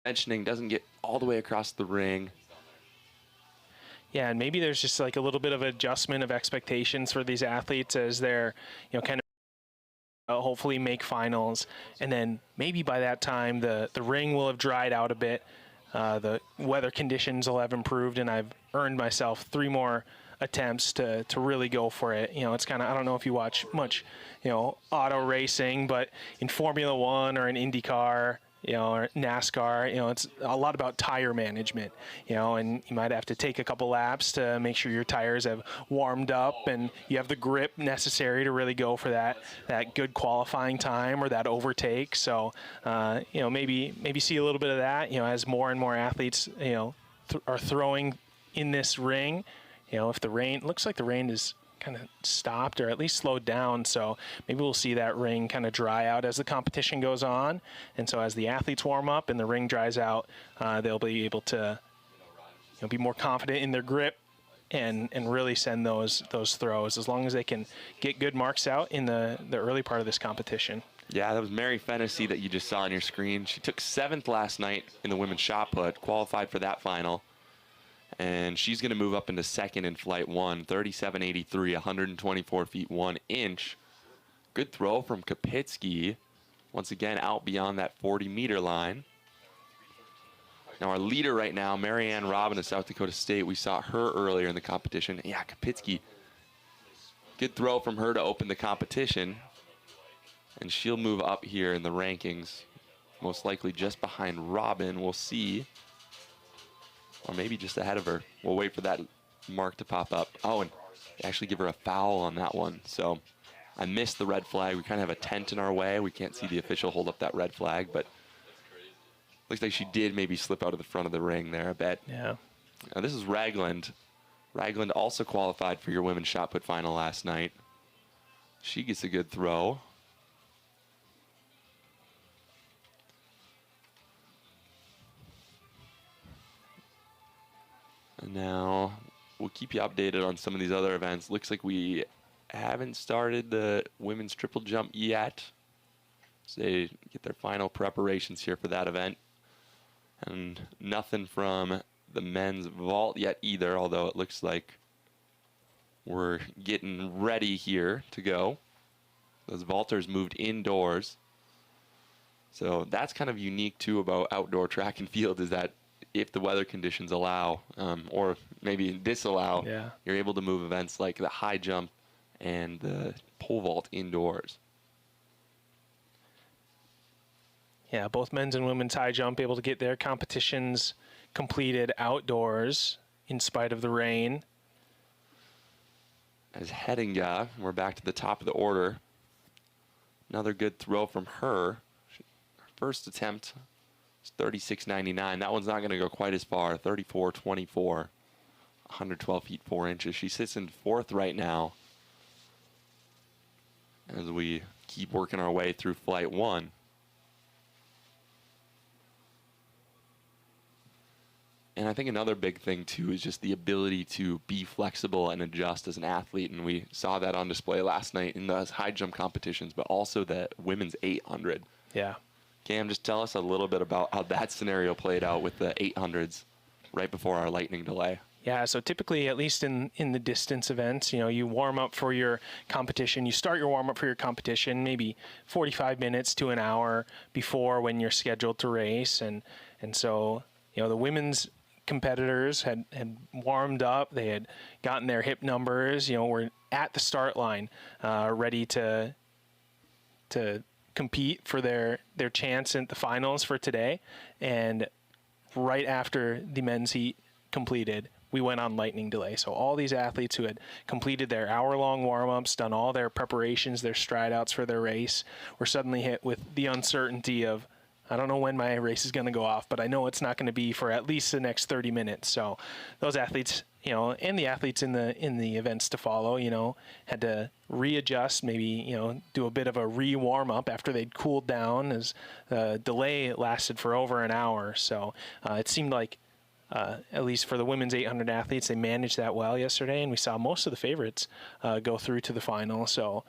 mentioning, doesn't get all the way across the ring. Yeah, and maybe there's just like a little bit of adjustment of expectations for these athletes as they're, kind of hopefully make finals. And then maybe by that time, the ring will have dried out a bit. The weather conditions will have improved, and I've earned myself 3 more attempts to really go for it. It's kind of, I don't know if you watch much, auto racing, but in Formula One or in IndyCar, or NASCAR, it's a lot about tire management, and you might have to take a couple laps to make sure your tires have warmed up and you have the grip necessary to really go for that good qualifying time or that overtake. So, maybe see a little bit of that, as more and more athletes, are throwing in this ring. If the rain, looks like the rain is kind of stopped or at least slowed down, so maybe we'll see that ring kind of dry out as the competition goes on. And so as the athletes warm up and the ring dries out, they'll be able to be more confident in their grip and really send those throws, as long as they can get good marks out in the early part of this competition. Yeah, that was Mary Fennessy that you just saw on your screen. She took 7th last night in the women's shot put, qualified for that final. And she's going to move up into 2nd in Flight 1, 37.83, 124 feet 1 inch. Good throw from Kapitsky. Once again, out beyond that 40-meter line. Now our leader right now, Marianne Robin of South Dakota State, we saw her earlier in the competition. Yeah, Kapitsky, good throw from her to open the competition. And she'll move up here in the rankings, most likely just behind Robin. We'll see. Or maybe just ahead of her. We'll wait for that mark to pop up. Oh, and actually give her a foul on that one. So I missed the red flag. We kind of have a tent in our way. We can't see the official hold up that red flag, but looks like she did maybe slip out of the front of the ring there a bit. Yeah. Now this is Ragland. Ragland also qualified for your women's shot put final last night. She gets a good throw. And now we'll keep you updated on some of these other events. Looks like we haven't started the women's triple jump yet. So they get their final preparations here for that event. And nothing from the men's vault yet either, although it looks like we're getting ready here to go. Those vaulters moved indoors. So that's kind of unique too about outdoor track and field, is that if the weather conditions allow, or maybe disallow, you're able to move events like the high jump and the pole vault indoors. Yeah, both men's and women's high jump able to get their competitions completed outdoors in spite of the rain. As Hedinga, we're back to the top of the order. Another good throw from her. First attempt. 36.99. That one's not going to go quite as far. 34.24. 112 feet 4 inches. She sits in 4th right now as we keep working our way through Flight 1. And I think another big thing too is just the ability to be flexible and adjust as an athlete, and we saw that on display last night in those high jump competitions, but also the women's 800. Yeah. Cam, just tell us a little bit about how that scenario played out with the 800s right before our lightning delay. Yeah, so typically, at least in the distance events, you warm up for your competition. You start your warm up for your competition maybe 45 minutes to an hour before when you're scheduled to race. And so, the women's competitors had warmed up. They had gotten their hip numbers, were at the start line, ready to compete for their chance at the finals for today. And right after the men's heat completed, we went on lightning delay. So all these athletes who had completed their hour-long warm-ups, done all their preparations, their stride outs for their race, were suddenly hit with the uncertainty of, I don't know when my race is going to go off, but I know it's not going to be for at least the next 30 minutes. So those athletes, and the athletes in the events to follow, had to readjust, maybe, do a bit of a re-warm up after they'd cooled down, as the delay lasted for over an hour. So it seemed like, at least for the women's 800 athletes, they managed that well yesterday, and we saw most of the favorites go through to the final. So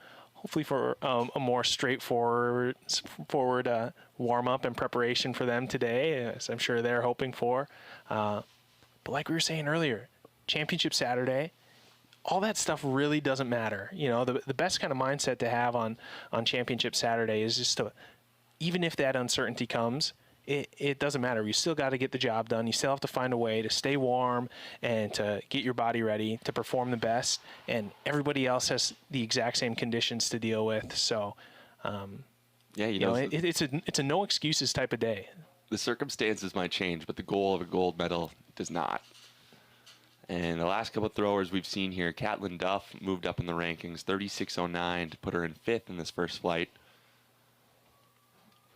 hopefully for a more straightforward warm up and preparation for them today, as I'm sure they're hoping for. But like we were saying earlier, championship Saturday, all that stuff really doesn't matter. You know, the best kind of mindset to have on championship Saturday is just to, even if that uncertainty comes, it doesn't matter. You still got to get the job done. You still have to find a way to stay warm and to get your body ready to perform the best. And everybody else has the exact same conditions to deal with. So, yeah, you know, it's a no excuses type of day. The circumstances might change, but the goal of a gold medal does not. And the last couple of throwers we've seen here, Catlin Duff moved up in the rankings, 36.09 to put her in 5th in this first flight.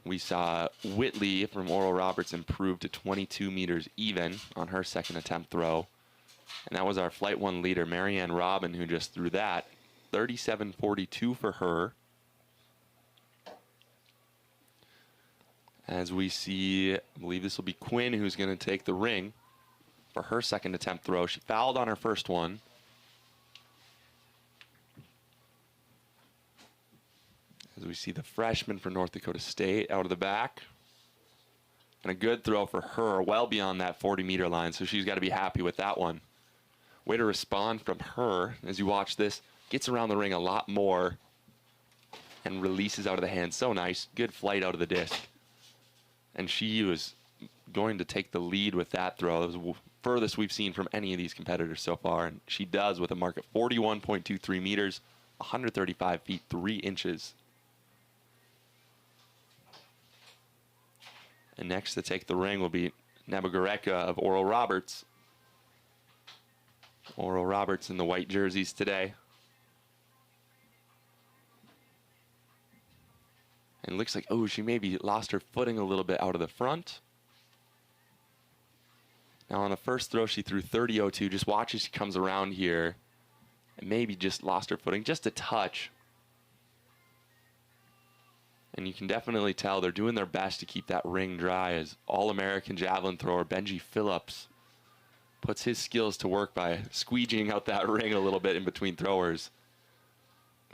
We saw Whitley from Oral Roberts improve to 22 meters even on her second attempt throw. And that was our Flight 1 leader, Marianne Robin, who just threw that. 37.42 for her. As we see, I believe this will be Quinn who's going to take the ring for her second attempt throw. She fouled on her first one. As we see the freshman for North Dakota State out of the back. And a good throw for her, well beyond that 40-meter line, so she's got to be happy with that one. Way to respond from her as you watch this. Gets around the ring a lot more and releases out of the hand. So nice. Good flight out of the disc. And she was going to take the lead with that throw. It was the furthest we've seen from any of these competitors so far, and she does with a mark of 41.23 meters, 135 feet, 3 inches. And next to take the ring will be Nabagareka of Oral Roberts. Oral Roberts in the white jerseys today. And it looks like, oh, she maybe lost her footing a little bit out of the front. Now on the first throw, she threw 30.02. Just watch as she comes around here. And maybe just lost her footing just a touch. And you can definitely tell they're doing their best to keep that ring dry as All-American javelin thrower Benji Phillips puts his skills to work by squeegeeing out that ring a little bit in between throwers.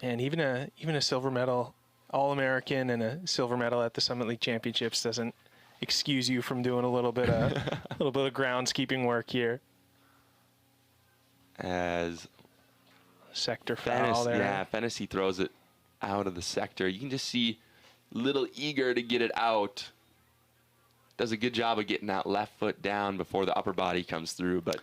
And even a silver medal All-American and a silver medal at the Summit League Championships doesn't excuse you from doing a little bit of groundskeeping work here. As sector foul there. Yeah, Fennessy throws it out of the sector. You can just see little eager to get it out. Does a good job of getting that left foot down before the upper body comes through, but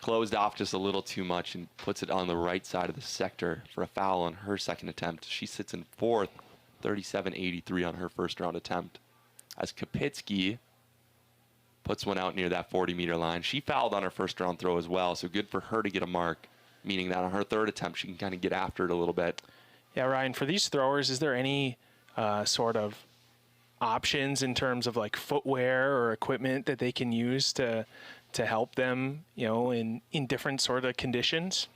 closed off just a little too much and puts it on the right side of the sector for a foul on her second attempt. She sits in 4th, 37.83 on her first round attempt. As Kapitsky puts one out near that 40-meter line. She fouled on her first round throw as well, so good for her to get a mark, meaning that on her third attempt she can kind of get after it a little bit. Yeah, Ryan, for these throwers, is there any sort of options in terms of like footwear or equipment that they can use to help them, you know, in different sort of conditions?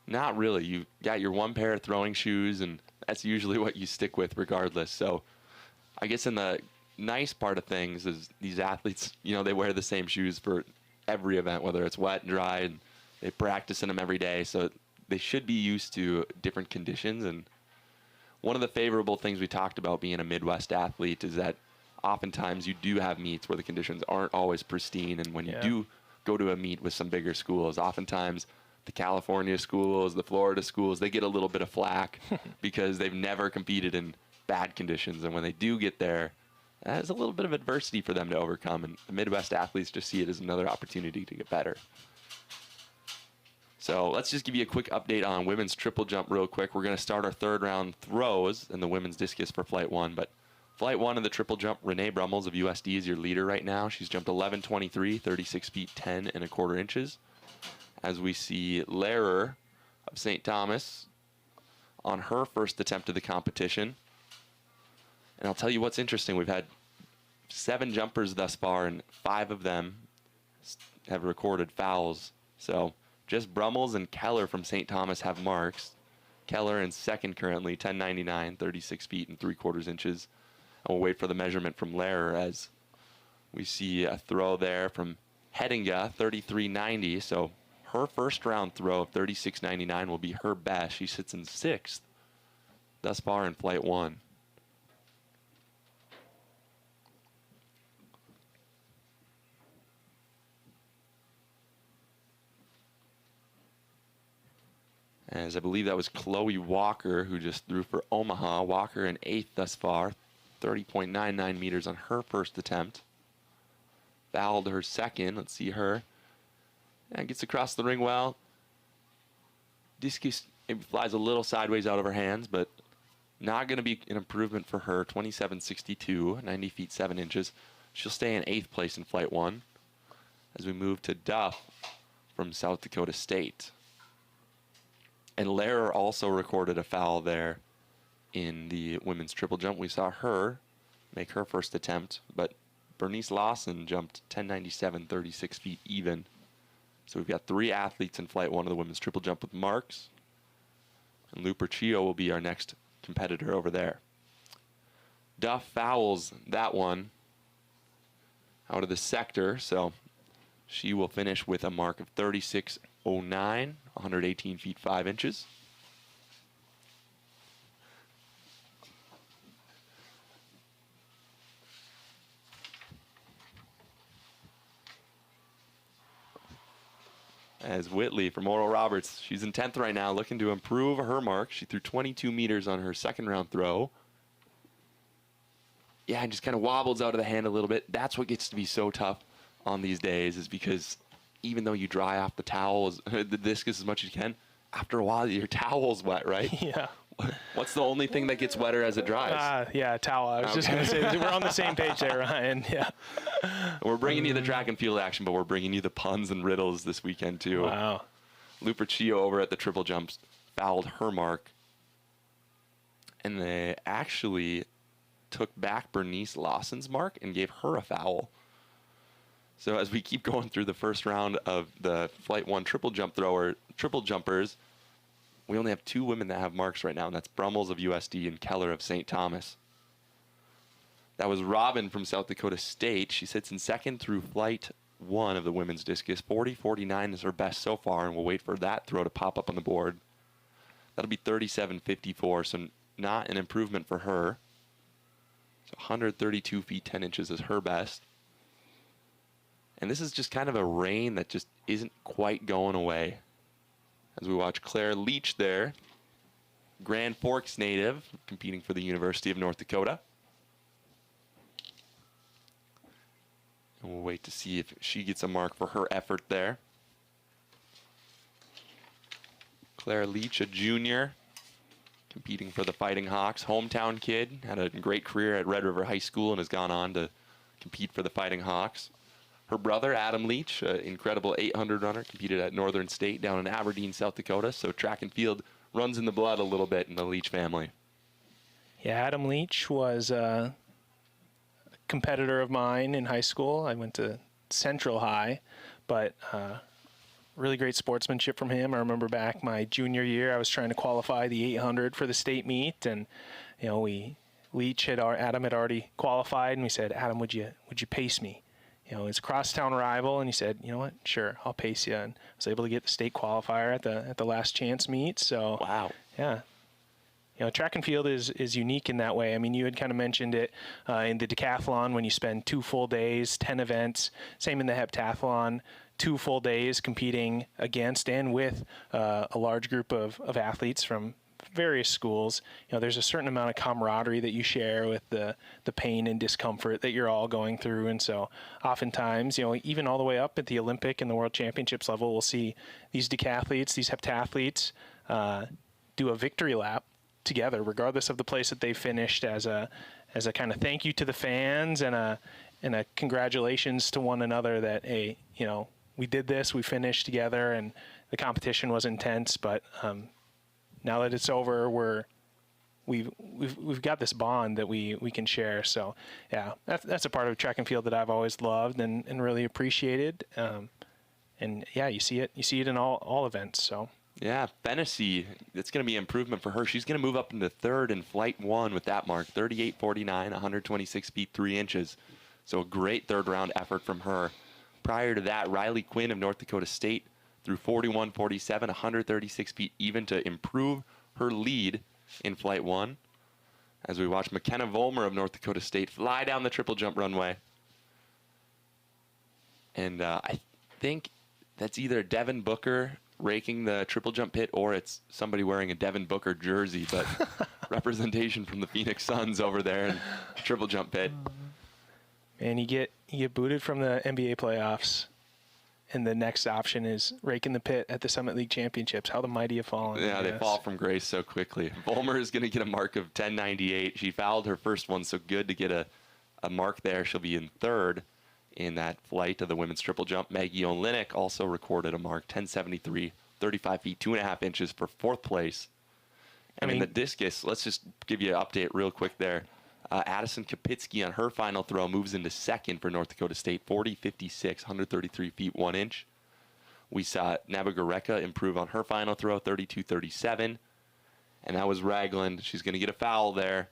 Not really. You got your one pair of throwing shoes, and that's usually what you stick with regardless. So I guess in the nice part of things is these athletes, you know, they wear the same shoes for every event, whether it's wet and dry, and they practice in them every day. So they should be used to different conditions. And one of the favorable things we talked about being a Midwest athlete is that oftentimes you do have meets where the conditions aren't always pristine. And when you do go to a meet with some bigger schools, oftentimes the California schools, the Florida schools, they get a little bit of flack because they've never competed in bad conditions. And when they do get there, there's a little bit of adversity for them to overcome. And the Midwest athletes just see it as another opportunity to get better. So let's just give you a quick update on women's triple jump real quick. We're going to start our third round throws in the women's discus for Flight 1. But Flight 1 in the triple jump, Renee Brummels of USD is your leader right now. She's jumped 11.23, 36 feet 10 and a quarter inches. As we see Lehrer of St. Thomas on her first attempt of the competition. And I'll tell you what's interesting. We've had 7 jumpers thus far, and 5 of them have recorded fouls. So just Brummels and Keller from St. Thomas have marks. Keller in second currently, 10.99, 36 feet and 3/4 inches. And we'll wait for the measurement from Lehrer as we see a throw there from Hedinga, 33.90. So her first round throw of 36.99 will be her best. She sits in 6th. thus far in flight 1. As I believe that was Chloe Walker who just threw for Omaha. Walker in 8th thus far, 30.99 meters on her first attempt. Fouled her second. Let's see her. And gets across the ring well. Discus maybe flies a little sideways out of her hands, but not going to be an improvement for her. 27.62, 90 feet 7 inches. She'll stay in 8th place in flight 1 as we move to Duff from South Dakota State. And Lehrer also recorded a foul there in the women's triple jump. We saw her make her first attempt, but Bernice Lawson jumped 10.97, 36 feet even. So we've got 3 athletes in flight 1 of the women's triple jump with marks. And Lou Percillo will be our next competitor over there. Duff fouls that one out of the sector, so she will finish with a mark of 36.09, 118 feet 5 inches. As Whitley from Oral Roberts, she's in 10th right now, looking to improve her mark. She threw 22 meters on her second round throw. Yeah, and just kind of wobbles out of the hand a little bit. That's what gets to be so tough on these days, is because even though you dry off the towels, the discus as much as you can, after a while your towel's wet, right? Yeah. What's the only thing that gets wetter as it dries? Yeah, towel. I was just going to say, we're on the same page there, Ryan. Yeah. We're bringing you the track and field action, but we're bringing you the puns and riddles this weekend, too. Wow. Lou Percillo over at the triple jumps fouled her mark. And they actually took back Bernice Lawson's mark and gave her a foul. So as we keep going through the first round of the Flight 1 triple jumpers, we only have 2 women that have marks right now, and that's Brummels of USD and Keller of St. Thomas. That was Robin from South Dakota State. She sits in 2nd through Flight 1 of the women's discus. 40.49 is her best so far, and we'll wait for that throw to pop up on the board. That'll be 37.54, so not an improvement for her. So 132 feet 10 inches is her best. And this is just kind of a rain that just isn't quite going away. As we watch Claire Leach there, Grand Forks native, competing for the University of North Dakota. And we'll wait to see if she gets a mark for her effort there. Claire Leach, a junior, competing for the Fighting Hawks. Hometown kid, had a great career at Red River High School and has gone on to compete for the Fighting Hawks. Her brother, Adam Leach, an incredible 800 runner, competed at Northern State down in Aberdeen, South Dakota. So track and field runs in the blood a little bit in the Leach family. Yeah, Adam Leach was a competitor of mine in high school. I went to Central High, but really great sportsmanship from him. I remember back my junior year, I was trying to qualify the 800 for the state meet, and Adam had already qualified, and we said, Adam, would you pace me? It's a crosstown rival, and he said, you know what, sure, I'll pace you. And I was able to get the state qualifier at the last chance meet. So wow, yeah. Track and field is unique in that way. I mean, you had kind of mentioned it in the decathlon when you spend 2 full days, 10 events. Same in the heptathlon, 2 full days competing against and with a large group of athletes from various schools. There's a certain amount of camaraderie that you share with the pain and discomfort that you're all going through. And so oftentimes, even all the way up at the Olympic and the World Championships level, we'll see these decathletes, these heptathletes do a victory lap together, regardless of the place that they finished, as a kind of thank you to the fans and a congratulations to one another that, hey, we did this, we finished together, and the competition was intense, but now that it's over, we've got this bond that we can share. So yeah, that's a part of track and field that I've always loved and really appreciated. And yeah, you see it in all events. So yeah, Fennessy, it's going to be an improvement for her. She's going to move up into 3rd in Flight 1 with that mark, 38.49, 126 feet 3 inches. So a great 3rd round effort from her. Prior to that, Riley Quinn of North Dakota State threw 41.47, 136 feet even to improve her lead in flight 1. As we watch McKenna Vollmer of North Dakota State fly down the triple jump runway. And I think that's either Devin Booker raking the triple jump pit or it's somebody wearing a Devin Booker jersey, but representation from the Phoenix Suns over there in triple jump pit. And you get booted from the NBA playoffs, and the next option is raking the pit at the Summit League Championships. How the mighty have fallen. Yeah, they fall from grace so quickly. Vollmer is going to get a mark of 10.98. She fouled her first one, so good to get a mark there. She'll be in third in that flight of the women's triple jump. Maggie Olenek also recorded a mark, 10.73, 35 feet, 2.5 inches for fourth place. And in the discus, let's just give you an update real quick there. Addison Kapitsky on her final throw moves into second for North Dakota State, 40.56, 133 feet, 1 inch. We saw Nabagoreka improve on her final throw, 32.37. And that was Ragland. She's going to get a foul there.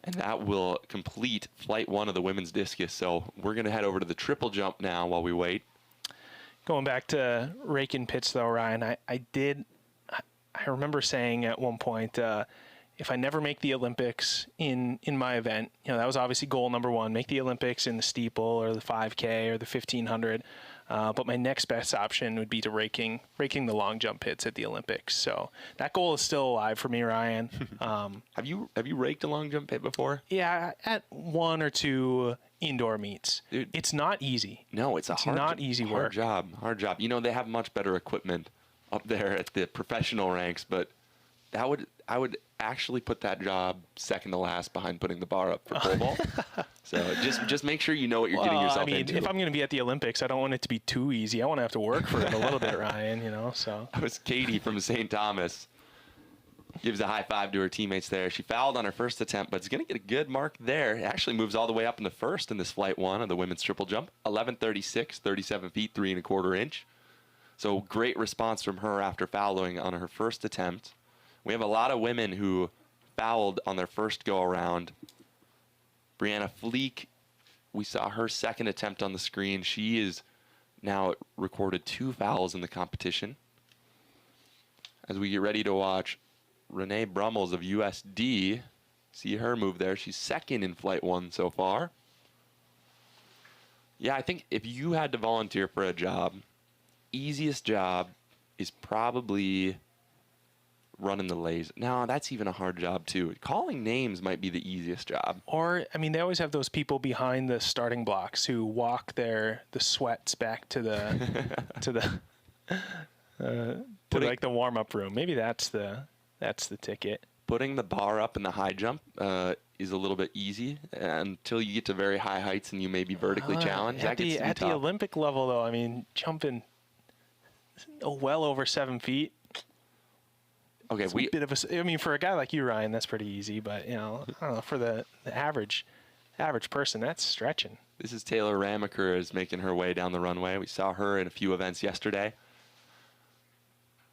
And that will complete flight 1 of the women's discus. So we're going to head over to the triple jump now while we wait. Going back to raking pits, though, Ryan, I remember saying at one point, if I never make the Olympics in my event, that was obviously goal number 1, make the Olympics in the steeple or the 5K or the 1500. But my next best option would be to raking the long jump pits at the Olympics. So that goal is still alive for me, Ryan. Have you raked a long jump pit before? Yeah, at 1 or 2 indoor meets. Dude, it's not easy. No, it's not easy work. Hard job. They have much better equipment up there at the professional ranks, but I would actually put that job second to last behind putting the bar up for pole vault. So just make sure you know what you're getting yourself into. If I'm going to be at the Olympics, I don't want it to be too easy. I want to have to work for it a little bit, Ryan, so. That was Katie from St. Thomas. Gives a high five to her teammates there. She fouled on her first attempt, but is going to get a good mark there. It actually moves all the way up in the first in this flight 1 of the women's triple jump. 11.36, 37 feet, 3.25 inch. So great response from her after fouling on her first attempt. We have a lot of women who fouled on their first go-around. Brianna Fleek, we saw her second attempt on the screen. She is now recorded 2 fouls in the competition. As we get ready to watch Renee Brummels of USD, see her move there. She's second in flight 1 so far. Yeah, I think if you had to volunteer for a job, easiest job is probably running the laser. No, that's even a hard job too. Calling names might be the easiest job. Or, they always have those people behind the starting blocks who walk the sweats back to the like the warm-up room. Maybe that's the ticket. Putting the bar up in the high jump is a little bit easy until you get to very high heights and you may be vertically challenged. At the Olympic level, though, jumping well over 7 feet. Okay, it's a bit of for a guy like you, Ryan, that's pretty easy. But I don't know, for the average person, that's stretching. This is Taylor Ramaker is making her way down the runway. We saw her in a few events yesterday.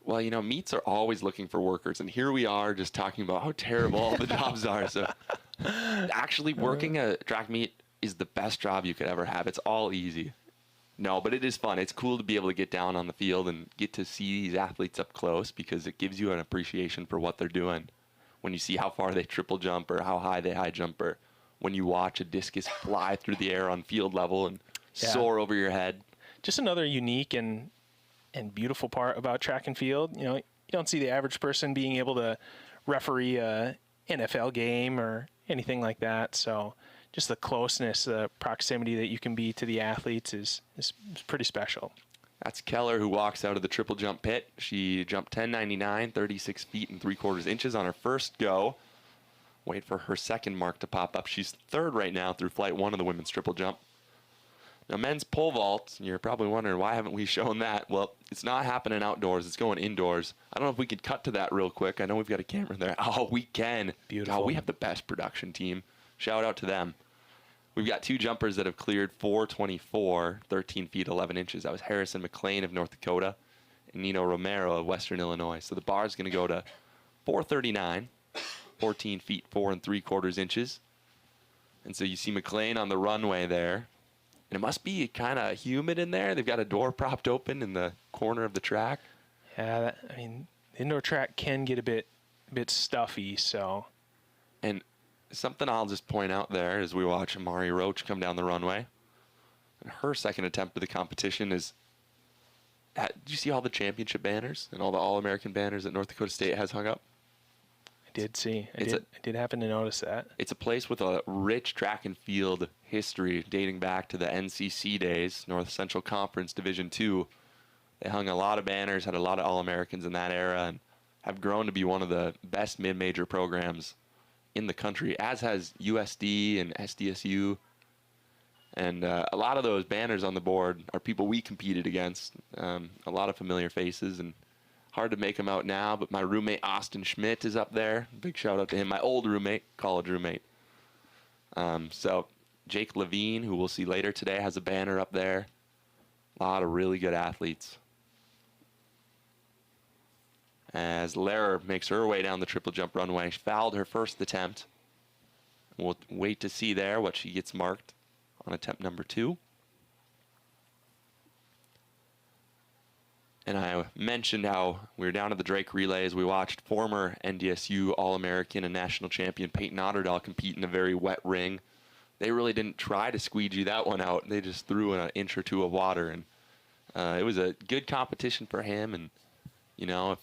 Well, meets are always looking for workers, and here we are just talking about how terrible all the jobs are. So, actually, working a track meet is the best job you could ever have. It's all easy. No, but it is fun. It's cool to be able to get down on the field and get to see these athletes up close because it gives you an appreciation for what they're doing. When you see how far they triple jump or how high they high jump, or when you watch a discus fly through the air on field level and soar over your head. Just another unique and beautiful part about track and field. You don't see the average person being able to referee a NFL game or anything like that. So just the closeness, the proximity that you can be to the athletes is pretty special. That's Keller, who walks out of the triple jump pit. She jumped 10.99, 36 feet and 3/4 inches on her first go. Wait for her second mark to pop up. She's third right now through flight 1 of the women's triple jump. Now, men's pole vault, you're probably wondering, why haven't we shown that? Well, it's not happening outdoors. It's going indoors. I don't know if we could cut to that real quick. I know we've got a camera there. Oh, we can. Beautiful. Oh, we have the best production team. Shout out to them. We've got 2 jumpers that have cleared 4.24, 13 feet, 11 inches. That was Harrison McLean of North Dakota and Nino Romero of Western Illinois. So the bar is going to go to 4.39, 14 feet, 4 3/4 inches. And so you see McLean on the runway there. And it must be kind of humid in there. They've got a door propped open in the corner of the track. Yeah, the indoor track can get a bit bit stuffy. So, And something I'll just point out there as we watch Amari Roach come down the runway. And her second attempt at the competition is. Did you see all the championship banners and all the All-American banners that North Dakota State has hung up? I did see. I did happen to notice that. It's a place with a rich track and field history dating back to the NCC days, North Central Conference Division II. They hung a lot of banners, had a lot of All-Americans in that era, and have grown to be one of the best mid-major programs in the country, as has USD and SDSU. And a lot of those banners on the board are people we competed against. A lot of familiar faces, and hard to make them out now, but my roommate Austin Schmidt is up there. Big shout out to him. My old roommate, college roommate. So Jake Levine, who we'll see later today, has a banner up there. A lot of really good athletes. As Lehrer makes her way down the triple jump runway, she fouled her first attempt. We'll wait to see there what she gets marked on attempt number 2. And I mentioned how we were down at the Drake Relays. We watched former NDSU All-American and national champion Peyton Otterdahl compete in a very wet ring. They really didn't try to squeegee that one out. They just threw in an inch or two of water. And it was a good competition for him. And, you know, if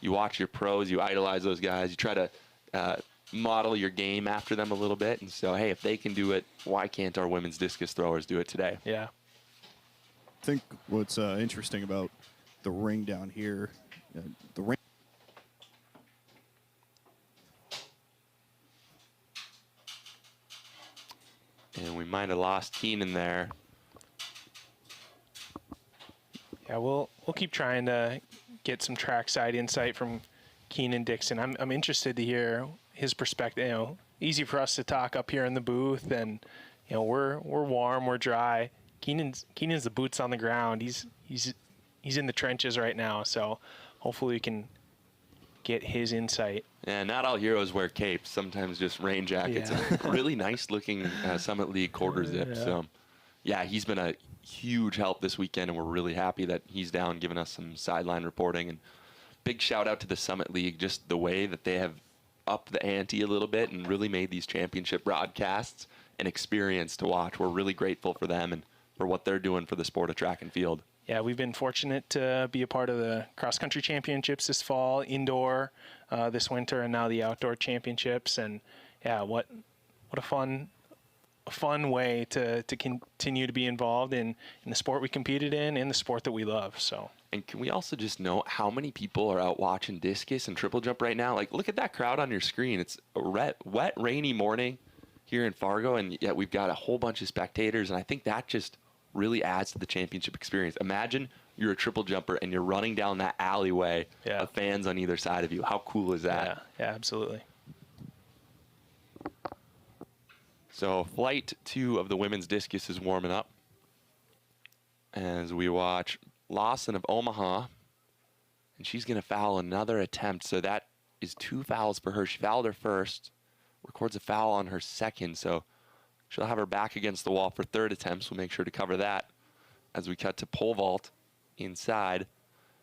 you watch your pros, you idolize those guys. You try to model your game after them a little bit. And so, hey, if they can do it, why can't our women's discus throwers do it today? Yeah. I think what's interesting about the ring down here, the ring. And we might have lost Keenan there. Yeah, we'll keep trying to get some trackside insight from Keenan Dixon. I'm interested to hear his perspective. You know, easy for us to talk up here in the booth, and you know we're warm, we're dry. Keenan's the boots on the ground. He's in the trenches right now, so hopefully we can get his insight. Yeah, not all heroes wear capes. Sometimes just rain jackets. Yeah. A really nice looking Summit League quarter zip. Yeah. So, yeah, he's been a huge help this weekend, and we're really happy that he's down giving us some sideline reporting. And big shout out to the Summit League, just the way that they have upped the ante a little bit and really made these championship broadcasts an experience to watch. We're really grateful for them and for what they're doing for the sport of track and field. Yeah, we've been fortunate to be a part of the cross-country championships this fall, indoor this winter, and now the outdoor championships. And yeah, what a fun way to continue to be involved in the sport we competed in the sport that we love. So. And can we also just note how many people are out watching discus and triple jump right now? Like, look at that crowd on your screen. It's a wet, rainy morning here in Fargo, and yet we've got a whole bunch of spectators, and I think that just really adds to the championship experience. Imagine you're a triple jumper and you're running down that alleyway of fans on either side of you. How cool is that? Yeah, absolutely. So flight 2 of the women's discus is warming up as we watch Lawson of Omaha, and she's going to foul another attempt. So that is 2 fouls for her. She fouled her first, records a foul on her second, so she'll have her back against the wall for third attempts. We'll make sure to cover that as we cut to pole vault inside.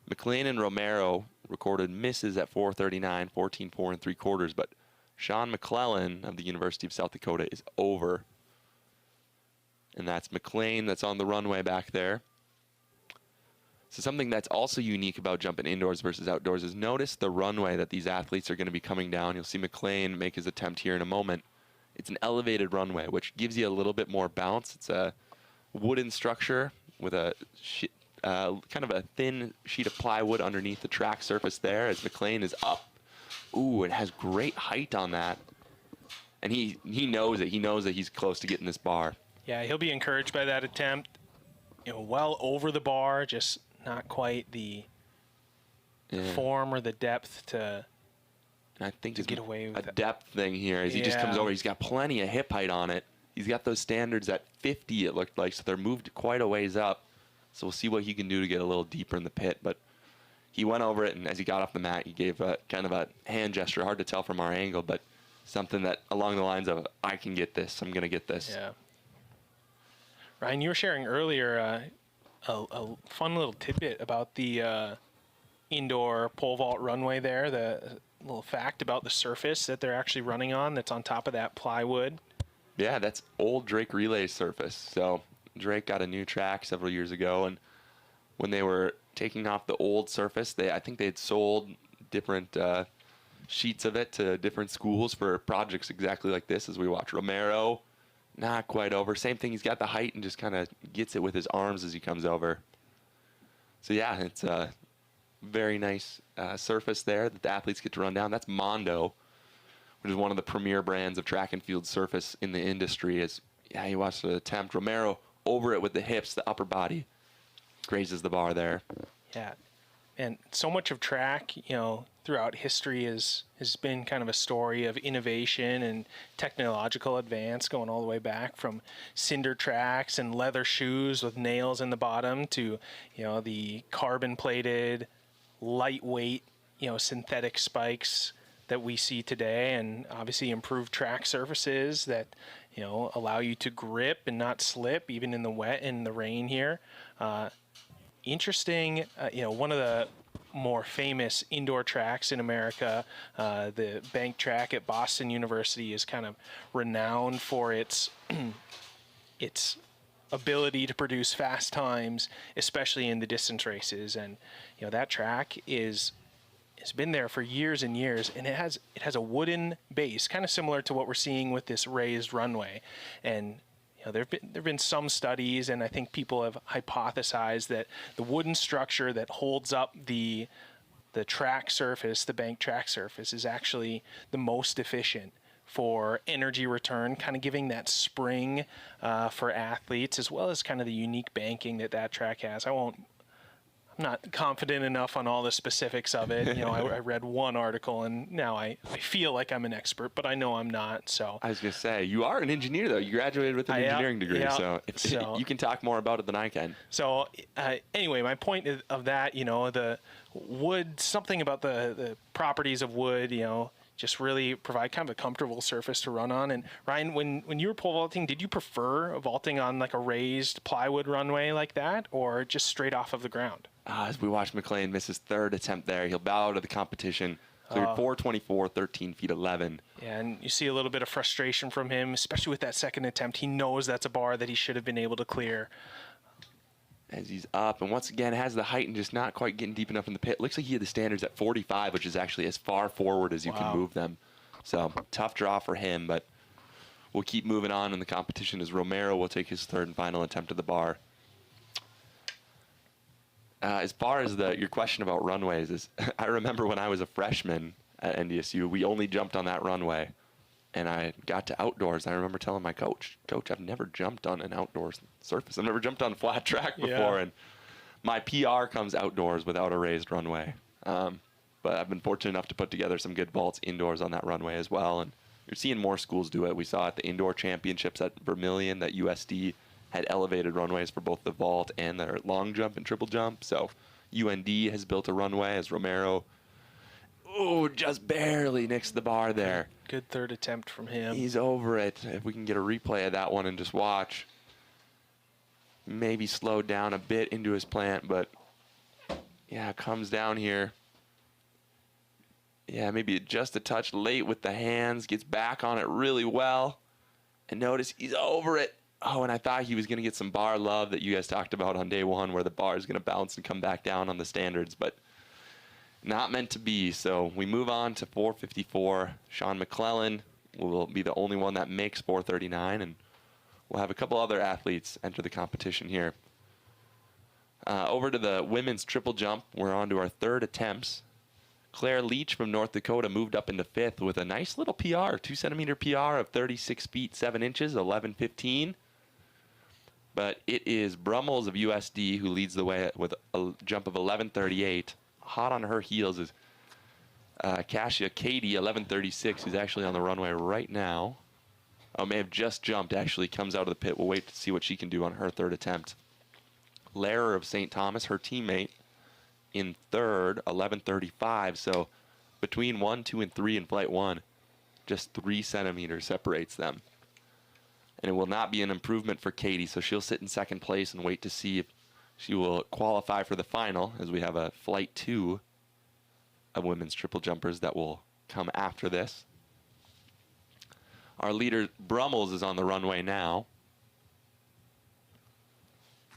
McLean and Romero recorded misses at 4:39, 14.4 and 3/4, but Sean McClellan of the University of South Dakota is over. And that's McLean that's on the runway back there. So something that's also unique about jumping indoors versus outdoors is notice the runway that these athletes are going to be coming down. You'll see McLean make his attempt here in a moment. It's an elevated runway, which gives you a little bit more bounce. It's a wooden structure with a kind of a thin sheet of plywood underneath the track surface there as McLean is up. Ooh, it has great height on that. And he knows it. He knows that he's close to getting this bar. Yeah, he'll be encouraged by that attempt. You know, well over the bar, just not quite the form or the depth to I think to get away with a depth thing here as he just comes over. He's got plenty of hip height on it. He's got those standards at 50, it looked like, so they're moved quite a ways up. So we'll see what he can do to get a little deeper in the pit. But he went over it, and as he got off the mat, he gave a kind of a hand gesture. Hard to tell from our angle, but something that along the lines of, I can get this. I'm going to get this. Yeah. Ryan, you were sharing earlier a fun little tidbit about the indoor pole vault runway there, the little fact about the surface that they're actually running on that's on top of that plywood? Yeah, that's old Drake Relay surface. So Drake got a new track several years ago, and when they were taking off the old surface, I think they had sold different sheets of it to different schools for projects exactly like this. As we watch Romero, not quite over. Same thing. He's got the height and just kind of gets it with his arms as he comes over. So yeah, it's a very nice surface there that the athletes get to run down. That's Mondo, which is one of the premier brands of track and field surface in the industry. You watch the attempt. Romero over it with the hips, the upper body, grazes the bar there. Yeah. And so much of track, throughout history has been kind of a story of innovation and technological advance, going all the way back from cinder tracks and leather shoes with nails in the bottom to, the carbon-plated, lightweight, synthetic spikes that we see today, and obviously improved track surfaces that, allow you to grip and not slip even in the wet and the rain here. Interesting, one of the more famous indoor tracks in America, the bank track at Boston University, is kind of renowned for its its ability to produce fast times, especially in the distance races. And that track has been there for years and years, and it has a wooden base, kind of similar to what we're seeing with this raised runway. And there've been some studies, and I think people have hypothesized that the wooden structure that holds up the track surface, the bank track surface, is actually the most efficient for energy return, kind of giving that spring for athletes, as well as kind of the unique banking that track has. I'm not confident enough on all the specifics of it. I read one article, and now I feel like I'm an expert, but I know I'm not. So I was going to say, you are an engineer, though. You graduated with an engineering degree, so you can talk more about it than I can. So anyway, my point of that, the wood, something about the properties of wood, just really provide kind of a comfortable surface to run on. And Ryan, when you were pole vaulting, did you prefer vaulting on like a raised plywood runway like that, or just straight off of the ground? As we watch McLean miss his third attempt there, he'll bow out of the competition. Cleared 4:24, 13 feet 11. Yeah, and you see a little bit of frustration from him, especially with that second attempt. He knows that's a bar that he should have been able to clear. As he's up, and once again has the height and just not quite getting deep enough in the pit. Looks like he had the standards at 45, which is actually as far forward as you can move them. So tough draw for him, but we'll keep moving on in the competition as Romero will take his third and final attempt at the bar. As far as your question about runways is, I remember when I was a freshman at NDSU, we only jumped on that runway, and I got to outdoors. I remember telling my coach, I've never jumped on an outdoor surface. I've never jumped on a flat track before, and my PR comes outdoors without a raised runway. But I've been fortunate enough to put together some good vaults indoors on that runway as well, and you're seeing more schools do it. We saw at the indoor championships at Vermilion that USD had elevated runways for both the vault and their long jump and triple jump. So UND has built a runway as Romero, just barely nicks the bar there. Good third attempt from him. He's over it. If we can get a replay of that one and just watch. Maybe slowed down a bit into his plant, but yeah, comes down here. Yeah, maybe just a touch late with the hands, gets back on it really well. And notice he's over it. Oh, and I thought he was going to get some bar love that you guys talked about on day one, where the bar is going to bounce and come back down on the standards, but not meant to be. So we move on to 4:54. Sean McClellan will be the only one that makes 4:39, and we'll have a couple other athletes enter the competition here. Over to the women's triple jump. We're on to our third attempts. Claire Leach from North Dakota moved up into fifth with a nice little PR, 2-centimeter PR of 36 feet 7 inches, 11:15. But it is Brummels of USD who leads the way with a jump of 11:38. Hot on her heels is Kasia Katie, 11:36, who's actually on the runway right now. May have just jumped, actually comes out of the pit. We'll wait to see what she can do on her third attempt. Lehrer of St. Thomas, her teammate, in third, 11:35. So between 1, 2, and 3 in flight 1, just 3 centimeters separates them. And it will not be an improvement for Katie, so she'll sit in second place and wait to see if she will qualify for the final, as we have a flight 2 of women's triple jumpers that will come after this. Our leader, Brummels, is on the runway now.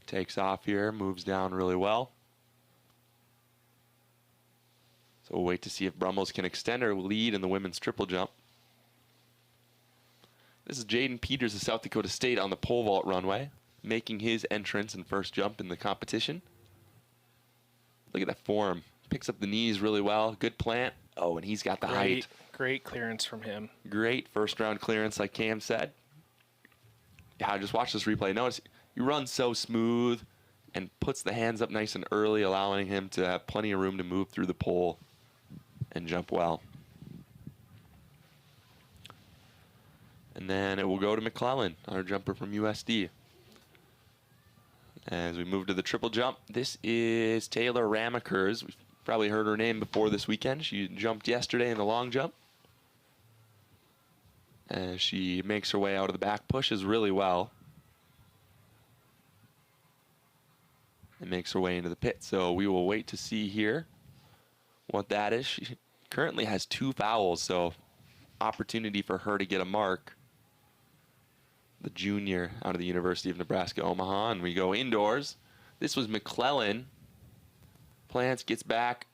Takes off here, moves down really well. So we'll wait to see if Brummels can extend her lead in the women's triple jump. This is Jaden Peters of South Dakota State on the pole vault runway, making his entrance and first jump in the competition. Look at that form. Picks up the knees really well. Good plant. Oh, and he's got the height. Great clearance from him. Great first round clearance, like Cam said. Yeah, just watch this replay. Notice he runs so smooth and puts the hands up nice and early, allowing him to have plenty of room to move through the pole and jump well. And then it will go to McClellan, our jumper from USD. As we move to the triple jump, this is Taylor Ramekers. We've probably heard her name before this weekend. She jumped yesterday in the long jump. As she makes her way out of the back, pushes really well. And makes her way into the pit. So we will wait to see here what that is. She currently has 2 fouls, so opportunity for her to get a mark. The junior out of the University of Nebraska Omaha, and we go indoors. This was McClellan. Plants gets back.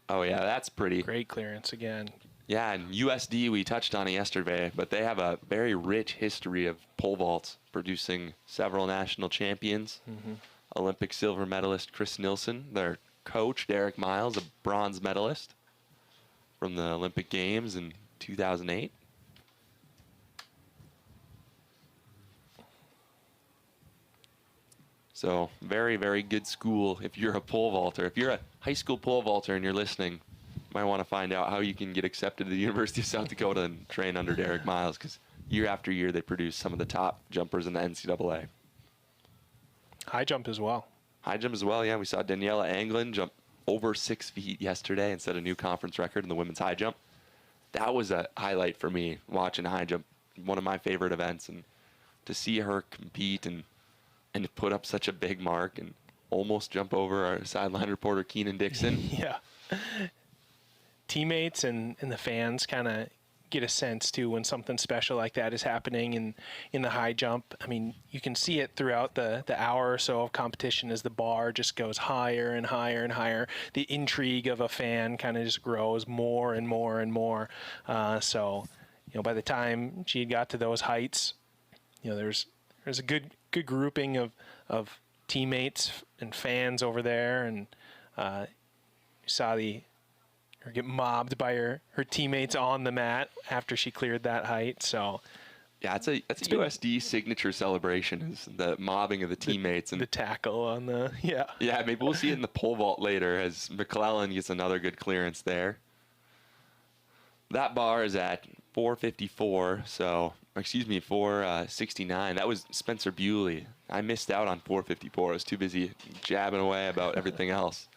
Oh yeah, that's pretty. Great clearance again. Yeah, and USD, we touched on it yesterday, but they have a very rich history of pole vaults, producing several national champions. Olympic silver medalist Chris Nilsson, their coach Derek Miles, a bronze medalist from the Olympic Games in 2008. So very, very good school if you're a pole vaulter. If you're a high school pole vaulter and you're listening, you might want to find out how you can get accepted to the University of South Dakota and train under Derek Miles, because year after year they produce some of the top jumpers in the NCAA. High jump as well. High jump as well, yeah. We saw Daniela Anglin jump over 6 feet yesterday and set a new conference record in the women's high jump. That was a highlight for me, watching high jump, one of my favorite events, and to see her compete and to put up such a big mark and almost jump over our sideline reporter Keenan Dixon. Yeah. Teammates and the fans kind of get a sense too when something special like that is happening in the high jump. I mean, you can see it throughout the hour or so of competition as the bar just goes higher and higher and higher. The intrigue of a fan kind of just grows more and more and more. So, by the time she got to those heights, there's a good grouping of teammates and fans over there, and you saw her get mobbed by her teammates on the mat after she cleared that height. So yeah, that's a USD signature celebration, is the mobbing of the teammates and the tackle on the yeah. Maybe we'll see it in the pole vault later as McClellan gets another good clearance there. That bar is at 454, so, 469. That was Spencer Bewley. I missed out on 454. I was too busy jabbing away about everything else.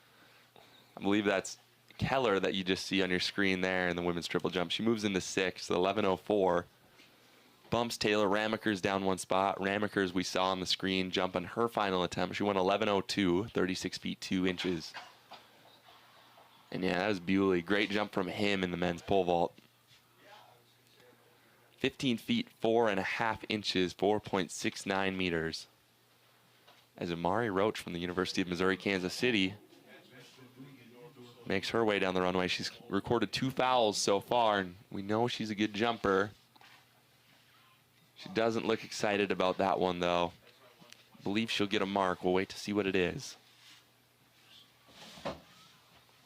I believe that's Keller that you just see on your screen there in the women's triple jump. She moves into 6th, 11:04. Bumps Taylor Ramekers down 1 spot. Ramekers, we saw on the screen, jump on her final attempt. She went 11:02, 36 feet 2 inches. And yeah, that was Bewley. Great jump from him in the men's pole vault. 15 feet 4.5 inches, 4.69 meters. As Amari Roach from the University of Missouri, Kansas City makes her way down the runway. She's recorded 2 fouls so far, and we know she's a good jumper. She doesn't look excited about that one, though. I believe she'll get a mark. We'll wait to see what it is.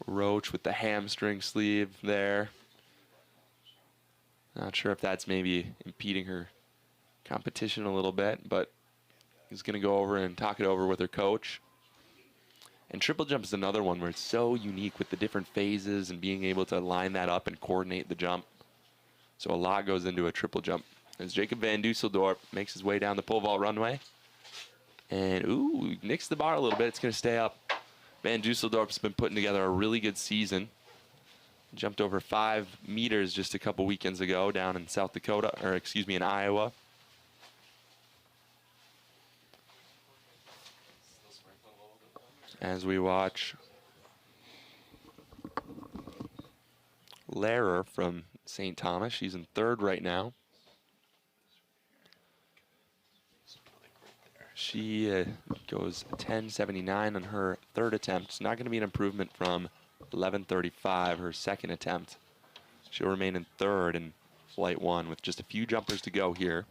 Roach with the hamstring sleeve there. Not sure if that's maybe impeding her competition a little bit, but he's going to go over and talk it over with her coach. And triple jump is another one where it's so unique with the different phases and being able to line that up and coordinate the jump. So a lot goes into a triple jump. As Jacob Van Dusseldorp makes his way down the pole vault runway. And, ooh, nicks the bar a little bit. It's going to stay up. Van Dusseldorp's been putting together a really good season. Jumped over 5 meters just a couple weekends ago down in South Dakota, in Iowa. As we watch Lehrer from St. Thomas. She's in third right now. She goes 10.79 on her third attempt. It's not going to be an improvement from 11.35, her second attempt. She'll remain in third in flight 1 with just a few jumpers to go here.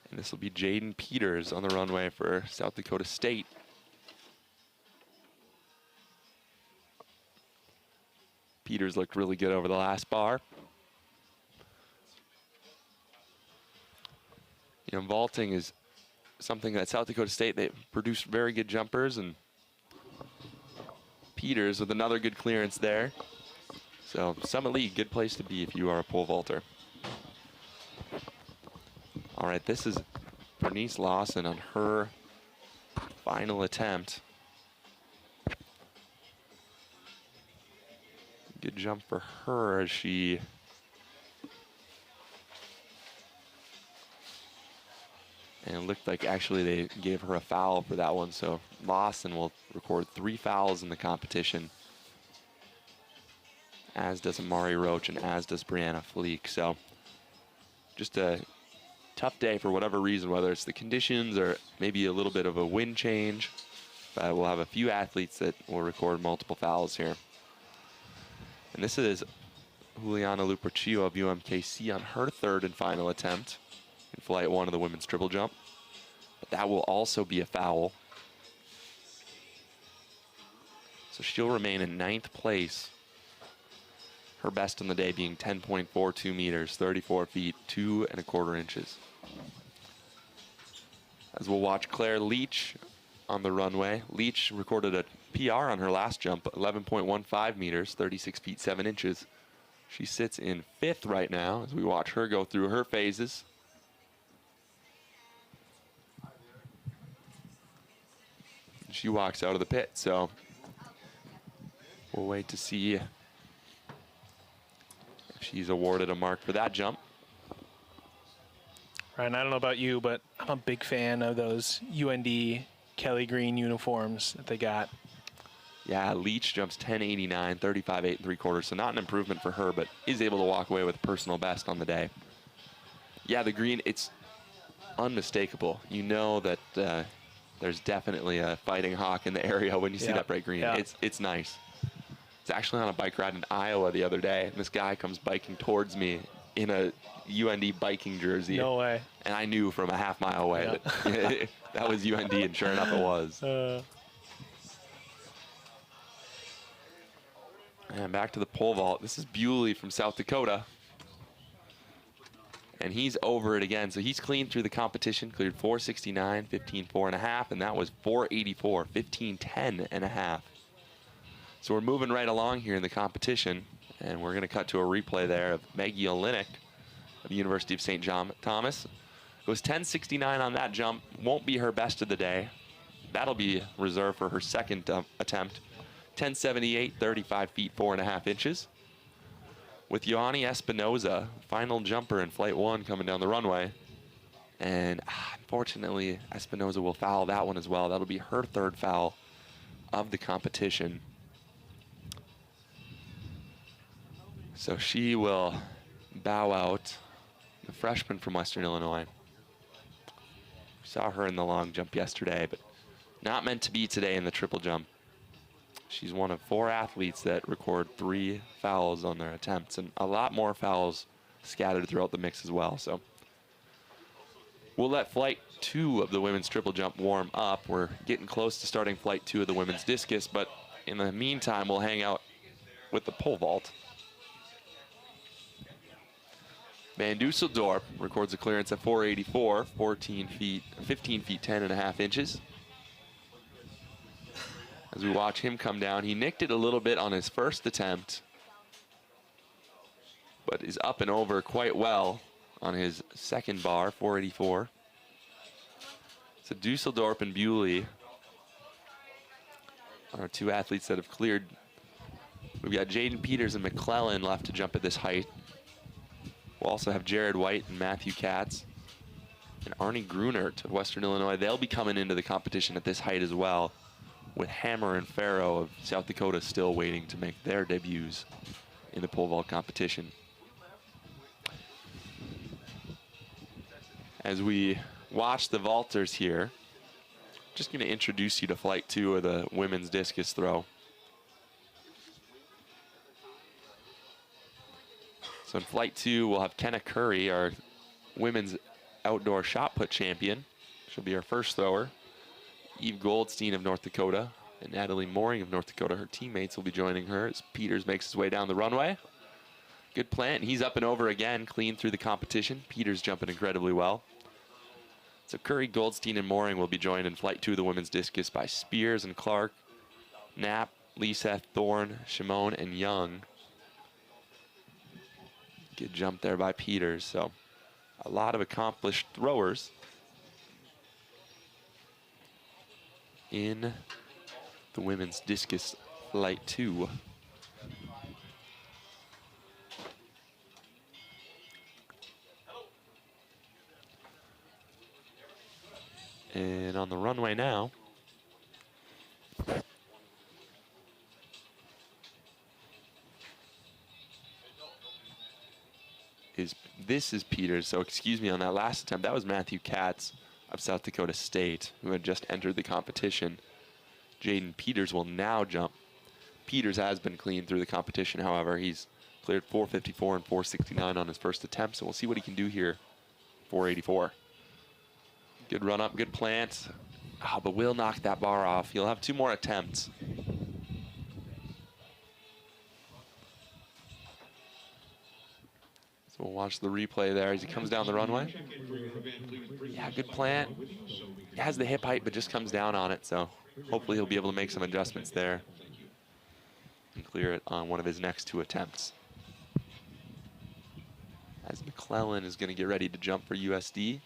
And this will be Jaden Peters on the runway for South Dakota State. Peters looked really good over the last bar. You know, vaulting is something that South Dakota State, they produce very good jumpers, and Peters with another good clearance there. So Summit League, good place to be if you are a pole vaulter. All right, this is Bernice Lawson on her final attempt. Good jump for her as she and it looked like actually they gave her a foul for that one, so Lawson will record 3 fouls in the competition, as does Amari Roach and as does Brianna Fleek. So just a tough day for whatever reason, whether it's the conditions or maybe a little bit of a wind change, but we'll have a few athletes that will record multiple fouls here. And this is Juliana Lupercio of UMKC on her third and final attempt in flight 1 of the women's triple jump. But that will also be a foul. So she'll remain in 9th place. Her best on the day being 10.42 meters, 34 feet, 2 1/4 inches. As we'll watch Claire Leach on the runway. Leach recorded a PR on her last jump, 11.15 meters, 36 feet, 7 inches. She sits in 5th right now as we watch her go through her phases. She walks out of the pit, so we'll wait to see if she's awarded a mark for that jump. Ryan, I don't know about you, but I'm a big fan of those UND Kelly Green uniforms that they got. Yeah, Leach jumps 10.89, 35 8 3/4, so not an improvement for her, but is able to walk away with a personal best on the day. Yeah, the green, it's unmistakable. You know that there's definitely a fighting hawk in the area when you see that bright green. Yeah. It's nice. It's actually on a bike ride in Iowa the other day, and this guy comes biking towards me in a UND biking jersey. No way. And I knew from a half-mile away that that was UND, and sure enough it was. And back to the pole vault. This is Bewley from South Dakota. And he's over it again. So he's clean through the competition, cleared 469, 15.4.5, and that was 484, 15.10.5. So we're moving right along here in the competition, and we're going to cut to a replay there of Maggie Olenek of the University of St. Thomas. It was 10.69 on that jump. Won't be her best of the day. That'll be reserved for her second attempt. 10.78, 35 feet, 4.5 inches. With Ioanni Espinoza, final jumper in flight 1 coming down the runway. And unfortunately, Espinoza will foul that one as well. That'll be her third foul of the competition. So she will bow out, the freshman from Western Illinois. We saw her in the long jump yesterday, but not meant to be today in the triple jump. She's one of 4 athletes that record 3 fouls on their attempts, and a lot more fouls scattered throughout the mix as well. So we'll let flight 2 of the women's triple jump warm up. We're getting close to starting flight 2 of the women's discus, but in the meantime, we'll hang out with the pole vault. Van Dusseldorp records a clearance at 484, 15 feet, 10.5 inches. As we watch him come down, he nicked it a little bit on his first attempt, but is up and over quite well on his second bar, 484. So Dusseldorp and Bewley are 2 athletes that have cleared. We've got Jaden Peters and McClellan left to jump at this height. We'll also have Jared White and Matthew Katz and Arnie Grunert of Western Illinois. They'll be coming into the competition at this height as well. with Hammer and Fargo of South Dakota still waiting to make their debuts in the pole vault competition. As we watch the vaulters here, just going to introduce you to Flight 2 of the women's discus throw. So in Flight 2, we'll have Kenna Curry, our women's outdoor shot put champion. She'll be our first thrower. Eve Goldstein of North Dakota and Natalie Mooring of North Dakota, her teammates, will be joining her as Peters makes his way down the runway. Good plant, and he's up and over again, clean through the competition. Peters jumping incredibly well. So Curry, Goldstein, and Mooring will be joined in Flight 2 of the women's discus by Spears and Clark, Knapp, Lisa, Thorne, Shimon, and Young. Good jump there by Peters. So a lot of accomplished throwers in the women's discus Flight 2. And on the runway now is Peters. So excuse me on that last attempt. That was Matthew Katz of South Dakota State, who had just entered the competition. Jaden Peters will now jump. Peters has been clean through the competition, however. He's cleared 454 and 469 on his first attempt, so we'll see what he can do here. 484. Good run up, good plant. Oh, but will knock that bar off. He'll have 2 more attempts. So we'll watch the replay there as he comes down the runway. Yeah, good plant. He has the hip height, but just comes down on it, so hopefully he'll be able to make some adjustments there and clear it on one of his next 2 attempts. As McClellan is going to get ready to jump for USD.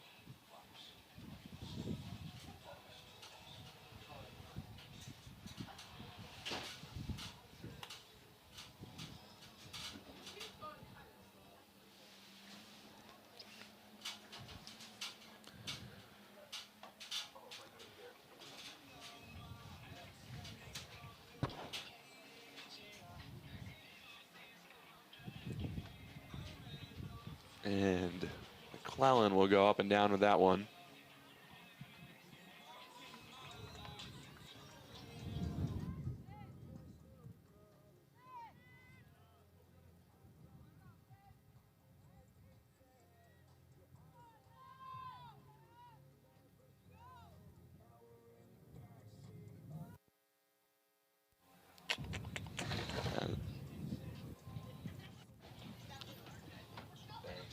And McClellan will go up and down with that one.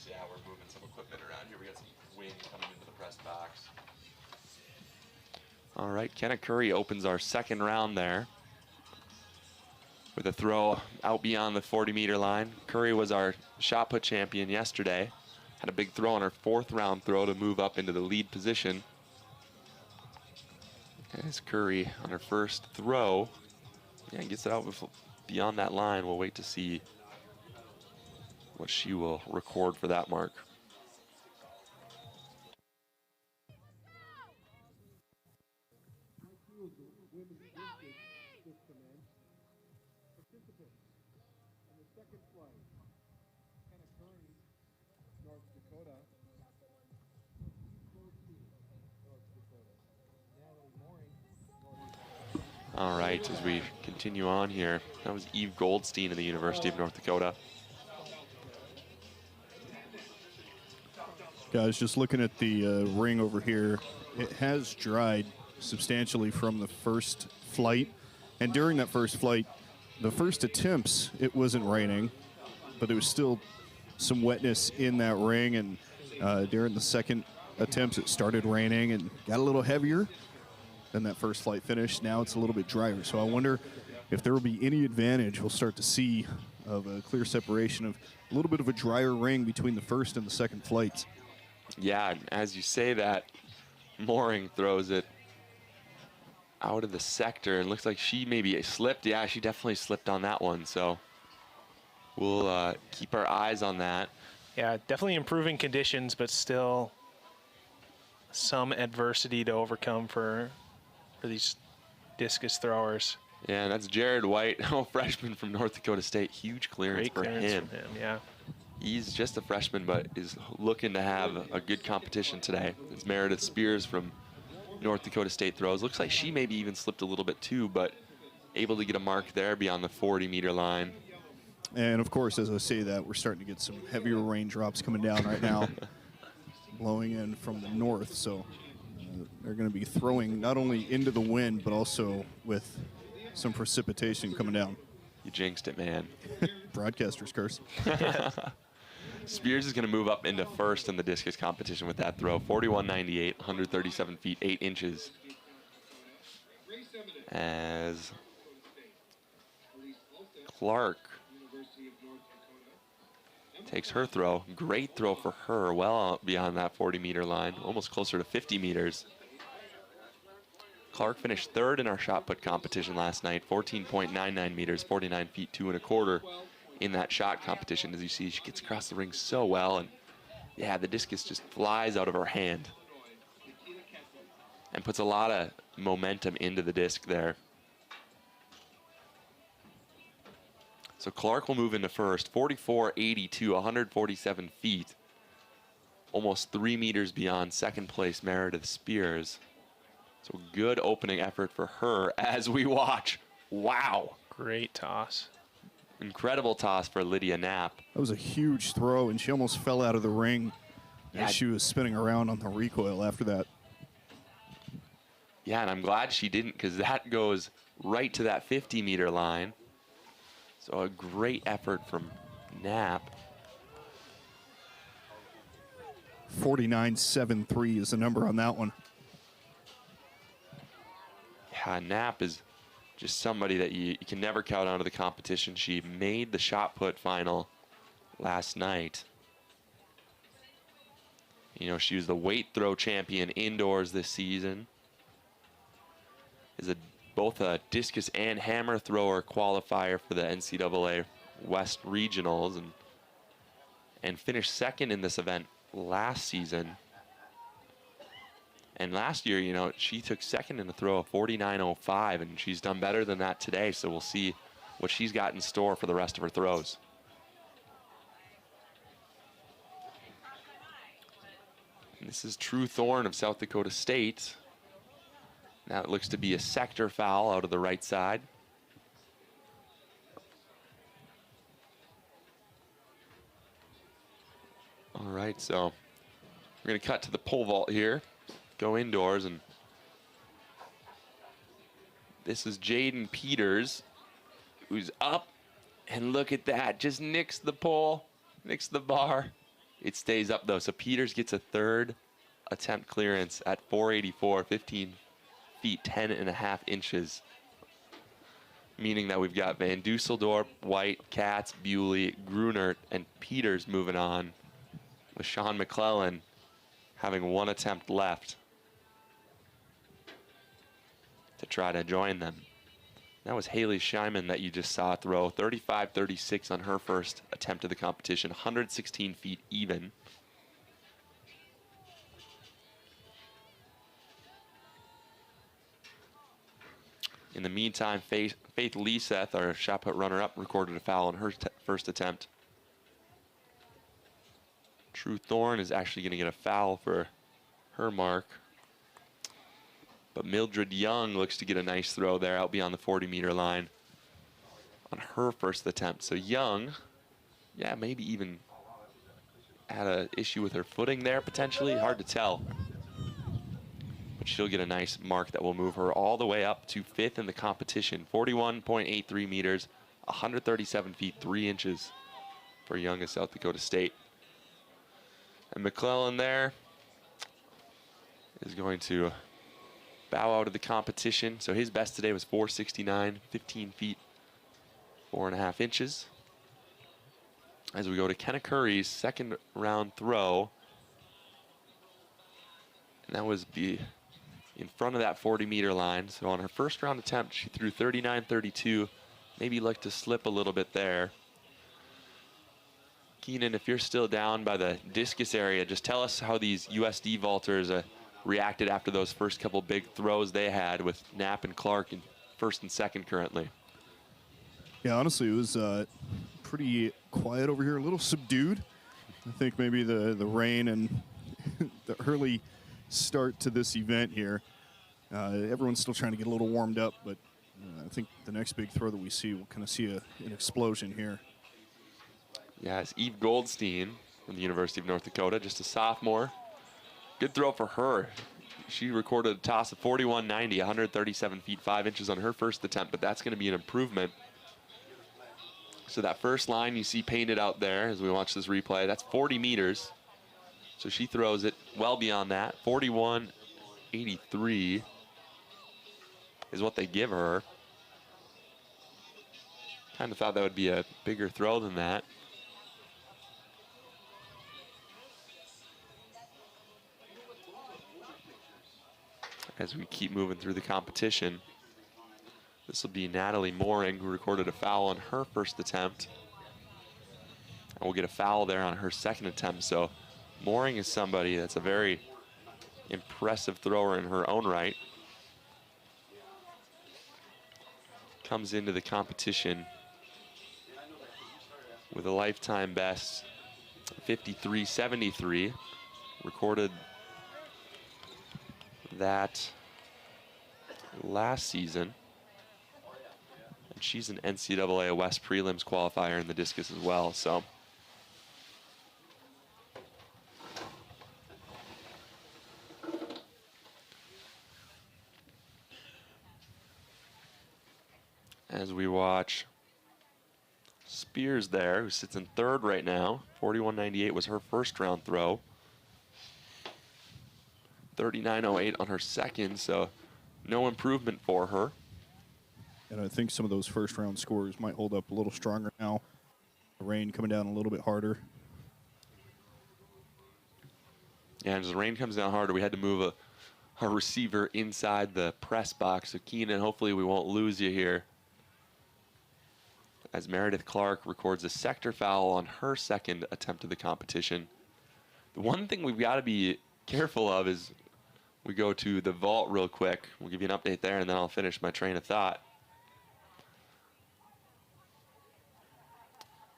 Yeah, we're moving some equipment around here. We got some wind coming into the press box. All right, Kenna Curry opens our second round there with a throw out beyond the 40-meter line. Curry was our shot put champion yesterday. Had a big throw on her 4th round throw to move up into the lead position. As Curry on her first throw, yeah, gets it out beyond that line. We'll wait to see what she will record for that mark. All right, as we continue on here, that was Eve Goldstein of the University of North Dakota. Guys, just looking at the ring over here, it has dried substantially from the first flight. And during that first flight, the first attempts, it wasn't raining, but there was still some wetness in that ring. And during the second attempts, it started raining and got a little heavier. Then that first flight finished. Now it's a little bit drier. So I wonder if there will be any advantage we'll start to see of a clear separation of a little bit of a drier ring between the first and the second flights. Yeah, as you say that, Mooring throws it out of the sector and looks like she maybe slipped. Yeah, she definitely slipped on that one. So we'll keep our eyes on that. Yeah, definitely improving conditions, but still some adversity to overcome for these discus throwers. Yeah, and that's Jared White, freshman from North Dakota State. Huge clearance Great for clearance him. from him, yeah. He's just a freshman, but is looking to have a good competition today. It's Meredith Spears from North Dakota State throws. Looks like she maybe even slipped a little bit too, but able to get a mark there beyond the 40-meter line. And, of course, as I say that, we're starting to get some heavier raindrops coming down right now, blowing in from the north. So they're going to be throwing not only into the wind, but also with some precipitation coming down. You jinxed it, man. Broadcaster's curse. Spears is going to move up into first in the discus competition with that throw. 41.98, 137 feet, 8 inches. As Clark takes her throw. Great throw for her, well beyond that 40-meter line, almost closer to 50 meters. Clark finished third in our shot put competition last night, 14.99 meters, 49 feet, 2 1/4 in that shot competition. As you see, she gets across the ring so well, and yeah, the discus just flies out of her hand and puts a lot of momentum into the disc there. So Clark will move into first, 44.82, 147 feet, almost 3 meters beyond second place Meredith Spears. So good opening effort for her as we watch. Wow. Great toss. Incredible toss for Lydia Knapp. That was a huge throw, and she almost fell out of the ring as she was spinning around on the recoil after that. Yeah, and I'm glad she didn't, because that goes right to that 50-meter line. So a great effort from Knapp. 49.73 is the number on that one. Yeah, Knapp is just somebody that you can never count out of the competition. She made the shot put final last night. You know, she was the weight throw champion indoors this season. Is both a discus and hammer thrower qualifier for the NCAA West Regionals, and finished second in this event last season. And last year, you know, she took second in the throw of 49.05, and she's done better than that today. So we'll see what she's got in store for the rest of her throws. And this is True Thorn of South Dakota State. Now it looks to be a sector foul out of the right side. All right, so we're going to cut to the pole vault here. Go indoors, and this is Jaden Peters, who's up, and look at that, just nicks the pole, nicks the bar. It stays up though, so Peters gets a third attempt clearance at 484, 15 feet, 10.5 inches, meaning that we've got Van Dusseldorp, White, Katz, Bewley, Grunert, and Peters moving on, with Sean McClellan having one attempt left to try to join them. That was Haley Scheinman that you just saw throw. 35-36 on her first attempt of the competition. 116 feet even. In the meantime, Faith Leeseth, our shot put runner-up, recorded a foul on her first attempt. True Thorn is actually going to get a foul for her mark. But Mildred Young looks to get a nice throw there out beyond the 40-meter line on her first attempt. So Young, yeah, maybe even had an issue with her footing there potentially. Hard to tell. But she'll get a nice mark that will move her all the way up to 5th in the competition. 41.83 meters, 137 feet, 3 inches for Young of South Dakota State. And McClellan there is going to bow out of the competition. So his best today was 469, 15 feet, 4.5 inches. As we go to Kenna Curry's second round throw. And that was in front of that 40-meter line. So on her first round attempt, she threw 39.32. Maybe like to slip a little bit there. Keenan, if you're still down by the discus area, just tell us how these USD vaulters reacted after those first couple big throws they had with Knapp and Clark in first and second currently. Yeah, honestly, it was pretty quiet over here, a little subdued. I think maybe the rain and the early start to this event here. Everyone's still trying to get a little warmed up, but I think the next big throw that we see, we'll kind of see an explosion here. Yeah, it's Eve Goldstein from the University of North Dakota, just a sophomore. Good throw for her. She recorded a toss of 41.90, 137 feet 5 inches on her first attempt, but that's going to be an improvement. So that first line you see painted out there as we watch this replay, that's 40 meters. So she throws it well beyond that. 41.83 is what they give her. Kind of thought that would be a bigger throw than that. As we keep moving through the competition, this will be Natalie Mooring, who recorded a foul on her first attempt. And we'll get a foul there on her second attempt. So Mooring is somebody that's a very impressive thrower in her own right. Comes into the competition with a lifetime best 53.73. Recorded that last season. And she's an NCAA West prelims qualifier in the discus as well, so. As we watch Spears there, who sits in third right now. 41.98 was her first round throw. 39.08 on her second, so no improvement for her. And I think some of those first round scores might hold up a little stronger now. The rain coming down a little bit harder. Yeah, and as the rain comes down harder, we had to move a receiver inside the press box. So Keenan, hopefully we won't lose you here. As Meredith Clark records a sector foul on her second attempt of the competition. The one thing we've got to be careful of is we go to the vault real quick. We'll give you an update there, and then I'll finish my train of thought.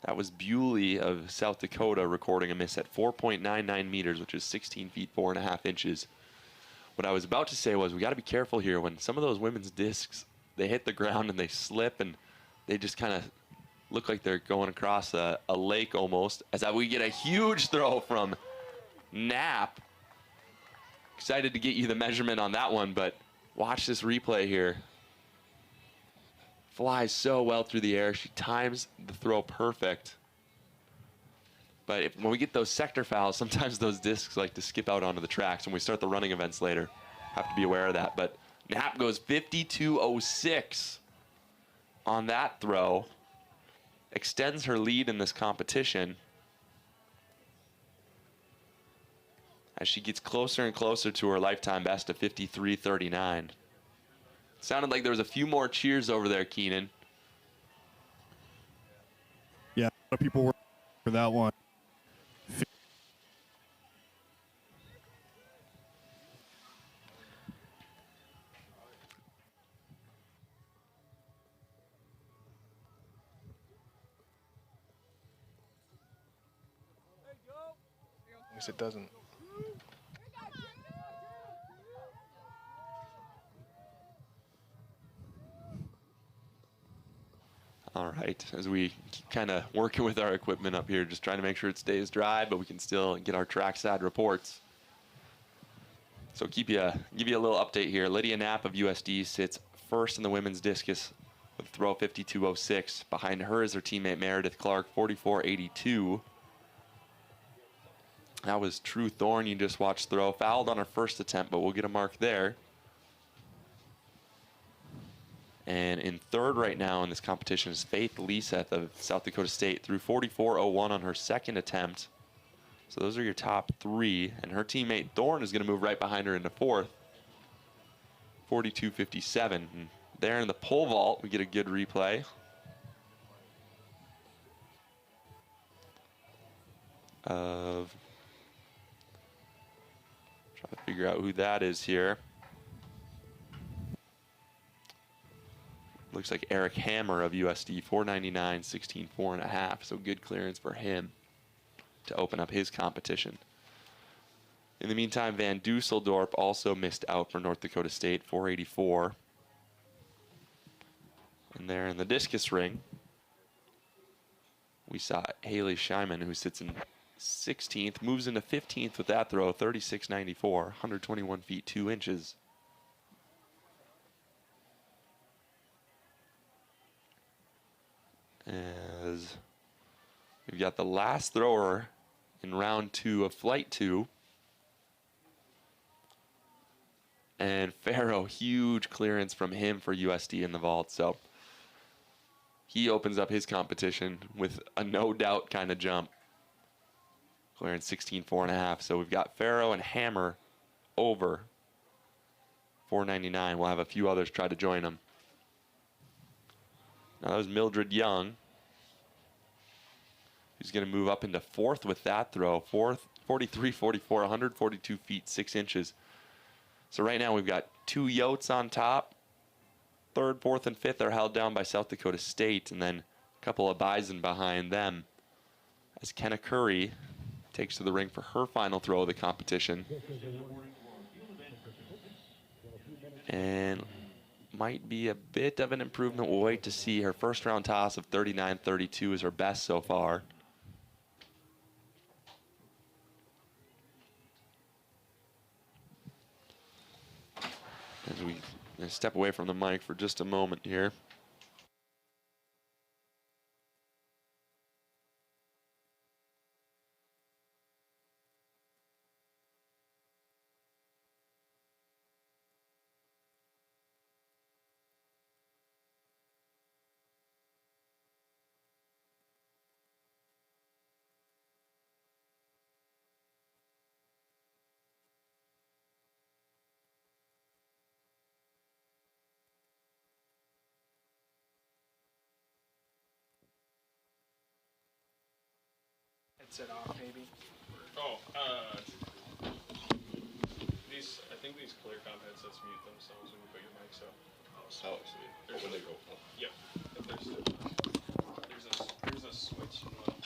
That was Bewley of South Dakota recording a miss at 4.99 meters, which is 16 feet 4.5 inches. What I was about to say was we got to be careful here when some of those women's discs, they hit the ground and they slip and they just kind of look like they're going across a lake almost. As we get a huge throw from Knapp. Excited to get you the measurement on that one, but watch this replay here. Flies so well through the air. She times the throw perfect. But when we get those sector fouls, sometimes those discs like to skip out onto the tracks. When we start the running events later, have to be aware of that. But Knapp goes 52.06 on that throw. Extends her lead in this competition as she gets closer and closer to her lifetime best of 53.39. Sounded like there was a few more cheers over there, Keenan. Yeah, a lot of people were for that one. At least it doesn't. All right, as we keep kind of working with our equipment up here, just trying to make sure it stays dry, but we can still get our trackside reports. So give you a little update here. Lydia Knapp of USD sits first in the women's discus with a throw 52.06. Behind her is her teammate Meredith Clark, 44.82. That was True Thorne you just watched throw. Fouled on her first attempt, but we'll get a mark there. And in third right now in this competition is Faith Leaseth of South Dakota State, threw 44.01 on her second attempt. So those are your top three. And her teammate Thorne is going to move right behind her into fourth, 42.57. And there in the pole vault, we get a good replay of, trying to figure figure out who that is here. Looks like Eric Hammer of USD, 499, 16, 4.5. So good clearance for him to open up his competition. In the meantime, Van Dusseldorp also missed out for North Dakota State, 484. And there in the discus ring, we saw Haley Scheiman, who sits in 16th, moves into 15th with that throw, 36.94, 121 feet 2 inches. As we've got the last thrower in round 2 of flight 2. And Farrow, huge clearance from him for USD in the vault. So he opens up his competition with a no doubt kind of jump. Clearance 16, 4.5. So we've got Farrow and Hammer over 499. We'll have a few others try to join him. Now that was Mildred Young, who's going to move up into 4th with that throw. 4th, 43, 44, 142 feet 6 inches. So right now we've got 2 Yotes on top. 3rd, 4th, and 5th are held down by South Dakota State, and then a couple of Bison behind them. As Kenna Curry takes to the ring for her final throw of the competition. And might be a bit of an improvement. We'll wait to see. Her first round toss of 39.32 is her best so far. As we step away from the mic for just a moment here. Headset off, maybe. Oh, I think these ClearCom headsets mute themselves when you put your mics up. So when they go up. Yeah. There's a switch in one.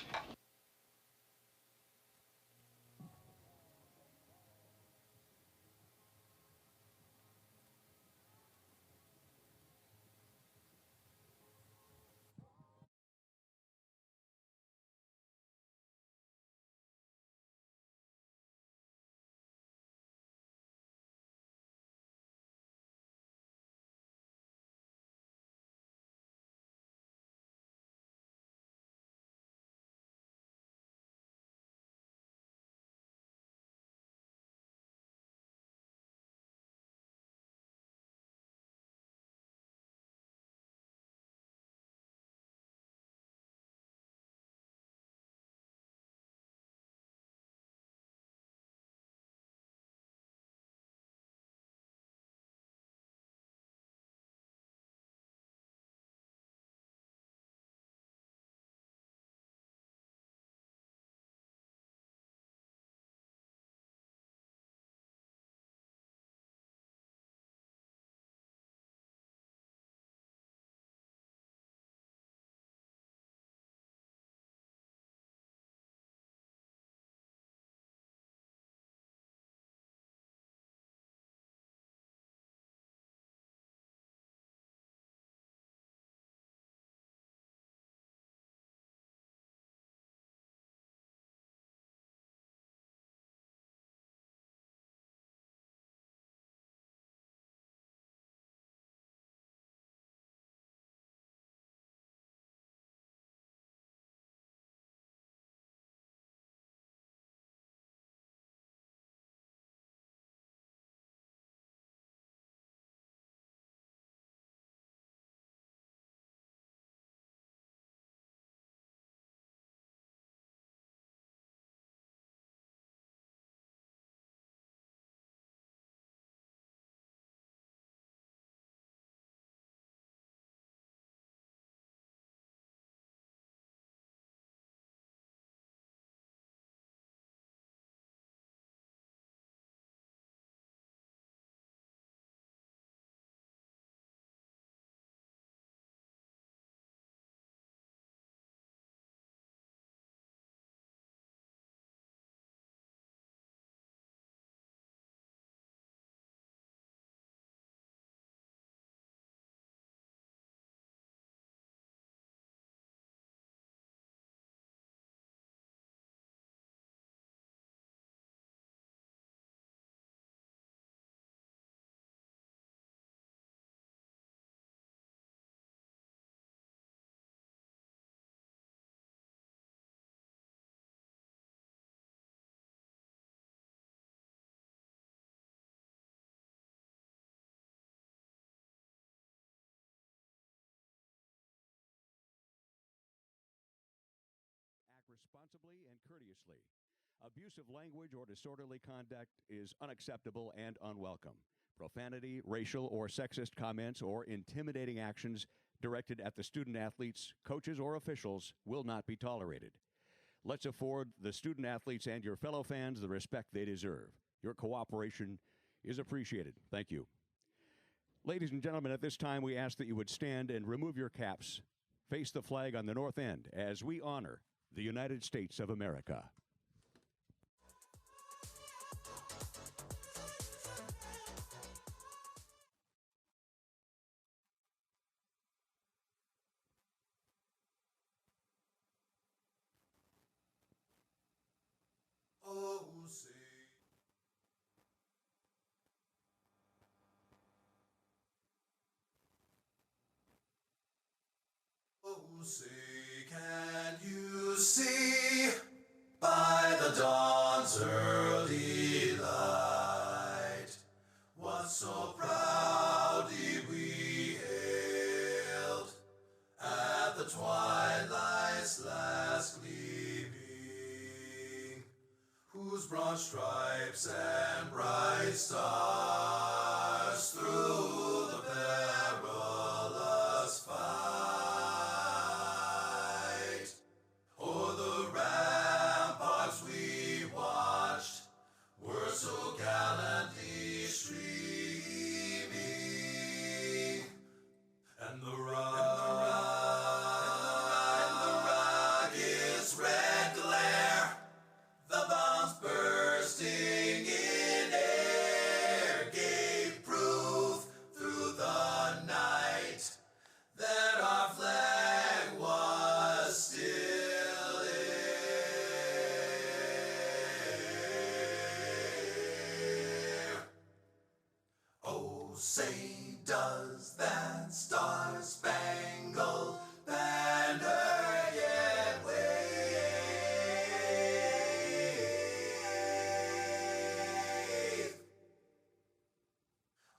responsibly and courteously. Abusive language or disorderly conduct is unacceptable and unwelcome. Profanity, racial or sexist comments, or intimidating actions directed at the student athletes, coaches, or officials will not be tolerated. Let's afford the student athletes and your fellow fans the respect they deserve. Your cooperation is appreciated. Thank you. Ladies and gentlemen, at this time we ask that you would stand and remove your caps. Face the flag on the north end as we honor the United States of America. Oh, say. Oh, say, can you see by the dawn's early light what so proudly we hailed at the twilight's last gleaming, whose broad stripes and bright stars through the perilous fight o'er the ramparts we watched were so gallantly streaming, and the rocket's red glare, the bombs bursting in air, gave proof through the night that our flag was still here. Oh, say, does that star-spangled banner yet wave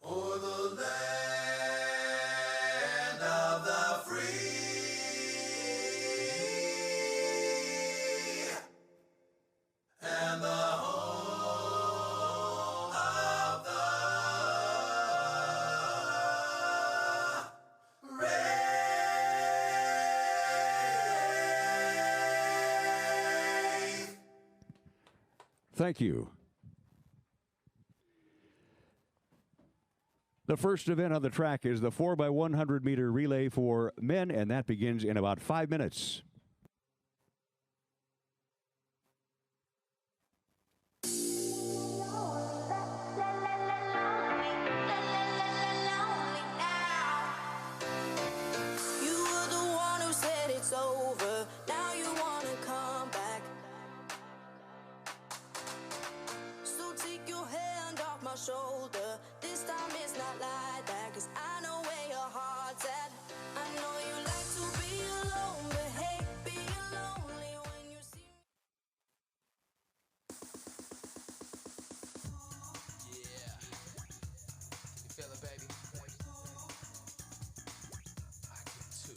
o'er the land of the free and the home of the brave? Thank you. The first event on the track is the 4x100 meter relay for men, and that begins in about 5 minutes. You were the one who said it's over. Now you wanna come back. So take your hand off my shoulder. This time it's not like that, 'cause I know where your heart's at. I know you like to be alone, but hey, being lonely when you see me. Yeah. You feel it, baby? I can too.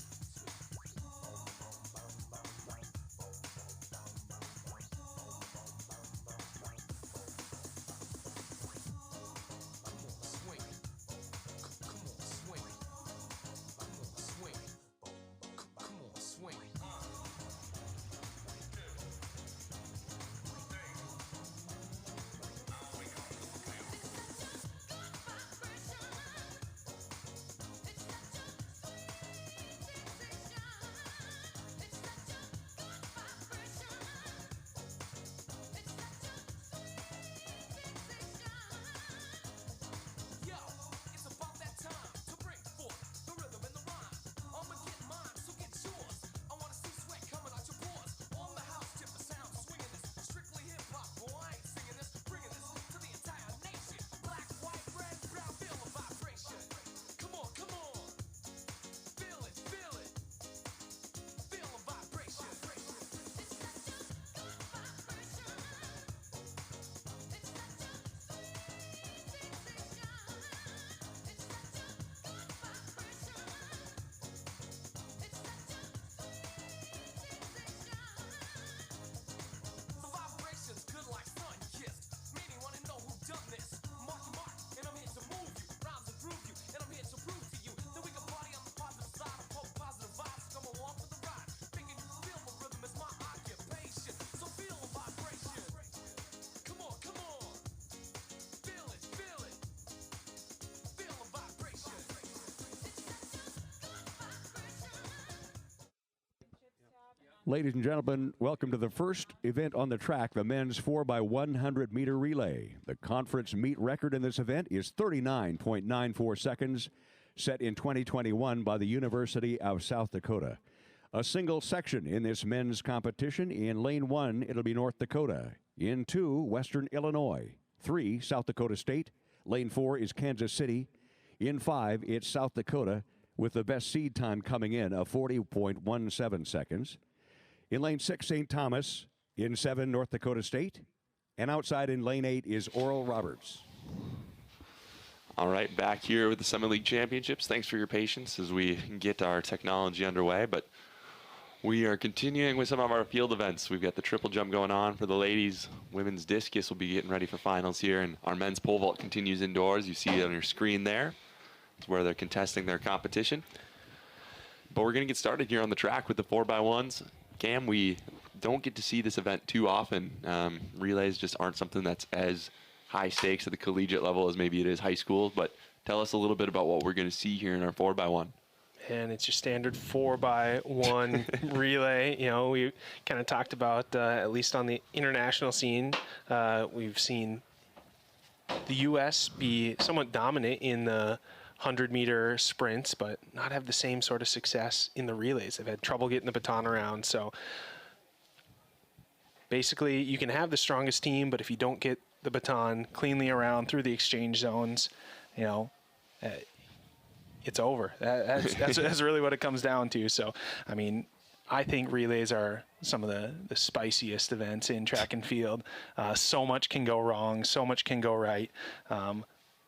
Swing it. Ladies and gentlemen, welcome to the first event on the track, the men's 4x100 meter relay. The conference meet record in this event is 39.94 seconds, set in 2021 by the University of South Dakota. A single section in this men's competition. In lane 1, it'll be North Dakota. In 2, Western Illinois. 3, South Dakota State. Lane 4 is Kansas City. In 5, it's South Dakota, with the best seed time coming in of 40.17 seconds. In lane 6, St. Thomas. In 7, North Dakota State. And outside in lane 8 is Oral Roberts. All right, back here with the Summit League Championships. Thanks for your patience as we get our technology underway. But we are continuing with some of our field events. We've got the triple jump going on for the ladies. Women's discus will be getting ready for finals here. And our men's pole vault continues indoors. You see it on your screen there. It's where they're contesting their competition. But we're going to get started here on the track with the 4x1s. Cam, we don't get to see this event too often. Relays just aren't something that's as high stakes at the collegiate level as maybe it is high school. But tell us a little bit about what we're going to see here in our 4x1. And it's your standard 4x1 relay. You know, we kind of talked about, at least on the international scene, we've seen the U.S. be somewhat dominant in the 100-meter sprints, but not have the same sort of success in the relays. They've had trouble getting the baton around. So basically, you can have the strongest team, but if you don't get the baton cleanly around through the exchange zones, you know, it's over. That's really what it comes down to. So, I mean, I think relays are some of the spiciest events in track and field. So much can go wrong. So much can go right.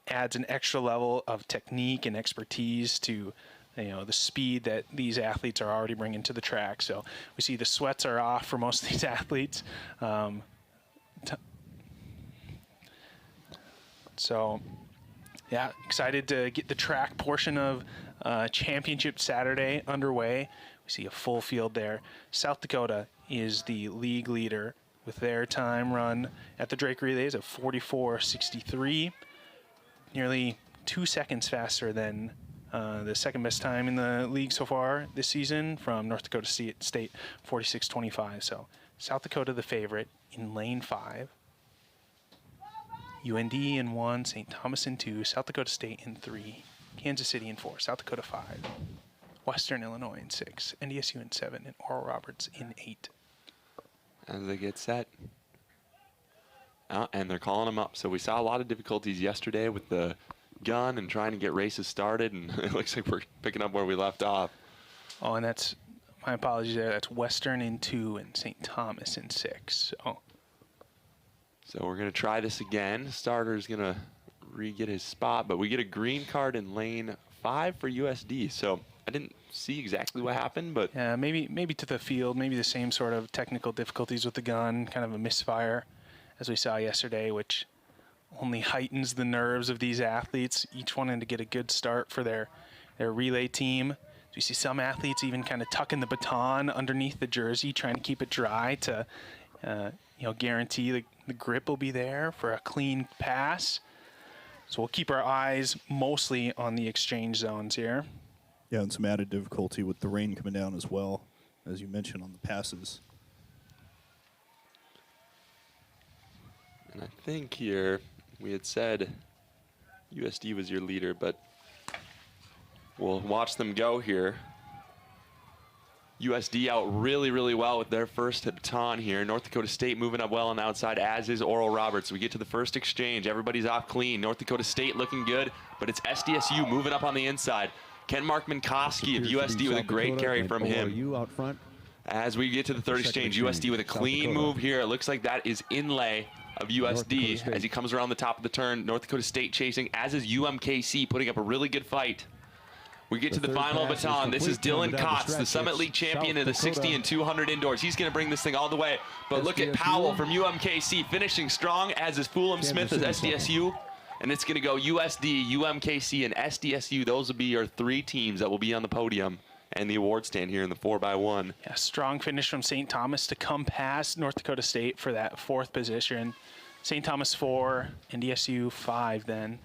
Adds an extra level of technique and expertise to, you know, the speed that these athletes are already bringing to the track. So we see the sweats are off for most of these athletes. So, yeah, excited to get the track portion of Championship Saturday underway. We see a full field there. South Dakota is the league leader with their time run at the Drake Relays of 44.63. Nearly 2 seconds faster than the second best time in the league so far this season from North Dakota State, 46.25. So South Dakota the favorite in lane 5. UND in 1, St. Thomas in 2, South Dakota State in 3, Kansas City in 4, South Dakota 5, Western Illinois in 6, NDSU in 7, and Oral Roberts in 8. As they get set. And they're calling them up. So we saw a lot of difficulties yesterday with the gun and trying to get races started, and it looks like we're picking up where we left off. Oh, and that's, my apologies there, that's Western in 2 and St. Thomas in 6. So we're going to try this again. Starter's going to re-get his spot, but we get a green card in lane 5 for USD. So I didn't see exactly what happened, but yeah, maybe to the field, maybe the same sort of technical difficulties with the gun, kind of a misfire as we saw yesterday, which only heightens the nerves of these athletes, each wanting to get a good start for their relay team. So you see some athletes even kind of tucking the baton underneath the jersey, trying to keep it dry to guarantee the grip will be there for a clean pass. So we'll keep our eyes mostly on the exchange zones here. Yeah, and some added difficulty with the rain coming down as well, as you mentioned on the passes. And I think here we had said USD was your leader, but we'll watch them go here. USD out really, really well with their first baton here. North Dakota State moving up well on the outside, as is Oral Roberts. We get to the first exchange. Everybody's off clean. North Dakota State looking good, but it's SDSU moving up on the inside. Ken Mark Minkowski of USD with a great carry from him. You out front. As we get to the third exchange, USD with a clean move here. It looks like that is inlay of USD as he comes around the top of the turn. North Dakota State chasing, as is UMKC, putting up a really good fight. We get to the final baton. This is Dylan Kotz, the Summit League champion in the 60 and 200 indoors. He's going to bring this thing all the way. But look at Powell from UMKC finishing strong, as is Fulham Smith as SDSU. And it's going to go USD, UMKC, and SDSU. Those will be your 3 teams that will be on the podium and the award stand here in the 4x1. Yeah, strong finish from St. Thomas to come past North Dakota State for that 4th position. St. Thomas 4, NDSU 5 then.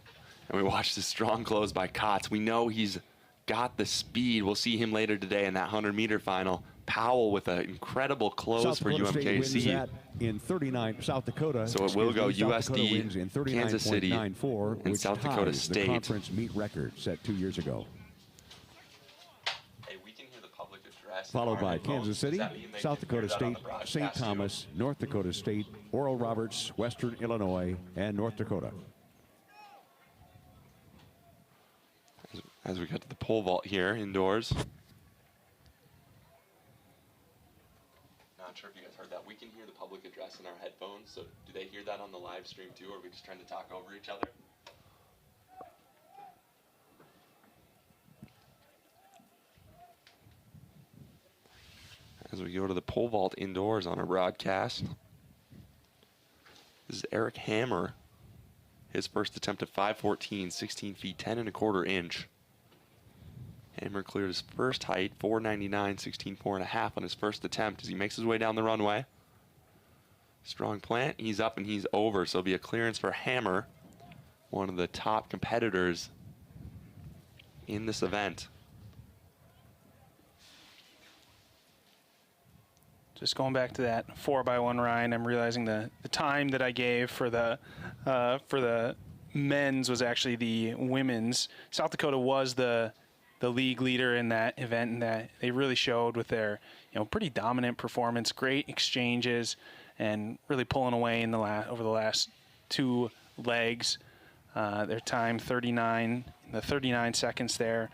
And we watched this strong close by Kotz. We know he's got the speed. We'll see him later today in that 100-meter final. Powell with an incredible close South for Dakota State wins UMKC. that in 39. South Dakota. So it will go South Dakota USD, wins in Kansas City, 39.94, and which South Dakota ties State. the conference meet record set 2 years ago. Hey, we can hear the public address. Followed by Kansas City, South Dakota State, St. Thomas, North Dakota State, Oral Roberts, Western Illinois, and North Dakota. As we get to the pole vault here indoors. Not sure if you guys heard that. We can hear the public address in our headphones, so do they hear that on the live stream too, or are we just trying to talk over each other? As we go to the pole vault indoors on our broadcast. This is Eric Hammer. His first attempt at 5:14, 16 feet 10 1/4 inch. Hammer cleared his first height, 499, 16.4 1/2 on his first attempt as he makes his way down the runway. Strong plant, he's up and he's over, so it'll be a clearance for Hammer, one of the top competitors in this event. Just going back to that 4x1 Ryan, I'm realizing the time that I gave for the men's was actually the women's. South Dakota was the league leader in that event, and that they really showed with their pretty dominant performance, great exchanges, and really pulling away in the over the last 2 legs. Their time 39 seconds there.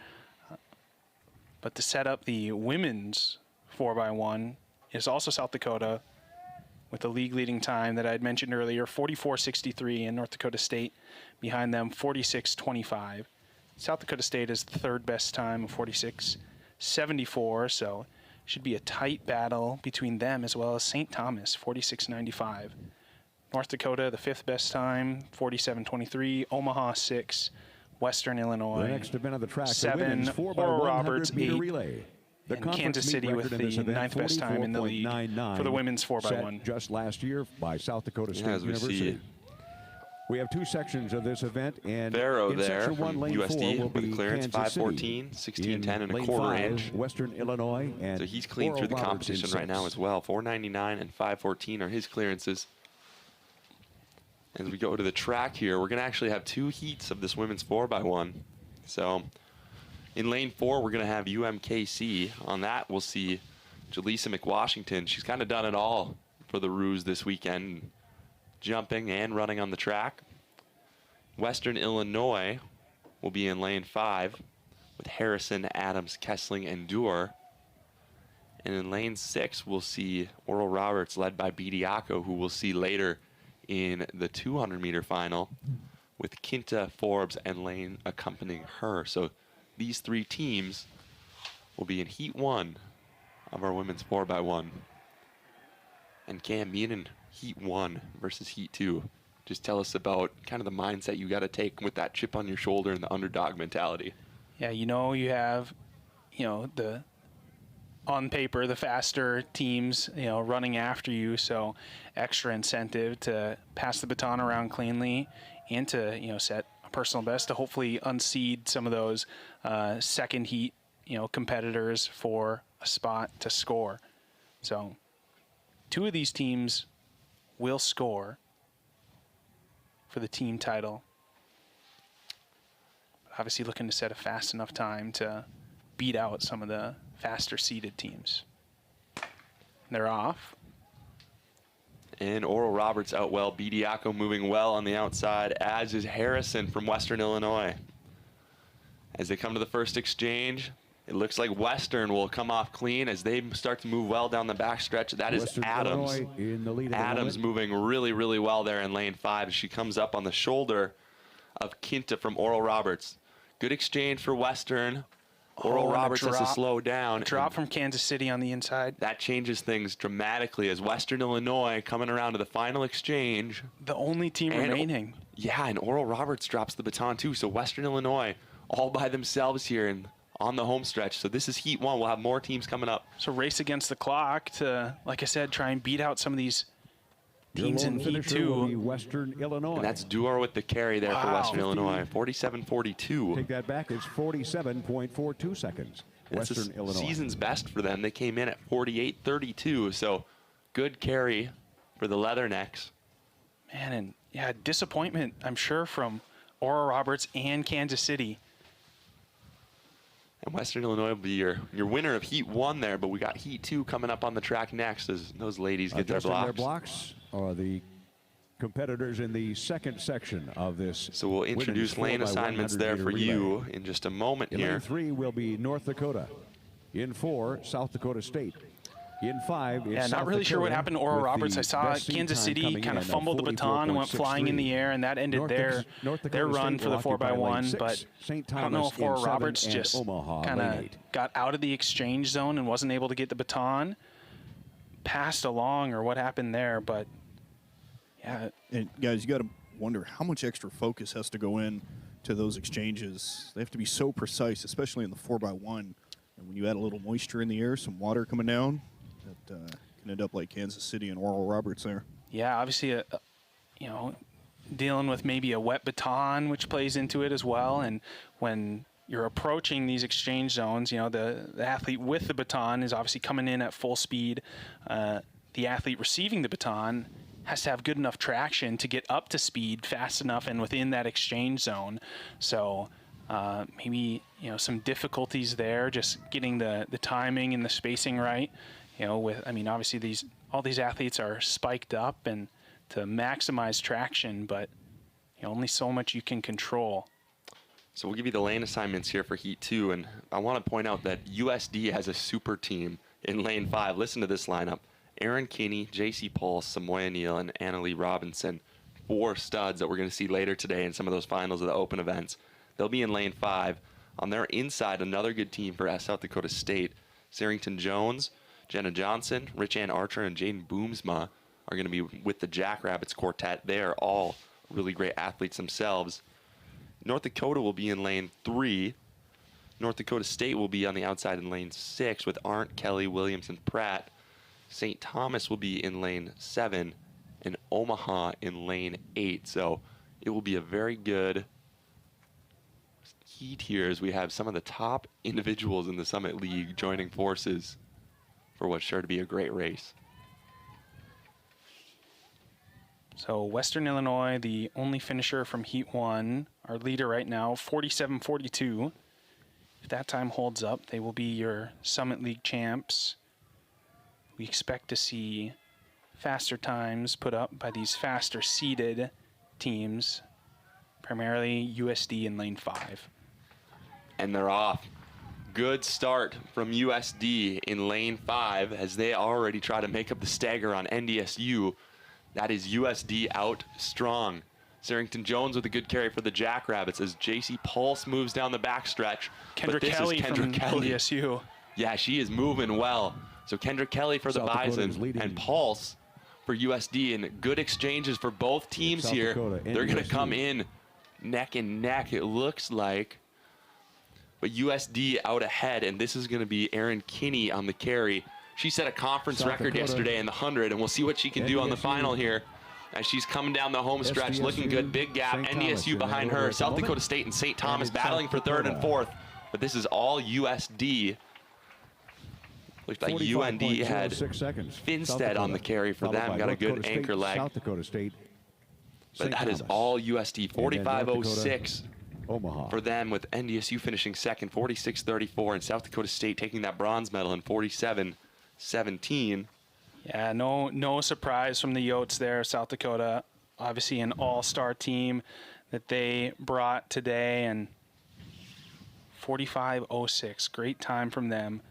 But to set up the women's 4x1 is also South Dakota with the league leading time that I had mentioned earlier, 44.63, and North Dakota State behind them 46.25. South Dakota State is the 3rd best time of 46.74, so should be a tight battle between them as well as St. Thomas, 46.95. North Dakota, the 5th best time, 47.23. Omaha, 6. Western Illinois, The next event of the track, 7. the women's Oral 4x100 Roberts, meter 8. relay. The And Kansas City with the 9th best time in the league for the women's 4x1. Set just last year by South Dakota State as we University. see We have 2 sections of this event, and Farrow in there section 1, from lane USD 4 will with be a clearance, Kansas 5:14, City. 16.10 In lane 1/4 5, inch. Western Illinois, and So he's clean Oral through the Roberts in competition right now 6. as well. 499 and 514 are his clearances. As we go to the track here, we're going to actually have 2 heats of this women's 4x1. So in lane 4, we're going to have UMKC. On that, we'll see Jaleesa McWashington. She's kind of done it all for the Roos this weekend, jumping and running on the track. Western Illinois will be in lane 5 with Harrison, Adams, Kessling, and Dewar. And in lane 6, we'll see Oral Roberts led by Bediaco, who we'll see later in the 200-meter final with Quinta, Forbes, and Lane accompanying her. So these 3 teams will be in Heat 1 of our women's 4x1. And Cam, being in Heat 1 versus Heat 2, just tell us about kind of the mindset you got to take with that chip on your shoulder and the underdog mentality. Yeah, you have, the on paper, the faster teams, running after you, so extra incentive to pass the baton around cleanly and to, set a personal best to hopefully unseed some of those second heat, competitors for a spot to score. So 2 of these teams will score for the team title. Obviously looking to set a fast enough time to beat out some of the faster seeded teams. They're off. And Oral Roberts out well. Bediaco moving well on the outside, as is Harrison from Western Illinois. As they come to the first exchange, it looks like Western will come off clean as they start to move well down the backstretch. That is Western Adams. Illinois in the lead Adams moving really, really well there in lane 5 as she comes up on the shoulder of Quinta from Oral Roberts. Good exchange for Western. Oral and a Roberts has to drop- slow down. Drop from Kansas City on the inside. That changes things dramatically as Western Illinois coming around to the final exchange. The only team And- remaining. Yeah, and Oral Roberts drops the baton too. So Western Illinois all by themselves here and on the home stretch. So this is Heat 1. We'll have more teams coming up. So race against the clock to, like I said, try and beat out some of these teams in Heat 2. Western Illinois. And that's Dewar with the carry there for Wow. Western Illinois. 47-42. Take that back. It's 47.42 seconds. That's Western the Illinois. season's best for them. They came in at 48-32, so good carry for the Leathernecks. Man, and yeah, disappointment, I'm sure, from Oral Roberts and Kansas City. And Western Illinois will be your winner of Heat 1 there, but we got Heat 2 coming up on the track next as those ladies get their Adjusting blocks. their blocks are the competitors in the second section of this. So we'll introduce lane assignments there for you in just a moment In here. lane 3 will be North Dakota. In 4, South Dakota State. In 5 is Yeah, South not really sure what Dakota happened to Oral with Roberts. the I saw best seed Kansas time City coming kind of in fumbled the baton and went flying in the air, and that ended their run for the 4x1. But I don't know if Oral Roberts just kind of got out of the exchange zone and wasn't able to get the baton passed along or what happened there. But yeah, And guys, you got to wonder how much extra focus has to go in to those exchanges. They have to be so precise, especially in the 4x1. And when you add a little moisture in the air, some water coming down, that can end up like Kansas City and Oral Roberts there. yeah, obviously, dealing with maybe a wet baton, which plays into it as well. And when you're approaching these exchange zones, the athlete with the baton is obviously coming in at full speed. The athlete receiving the baton has to have good enough traction to get up to speed fast enough and within that exchange zone. So maybe, some difficulties there, just getting the timing and the spacing right. Obviously all these athletes are spiked up and to maximize traction, but only so much you can control. So we'll give you the lane assignments here for Heat 2, and I want to point out that USD has a super team in lane 5. Listen to this lineup. Aaron Kinney, J.C. Pulse, Samoya Neal, and Annalie Robinson. 4 studs that we're going to see later today in some of those finals of the open events. They'll be in lane 5. On their inside, another good team for South Dakota State. Sarrington Jones, Jenna Johnson, Rich Ann Archer, and Jaden Boomsma are going to be with the Jackrabbits quartet. They are all really great athletes themselves. North Dakota will be in lane 3. North Dakota State will be on the outside in lane 6 with Arndt, Kelly, Williams, and Pratt. St. Thomas will be in lane 7 and Omaha in lane 8. So it will be a very good heat here as we have some of the top individuals in the Summit League joining forces for what's sure to be a great race. So Western Illinois, the only finisher from Heat 1, our leader right now, 47-42. If that time holds up, they will be your Summit League champs. We expect to see faster times put up by these faster seeded teams, primarily USD in lane 5. And they're off. Good start from USD in lane 5 as they already try to make up the stagger on NDSU. That is USD out strong. Sarrington Jones with a good carry for the Jackrabbits as JC Pulse moves down the backstretch. Kendra Kelly from NDSU. Yeah, she is moving well. So Kendra Kelly for the Bison and Pulse for USD, and good exchanges for both teams here. They're going to come in neck and neck, it looks like. But USD out ahead, and this is going to be Erin Kinney on the carry. She set a conference record yesterday in the 100, and we'll see what she can do on the final here as she's coming down the home stretch, looking good. Big gap. NDSU behind her. South Dakota State and St. Thomas battling for 3rd and 4th, but this is all USD. Looks like UND had Finstead on the carry for them. Got a good anchor leg. South Dakota State. But that is all USD. 45.06 Omaha for them, with NDSU finishing second, 46.34, and South Dakota State taking that bronze medal in 47.17. Yeah, no surprise from the Yotes there. South Dakota, obviously an all-star team that they brought today, and 45.06, great time from them.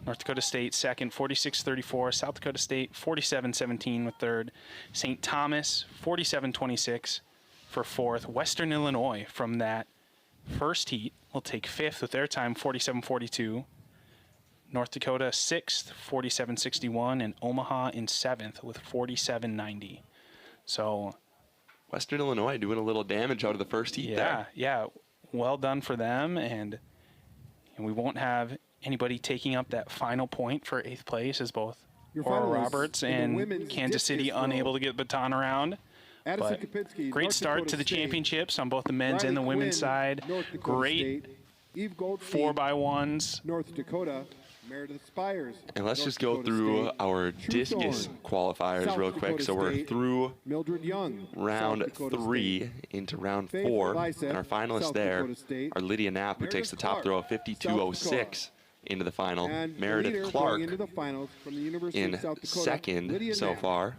North Dakota State second, 46.34. South Dakota State 47.17 with third. St. Thomas 47.26 for fourth. Western Illinois from that first heat will take fifth with their time 47.42. North Dakota sixth, 47.61, and Omaha in seventh with 47.90. So Western Illinois doing a little damage out of the first heat there. Yeah, well done for them, and we won't have anybody taking up that final point for 8th place, as both Oral Roberts and Kansas City unable to get the baton around. But great start to the championships on both the men's and the women's side. Great Eve Goldstein, 4x1s. North Dakota. Meredith Spires. And let's North just go Dakota through State. our True discus Thorn, qualifiers South real quick. Dakota So we're State. through Mildred Young, round South Dakota 3 State. into round Faith 4. Lysett, And our finalists South there Dakota State. are Lydia Knapp, who takes the top Clark, throw of South 52.06 into the final. And the Meredith leader Clark going into the finals from the University in of South Dakota, second Lydia so Knapp. far.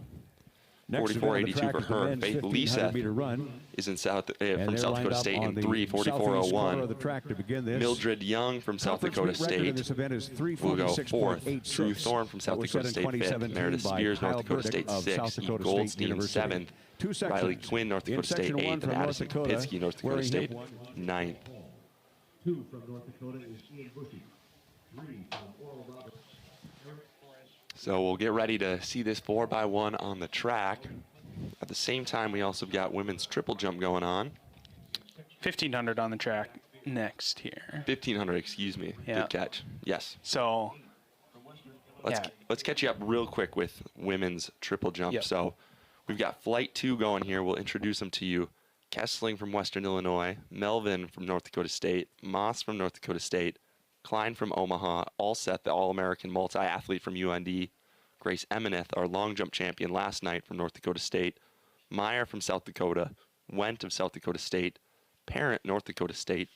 Next event on the 44.82 track for is the her. men's Faith 1500 Lisa meter run. is in And from they're South lined Dakota up State on in the 3, southeast corner of 44.01. the track to begin this. Mildred Young from South Conference Dakota meet record in State this event is will go 346.86. fourth. Drew Thorne from That South was Dakota set in State fifth. 2017 Meredith by Spears, North Kyle Dakota Burdick State of South sixth. Dakota Eve State Goldstein University. seventh. Two sections. Riley Quinn, North In Dakota State section one eighth. from And North Addison Dakota, Kopitsky, North Dakota wearing State hip one. ninth. 2 from North Dakota is Ian Bushy. 3 from Oral Roberts. So we'll get ready to see this 4x1 on the track. At the same time, we also got women's triple jump going on. 1500 on the track next here. 1500, excuse me. Yeah. Good catch. Yes. So, Let's catch you up real quick with women's triple jump. Yep. So we've got flight 2 going here. We'll introduce them to you. Kessling from Western Illinois, Melvin from North Dakota State, Moss from North Dakota State, Klein from Omaha, Allseth, the All-American multi-athlete from UND, Grace Emineth, our long jump champion last night from North Dakota State, Meyer from South Dakota, Went of South Dakota State, Parent North Dakota State,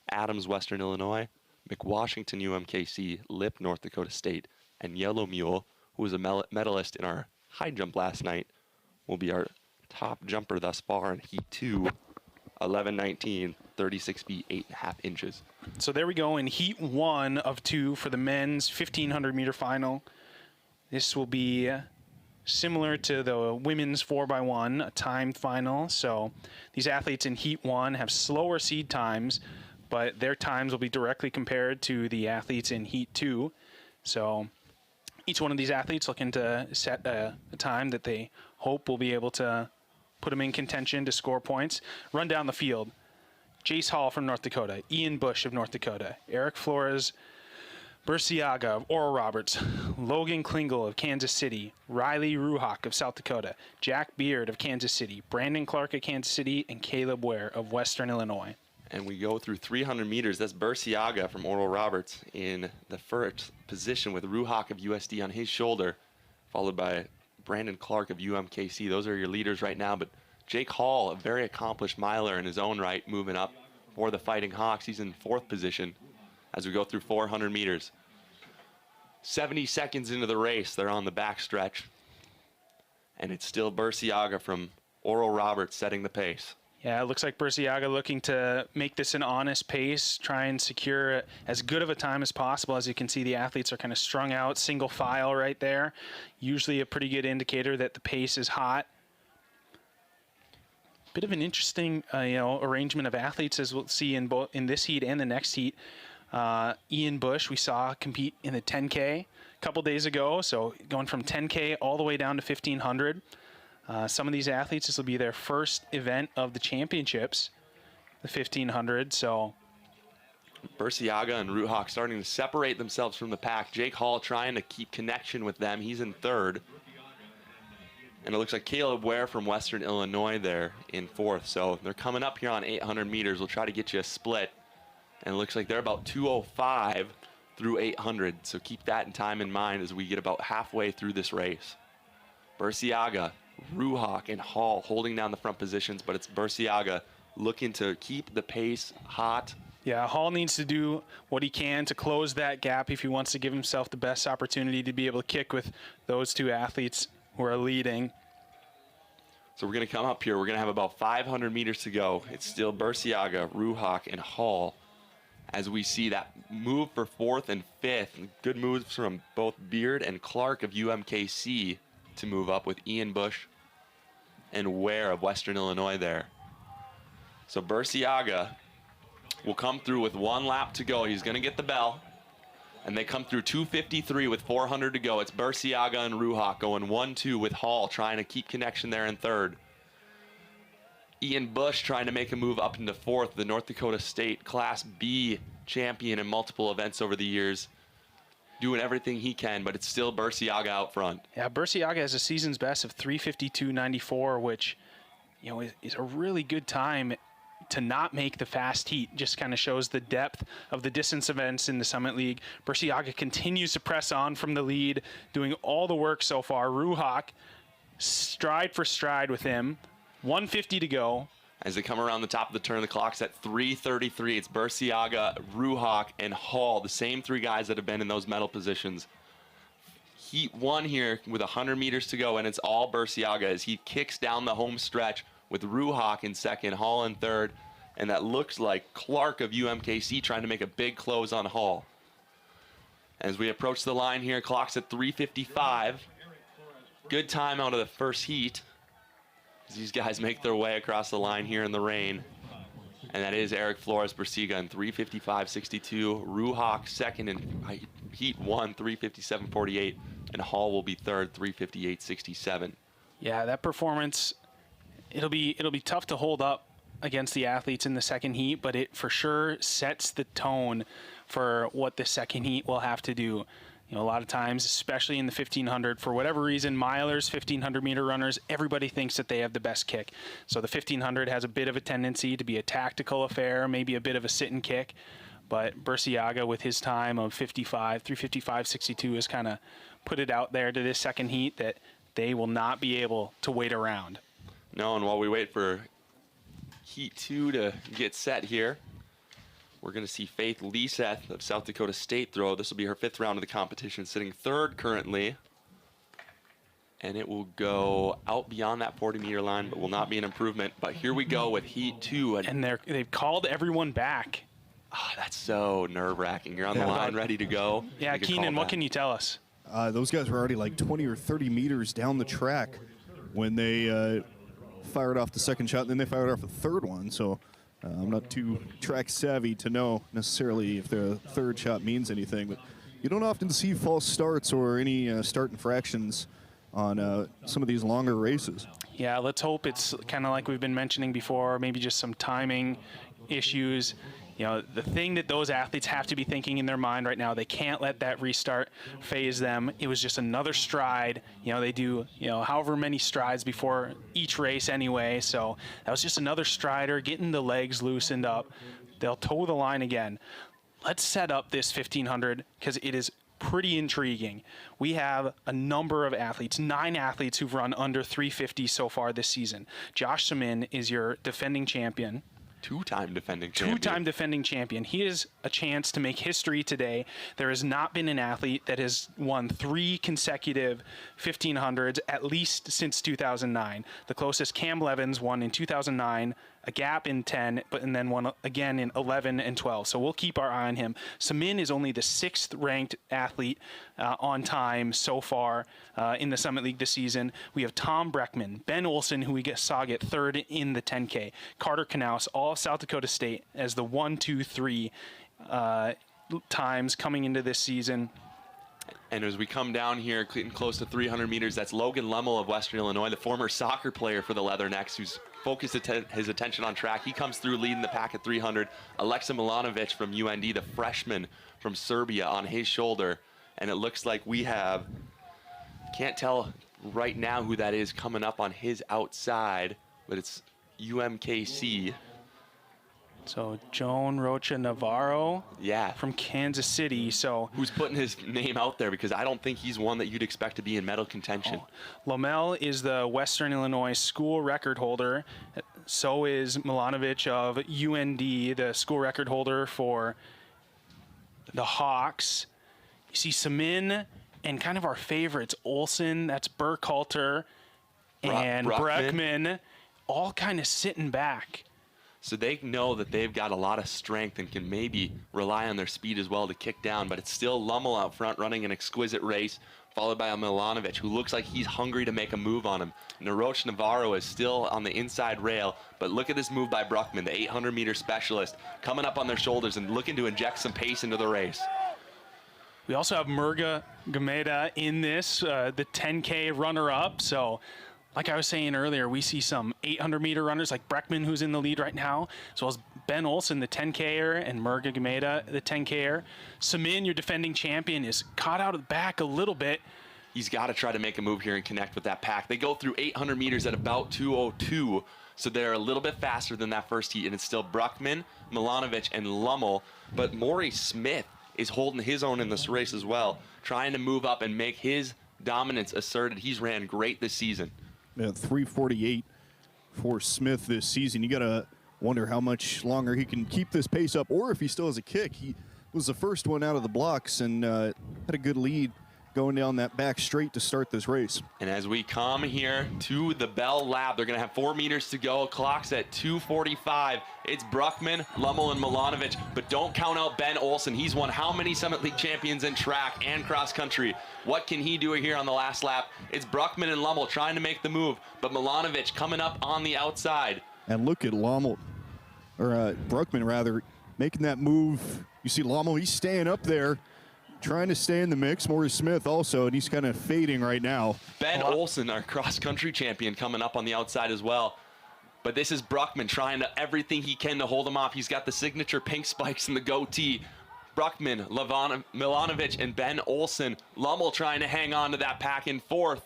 Adams Western Illinois, McWashington UMKC, Lip North Dakota State, and Yellow Mule, who was a medalist in our high jump last night, will be our top jumper thus far in Heat 2, 11:19, 36 feet 8.5 inches. So there we go in Heat 1 of 2 for the men's 1500 meter final. This will be similar to the women's 4x1, a timed final. So these athletes in Heat 1 have slower seed times, but their times will be directly compared to the athletes in Heat 2. So each one of these athletes looking to set a time that they hope will be able to put them in contention to score points. Run down the field. Jace Hall from North Dakota, Ian Bush of North Dakota, Eric Flores Burciaga of Oral Roberts, Logan Klingel of Kansas City, Riley Ruhak of South Dakota, Jack Beard of Kansas City, Brandon Clark of Kansas City, and Caleb Ware of Western Illinois. And we go through 300 meters. That's Burciaga from Oral Roberts in the first position with Ruhak of USD on his shoulder, followed by Brandon Clark of UMKC. Those are your leaders right now. But Jake Hall, a very accomplished miler in his own right, moving up for the Fighting Hawks. He's in fourth position as we go through 400 meters. 70 seconds into the race, they're on the back stretch. And it's still Burciaga from Oral Roberts setting the pace. Yeah, it looks like Burciaga looking to make this an honest pace, try and secure as good of a time as possible. As you can see, the athletes are kind of strung out, single file right there. Usually a pretty good indicator that the pace is hot. Bit of an interesting, arrangement of athletes, as we'll see in both in this heat and the next heat. Ian Bush, we saw compete in the 10K a couple days ago, so going from 10K all the way down to 1500. Some of these athletes, this will be their first event of the championships, the 1500. So Burciaga and Ruhak starting to separate themselves from the pack. Jake Hall trying to keep connection with them. He's in third. And it looks like Caleb Ware from Western Illinois there in fourth. So they're coming up here on 800 meters. We'll try to get you a split. And it looks like they're about 2:05 through 800. So keep that in time in mind as we get about halfway through this race. Burciaga, Ruhak, and Hall holding down the front positions, but it's Burciaga looking to keep the pace hot. yeah, Hall needs to do what he can to close that gap if he wants to give himself the best opportunity to be able to kick with those two athletes who are leading. So we're going to come up here. We're going to have about 500 meters to go. It's still Burciaga, Ruhak, and Hall as we see that move for fourth and fifth. Good moves from both Beard and Clark of UMKC to move up with Ian Bush and Ware of Western Illinois there. So Burciaga will come through with 1 lap to go. He's going to get the bell. And they come through 2:53 with 400 to go. It's Burciaga and Ruhak going 1-2 with Hall trying to keep connection there in third. Ian Bush trying to make a move up into fourth, the North Dakota State Class B champion in multiple events over the years. Doing everything he can, but it's still Burciaga out front. Yeah, Burciaga has a season's best of 3:52.94, which is a really good time to not make the fast heat. Just kind of shows the depth of the distance events in the Summit League. Burciaga continues to press on from the lead, doing all the work so far. Ruhak, stride for stride with him. 150 to go. As they come around the top of the turn, the clock's at 3:33. It's Burciaga, Ruhak, and Hall, the same three guys that have been in those medal positions. Heat 1 here with 100 meters to go, and it's all Burciaga as he kicks down the home stretch with Ruhak in second, Hall in third, and that looks like Clark of UMKC trying to make a big close on Hall. As we approach the line here, clock's at 3:55. Good time out of the first heat as these guys make their way across the line here in the rain. And that is Eric Flores Burciaga in 3:55.62. Ruhak second in heat 1, 3:57.48. And Hall will be third, 3:58.67. Yeah, that performance, it'll be tough to hold up against the athletes in the second heat, but it for sure sets the tone for what the second heat will have to do. You know, a lot of times, especially in the 1500, for whatever reason, milers, 1500 meter runners, everybody thinks that they have the best kick. So the 1500 has a bit of a tendency to be a tactical affair, maybe a bit of a sit and kick. But Burciaga, with his time of 3:55.62, has kind of put it out there to this second heat that they will not be able to wait around. No, and while we wait for heat 2 to get set here, we're going to see Faith Leeseth of South Dakota State throw. This will be her 5th round of the competition, sitting 3rd currently. And it will go out beyond that 40-meter line, but will not be an improvement. But here we go with heat 2. And they've called everyone back. Oh, that's so nerve-wracking. You're on the line, ready to go. Yeah, Keenan, what can you tell us? Those guys were already like 20 or 30 meters down the track when they fired off the second shot, and then they fired off the third one. So I'm not too track savvy to know necessarily if the third shot means anything, but you don't often see false starts or any start infractions on some of these longer races. Yeah, let's hope it's kind of like we've been mentioning before, maybe just some timing issues. You know, the thing that those athletes have to be thinking in their mind right now, they can't let that restart phase them. It was just another stride. You know, they do, however many strides before each race anyway. So that was just another strider, getting the legs loosened up. They'll toe the line again. Let's set up this 1500 because it is pretty intriguing. We have a number of athletes, 9 athletes who've run under 350 so far this season. Josh Samin is your defending champion. Two-time defending champion. He has a chance to make history today. There has not been an athlete that has won 3 consecutive 1500s, at least since 2009. The closest, Cam Levins, won in 2009, a gap in 10, and then one again in 11 and 12. So we'll keep our eye on him. Samin is only the 6th ranked athlete on time so far in the Summit League this season. We have Tom Breckman, Ben Olson, who we saw get 3rd in the 10K, Carter Knaus, all South Dakota State as the 1, 2, 3 times coming into this season. And as we come down here, getting close to 300 meters, that's Logan Lemmel of Western Illinois, the former soccer player for the Leathernecks, who's focused his attention on track. He comes through leading the pack at 300. Alexa Milanovic from UND, the freshman from Serbia, on his shoulder. And it looks like we have, can't tell right now who that is coming up on his outside, but it's UMKC. So Joan Rocha Navarro, yeah, from Kansas City. So who's putting his name out there, because I don't think he's one that you'd expect to be in medal contention. Lommel is the Western Illinois school record holder. So is Milanovic of UND, the school record holder for the Hawks. You see Samin and kind of our favorites, Olson, that's Burkhalter, and Breckman, all kind of sitting back. So they know that they've got a lot of strength and can maybe rely on their speed as well to kick down. But it's still Lommel out front running an exquisite race, followed by a Milanovic, who looks like he's hungry to make a move on him. Naroch Navarro is still on the inside rail, but look at this move by Breckman, the 800-meter specialist, coming up on their shoulders and looking to inject some pace into the race. We also have Murga Gameda in this, the 10K runner-up. So like I was saying earlier, we see some 800-meter runners like Breckman, who's in the lead right now, as well as Ben Olson, the 10K-er, and Murga Gameda, the 10K-er. Samin, your defending champion, is caught out of the back a little bit. He's got to try to make a move here and connect with that pack. They go through 800 meters at about 2:02, so they're a little bit faster than that first heat, and it's still Bruckman, Milanovic, and Lummel. But Maury Smith is holding his own in this race as well, trying to move up and make his dominance asserted. He's ran great this season. Yeah, 3:48 for Smith this season. You got to wonder how much longer he can keep this pace up, or if he still has a kick. He was the first one out of the blocks and had a good lead going down that back straight to start this race. And as we come here to the Bell Lab, they're going to have 4 meters to go. Clock's at 2:45. It's Bruckman, Lummel, and Milanovic, but don't count out Ben Olsen. He's won how many Summit League champions in track and cross country? What can he do here on the last lap? It's Bruckman and Lummel trying to make the move, but Milanovic coming up on the outside. And look at Lummel, or Bruckman rather, making that move. You see Lummel, he's staying up there, trying to stay in the mix. Maury Smith also, and he's kind of fading right now. Ben Olsen, our cross-country champion, coming up on the outside as well. But this is Bruckman trying to everything he can to hold him off. He's got the signature pink spikes and the goatee. Bruckman, Milanovic, and Ben Olsen. Lummel trying to hang on to that pack in fourth.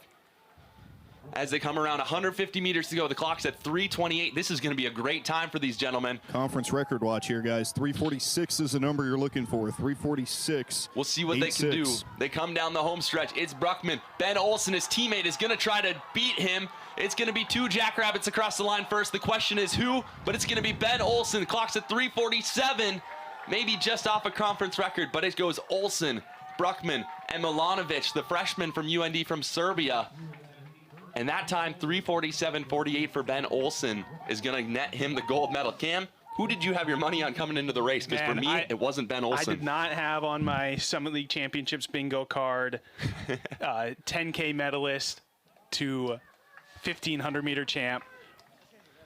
As they come around 150 meters to go, the clock's at 3:28. This is going to be a great time for these gentlemen. Conference record watch here, guys. 3:46 is the number you're looking for. 3:46. We'll see what they can do. They come down the home stretch. It's Bruckman. Ben Olsen, his teammate, is going to try to beat him. It's going to be 2 Jackrabbits across the line first. The question is who, but it's going to be Ben Olsen. The clock's at 3:47. Maybe just off a conference record, but it goes Olsen, Bruckman, and Milanovic, the freshman from UND from Serbia. And that time, 3:47.48 for Ben Olsen is going to net him the gold medal. Cam, who did you have your money on coming into the race? Because for me, it wasn't Ben Olsen. I did not have on my Summit League Championships bingo card 10K medalist to 1,500 meter champ.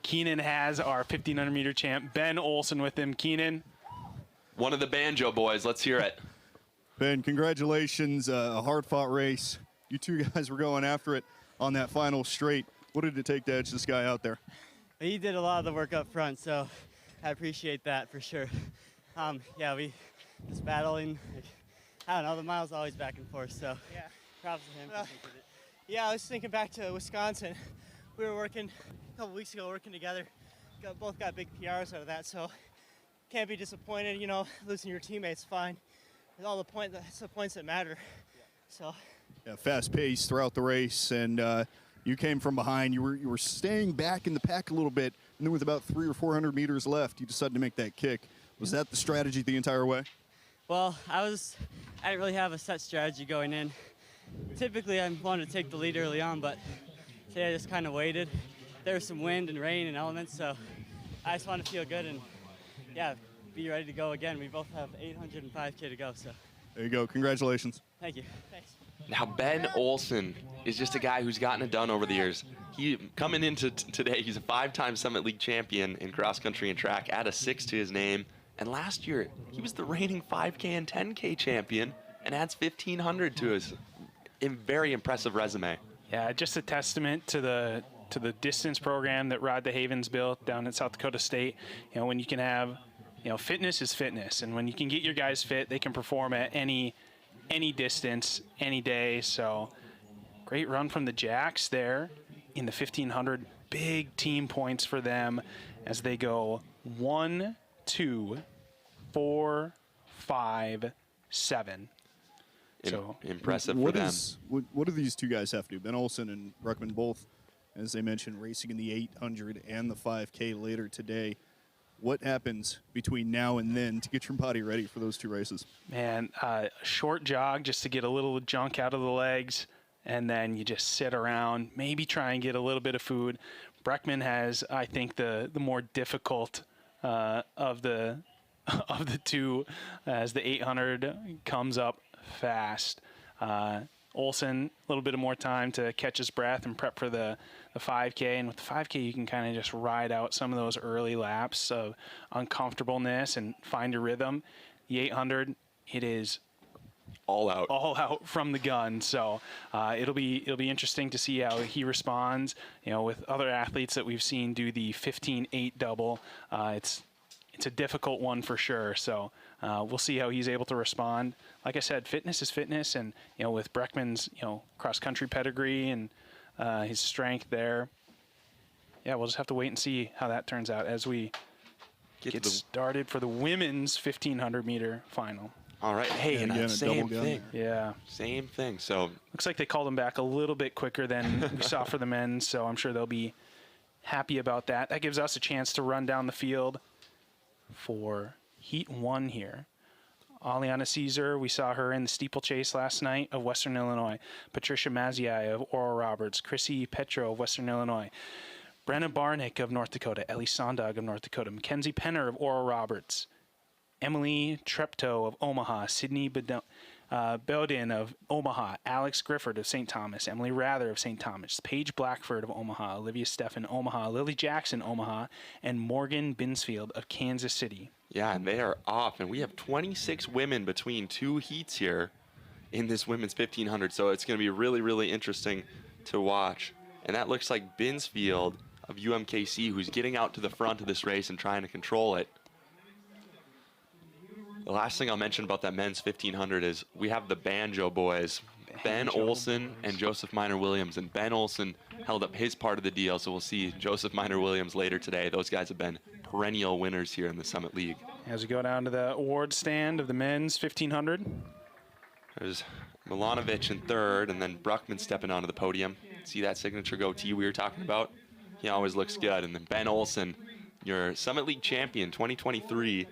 Keenan has our 1,500 meter champ, Ben Olsen, with him. Keenan. One of the Banjo boys. Let's hear it. Ben, congratulations. A hard-fought race. You two guys were going after it on that final straight. What did it take to edge this guy out there? He did a lot of the work up front, so I appreciate that for sure. Yeah, we just battling. I don't know, the mile's always back and forth, so yeah, props to him. Yeah, I was thinking back to Wisconsin. We were working a couple weeks ago, working together. Both got big PRs out of that, so can't be disappointed. You know, losing your teammates, fine. It's all that's the points that matter. So. Yeah, fast pace throughout the race, and you came from behind. You were staying back in the pack a little bit, and then with about 300 or 400 meters left, you decided to make that kick. Was that the strategy the entire way? Well, I didn't really have a set strategy going in. Typically, I wanted to take the lead early on, but today I just kind of waited. There was some wind and rain and elements, so I just wanted to feel good and, yeah, be ready to go again. We both have 805K to go, so. There you go. Congratulations. Thank you. Thanks. Now, Ben Olsen is just a guy who's gotten it done over the years. He coming into today, he's a 5-time Summit League champion in cross country and track, add a 6 to his name. And last year, he was the reigning 5K and 10K champion and adds 1,500 to his very impressive resume. Yeah, just a testament to the distance program that Rod DeHaven's built down at South Dakota State. You know, when you can have, you know, fitness is fitness, and when you can get your guys fit, they can perform at any distance, any day. So great run from the Jacks there in the 1,500. Big team points for them as they go 1, 2, 4, 5, 7. So impressive for them. What do these two guys have to do? Ben Olsen and Bruckman both, as they mentioned, racing in the 800 and the 5K later today. What happens between now and then to get your body ready for those two races? Man, a short jog just to get a little junk out of the legs, and then you just sit around, maybe try and get a little bit of food. Bruckman has, I think, the more difficult of the two, as the 800 comes up fast. Olsen, a little bit of more time to catch his breath and prep for the 5K. And with the 5K, you can kind of just ride out some of those early laps of uncomfortableness and find your rhythm. The 800, it is all out from the gun. So it'll be interesting to see how he responds. You know, with other athletes that we've seen do the 15-8 double, it's it's a difficult one for sure. So we'll see how he's able to respond. Like I said, fitness is fitness, and with Breckman's cross country pedigree and his strength there, yeah, we'll just have to wait and see how that turns out as we get started for the women's 1500 meter final. All right. Hey, and again, same thing. Yeah. Same thing. So looks like they called them back a little bit quicker than we saw for the men, so I'm sure they'll be happy about that. That gives us a chance to run down the field for Heat 1 here. Aliana Caesar, we saw her in the steeplechase last night of Western Illinois. Patricia Mazzei of Oral Roberts. Chrissy Petro of Western Illinois. Brenna Barnick of North Dakota. Ellie Sondag of North Dakota. Mackenzie Penner of Oral Roberts. Emily Treptow of Omaha. Sydney Bowden of Omaha. Alex Grifford of St. Thomas. Emily Rather of St. Thomas. Paige Blackford of Omaha. Olivia Steffen, Omaha. Lily Jackson, Omaha. And Morgan Binsfield of Kansas City. Yeah, and they are off. And we have 26 women between two heats here in this women's 1500. So it's going to be really, really interesting to watch. And that looks like Binsfield of UMKC, who's getting out to the front of this race and trying to control it. The last thing I'll mention about that men's 1500 is we have the Banjo boys, Ben Olson and Joseph Minor Williams. And Ben Olson held up his part of the deal, so we'll see Joseph Minor Williams later today. Those guys have been perennial winners here in the Summit League. As we go down to the award stand of the men's 1500. There's Milanovic in third, and then Bruckman stepping onto the podium. See that signature goatee we were talking about? He always looks good. And then Ben Olson, your Summit League champion 2023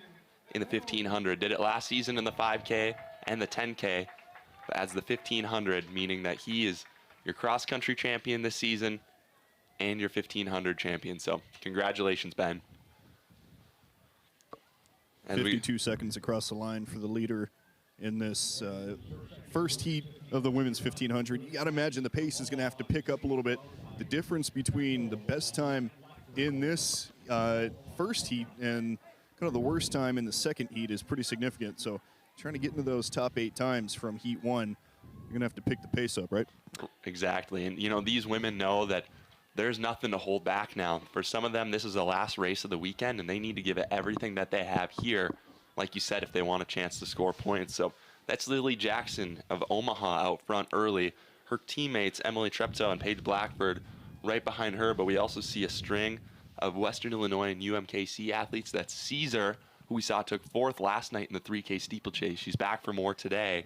in the 1500. Did it last season in the 5K and the 10K, but as the 1500, meaning that he is your cross-country champion this season and your 1500 champion. So congratulations, Ben. And 52 seconds across the line for the leader in this first heat of the women's 1500. You got to imagine the pace is going to have to pick up a little bit. The difference between the best time in this first heat and kind of the worst time in the second heat is pretty significant. So trying to get into those top 8 times from heat 1, you're going to have to pick the pace up, right? Exactly. And, these women know that there's nothing to hold back now. For some of them, this is the last race of the weekend, and they need to give it everything that they have here, like you said, if they want a chance to score points. So that's Lily Jackson of Omaha out front early. Her teammates, Emily Treptow and Paige Blackford, right behind her. But we also see a string of Western Illinois and UMKC athletes. That's Caesar, who we saw took 4th last night in the 3K steeplechase. She's back for more today.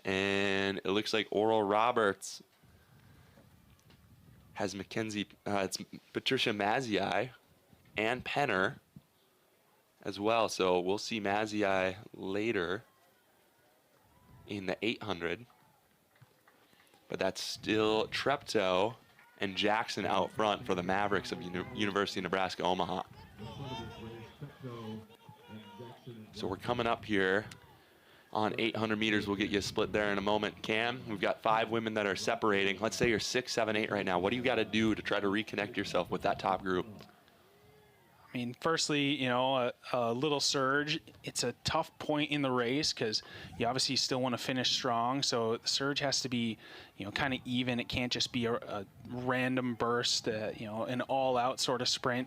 And it looks like Oral Roberts has it's Patricia Mazzei and Penner as well. So we'll see Mazzei later in the 800. But that's still Treptow and Jackson out front for the Mavericks of University of Nebraska Omaha. So we're coming up here on 800 meters. We'll get you a split there in a moment. Cam, we've got 5 women that are separating. Let's say you're 6, 7, 8 right now. What do you got to do to try to reconnect yourself with that top group? I mean, firstly, a little surge. It's a tough point in the race because you obviously still want to finish strong. So the surge has to be, kind of even. It can't just be a random burst, an all-out sort of sprint.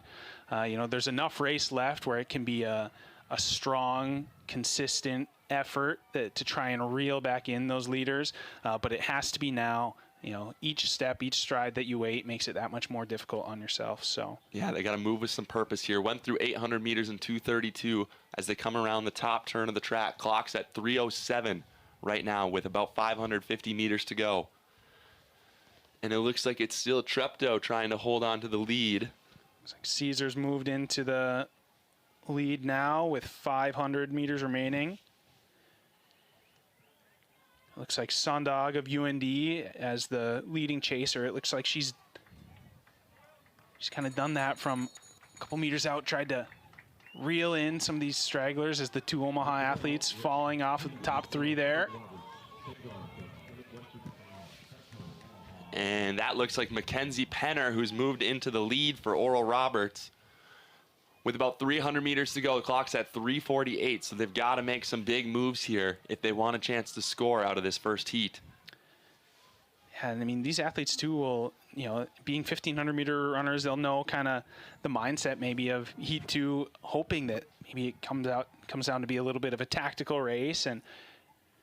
There's enough race left where it can be a strong, consistent effort to try and reel back in those leaders. But it has to be now. Each step, each stride that you wait makes it that much more difficult on yourself. So yeah, they got to move with some purpose here. Went through 800 meters in 2:32 as they come around the top turn of the track. Clock's at 3:07 right now with about 550 meters to go. And it looks like it's still Treptow trying to hold on to the lead. Looks like Caesar's moved into the lead now with 500 meters remaining. Looks like Sondag of UND as the leading chaser. It looks like she's kind of done that from a couple meters out, tried to reel in some of these stragglers as the 2 Omaha athletes falling off of the top 3 there. And that looks like Mackenzie Penner, who's moved into the lead for Oral Roberts. With about 300 meters to go, the clock's at 3:48, so they've got to make some big moves here if they want a chance to score out of this first heat. Yeah, and I mean, these athletes, too, will being 1,500 meter runners, they'll know kind of the mindset maybe of Heat 2, hoping that maybe it comes down to be a little bit of a tactical race, and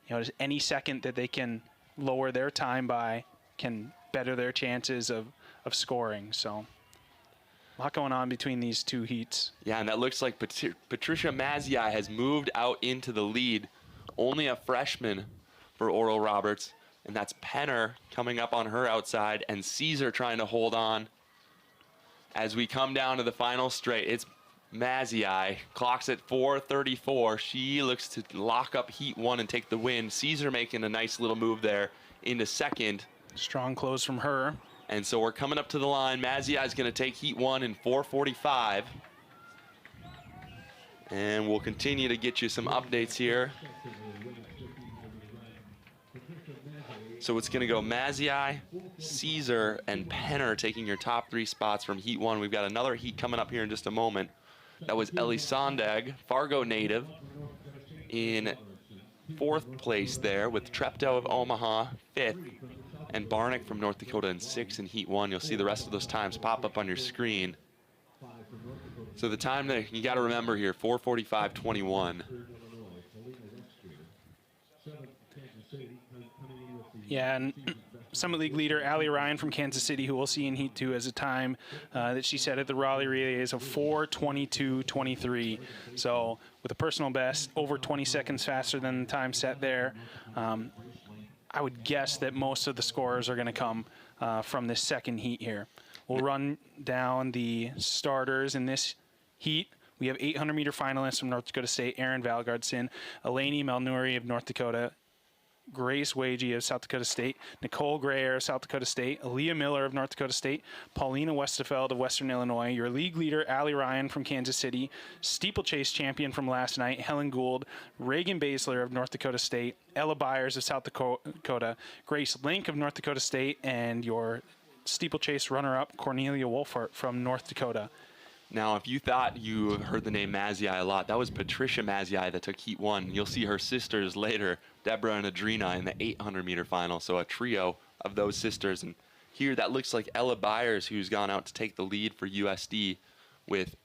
just any second that they can lower their time by can better their chances of scoring. So a lot going on between these two heats. Yeah, and that looks like Patricia Mazzei has moved out into the lead. Only a freshman for Oral Roberts, and that's Penner coming up on her outside, and Caesar trying to hold on. As we come down to the final straight, it's Mazzei, clocks at 4:34. She looks to lock up Heat 1 and take the win. Caesar making a nice little move there into second. Strong close from her. And so we're coming up to the line. Mazzei is going to take Heat 1 in 4:45. And we'll continue to get you some updates here. So it's going to go Mazzei, Caesar, and Penner taking your top 3 spots from Heat 1. We've got another heat coming up here in just a moment. That was Ellie Sondag, Fargo native, in 4th place there, with Treptow of Omaha 5th, and Barnick from North Dakota in 6th in Heat 1. You'll see the rest of those times pop up on your screen. So the time that you got to remember here, 4:45:21. Yeah, and Summit League leader Allie Ryan from Kansas City, who we'll see in Heat 2, has a time that she set at the Raleigh Relays of 4:22:23. So with a personal best, over 20 seconds faster than the time set there. I would guess that most of the scorers are going to come from this second heat here. We'll run down the starters in this heat. We have 800-meter finalists from North Dakota State, Erin Valgardson, Eleni Malnuri of North Dakota, Grace Wagey of South Dakota State, Nicole Grayer of South Dakota State, Aaliyah Miller of North Dakota State, Paulina Westerfeld of Western Illinois, your league leader, Allie Ryan from Kansas City, steeplechase champion from last night, Helen Gould, Reagan Baszler of North Dakota State, Ella Byers of South Dakota, Grace Link of North Dakota State, and your steeplechase runner-up, Cornelia Wolfart from North Dakota. Now, if you thought you heard the name Mazzei a lot, that was Patricia Mazzei that took Heat 1. You'll see her sisters later, Deborah and Adrina, in the 800-meter final. So a trio of those sisters. And here, that looks like Ella Byers, who's gone out to take the lead for USD, with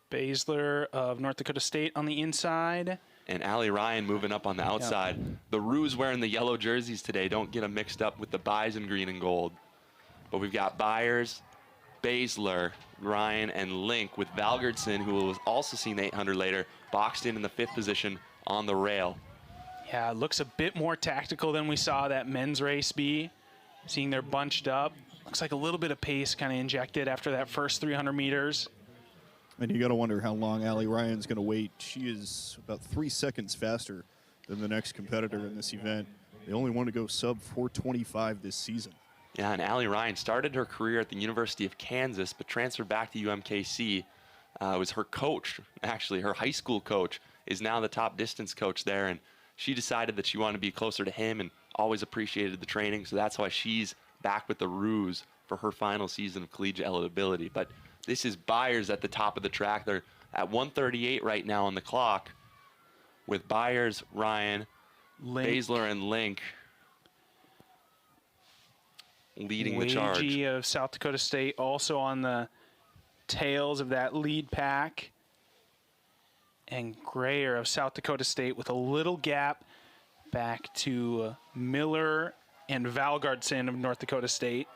Baszler of North Dakota State on the inside. And Allie Ryan moving up on the outside. Yep. The Roos wearing the yellow jerseys today. Don't get them mixed up with the Bison green and gold. But we've got Byers, Baszler, Ryan, and Link, with Valgardson, who was also seen the 800 later, boxed in the 5th position on the rail. Yeah, it looks a bit more tactical than we saw that men's race be. Seeing they're bunched up. Looks like a little bit of pace kind of injected after that first 300 meters. And you got to wonder how long Allie Ryan's going to wait. She is about 3 seconds faster than the next competitor in this event. They only want to go sub 4:25 this season. Yeah, and Allie Ryan started her career at the University of Kansas, but transferred back to UMKC. Was her coach, actually, her high school coach, is now the top distance coach there, and she decided that she wanted to be closer to him and always appreciated the training, so that's why she's back with the Roos for her final season of collegiate eligibility. But this is Byers at the top of the track. They're at 1:38 right now on the clock, with Byers, Ryan, Baszler, and Link leading the charge. Wagey of South Dakota State also on the tails of that lead pack. And Grayer of South Dakota State with a little gap back to Miller and Valgardson of North Dakota State.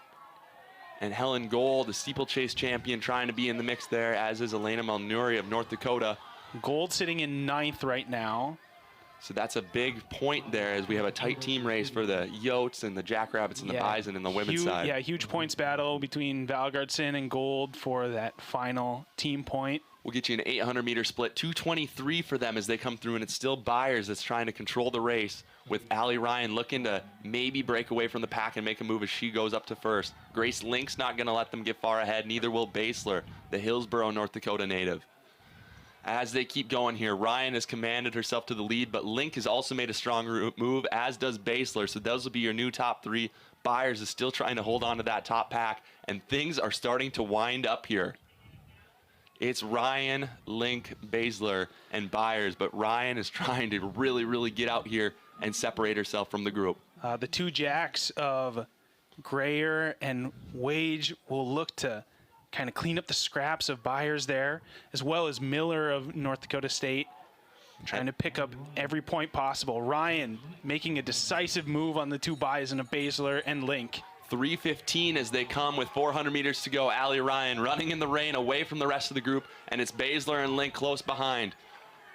And Helen Gould, the steeplechase champion, trying to be in the mix there, as is Elena Malnuri of North Dakota. Gould sitting in 9th right now. So that's a big point there, as we have a tight team race for the Yotes and the Jackrabbits and the Bison in the women's side. Yeah, huge points battle between Valgardson and Gould for that final team point. We'll get you an 800-meter split, 2:23 for them as they come through, and it's still Byers that's trying to control the race, with Allie Ryan looking to maybe break away from the pack and make a move as she goes up to first. Grace Link's not going to let them get far ahead, neither will Baszler, the Hillsboro, North Dakota native. As they keep going here, Ryan has commanded herself to the lead, but Link has also made a strong move, as does Baszler, so those will be your new top 3. Byers is still trying to hold on to that top pack, and things are starting to wind up here. It's Ryan, Link, Baszler, and Byers, but Ryan is trying to really, really get out here and separate herself from the group. The two Jacks of Grayer and Wage will look to kind of clean up the scraps of Byers there, as well as Miller of North Dakota State, trying to pick up every point possible. Ryan making a decisive move on the two Bison of Baszler and Link. 3:15 as they come with 400 meters to go. Allie Ryan running in the rain away from the rest of the group, and it's Baszler and Link close behind.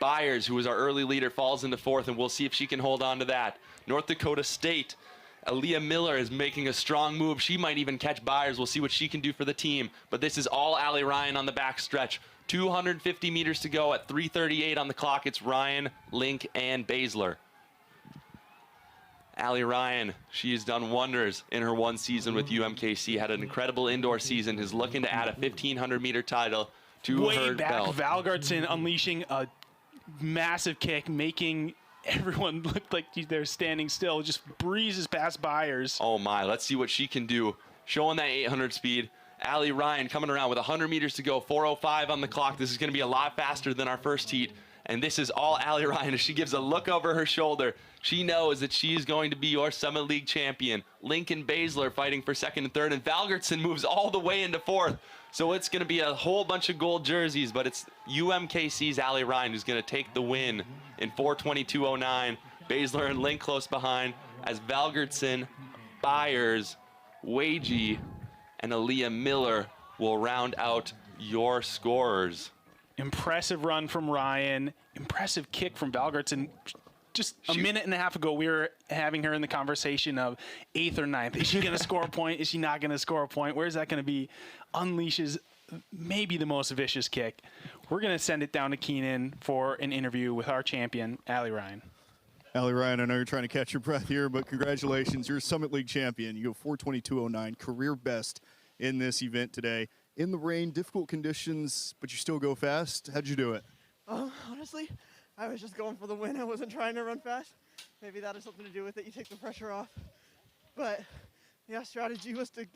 Byers, who was our early leader, falls into fourth, and we'll see if she can hold on to that. North Dakota State, Aaliyah Miller is making a strong move. She might even catch Byers. We'll see what she can do for the team. But this is all Allie Ryan on the back stretch. 250 meters to go at 3:38 on the clock. It's Ryan, Link, and Baszler. Allie Ryan, she has done wonders in her one season with UMKC, had an incredible indoor season, is looking to add a 1,500 meter title to her belt. Valgartson unleashing a massive kick, making everyone look like they're standing still, just breezes past Byers. Oh my, let's see what she can do. Showing that 800 speed. Allie Ryan coming around with 100 meters to go, 4:05 on the clock. This is going to be a lot faster than our first heat. And this is all Allie Ryan as she gives a look over her shoulder. She knows that she's going to be your Summit League champion. Lincoln Baszler fighting for second and third, and Valgartson moves all the way into fourth. So it's going to be a whole bunch of gold jerseys, but it's UMKC's Allie Ryan who's going to take the win in 4:22.09. Baszler and Link close behind as Valgartson, Byers, Wagey, and Aaliyah Miller will round out your scorers. Impressive run from Ryan. Impressive kick from Valgartson. Just a minute and a half ago, we were having her in the conversation of 8th or 9th. Is she going to score a point? Is she not going to score a point? Where's that going to be? Unleashes maybe the most vicious kick. We're going to send it down to Keenan for an interview with our champion, Allie Ryan. Allie Ryan, I know you're trying to catch your breath here, but congratulations. You're a Summit League champion. You go 4:22.09, career best in this event today. In the rain, difficult conditions, but you still go fast. How'd you do it? Honestly, I was just going for the win. I wasn't trying to run fast. Maybe that has something to do with it. You take the pressure off. But, yeah, strategy was to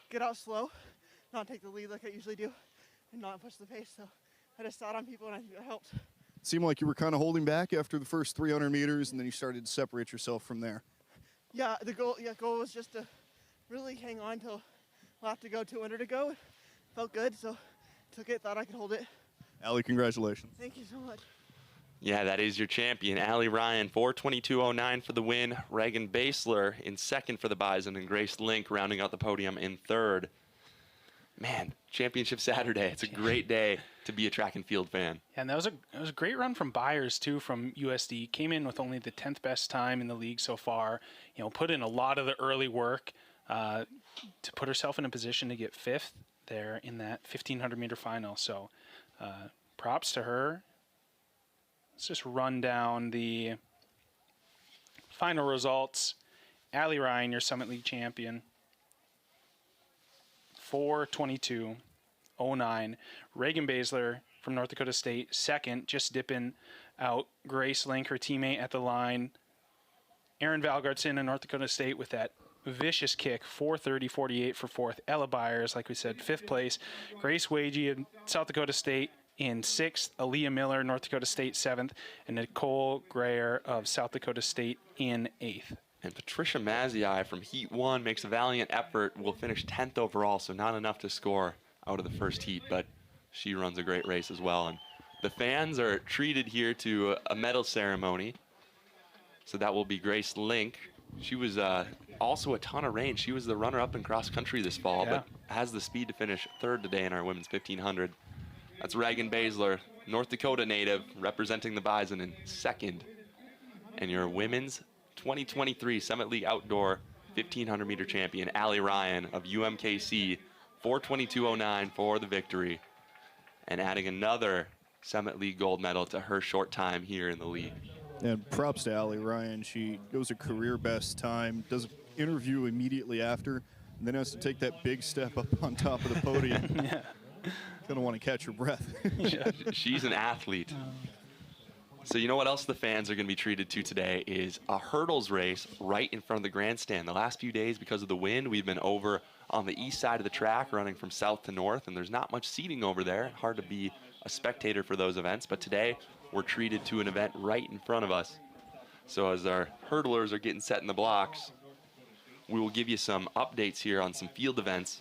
get out slow, not take the lead like I usually do, and not push the pace. So I just sat on people, and I think that helped. It seemed like you were kind of holding back after the first 300 meters, and then you started to separate yourself from there. Yeah, the goal was just to really hang on till lap to go, 200 to go. Felt good, so took it, thought I could hold it. Allie, congratulations. Thank you so much. Yeah, that is your champion, Allie Ryan, 4:22.09 for the win. Reagan Baszler in second for the Bison, and Grace Link rounding out the podium in third. Man, championship Saturday. It's a great day to be a track and field fan. And that was a great run from Byers too, from USD. Came in with only the 10th best time in the league so far. You know, put in a lot of the early work to put herself in a position to get 5th there in that 1,500 meter final. So props to her. Let's just run down the final results. Allie Ryan, your Summit League champion. 4:22.09. Reagan Baszler from North Dakota State, second, just dipping out. Grace Link, her teammate at the line. Aaron Valgartson in North Dakota State with that vicious kick, 4:30.48 for fourth. Ella Byers, like we said, 5th place. Grace Wagey in South Dakota State in 6th. Aaliyah Miller, North Dakota State, 7th. And Nicole Grayer of South Dakota State in 8th. And Patricia Mazzei from Heat 1 makes a valiant effort, will finish 10th overall, so not enough to score out of the first heat, but she runs a great race as well. And the fans are treated here to a medal ceremony. So that will be Grace Link. She was also a ton of rain. She was the runner-up in cross country this fall, but has the speed to finish 3rd today in our women's 1500. That's Reagan Baszler, North Dakota native, representing the Bison in 2nd. And your women's 2023 Summit League Outdoor 1,500 meter champion, Allie Ryan of UMKC, 4:22.09 for the victory. And adding another Summit League gold medal to her short time here in the league. And props to Allie Ryan. She goes a career best time, does an interview immediately after, and then has to take that big step up on top of the podium. Yeah. Gonna want to catch her breath. She's an athlete. So you know what else the fans are going to be treated to today is a hurdles race right in front of the grandstand. The last few days, because of the wind, we've been over on the east side of the track, running from south to north, and there's not much seating over there. Hard to be a spectator for those events, but today we're treated to an event right in front of us. So as our hurdlers are getting set in the blocks, we will give you some updates here on some field events.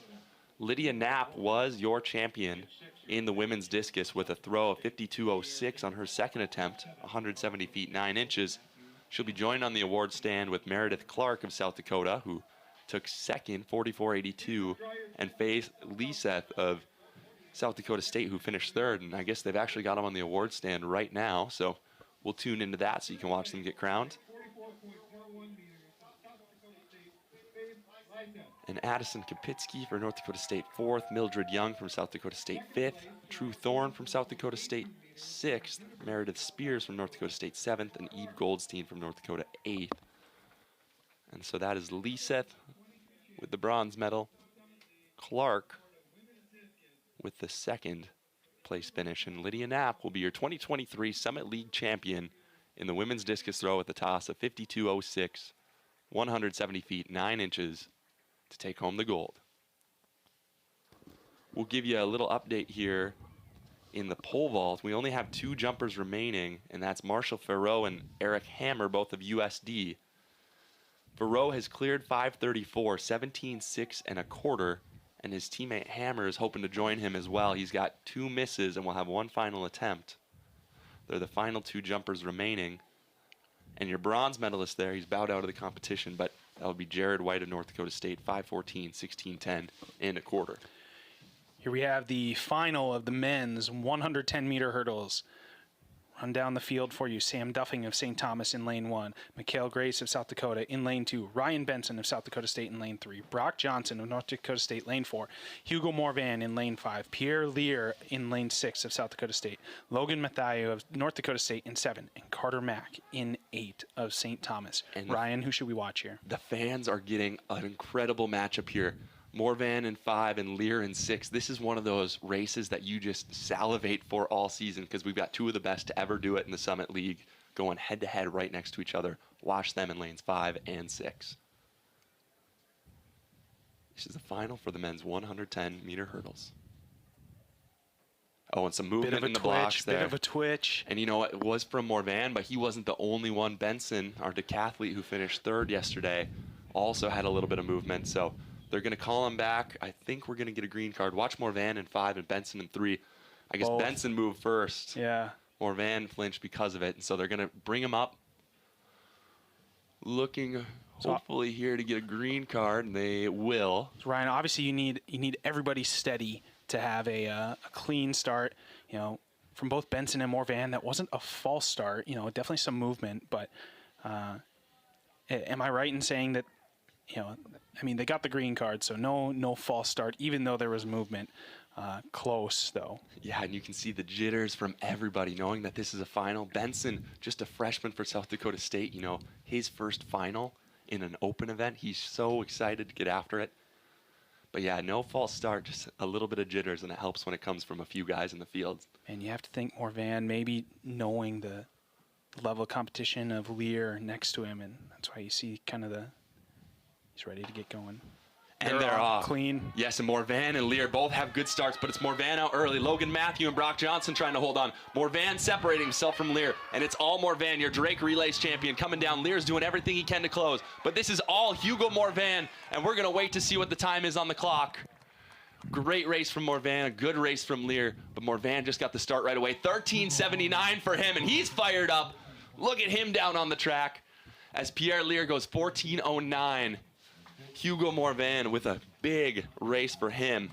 Lydia Knapp was your champion in the women's discus with a throw of 52.06 on her second attempt, 170 feet 9 inches. She'll be joined on the award stand with Meredith Clark of South Dakota, who took second, 44.82, and Faith Leeseth of South Dakota State, who finished third. And I guess they've actually got them on the award stand right now, so we'll tune into that so you can watch them get crowned. And Addison Kapitsky for North Dakota State 4th, Mildred Young from South Dakota State 5th, True Thorne from South Dakota State 6th, Meredith Spears from North Dakota State 7th, and Eve Goldstein from North Dakota 8th. And so that is Leeseth with the bronze medal, Clark with the second place finish, and Lydia Knapp will be your 2023 Summit League champion in the women's discus throw with a toss of 52.06, 170 feet 9 inches, to take home the gold. We'll give you a little update here in the pole vault. We only have 2 jumpers remaining, and that's Marshall Farrow and Eric Hammer, both of USD. Farrow has cleared 534, 17.6 and a quarter, and his teammate Hammer is hoping to join him as well. He's got 2 misses and will have 1 final attempt. They're the final 2 jumpers remaining. And your bronze medalist there, he's bowed out of the competition, but that would be Jared White of North Dakota State, 5:14, 16:10 and a quarter. Here we have the final of the men's 110-meter hurdles. Run down the field for you. Sam Duffing of St. Thomas in lane 1. Mikhail Grace of South Dakota in lane 2. Ryan Benson of South Dakota State in lane 3. Brock Johnson of North Dakota State lane 4. Hugo Morvan in lane 5. Pierre Lear in lane 6 of South Dakota State. Logan Mathieu of North Dakota State in 7. And Carter Mack in 8 of St. Thomas. And Ryan, who should we watch here? The fans are getting an incredible matchup here. Morvan in 5 and Lear in 6. This is one of those races that you just salivate for all season because we've got 2 of the best to ever do it in the Summit League going head-to-head right next to each other. Watch them in lanes 5 and 6. This is the final for the men's 110-meter hurdles. Oh, and some movement in the blocks there. Bit of a twitch. And you know what? It was from Morvan, but he wasn't the only one. Benson, our decathlete who finished 3rd yesterday, also had a little bit of movement. So they're going to call him back. I think we're going to get a green card. Watch Morvan in 5 and Benson in 3. I guess Both. Benson moved first. Yeah. Morvan flinched because of it. And so they're going to bring him up. Looking hopefully here to get a green card, and they will. So Ryan, obviously you need everybody steady to have a clean start. You know, from both Benson and Morvan, that wasn't a false start. You know, definitely some movement. But am I right in saying that? You know, I mean, they got the green card, so no false start, even though there was movement. Close, though. Yeah, and you can see the jitters from everybody knowing that this is a final. Benson, just a freshman for South Dakota State, you know, his first final in an open event. He's so excited to get after it. But yeah, no false start, just a little bit of jitters, and it helps when it comes from a few guys in the field. And you have to think Morvan maybe knowing the level of competition of Lear next to him, and that's why you see kind of he's ready to get going. And they're off. Clean. Yes, and Morvan and Lear both have good starts, but it's Morvan out early. Logan Matthew and Brock Johnson trying to hold on. Morvan separating himself from Lear, and it's all Morvan, your Drake Relays champion, coming down. Lear's doing everything he can to close, but this is all Hugo Morvan, and we're going to wait to see what the time is on the clock. Great race from Morvan, a good race from Lear, but Morvan just got the start right away. 13:79 for him, and he's fired up. Look at him down on the track as Pierre Lear goes 14:09. Hugo Morvan with a big race for him.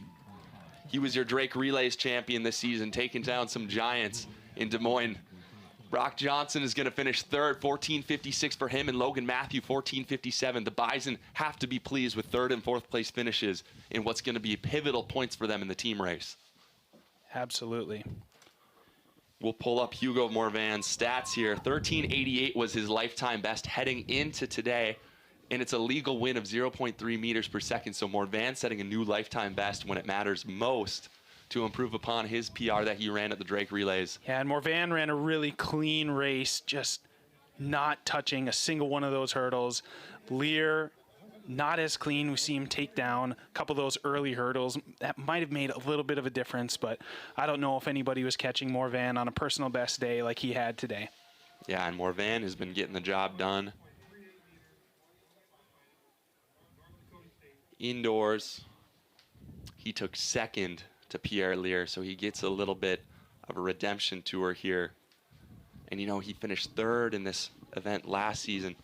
He was your Drake Relays champion this season, taking down some giants in Des Moines. Brock Johnson is going to finish 3rd, 14:56 for him, and Logan Matthew, 14:57. The Bison have to be pleased with 3rd and 4th place finishes in what's going to be pivotal points for them in the team race. Absolutely. We'll pull up Hugo Morvan's stats here. 13:88 was his lifetime best heading into today. And it's a legal win of 0.3 meters per second. So Morvan setting a new lifetime best when it matters most to improve upon his PR that he ran at the Drake Relays. Yeah, and Morvan ran a really clean race, just not touching a single one of those hurdles. Lear, not as clean. We see him take down a couple of those early hurdles. That might have made a little bit of a difference, but I don't know if anybody was catching Morvan on a personal best day like he had today. Yeah, and Morvan has been getting the job done. Indoors, he took second to Pierre Lear, so he gets a little bit of a redemption tour here. And you know, he finished third in this event last season,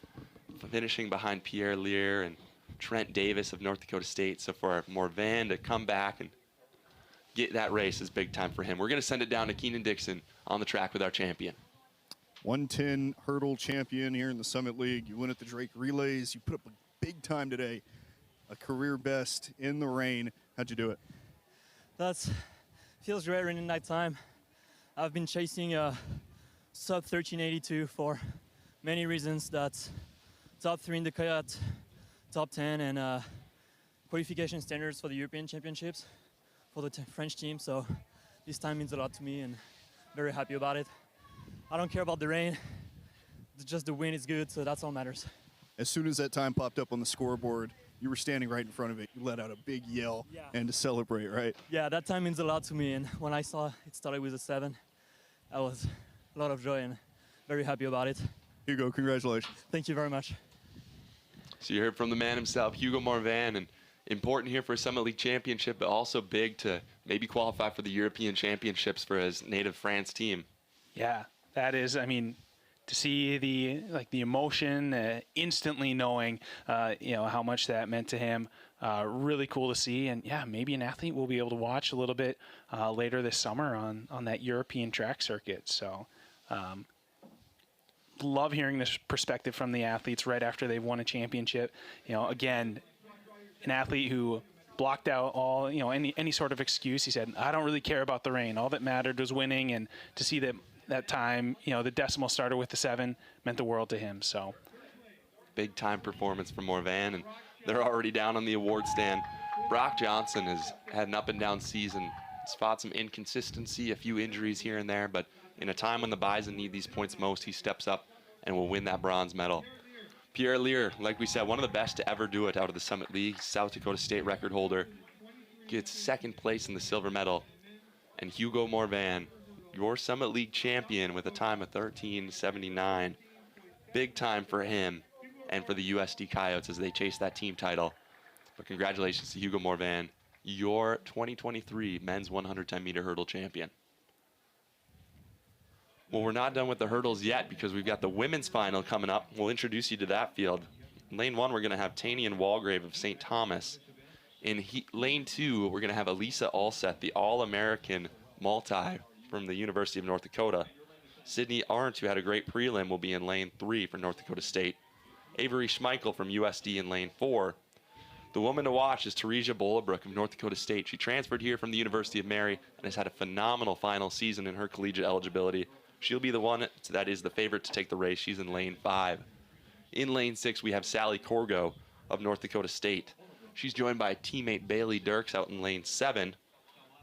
finishing behind Pierre Lear and Trent Davis of North Dakota State. So for Morvan to come back and get that race is big time for him. We're going to send it down to Keenan Dixon on the track with our champion. 110 hurdle champion here in the Summit League. You win at the Drake Relays. You put up a big time today, a career best in the rain. How'd you do it? That feels great running that time. I've been chasing a sub 1382 for many reasons. That's top 3 in the kayak, top 10, and qualification standards for the European Championships for the French team. So this time means a lot to me and very happy about it. I don't care about the rain. Just the wind is good, so that's all matters. As soon as that time popped up on the scoreboard, you were standing right in front of it. You let out a big yell and to celebrate, right? Yeah, that time means a lot to me. And when I saw it started with a 7, that was a lot of joy and very happy about it. Hugo, congratulations. Thank you very much. So you heard from the man himself, Hugo Morvan, and important here for a Summit League championship, but also big to maybe qualify for the European Championships for his native France team. Yeah, that is, I mean, to see the emotion, instantly knowing, how much that meant to him, really cool to see. And yeah, maybe an athlete we'll be able to watch a little bit later this summer on that European track circuit. So love hearing this perspective from the athletes right after they've won a championship. You know, again, an athlete who blocked out all, any sort of excuse. He said, I don't really care about the rain. All that mattered was winning. And to see that time, the decimal started with the 7 meant the world to him. So big time performance from Morvan, and they're already down on the award stand. Brock Johnson has had an up and down season. He's fought some inconsistency, a few injuries here and there, but in a time when the Bison need these points most, he steps up and will win that bronze medal. Pierre Lear, like we said, one of the best to ever do it out of the Summit League, South Dakota State record holder, gets second place in the silver medal. And Hugo Morvan, your Summit League champion with a time of 13:79. Big time for him and for the USD Coyotes as they chase that team title. But congratulations to Hugo Morvan, your 2023 men's 110-meter hurdle champion. Well, we're not done with the hurdles yet because we've got the women's final coming up. We'll introduce you to that field. In lane 1, we're going to have Tanian Walgrave of St. Thomas. In lane 2, we're going to have Elisa Alseth, the All-American multi from the University of North Dakota. Sydney Arndt, who had a great prelim, will be in lane 3 for North Dakota State. Avery Schmeichel from USD in lane 4. The woman to watch is Teresia Bollebrook of North Dakota State. She transferred here from the University of Mary and has had a phenomenal final season in her collegiate eligibility. She'll be the one that is the favorite to take the race. She's in lane 5. In lane 6, we have Sally Corgo of North Dakota State. She's joined by teammate Bailey Dirks out in lane 7.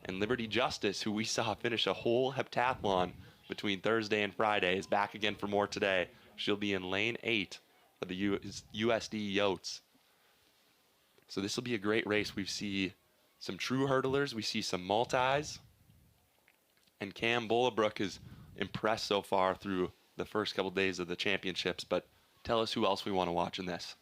And Liberty Justice, who we saw finish a whole heptathlon between Thursday and Friday, is back again for more today. She'll be in lane 8 for the USD Yotes. So this will be a great race. We see some true hurdlers. We see some multis. And Cam Bollebrook is impressed so far through the first couple days of the championships. But tell us who else we want to watch in this.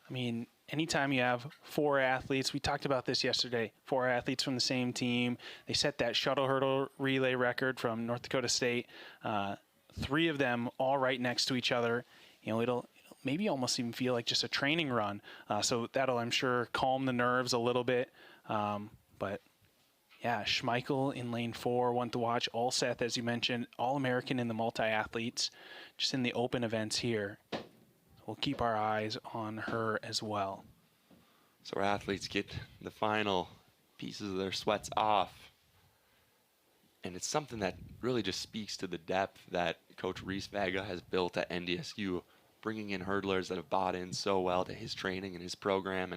I mean, anytime you have 4 athletes, we talked about this yesterday, 4 athletes from the same team. They set that shuttle hurdle relay record from North Dakota State. 3 of them all right next to each other. It'll maybe almost even feel like just a training run. So that'll, I'm sure, calm the nerves a little bit. But yeah, Schmeichel in lane 4, one to watch. Alseth, as you mentioned, All-American in the multi-athletes, just in the open events here. We'll keep our eyes on her as well. So our athletes get the final pieces of their sweats off. And it's something that really just speaks to the depth that Coach Reese Vega has built at NDSU, bringing in hurdlers that have bought in so well to his training and his program.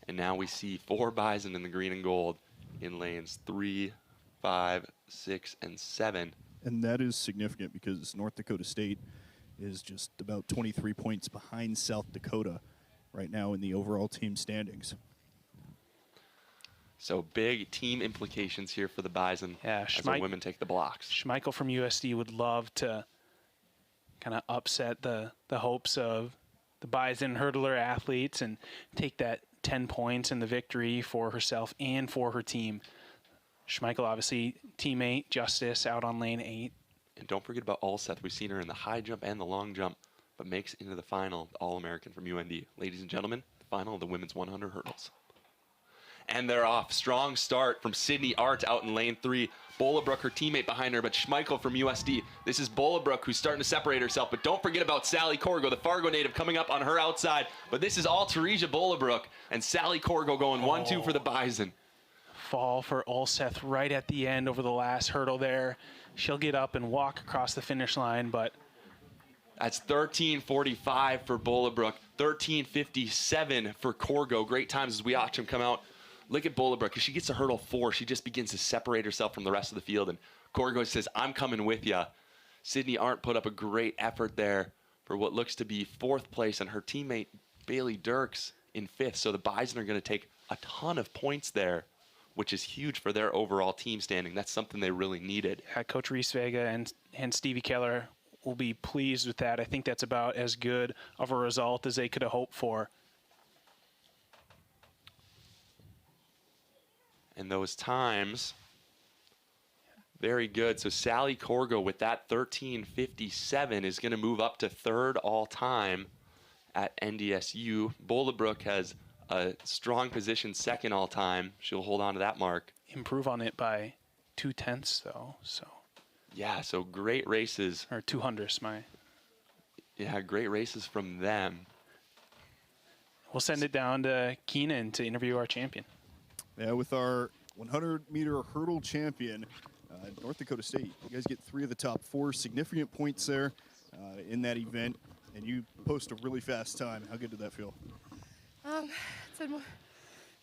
And now we see 4 Bison in the green and gold in lanes 3, 5, 6, and 7. And that is significant because North Dakota State is just about 23 points behind South Dakota right now in the overall team standings. So big team implications here for the Bison as the women take the blocks. Schmeichel from USD would love to kind of upset the hopes of the Bison hurdler athletes and take that 10 points in the victory for herself and for her team. Schmeichel, obviously, teammate, Justice out on lane 8. And don't forget about Ulseth. We've seen her in the high jump and the long jump, but makes into the final, the All-American from UND. Ladies and gentlemen, the final of the women's 100 hurdles. And they're off. Strong start from Sydney Art out in lane 3. Bollebrook, her teammate behind her, but Schmeichel from USD. This is Bollebrook who's starting to separate herself, but don't forget about Sally Corgo, the Fargo native, coming up on her outside. But this is all Teresia Bollebrook and Sally Corgo going 1-2 for the Bison. Fall for Ulseth right at the end over the last hurdle there. She'll get up and walk across the finish line, but that's 13:45 for Bollebrook, 13:57 for Corgo. Great times as we watch them come out. Look at Bollebrook. As she gets to hurdle 4, she just begins to separate herself from the rest of the field. And Corgo says, I'm coming with ya. Sydney Arndt put up a great effort there for what looks to be 4th place, and her teammate Bailey Dirks in 5th. So the Bison are going to take a ton of points there, which is huge for their overall team standing. That's something they really needed. Coach Reese Vega and Stevie Keller will be pleased with that. I think that's about as good of a result as they could have hoped for. And those times, very good. So Sally Corgo with that 13:57 is going to move up to 3rd all-time at NDSU. Bollebrook has a strong position, 2nd all-time. She'll hold on to that mark. Improve on it by 0.2 though. So yeah, so great races. Or 200ths, Yeah, great races from them. We'll send it down to Keenan to interview our champion. Yeah, with our 100-meter hurdle champion, North Dakota State. You guys get 3 of the top 4 significant points there in that event, and you post a really fast time. How good did that feel?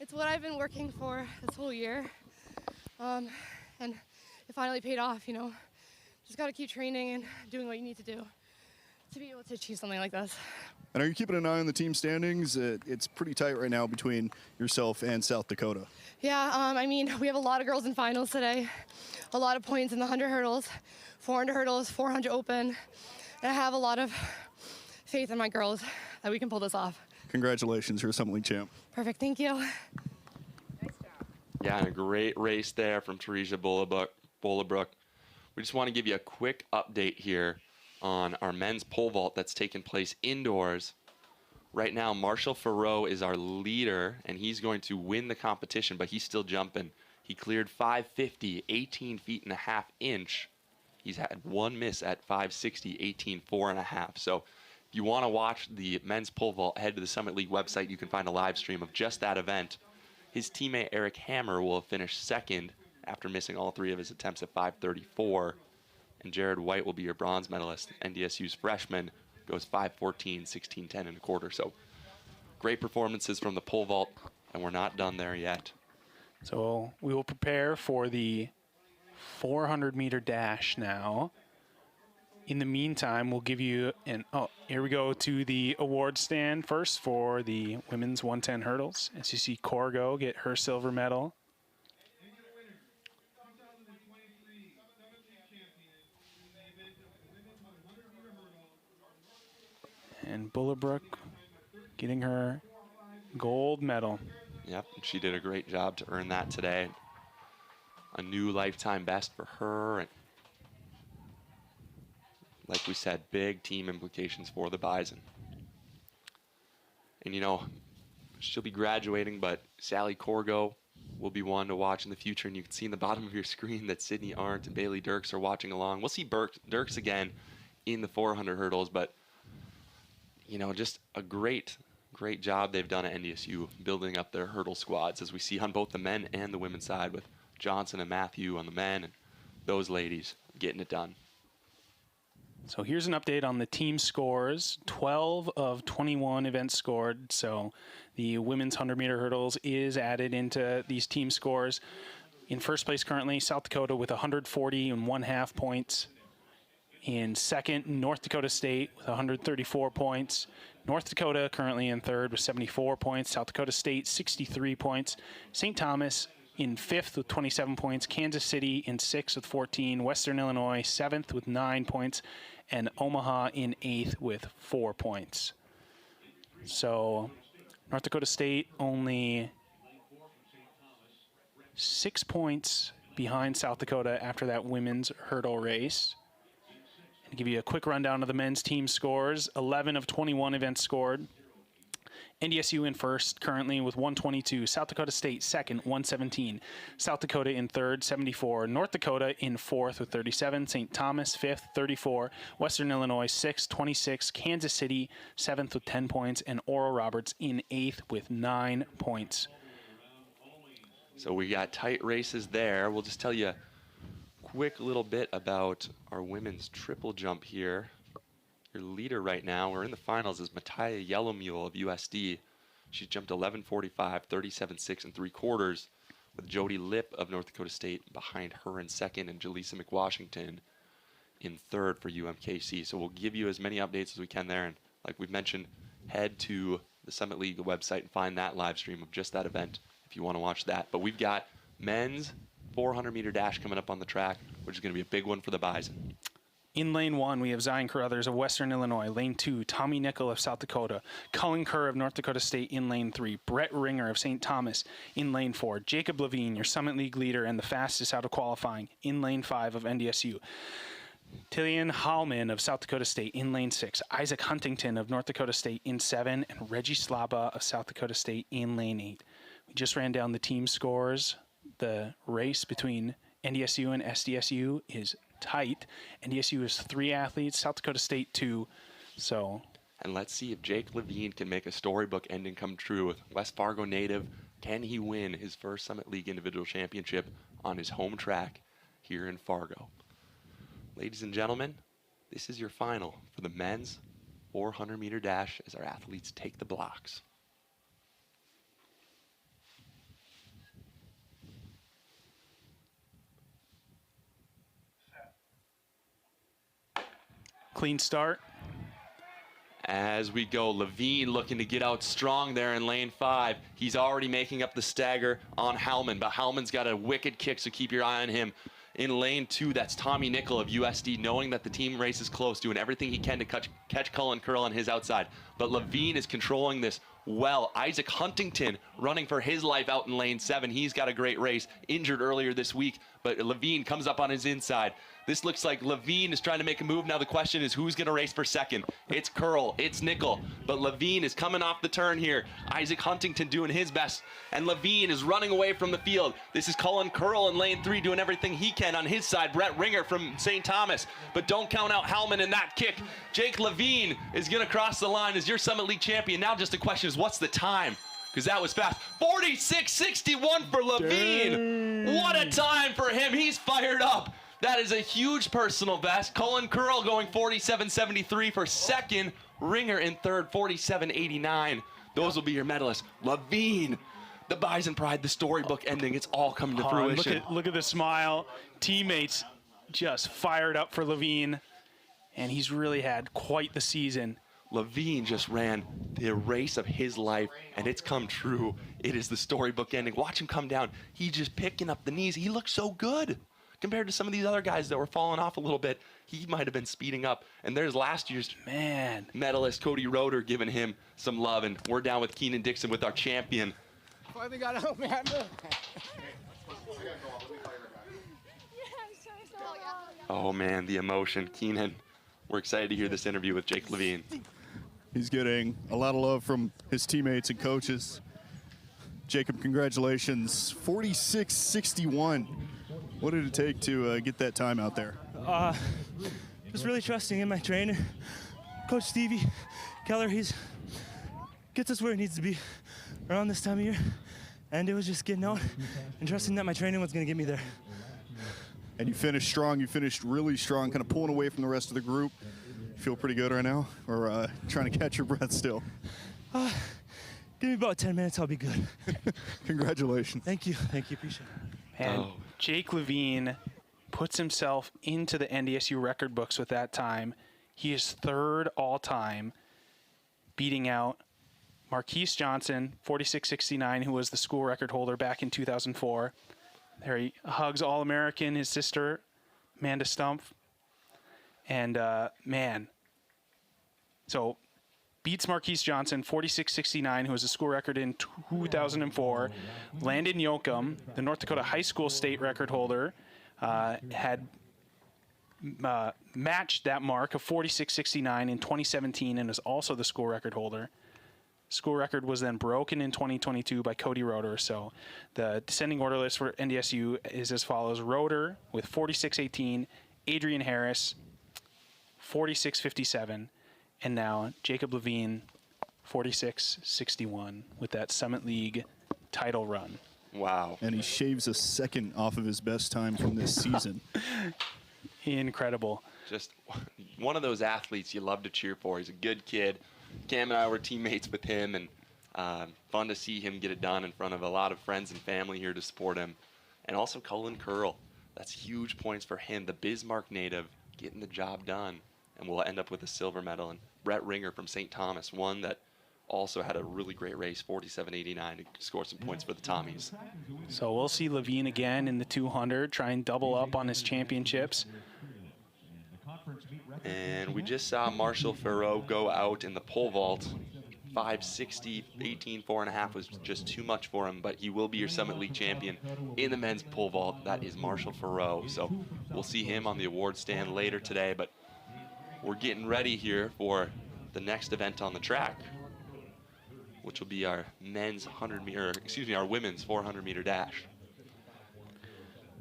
It's what I've been working for this whole year, and it finally paid off. You know, just got to keep training and doing what you need to do to be able to achieve something like this. And are you keeping an eye on the team standings? It's pretty tight right now between yourself and South Dakota. Yeah, I mean, we have a lot of girls in finals today, a lot of points in the 100 hurdles, 400 hurdles, 400 open, and I have a lot of faith in my girls that we can pull this off. Congratulations, you're a Summit League champ. Perfect, thank you. Yeah, and a great race there from Teresia Bollebrook. We just want to give you a quick update here on our men's pole vault that's taking place indoors. Right now, Marshall Farrow is our leader, and he's going to win the competition, but he's still jumping. He cleared 550, 18 feet and a half inch. He's had one miss at 560, 18, 4.5. So if you want to watch the men's pole vault, head to the Summit League website. You can find a live stream of just that event. His teammate Eric Hammer will have finished 2nd after missing all 3 of his attempts at 534. And Jared White will be your bronze medalist. NDSU's freshman goes 5:14, 16:10 and a quarter. So great performances from the pole vault, and we're not done there yet. So we will prepare for the 400-meter dash now. In the meantime, we'll give you here we go to the award stand first for the women's 110 hurdles. As you see Corgo get her silver medal. And Bollebrook getting her gold medal. Yep, she did a great job to earn that today. A new lifetime best for her. And like we said, big team implications for the Bison. And you know, she'll be graduating, but Sally Corgo will be one to watch in the future. And you can see in the bottom of your screen that Sydney Arndt and Bailey Dirks are watching along. We'll see Dirks again in the 400 hurdles, but you know, just a great job they've done at NDSU building up their hurdle squads, as we see on both the men and the women's side with Johnson and Matthew on the men and those ladies getting it done. So here's an update on the team scores. 12 of 21 events scored. So the women's 100-meter hurdles is added into these team scores. In first place currently, South Dakota with 140.5 points. In second, North Dakota State with 134 points. North Dakota currently in third with 74 points. South Dakota State, 63 points. St. Thomas in fifth with 27 points. Kansas City in sixth with 14. Western Illinois, seventh with 9 points. And Omaha in eighth with 4 points. So North Dakota State only 6 points behind South Dakota after that women's hurdle race. And to give you a quick rundown of the men's team scores, 11 of 21 events scored. NDSU in first currently with 122. South Dakota State second, 117. South Dakota in third, 74. North Dakota in fourth with 37. St. Thomas fifth, 34. Western Illinois sixth, 26. Kansas City seventh with 10 points. And Oral Roberts in eighth with 9 points. So we got tight races there. We'll just tell you a quick little bit about our women's triple jump here. Your leader right now, we're in the finals, is Mattia Yellowmule of USD. She jumped 11:45, 37.6 and 3/4, with Jody Lipp of North Dakota State behind her in second, and Jaleesa McWashington in third for UMKC. So we'll give you as many updates as we can there. And like we've mentioned, head to the Summit League website and find that live stream of just that event if you want to watch that. But we've got men's 400-meter dash coming up on the track, which is going to be a big one for the Bison. In lane 1, we have Zion Carruthers of Western Illinois. Lane 2, Tommy Nickel of South Dakota. Cullen Kerr of North Dakota State in lane 3. Brett Ringer of St. Thomas in lane 4. Jacob Levine, your Summit League leader and the fastest out of qualifying, in lane 5 of NDSU. Tillian Hallman of South Dakota State in lane 6. Isaac Huntington of North Dakota State in 7. And Reggie Slaba of South Dakota State in lane 8. We just ran down the team scores. The race between NDSU and SDSU is tight. NDSU is 3 athletes, South Dakota State 2. So, and let's see if Jake Levine can make a storybook ending come true with West Fargo native. Can he win his first Summit League individual championship on his home track here in Fargo? Ladies and gentlemen, this is your final for the men's 400-meter dash as our athletes take the blocks. clean start. As we go, Levine looking to get out strong there in lane 5. He's already making up the stagger on Hellman, but Hellman's got a wicked kick, so keep your eye on him. In lane 2, that's Tommy Nickel of USD, knowing that the team race is close, doing everything he can to catch Cullen Curl on his outside. But Levine is controlling this well. Isaac Huntington running for his life out in lane 7. He's got a great race, injured earlier this week, but Levine comes up on his inside. This looks like Levine is trying to make a move. Now the question is who's going to race for second? It's Curl, it's Nickel, but Levine is coming off the turn here. Isaac Huntington doing his best, and Levine is running away from the field. This is Cullen Curl in lane 3 doing everything he can on his side. Brett Ringer from St. Thomas, but don't count out Hellman in that kick. Jake Levine is going to cross the line as your Summit League champion. Now just the question is what's the time? Because that was fast. 46.61 for Levine. Dang. What a time for him. He's fired up. That is a huge personal best. Cullen Curl going 47.73 for second. Ringer in third, 47.89. Those will be your medalists. Levine, the Bison Pride, the storybook ending. It's all coming to fruition. Look at the smile. Teammates just fired up for Levine, and he's really had quite the season. Levine just ran the race of his life, and it's come true. It is the storybook ending. Watch him come down. He's just picking up the knees. He looks so good. Compared to some of these other guys that were falling off a little bit, he might have been speeding up. And there's last year's medalist, Cody Roeder, giving him some love. And we're down with Keenan Dixon with our champion. Finally got out, man. Oh, man, the emotion. Keenan, we're excited to hear this interview with Jake Levine. He's getting a lot of love from his teammates and coaches. Jacob, congratulations. 46.61. What did it take to get that time out there? Just really trusting in my trainer, Coach Stevie Keller. He's gets us where he needs to be around this time of year, and it was just getting out and trusting that my training was going to get me there. And you finished strong. You finished really strong, kind of pulling away from the rest of the group. You feel pretty good right now, or trying to catch your breath still? Give me about 10 minutes, I'll be good. Congratulations. Thank you, appreciate it. And Jake Levine puts himself into the NDSU record books with that time. He is third all time, beating out Marquise Johnson, 46.69, who was the school record holder back in 2004. There he hugs All-American, his sister, Amanda Stumpf. And, man, so beats Marquise Johnson 46-69, who has a school record in 2004. Landon Yoakum, the North Dakota high school state record holder, had matched that mark of 46-69 in 2017 and is also the school record holder. School record was then broken in 2022 by Cody Roeder. So the descending order list for NDSU is as follows: Roeder with 46-18, Adrian Harris 46-57, and now Jacob Levine 46-61 with that Summit League title run. Wow. And he shaves a second off of his best time from this season. Incredible. Just one of those athletes you love to cheer for. He's a good kid. Cam and I were teammates with him, and fun to see him get it done in front of a lot of friends and family here to support him. And also Cullen Curl. That's huge points for him, the Bismarck native, getting the job done. And we'll end up with a silver medal. And Brett Ringer from St. Thomas, one that also had a really great race, 47-89, to score some points for the Tommies. So we'll see Levine again in the 200, try and double up on his championships. And we just saw Marshall Fargo go out in the pole vault. 560, 18, 4.5 was just too much for him, but he will be your Summit League champion in the men's pole vault. That is Marshall Fargo. So we'll see him on the award stand later today, but we're getting ready here for the next event on the track, which will be our men's 100-meter, our women's 400-meter dash.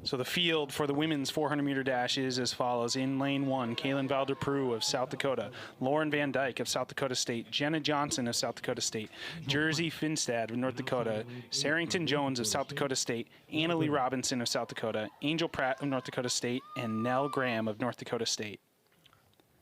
So the field for the women's 400-meter dash is as follows. In lane 1, Kaylin Valderprue of South Dakota, Lauren Van Dyke of South Dakota State, Jenna Johnson of South Dakota State, Jersey Finstad of North Dakota, Sarrington Jones of South Dakota State, Annalie Robinson of South Dakota, Angel Pratt of North Dakota State, and Nell Graham of North Dakota State.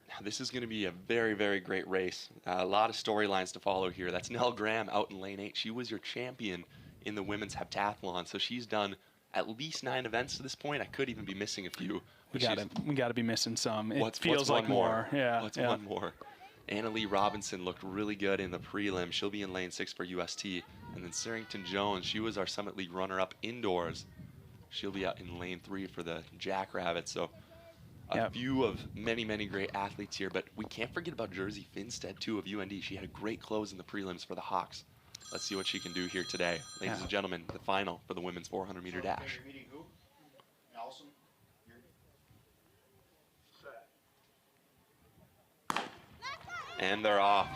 Now, this is going to be a very, very great race. A lot of storylines to follow here. That's Nell Graham out in lane 8. She was your champion in the women's heptathlon, so she's done at least 9 events to this point. I could even be missing a few. We got to be missing some. It what's feels like more. Yeah. What's one more? Annalie Robinson looked really good in the prelim. She'll be in lane 6 for UST. And then Sarrington Jones, she was our Summit League runner-up indoors. She'll be out in lane 3 for the Jackrabbits. So a few of many, many great athletes here. But we can't forget about Jersey Finstad, too, of UND. She had a great close in the prelims for the Hawks. Let's see what she can do here today. Ladies and gentlemen, the final for the women's 400-meter dash. And they're off.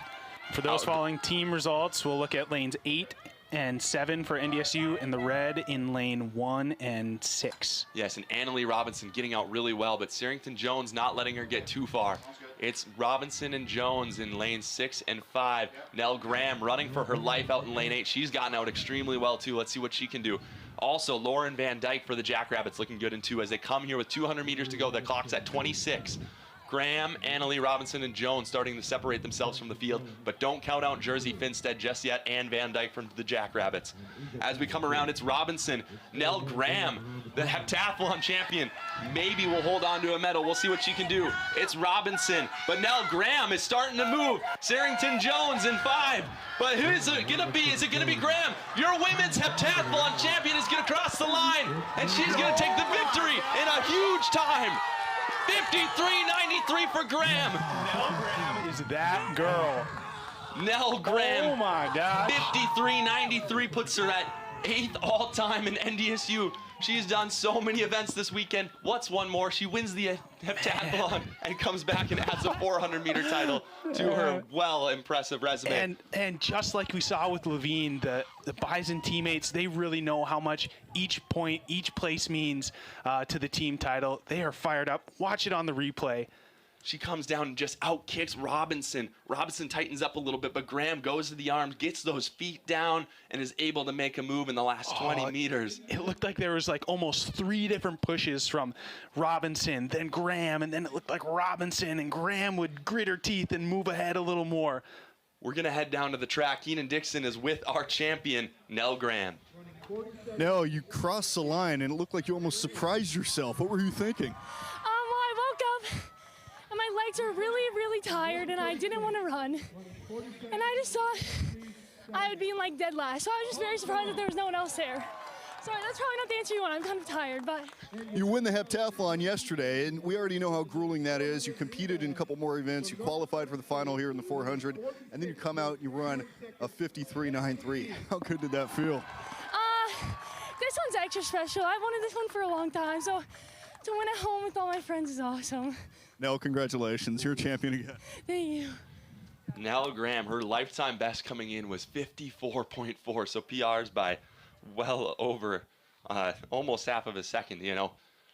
For those following team results, we'll look at lanes 8 and 7 for NDSU, and the red in lane 1 and 6. Yes, and Annalie Robinson getting out really well, but Sarrington Jones not letting her get too far. It's Robinson and Jones in lanes 6 and 5. Nell Graham running for her life out in lane 8. She's gotten out extremely well, too. Let's see what she can do. Also, Lauren Van Dyke for the Jackrabbits looking good in 2 as they come here with 200 meters to go. The clock's at 26. Graham, Annalie Robinson, and Jones starting to separate themselves from the field, but don't count out Jersey Finstad just yet and Van Dyke from the Jackrabbits. As we come around, it's Robinson. Nell Graham, the heptathlon champion, maybe will hold on to a medal. We'll see what she can do. It's Robinson, but Nell Graham is starting to move. Sarrington Jones in 5, but who is it going to be? Is it going to be Graham? Your women's heptathlon champion is going to cross the line, and she's going to take the victory in a huge time. 53.93 for Graham. Nell Graham is that girl. Nell Graham. Oh my gosh. 53.93 puts her at 8th all-time in NDSU. She's done so many events this weekend. What's one more? She wins the heptathlon and comes back and adds a 400-meter title to her impressive resume. And just like we saw with Levine, the Bison teammates, they really know how much each point, each place means to the team title. They are fired up. Watch it on the replay. She comes down and just out-kicks Robinson. Robinson tightens up a little bit, but Graham goes to the arms, gets those feet down, and is able to make a move in the last 20 meters. It looked like there was like almost 3 different pushes from Robinson, then Graham, and then it looked like Robinson and Graham would grit her teeth and move ahead a little more. We're going to head down to the track. Keenan Dixon is with our champion, Nell Graham. Nell, you crossed the line, and it looked like you almost surprised yourself. What were you thinking? Well, I woke up, and my legs were really, really tired, and I didn't want to run. And I just thought I would be in like dead last. So I was just very surprised that there was no one else there. Sorry, that's probably not the answer you want. I'm kind of tired, but You win the heptathlon yesterday, and we already know how grueling that is. You competed in a couple more events. You qualified for the final here in the 400, and then you come out and you run a 53.93. How good did that feel? this one's extra special. I've wanted this one for a long time, so to win at home with all my friends is awesome. Nell, congratulations. You're a champion again. Thank you. Nell Graham, her lifetime best coming in was 54.4, so PRs by well over almost half of a second. You know,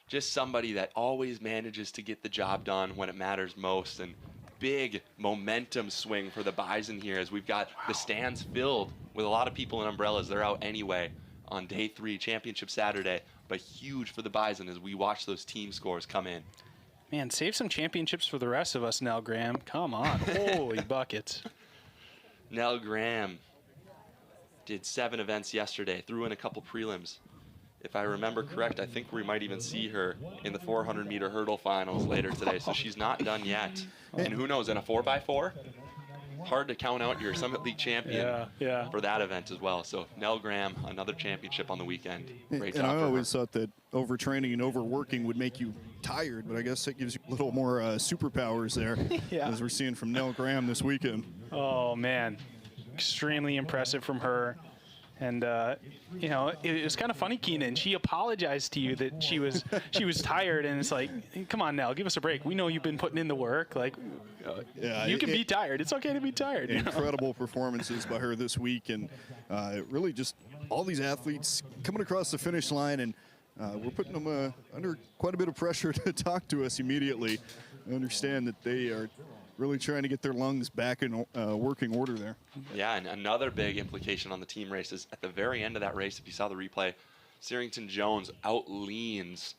just somebody that always manages to get the job done when it matters most, and big momentum swing for the Bison here as we've got the stands filled with a lot of people in umbrellas. They're out anyway on day 3, championship Saturday, but huge for the Bison as we watch those team scores come in. Man, save some championships for the rest of us, Nell Graham. Come on. Holy buckets. Nell Graham did 7 events yesterday, threw in a couple prelims. If I remember correct, I think we might even see her in the 400-meter hurdle finals later today, so she's not done yet. And who knows, in a 4x4? Hard to count out your Summit League champion for that event as well. So Nell Graham, another championship on the weekend. Great job And I for her. always thought that overtraining and overworking would make you tired, but I guess it gives you a little more superpowers there, as we're seeing from Nell Graham this weekend. Oh, man. Extremely impressive from her. And, you know, it was kind of funny, Keenan. She apologized to you that she was tired, and it's like, come on, Nell, give us a break. We know you've been putting in the work. Like, you can be tired. It's okay to be tired. Incredible performances by her this week, and really just all these athletes coming across the finish line, and we're putting them under quite a bit of pressure to talk to us immediately. I understand that they are really trying to get their lungs back in working order there. Yeah, and another big implication on the team races. At the very end of that race, if you saw the replay, Searington Jones outleans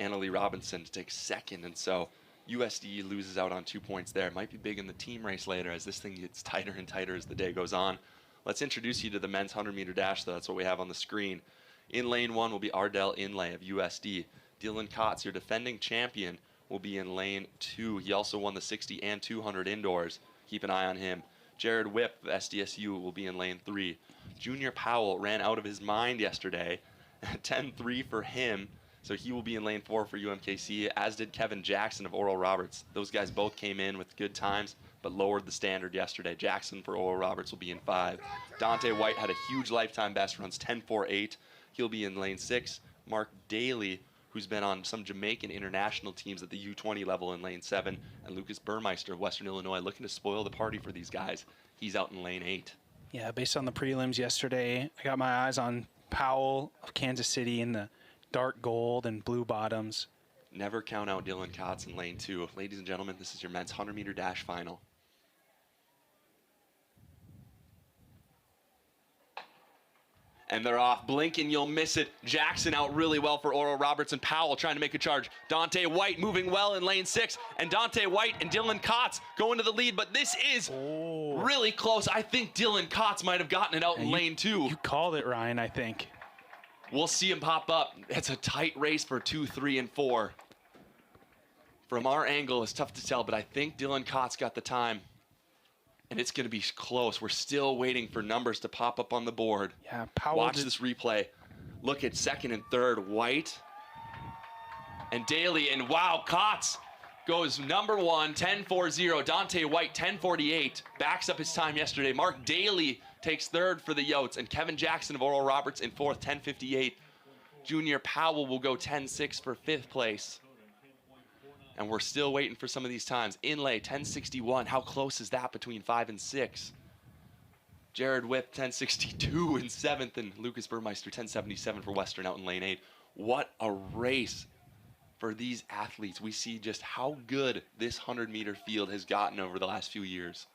Annalie Robinson to take second, and so USD loses out on 2 points there. It might be big in the team race later as this thing gets tighter and tighter as the day goes on. Let's introduce you to the men's 100-meter dash, though. That's what we have on the screen. In lane 1 will be Ardell Inlay of USD. Dylan Kotz, your defending champion, will be in lane 2. He also won the 60 and 200 indoors. Keep an eye on him. Jared Whip of SDSU will be in lane 3. Junior Powell ran out of his mind yesterday. 10-3 for him, so he will be in lane 4 for UMKC, as did Kevin Jackson of Oral Roberts. Those guys both came in with good times, but lowered the standard yesterday. Jackson for Oral Roberts will be in 5. Dante White had a huge lifetime best, runs 10.48. He'll be in lane 6. Mark Daly, who's been on some Jamaican international teams at the U20 level, in lane 7, and Lucas Burmeister of Western Illinois, looking to spoil the party for these guys. He's out in lane 8. Yeah, based on the prelims yesterday, I got my eyes on Powell of Kansas City in the dark gold and blue bottoms. Never count out Dylan Kotz in lane 2. Ladies and gentlemen, this is your men's 100-meter dash final. And they're off. Blink and you'll miss it. Jackson out really well for Oral Roberts, and Powell trying to make a charge. Dante White moving well in lane 6. And Dante White and Dylan Kotz going to the lead, but this is really close. I think Dylan Kotz might have gotten it out in lane 2. You called it, Ryan, I think. We'll see him pop up. It's a tight race for 2, 3, and 4. From our angle, it's tough to tell, but I think Dylan Kotz got the time. And it's going to be close. We're still waiting for numbers to pop up on the board. Yeah, Powell. Watch this replay. Look at 2nd and 3rd, White and Daly. And wow, Kotz goes number 1, 10.40. Dante White, 10.48. Backs up his time yesterday. Mark Daly takes 3rd for the Yotes. And Kevin Jackson of Oral Roberts in 4th, 10.58. Junior Powell will go 10.6 for 5th place. And we're still waiting for some of these times. Inlay, 10.61. How close is that between 5 and 6? Jared Whip, 10.62 in 7th. And Lucas Burmeister, 10.77 for Western out in lane 8. What a race for these athletes. We see just how good this 100-meter field has gotten over the last few years.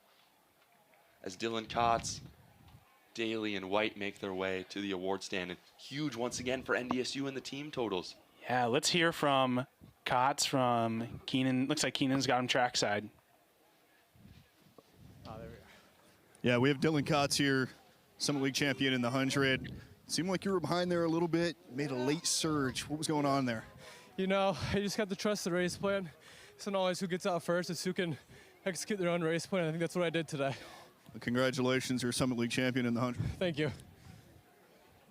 As Dylan Kotz, Daly, and White make their way to the award stand. And huge once again for NDSU in the team totals. Yeah, let's hear from Kotz from Keenan. Looks like Keenan's got him trackside. Yeah, we have Dylan Kotz here, Summit League champion in the 100. Seemed like you were behind there a little bit, made a late surge. What was going on there? You know, I just got to trust the race plan. It's not always who gets out first, it's who can execute their own race plan. I think that's what I did today. Congratulations, you're Summit League champion in the 100. Thank you.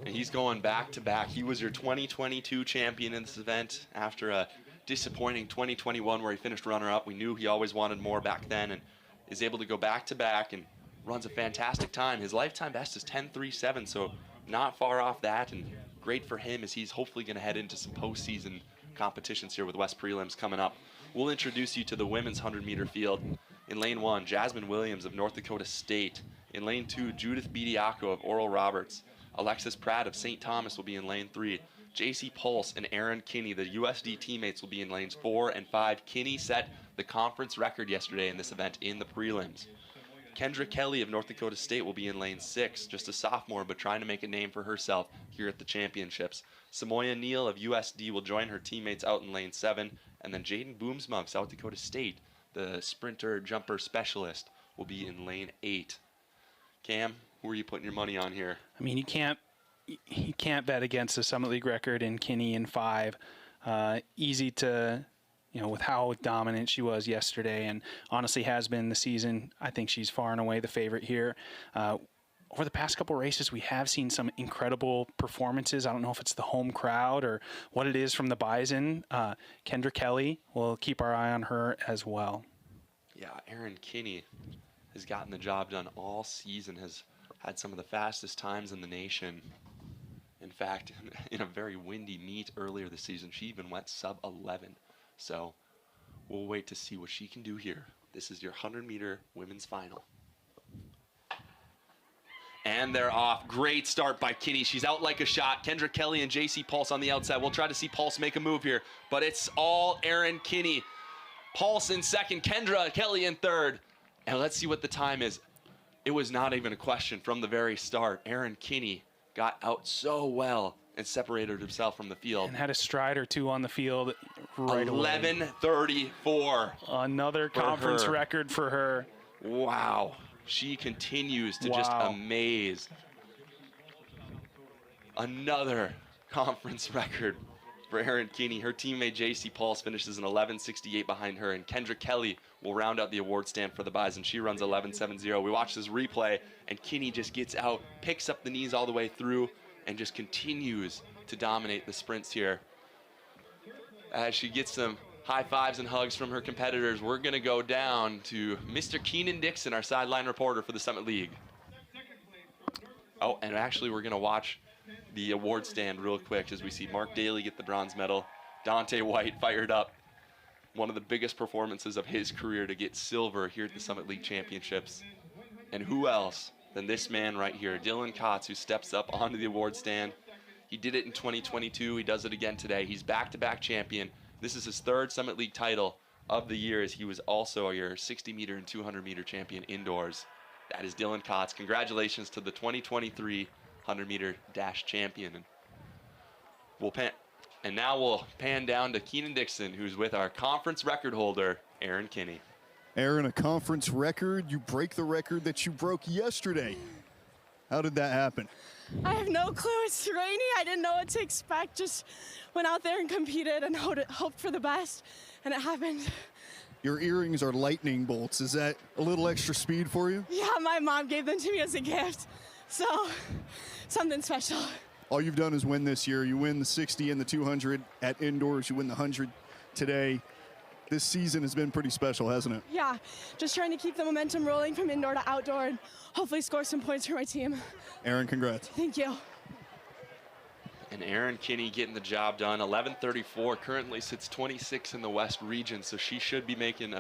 And he's going back to back. He was your 2022 champion in this event after a disappointing 2021 where he finished runner-up. We knew he always wanted more back then and is able to go back to back and runs a fantastic time. His lifetime best is 10.37, so not far off that, and great for him as he's hopefully going to head into some postseason competitions here with West Prelims coming up. We'll introduce you to the women's 100-meter field. In lane 1, Jasmine Williams of North Dakota State. In lane 2, Judith Bediaco of Oral Roberts. Alexis Pratt of St. Thomas will be in lane 3. JC Pulse and Aaron Kinney, the USD teammates, will be in lanes 4 and 5. Kinney set the conference record yesterday in this event in the prelims. Kendra Kelly of North Dakota State will be in lane 6, just a sophomore, but trying to make a name for herself here at the championships. Samoya Neal of USD will join her teammates out in lane 7, and then Jaden Boomsma of South Dakota State, the sprinter jumper specialist, will be in lane 8. Cam, who are you putting your money on here? I mean, you can't bet against the Summit League record in Kinney in 5. Easy to, with how dominant she was yesterday, and honestly has been the season. I think she's far and away the favorite here. Over the past couple races, we have seen some incredible performances. I don't know if it's the home crowd or what it is from the Bison. Kendra Kelly, we'll keep our eye on her as well. Yeah, Aaron Kinney has gotten the job done all season, has had some of the fastest times in the nation. In fact, in a very windy meet earlier this season, she even went sub-11. So we'll wait to see what she can do here. This is your 100-meter women's final. And they're off. Great start by Kinney. She's out like a shot. Kendra Kelly and JC Pulse on the outside. We'll try to see Pulse make a move here, but it's all Aaron Kinney. Pulse in second, Kendra Kelly in third. And let's see what the time is. It was not even a question from the very start. Aaron Kinney got out so well and separated himself from the field. And had a stride or two on the field right away. 11:34. Another conference record for her. Wow. She continues to just amaze. Another conference record for Aaron Kinney. Her teammate JC Pulse finishes in 11:68 behind her, and Kendra Kelly will round out the award stand for the Bison. She runs 11:70. We watch this replay, and Kinney just gets out, picks up the knees all the way through, and just continues to dominate the sprints here. As she gets some high fives and hugs from her competitors, we're going to go down to Mr. Keenan Dixon, our sideline reporter for the Summit League. Oh, and actually we're going to watch the award stand real quick as we see Mark Daly get the bronze medal. Dante White fired up. One of the biggest performances of his career to get silver here at the Summit League Championships. And who else than this man right here, Dylan Kotz, who steps up onto the award stand. He did it in 2022. He does it again today. He's back-to-back champion. This is his third Summit League title of the year, as he was also your 60-meter and 200-meter champion indoors. That is Dylan Kotz. Congratulations to the 2023 100-meter dash champion. And now we'll pan down to Keenan Dixon, who's with our conference record holder, Aaron Kinney. Aaron, a conference record. You break the record that you broke yesterday. How did that happen? I have no clue. It's rainy. I didn't know what to expect. Just went out there and competed and hoped for the best, and it happened. Your earrings are lightning bolts. Is that a little extra speed for you? Yeah, my mom gave them to me as a gift, so something special. All you've done is win this year. You win the 60 and the 200 at indoors. You win the 100 today. This season has been pretty special, hasn't it? Yeah, just trying to keep the momentum rolling from indoor to outdoor and hopefully score some points for my team. Aaron, congrats. Thank you. And Aaron Kinney getting the job done. 11:34, currently sits 26 in the West region, so she should be making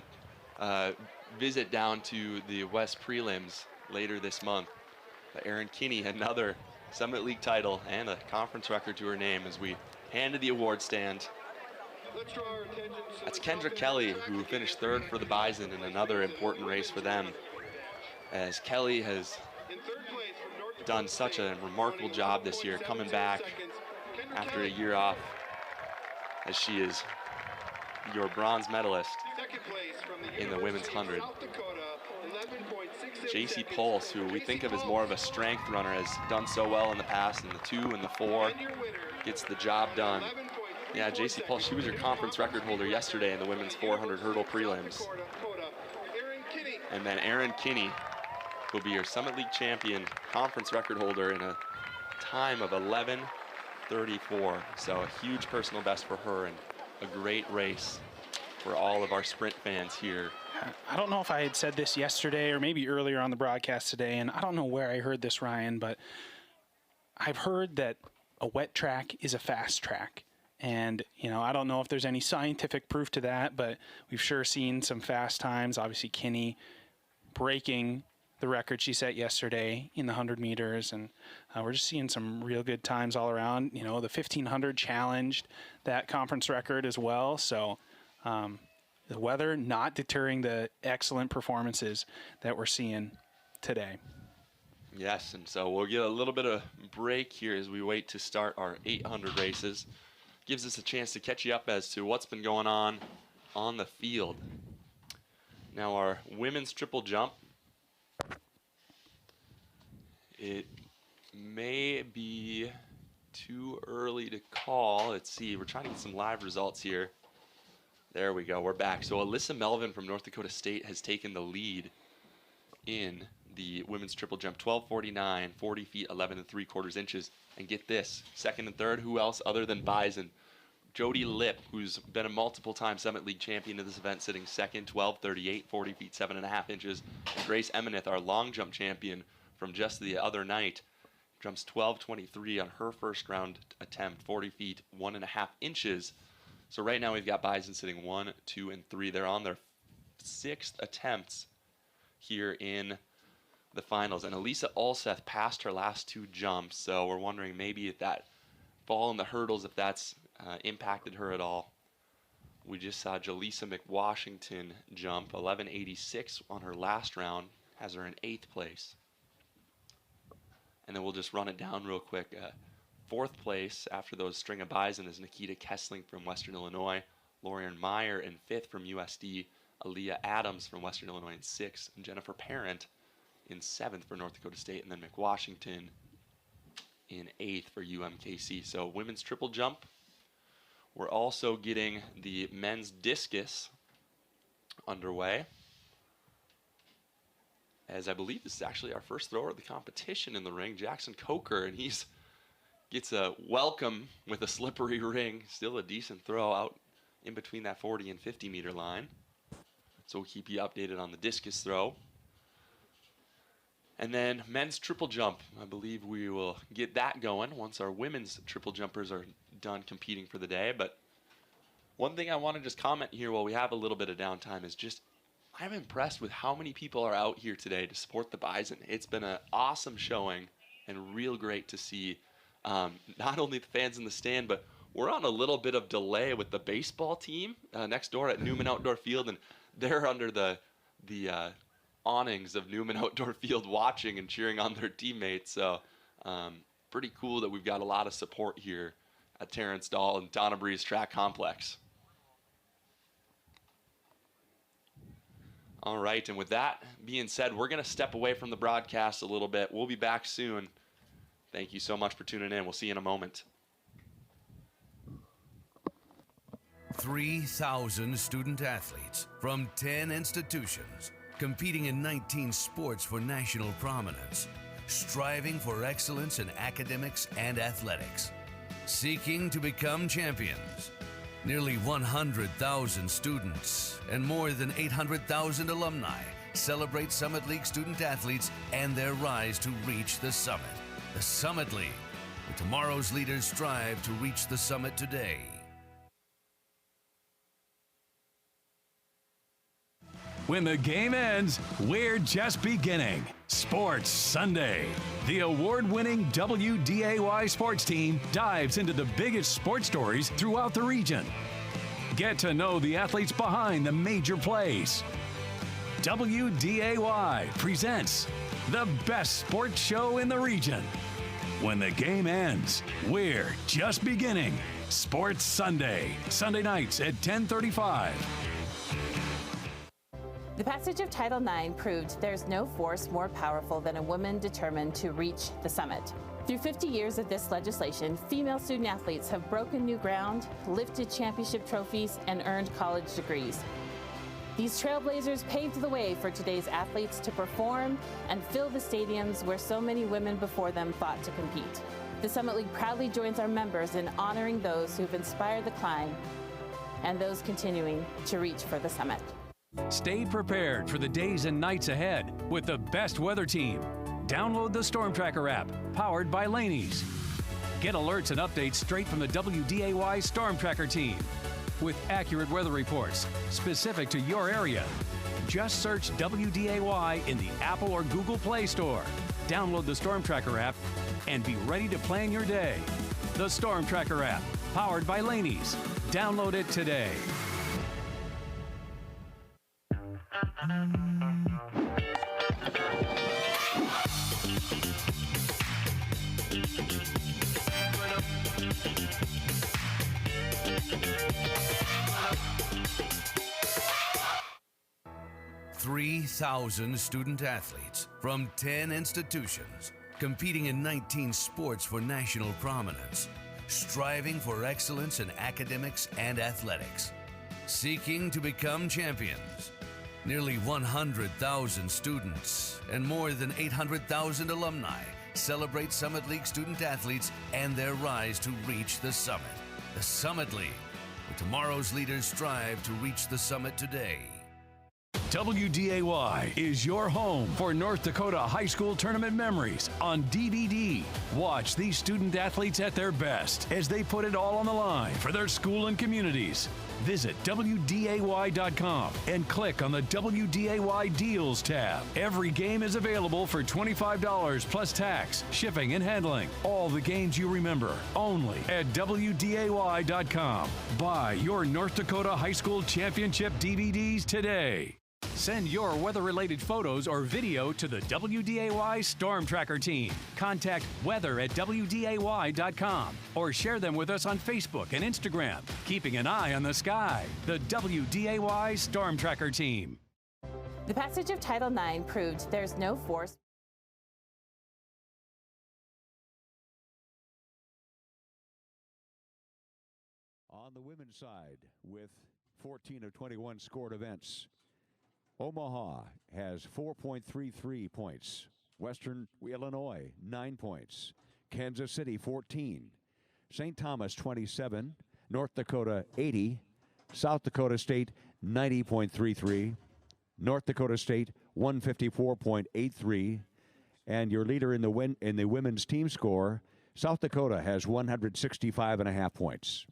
a visit down to the West Prelims later this month. But Aaron Kinney, another Summit League title and a conference record to her name as we hand to the award stand. That's Kendra Kelly, who finished third for the Bison in another important race for them, as Kelly has done such a remarkable job this year, coming back after a year off, as she is your bronze medalist in the women's 100. JC Pulse, who we think of as more of a strength runner, has done so well in the past in the 2 and the 4, gets the job done. Yeah, JC Pulse, she was your conference record holder yesterday in the women's 400 hurdle prelims. And then Aaron Kinney will be your Summit League champion, conference record holder in a time of 11:34. So a huge personal best for her and a great race for all of our sprint fans here. I don't know if I had said this yesterday or maybe earlier on the broadcast today, and I don't know where I heard this, Ryan, but I've heard that a wet track is a fast track. And, you know, I don't know if there's any scientific proof to that, but we've sure seen some fast times. Obviously, Kinney breaking the record she set yesterday in the 100 meters. And we're just seeing some real good times all around. You know, the 1500 challenged that conference record as well. So the weather not deterring the excellent performances that we're seeing today. Yes, and so we'll get a little bit of break here as we wait to start our 800 races. Gives us a chance to catch you up as to what's been going on the field. Now our women's triple jump, it may be too early to call. Let's see, we're trying to get some live results here. There we go, we're back. So Alyssa Melvin from North Dakota State has taken the lead in the women's triple jump, 12:49, 40 feet, 11 3/4 inches. And get this, second and third, who else other than Bison? Jody Lipp, who's been a multiple-time Summit League champion of this event, sitting second, 12:38, 40 feet, 7.5 inches. And Grace Emeneth, our long jump champion from just the other night, jumps 12:23 on her first round attempt, 40 feet, 1.5 inches. So right now we've got Bison sitting 1, 2, and 3. They're on their 6th attempts here in the finals. And Elisa Ulseth passed her last 2 jumps, so we're wondering maybe if that fall in the hurdles, if that's impacted her at all. We just saw Jaleesa McWashington jump 11:86 on her last round, has her in 8th place. And then we'll just run it down real quick. 4th place after those string of Bison is Nikita Kessling from Western Illinois, Lorian Meyer in 5th from USD, Aaliyah Adams from Western Illinois in 6th, and Jennifer Parent in 7th for North Dakota State, and then McWashington in 8th for UMKC. So women's triple jump. We're also getting the men's discus underway, as I believe this is actually our first thrower of the competition in the ring, Jackson Coker, and he's gets a welcome with a slippery ring. Still a decent throw out in between that 40 and 50 meter line. So we'll keep you updated on the discus throw. And then men's triple jump. I believe we will get that going once our women's triple jumpers are done competing for the day. But one thing I want to just comment here while we have a little bit of downtime is just I'm impressed with how many people are out here today to support the Bison. It's been an awesome showing and real great to see not only the fans in the stand, but we're on a little bit of delay with the baseball team next door at Newman Outdoor Field, and they're under the awnings of Newman Outdoor Field watching and cheering on their teammates. So pretty cool that we've got a lot of support here at Terrence Dahl and Donna Breeze Track Complex. All right, and with that being said, we're going to step away from the broadcast a little bit. We'll be back soon. Thank you so much for tuning in. We'll see you in a moment. 3,000 student athletes from 10 institutions competing in 19 sports for national prominence, striving for excellence in academics and athletics, seeking to become champions. Nearly 100,000 students and more than 800,000 alumni celebrate Summit League student athletes and their rise to reach the summit. The Summit League, where tomorrow's leaders strive to reach the summit today. When the game ends, we're just beginning. Sports Sunday. The award-winning WDAY sports team dives into the biggest sports stories throughout the region. Get to know the athletes behind the major plays. WDAY presents the best sports show in the region. When the game ends, we're just beginning. Sports Sunday. Sunday nights at 10:35. The passage of Title IX proved there's no force more powerful than a woman determined to reach the summit. Through 50 years of this legislation, female student athletes have broken new ground, lifted championship trophies, and earned college degrees. These trailblazers paved the way for today's athletes to perform and fill the stadiums where so many women before them fought to compete. The Summit League proudly joins our members in honoring those who've inspired the climb and those continuing to reach for the summit. Stay prepared for the days and nights ahead with the best weather team. Download the Storm Tracker app, powered by Laney's. Get alerts and updates straight from the WDAY Storm Tracker team with accurate weather reports specific to your area. Just search WDAY in the Apple or Google Play Store. Download the Storm Tracker app and be ready to plan your day. The Storm Tracker app, powered by Laney's. Download it today. $3,000 student athletes from 10 institutions, competing in 19 sports for national prominence, striving for excellence in academics and athletics, seeking to become champions. Nearly 100,000 students and more than 800,000 alumni celebrate Summit League student athletes and their rise to reach the summit. The Summit League, where tomorrow's leaders strive to reach the summit today. WDAY is your home for North Dakota high school tournament memories on DVD. Watch these student athletes at their best as they put it all on the line for their school and communities. Visit WDAY.com and click on the WDAY Deals tab. Every game is available for $25 plus tax, shipping, and handling. All the games you remember, only at WDAY.com. Buy your North Dakota High School Championship DVDs today. Send your weather-related photos or video to the WDAY Storm Tracker team. Contact weather@WDAY.com or share them with us on Facebook and Instagram. Keeping an eye on the sky. The WDAY Storm Tracker team. The passage of Title IX proved there's no force. On the women's side, with 14 of 21 scored events, Omaha has 4.33 points. Western Illinois, 9 points. Kansas City, 14. St. Thomas, 27. North Dakota, 80. South Dakota State, 90.33. North Dakota State, 154.83. And your leader in the women's team score, South Dakota has 165.5 points.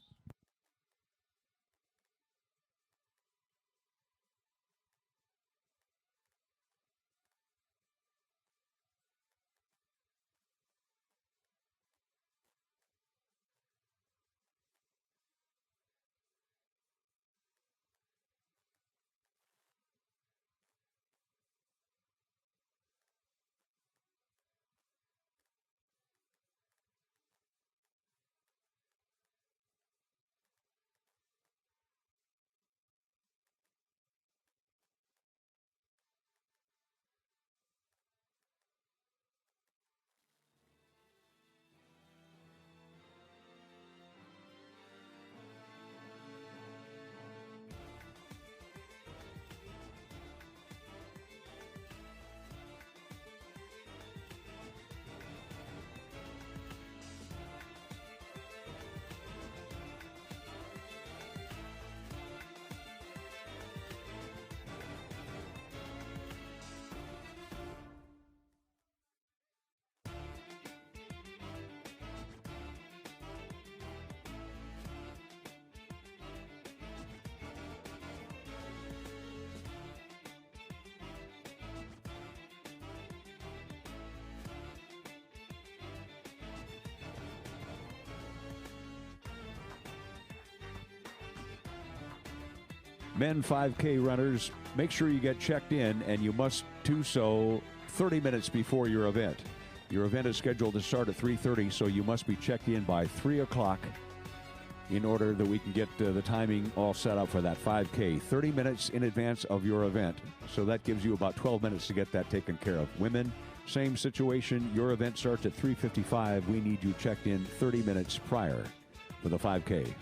Men 5K runners, make sure you get checked in, and you must do so 30 minutes before your event. Your event is scheduled to start at 3:30, so you must be checked in by 3 o'clock in order that we can get the timing all set up for that 5K. 30 minutes in advance of your event, so that gives you about 12 minutes to get that taken care of. Women, same situation. Your event starts at 3:55. We need you checked in 30 minutes prior for the 5K.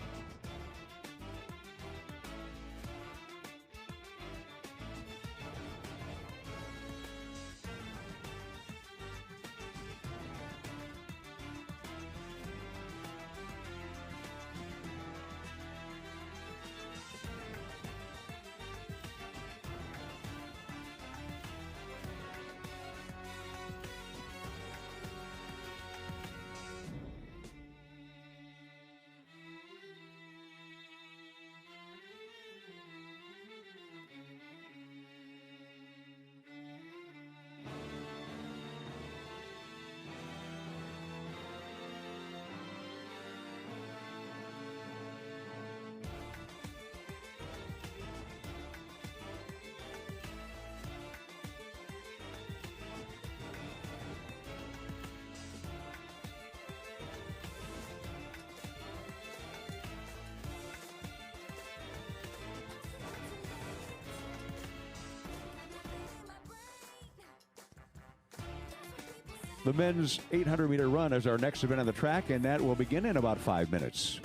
The men's 800-meter run is our next event on the track, and that will begin in about 5 minutes.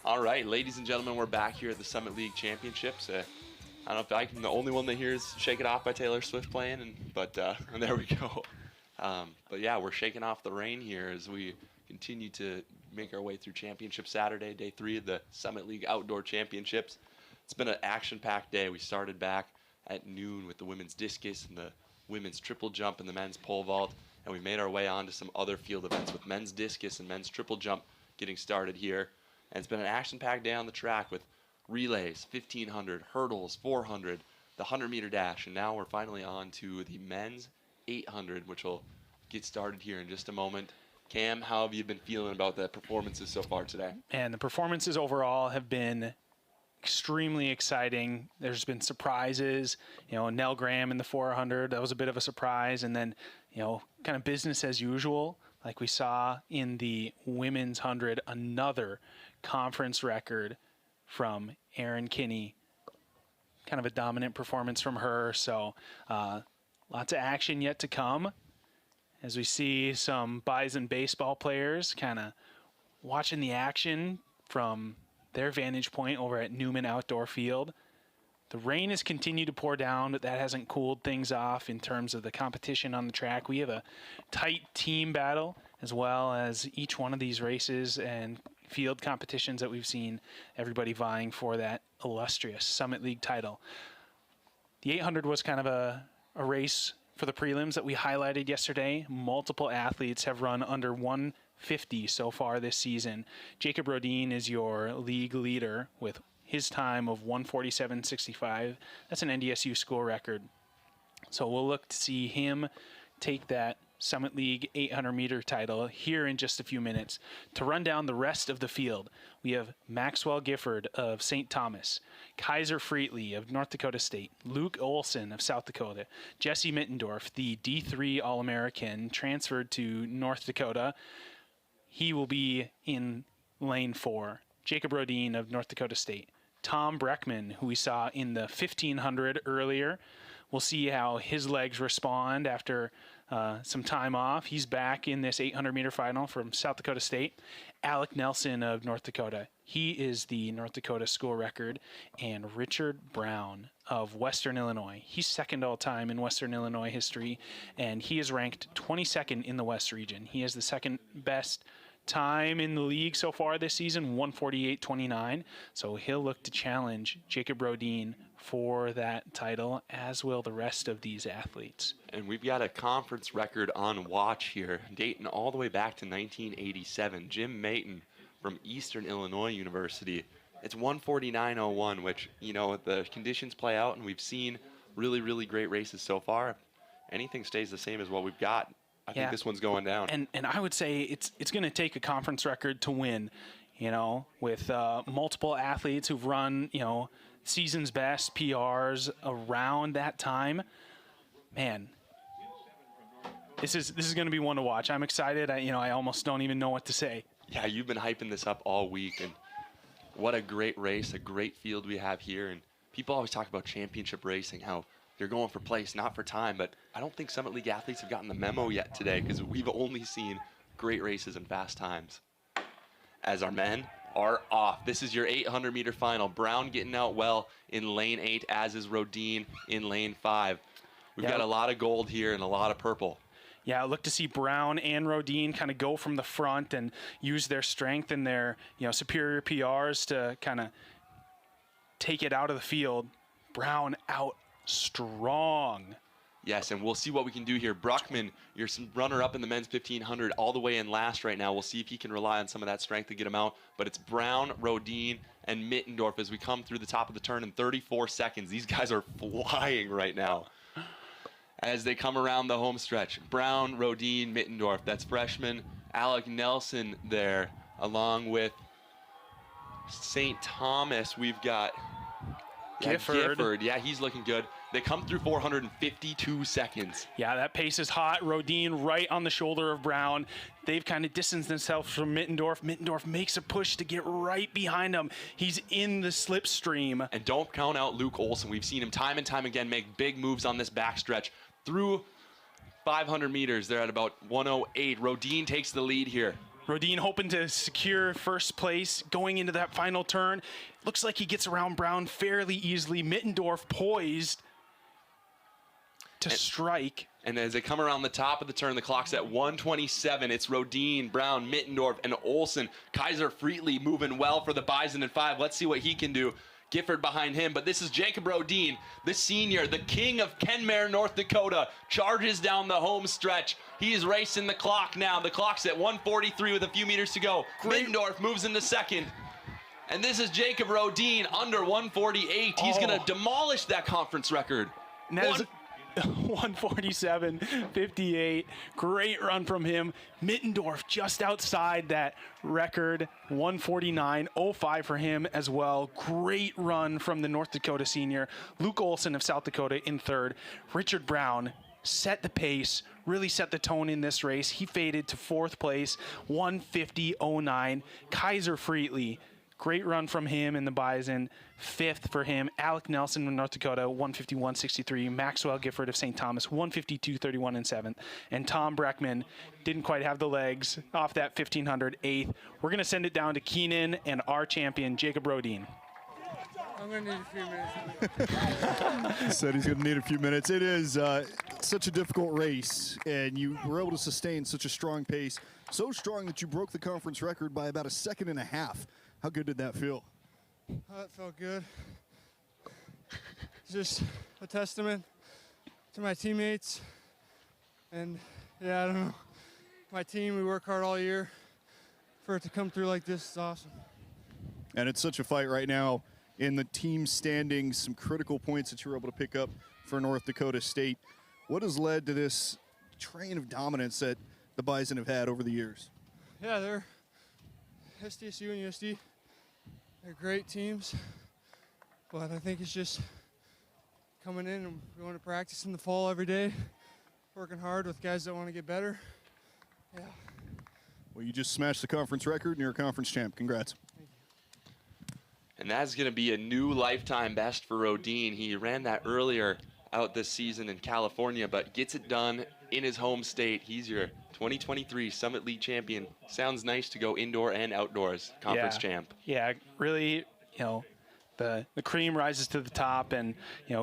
All right, ladies and gentlemen, we're back here at the Summit League Championships. I don't know if I'm the only one that hears "Shake It Off" by Taylor Swift playing, but there we go. But yeah, we're shaking off the rain here as we continue to make our way through Championship Saturday, day 3 of the Summit League Outdoor Championships. It's been an action-packed day. We started back at noon with the women's discus and the women's triple jump and the men's pole vault, and we made our way on to some other field events with men's discus and men's triple jump getting started here. And it's been an action-packed day on the track with relays, 1,500, hurdles, 400, the 100-meter dash, and now we're finally on to the men's 800, which will get started here in just a moment. Cam, how have you been feeling about the performances so far today? And the performances overall have been extremely exciting. There's been surprises. Nell Graham in the 400, that was a bit of a surprise. And then, kind of business as usual, like we saw in the women's 100, another conference record from Erin Kinney. Kind of a dominant performance from her. So lots of action yet to come as we see some Bison baseball players kind of watching the action from their vantage point over at Newman Outdoor Field. The rain has continued to pour down, but that hasn't cooled things off in terms of the competition on the track. We have a tight team battle as well as each one of these races and field competitions that we've seen, everybody vying for that illustrious Summit League title. The 800 was kind of a race for the prelims that we highlighted yesterday. Multiple athletes have run under 150 so far this season. Jacob Rodin is your league leader with his time of 1:47.65. That's an NDSU school record. So we'll look to see him take that Summit League 800-meter title here in just a few minutes. To run down the rest of the field, we have Maxwell Gifford of St. Thomas, Kaiser Freetley of North Dakota State, Luke Olson of South Dakota, Jesse Mittendorf, the D3 All-American, transferred to North Dakota. He will be in lane 4. Jacob Rodin of North Dakota State, Tom Breckman, who we saw in the 1500 earlier. We'll see how his legs respond after some time off. He's back in this 800-meter final from South Dakota State. Alec Nelson of North Dakota. He is the North Dakota school record. And Richard Brown of Western Illinois. He's second all-time in Western Illinois history, and he is ranked 22nd in the West region. He has the second best time in the league so far this season, 1:48.29. So he'll look to challenge Jacob Rodin for that title, as will the rest of these athletes. And we've got a conference record on watch here, dating all the way back to 1987. Jim Mayton from Eastern Illinois University. It's 1:49.01, which, the conditions play out, and we've seen really, really great races so far. Anything stays the same as what we've got, I think this one's going down. And I would say it's going to take a conference record to win, with multiple athletes who've run, season's best PRs around that time. Man, this is going to be one to watch. I'm excited. I almost don't even know what to say. Yeah, you've been hyping this up all week, and what a great race, a great field we have here. And people always talk about championship racing, how they're going for place, not for time. But I don't think Summit League athletes have gotten the memo yet today, because we've only seen great races and fast times. As our men are off. This is your 800-meter final. Brown getting out well in lane 8, as is Rodin in lane 5. We've got a lot of gold here and a lot of purple. Yeah, I look to see Brown and Rodin kind of go from the front and use their strength and their superior PRs to kind of take it out of the field. Brown out strong. Yes, and we'll see what we can do here. Bruckman, your runner-up in the men's 1500, all the way in last right now. We'll see if he can rely on some of that strength to get him out. But it's Brown, Rodin, and Mittendorf as we come through the top of the turn in 34 seconds. These guys are flying right now as they come around the home stretch. Brown, Rodin, Mittendorf. That's freshman Alec Nelson there, along with St. Thomas. We've got Gifford. Yeah, he's looking good. They come through 452 seconds. Yeah, that pace is hot. Rodin right on the shoulder of Brown. They've kind of distanced themselves from Mittendorf. Mittendorf makes a push to get right behind him. He's in the slipstream. And don't count out Luke Olson. We've seen him time and time again make big moves on this backstretch. Through 500 meters, they're at about 108. Rodin takes the lead here. Rodin hoping to secure first place going into that final turn. Looks like he gets around Brown fairly easily. Mittendorf poised to strike. And as they come around the top of the turn, the clock's at 127. It's Rodin, Brown, Mittendorf, and Olson. Kaiser Friedli moving well for the Bison in 5. Let's see what he can do. Gifford behind him, but this is Jacob Rodin, the senior, the king of Kenmare, North Dakota, charges down the home stretch. He is racing the clock now. The clock's at 1:43 with a few meters to go. Mittendorf moves into second. And this is Jacob Rodin under 1:48. He's going to demolish that conference record. 1:47.58. Great run from him. Mittendorf just outside that record. 1:49.05 for him as well. Great run from the North Dakota senior. Luke Olson of South Dakota in third. Richard Brown set the pace, really set the tone in this race. He faded to fourth place. 1:50.09. Kaiser Friedli. Great run from him in the Bison. Fifth for him. Alec Nelson from North Dakota, 1:51.63. Maxwell Gifford of St. Thomas, 1:52.31 in seventh. And Tom Breckman didn't quite have the legs off that 1500, eighth. We're going to send it down to Keenan and our champion, Jacob Rodin. I'm going to need a few minutes. Said he's going to need a few minutes. It is such a difficult race, and you were able to sustain such a strong pace. So strong that you broke the conference record by about a second and a half. How good did that feel? That felt good. Just a testament to my teammates. And, yeah, I don't know. My team, we work hard all year. For it to come through like this is awesome. And it's such a fight right now in the team standings, some critical points that you were able to pick up for North Dakota State. What has led to this train of dominance that the Bison have had over the years? Yeah, they're SDSU and USD. They're great teams, but I think it's just coming in and going to practice in the fall every day, working hard with guys that want to get better. Yeah. Well, you just smashed the conference record and you're a conference champ. Congrats. And that's going to be a new lifetime best for Rodin. He ran that earlier out this season in California, but gets it done in his home state. He's your 2023 Summit League champion. Sounds nice to go indoor and outdoors conference champ. Yeah, really, the cream rises to the top, and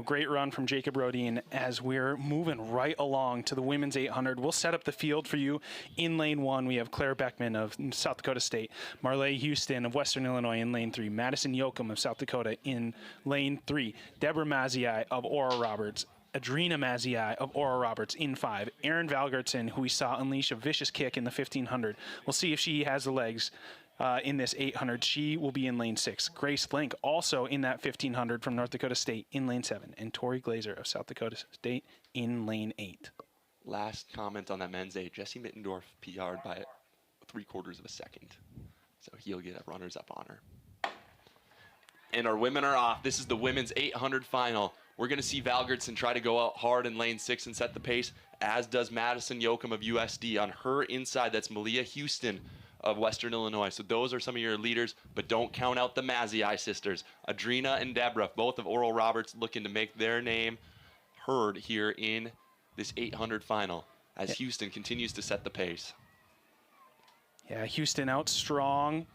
great run from Jacob Rodin as we're moving right along to the women's 800. We'll set up the field for you in lane 1. We have Claire Beckman of South Dakota State, Marley Houston of Western Illinois in lane 3, Madison Yoakum of South Dakota in lane 3, Deborah Mazzei of Oral Roberts, Adrina Mazzei of Oral Roberts in 5, Erin Valgertson, who we saw unleash a vicious kick in the 1500. We'll see if she has the legs in this 800. She will be in lane 6. Grace Link also in that 1500 from North Dakota State in lane 7. And Tori Glazer of South Dakota State in lane 8. Last comment on that men's 8. Jesse Mittendorf PR'd by 3/4 of a second. So he'll get a runner's-up honor. And our women are off. This is the women's 800 final. We're going to see Valgertson try to go out hard in lane 6 and set the pace, as does Madison Yoakum of USD. On her inside, that's Malia Houston of Western Illinois. So those are some of your leaders, but don't count out the Mazzei sisters. Adrina and Deborah, both of Oral Roberts, looking to make their name heard here in this 800 final as Houston continues to set the pace. Yeah, Houston out strong.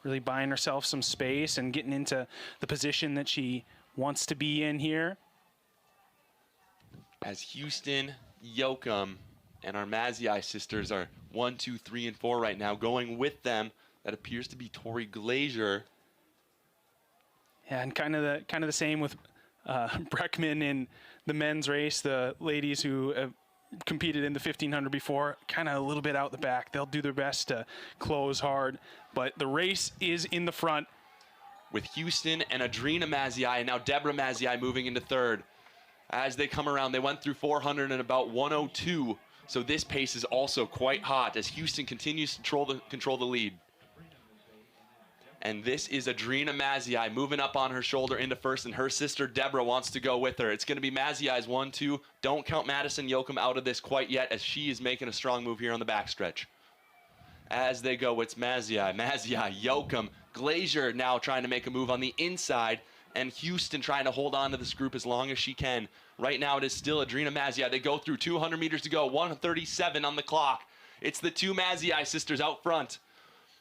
really buying herself some space and getting into the position that she wants to be in here. As Houston, Yoakum, and our Mazzei sisters are 1, 2, 3, and 4 right now. Going with them, that appears to be Tori Glazier. Yeah, and kind of the same with Breckman in the men's race. The ladies who have competed in the 1500 before, kind of a little bit out the back. They'll do their best to close hard, but the race is in the front. With Houston and Adrina Mazzei, and now Deborah Mazzei moving into third. As they come around, they went through 400 in about 102. So this pace is also quite hot as Houston continues to control the lead. And this is Adrina Mazzei moving up on her shoulder into first, and her sister Deborah wants to go with her. It's going to be Mazzei's 1-2. Don't count Madison Yoakum out of this quite yet, as she is making a strong move here on the backstretch. As they go, it's Mazzei, Yoakum, Glazier now trying to make a move on the inside, and Houston trying to hold on to this group as long as she can. Right now it is still Adrina Mazzei. They go through 200 meters to go, 137 on the clock. It's the two Mazzei sisters out front.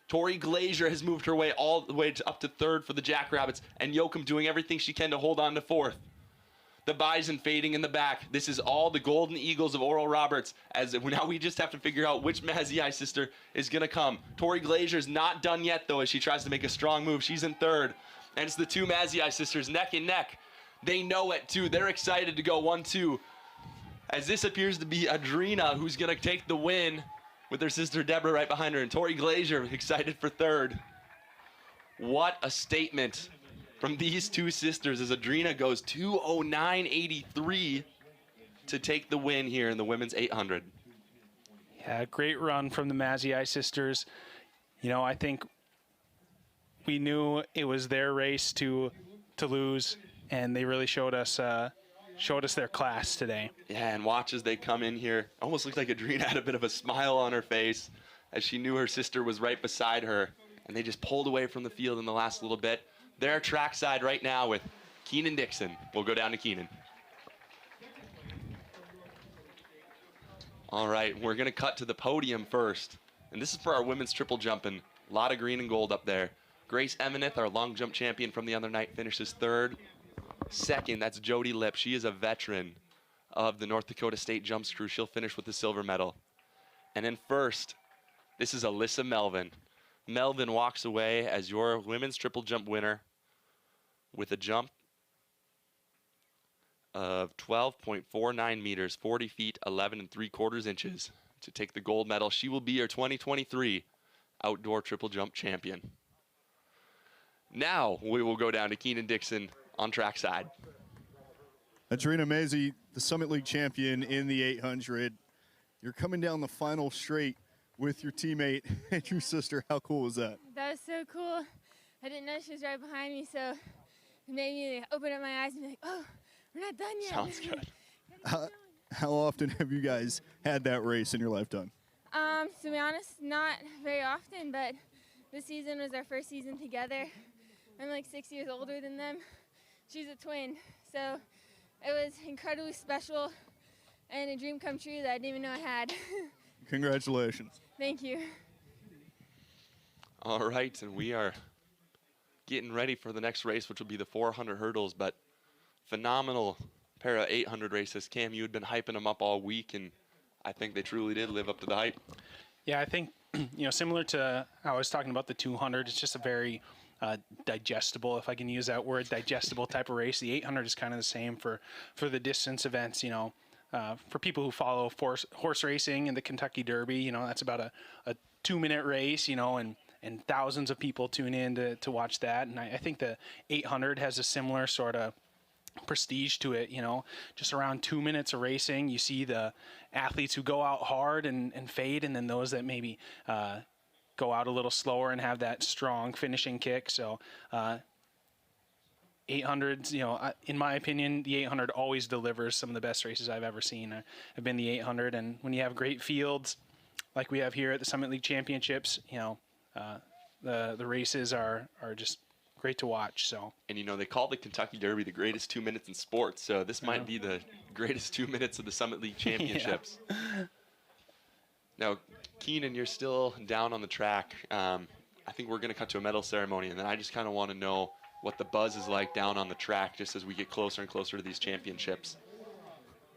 Tori Glazier has moved her way all the way up to third for the Jackrabbits, and Yoakum doing everything she can to hold on to fourth. The Bison fading in the back. This is all the Golden Eagles of Oral Roberts, as now we just have to figure out which Mazzei sister is going to come. Tori Glazier's not done yet, though, as she tries to make a strong move. She's in third, and it's the two Mazzei sisters neck and neck. They know it, too. They're excited to go 1-2, as this appears to be Adrina who's going to take the win, with her sister Deborah right behind her, and Tori Glazier excited for third. What a statement from these two sisters as Adrina goes 2:09.83 to take the win here in the women's 800. Yeah, great run from the Mazzei sisters. You know, I think we knew it was their race to lose, and they really showed us their class today. Yeah, and watch as they come in here. Almost looked like Adrina had a bit of a smile on her face as she knew her sister was right beside her, and they just pulled away from the field in the last little bit. They're trackside right now with Keenan Dixon. We'll go down to Keenan. All right, we're going to cut to the podium first. And this is for our women's triple jumping. A lot of green and gold up there. Grace Emeneth, our long jump champion from the other night, finishes third. Second, that's Jody Lipp. She is a veteran of the North Dakota State Jumps crew. She'll finish with the silver medal. And then first, this is Alyssa Melvin. Melvin walks away as your women's triple jump winner with a jump of 12.49 meters, 40 feet, 11 3/4 inches to take the gold medal. She will be your 2023 outdoor triple jump champion. Now we will go down to Keenan Dixon on trackside. Adrina Mazzei, the Summit League champion in the 800. You're coming down the final straight with your teammate and your sister. How cool was that? That was so cool. I didn't know she was right behind me, so it made me open up my eyes and be like, oh, we're not done yet. Sounds good. How often have you guys had that race in your lifetime? To be honest, not very often, but this season was our first season together. I'm like 6 years older than them. She's a twin, so it was incredibly special and a dream come true that I didn't even know I had. Congratulations. Thank you. All right, and we are getting ready for the next race, which will be the 400 hurdles, but phenomenal pair of 800 races. Cam, you had been hyping them up all week, and I think they truly did live up to the hype. Yeah, I think, you know, similar to how I was talking about the 200, it's just a very digestible, if I can use that word, digestible type of race. The 800 is kind of the same for the distance events, you know. For people who follow horse racing and the Kentucky Derby, you know, that's about a 2-minute race, you know, and thousands of people tune in to watch that. And I think the 800 has a similar sort of prestige to it, you know, just around 2 minutes of racing. You see the athletes who go out hard and fade, and then those that maybe go out a little slower and have that strong finishing kick. So 800s, you know, in my opinion, the 800 always delivers some of the best races I've ever seen. Have been the 800, and when you have great fields like we have here at the Summit League Championships, you know, the races are just great to watch. So, and you know, they call the Kentucky Derby the greatest 2 minutes in sports, so this might be the greatest 2 minutes of the Summit League Championships. Now, Keenan, you're still down on the track. I think we're going to cut to a medal ceremony, and then I just kind of want to know what the buzz is like down on the track just as we get closer and closer to these championships.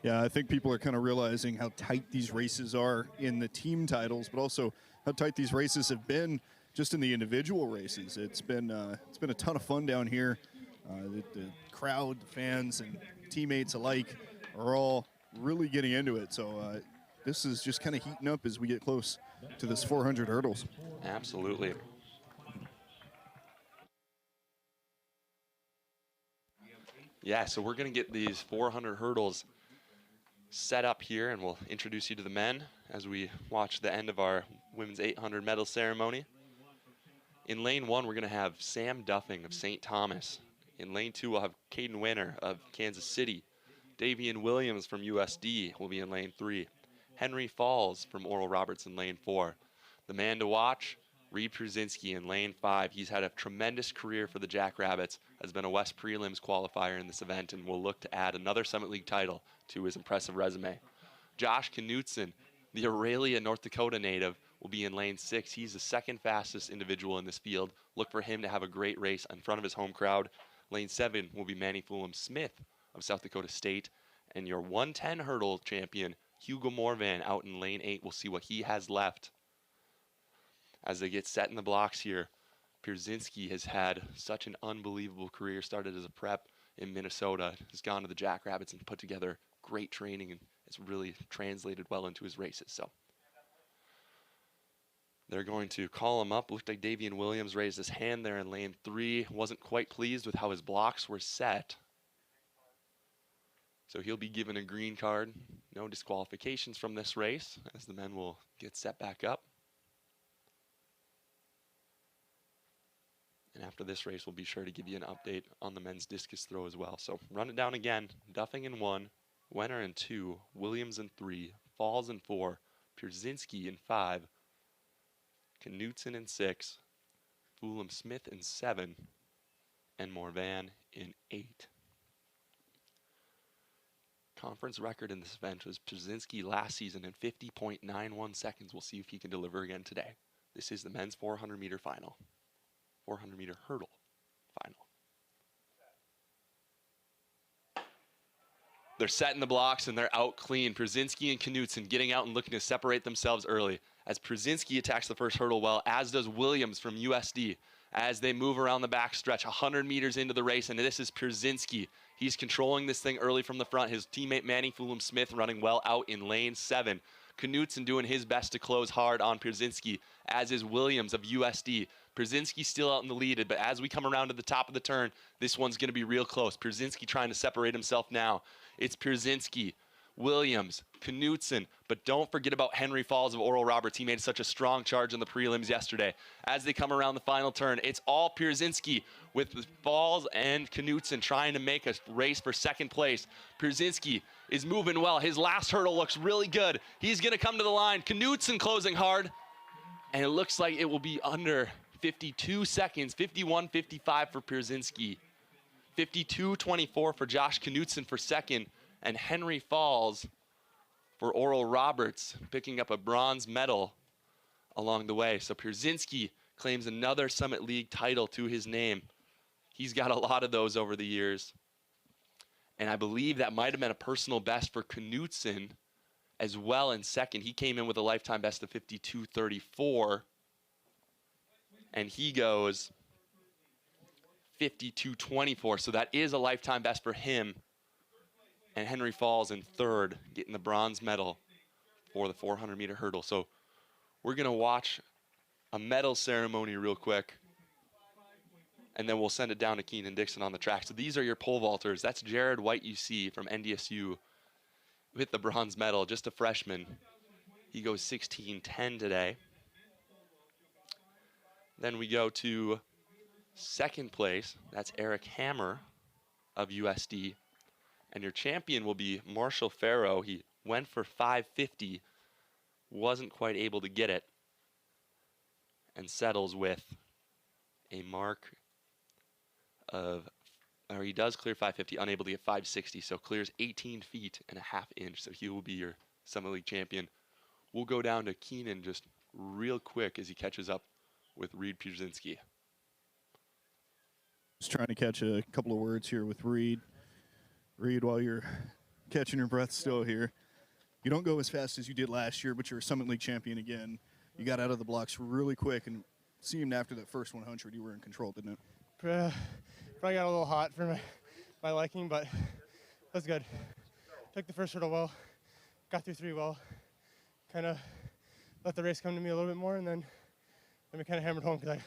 Yeah, I think people are kind of realizing how tight these races are in the team titles, but also how tight these races have been just in the individual races. It's been a ton of fun down here. The crowd, fans, and teammates alike are all really getting into it. So this is just kind of heating up as we get close to this 400 hurdles. Absolutely. Yeah, so we're going to get these 400 hurdles set up here, and we'll introduce you to the men as we watch the end of our women's 800 medal ceremony. In lane 1, we're going to have Sam Duffing of St. Thomas. In lane 2, we'll have Caden Winner of Kansas City. Davian Williams from USD will be in lane 3. Henry Falls from Oral Roberts in lane 4. The man to watch, Reed Przynski in lane 5. He's had a tremendous career for the Jackrabbits, has been a West Prelims qualifier in this event, and will look to add another Summit League title to his impressive resume. Josh Knutson, the Aurelia, North Dakota native, will be in lane 6. He's the second fastest individual in this field. Look for him to have a great race in front of his home crowd. Lane 7 will be Manny Fulham Smith of South Dakota State. And your 110 hurdle champion, Hugo Morvan, out in lane 8. We'll see what he has left as they get set in the blocks here. Przynski has had such an unbelievable career. Started as a prep in Minnesota, has gone to the Jackrabbits and put together great training, and it's really translated well into his races. So they're going to call him up. Looked like Davian Williams raised his hand there in lane 3. Wasn't quite pleased with how his blocks were set. So he'll be given a green card. No disqualifications from this race as the men will get set back up. And after this race, we'll be sure to give you an update on the men's discus throw as well. So run it down again. Duffing in 1, Wenner in 2, Williams in 3, Falls in 4, Przynski in 5, Knutson in 6, Fulham Smith in 7, and Morvan in 8. Conference record in this event was Przynski last season in 50.91 seconds. We'll see if he can deliver again today. This is the men's 400-meter final. 400-meter hurdle final. They're setting the blocks and they're out clean. Przynski and Knutson getting out and looking to separate themselves early. As Przynski attacks the first hurdle well, as does Williams from USD. As they move around the back stretch, 100 meters into the race, and this is Przynski. He's controlling this thing early from the front. His teammate Manny Fulham Smith running well out in lane 7. Knutson doing his best to close hard on Przynski, as is Williams of USD. Przynski still out in the lead, but as we come around to the top of the turn, this one's going to be real close. Przynski trying to separate himself now. It's Przynski, Williams, Knutson, but don't forget about Henry Falls of Oral Roberts. He made such a strong charge in the prelims yesterday. As they come around the final turn, it's all Przynski with Falls and Knutson trying to make a race for second place. Przynski is moving well. His last hurdle looks really good. He's going to come to the line. Knutson closing hard, and it looks like it will be under 52 seconds, 51.55 for Przynski, 52.24 for Josh Knutson for second, and Henry Falls for Oral Roberts picking up a bronze medal along the way. So Przynski claims another Summit League title to his name. He's got a lot of those over the years. And I believe that might have been a personal best for Knutson as well in second. He came in with a lifetime best of 52.34. And he goes 52.24. So that is a lifetime best for him. And Henry Falls in third, getting the bronze medal for the 400-meter hurdle. So we're going to watch a medal ceremony real quick, and then we'll send it down to Keenan Dixon on the track. So these are your pole vaulters. That's Jared White, you see, from NDSU, with the bronze medal, just a freshman. He goes 16.10 today. Then we go to second place. That's Eric Hammer of USD. And your champion will be Marshall Farrow. He went for 550, wasn't quite able to get it, and settles with a mark of, or he does clear 550, unable to get 560, so clears 18 feet and a half inch. So he will be your Summit League champion. We'll go down to Keenan just real quick as he catches up with Reed Pierzynski. Just trying to catch a couple of words here with Reed. Reed, while you're catching your breath still here, you don't go as fast as you did last year, but you're a Summit League champion again. You got out of the blocks really quick, and seemed after that first 100 you were in control, didn't it? Probably got a little hot for my liking, but that was good. Took the first hurdle well, got through 3 well, kind of let the race come to me a little bit more, and then we kind of hammered home because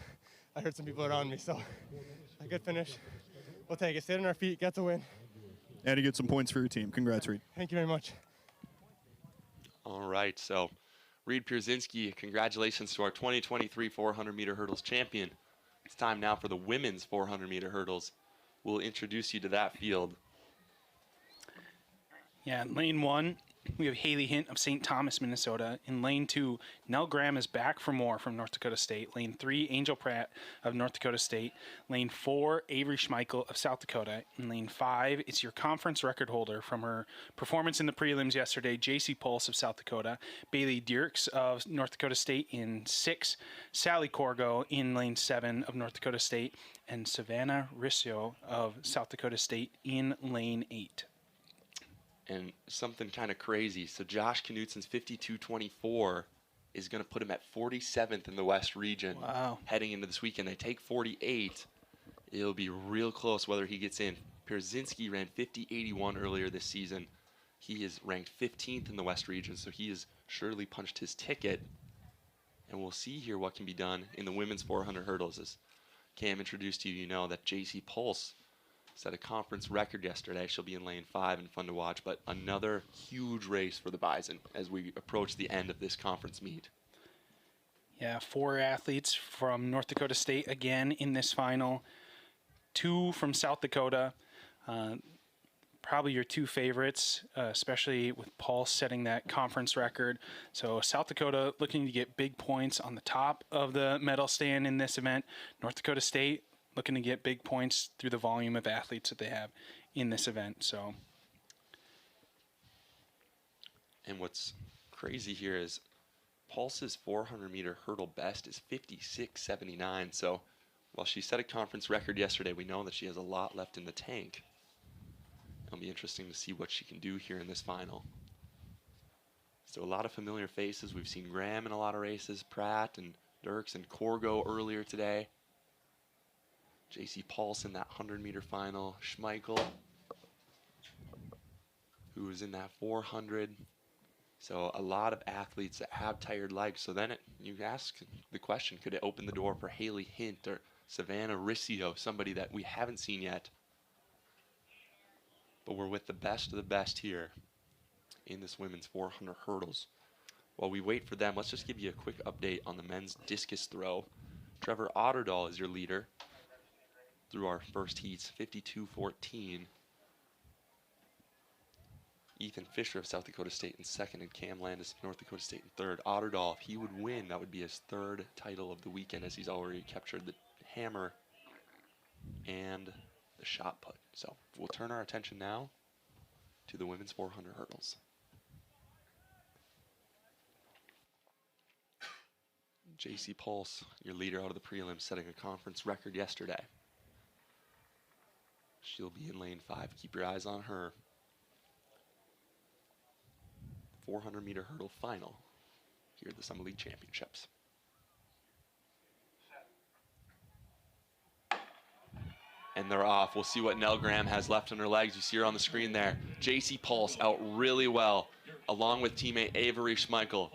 I heard some people around me. So a good finish. We'll take it. Stay on our feet, get the win. And you get some points for your team. Congrats, Reed. Thank you very much. All right, so Reed Pierzynski, congratulations to our 2023 400-meter hurdles champion. It's time now for the women's 400-meter hurdles. We'll introduce you to that field. Yeah, in lane 1, we have Haley Hint of St. Thomas, Minnesota. In lane 2, Nell Graham is back for more from North Dakota State. Lane 3, Angel Pratt of North Dakota State. Lane 4, Avery Schmeichel of South Dakota. In lane 5, it's your conference record holder from her performance in the prelims yesterday, JC Pulse of South Dakota. Bailey Dierks of North Dakota State in 6. Sally Corgo in lane 7 of North Dakota State. And Savannah Rissio of South Dakota State in lane 8. And something kind of crazy. So Josh Knutson's 52.24 is going to put him at 47th in the West region. Wow. Heading into this weekend. They take 48. It'll be real close whether he gets in. Pierzynski ran 50.81 earlier this season. He is ranked 15th in the West region, so he has surely punched his ticket. And we'll see here what can be done in the women's 400 hurdles. As Cam introduced to you, you know that JC Pulse set a conference record yesterday. She'll be in lane 5 and fun to watch, but another huge race for the Bison as we approach the end of this conference meet. Yeah, 4 athletes from North Dakota State again in this final. 2 from South Dakota. Probably your 2 favorites, especially with Paul setting that conference record. So South Dakota looking to get big points on the top of the medal stand in this event. North Dakota State looking to get big points through the volume of athletes that they have in this event. So, and what's crazy here is Pulse's 400-meter hurdle best is 56.79. So while she set a conference record yesterday, we know that she has a lot left in the tank. It'll be interesting to see what she can do here in this final. So a lot of familiar faces. We've seen Graham in a lot of races, Pratt and Dirks and Corgo earlier today. JC Pulse in that 100-meter final. Schmeichel, who was in that 400. So a lot of athletes that have tired legs. So then you ask the question, could it open the door for Haley Hint or Savannah Rissio, somebody that we haven't seen yet? But we're with the best of the best here in this women's 400 hurdles. While we wait for them, let's just give you a quick update on the men's discus throw. Trevor Otterdahl is your leader through our first heats, 52.14. Ethan Fisher of South Dakota State in 2nd, and Cam Landis of North Dakota State in 3rd. Otterdahl, if he would win, that would be his 3rd title of the weekend, as he's already captured the hammer and the shot put. So we'll turn our attention now to the women's 400 hurdles. JC Pulse, your leader out of the prelims, setting a conference record yesterday. She'll be in lane 5. Keep your eyes on her. 400-meter hurdle final here at the Summit League Championships. And they're off. We'll see what Nell Graham has left in her legs. You see her on the screen there. JC Pulse out really well, along with teammate Avery Schmeichel.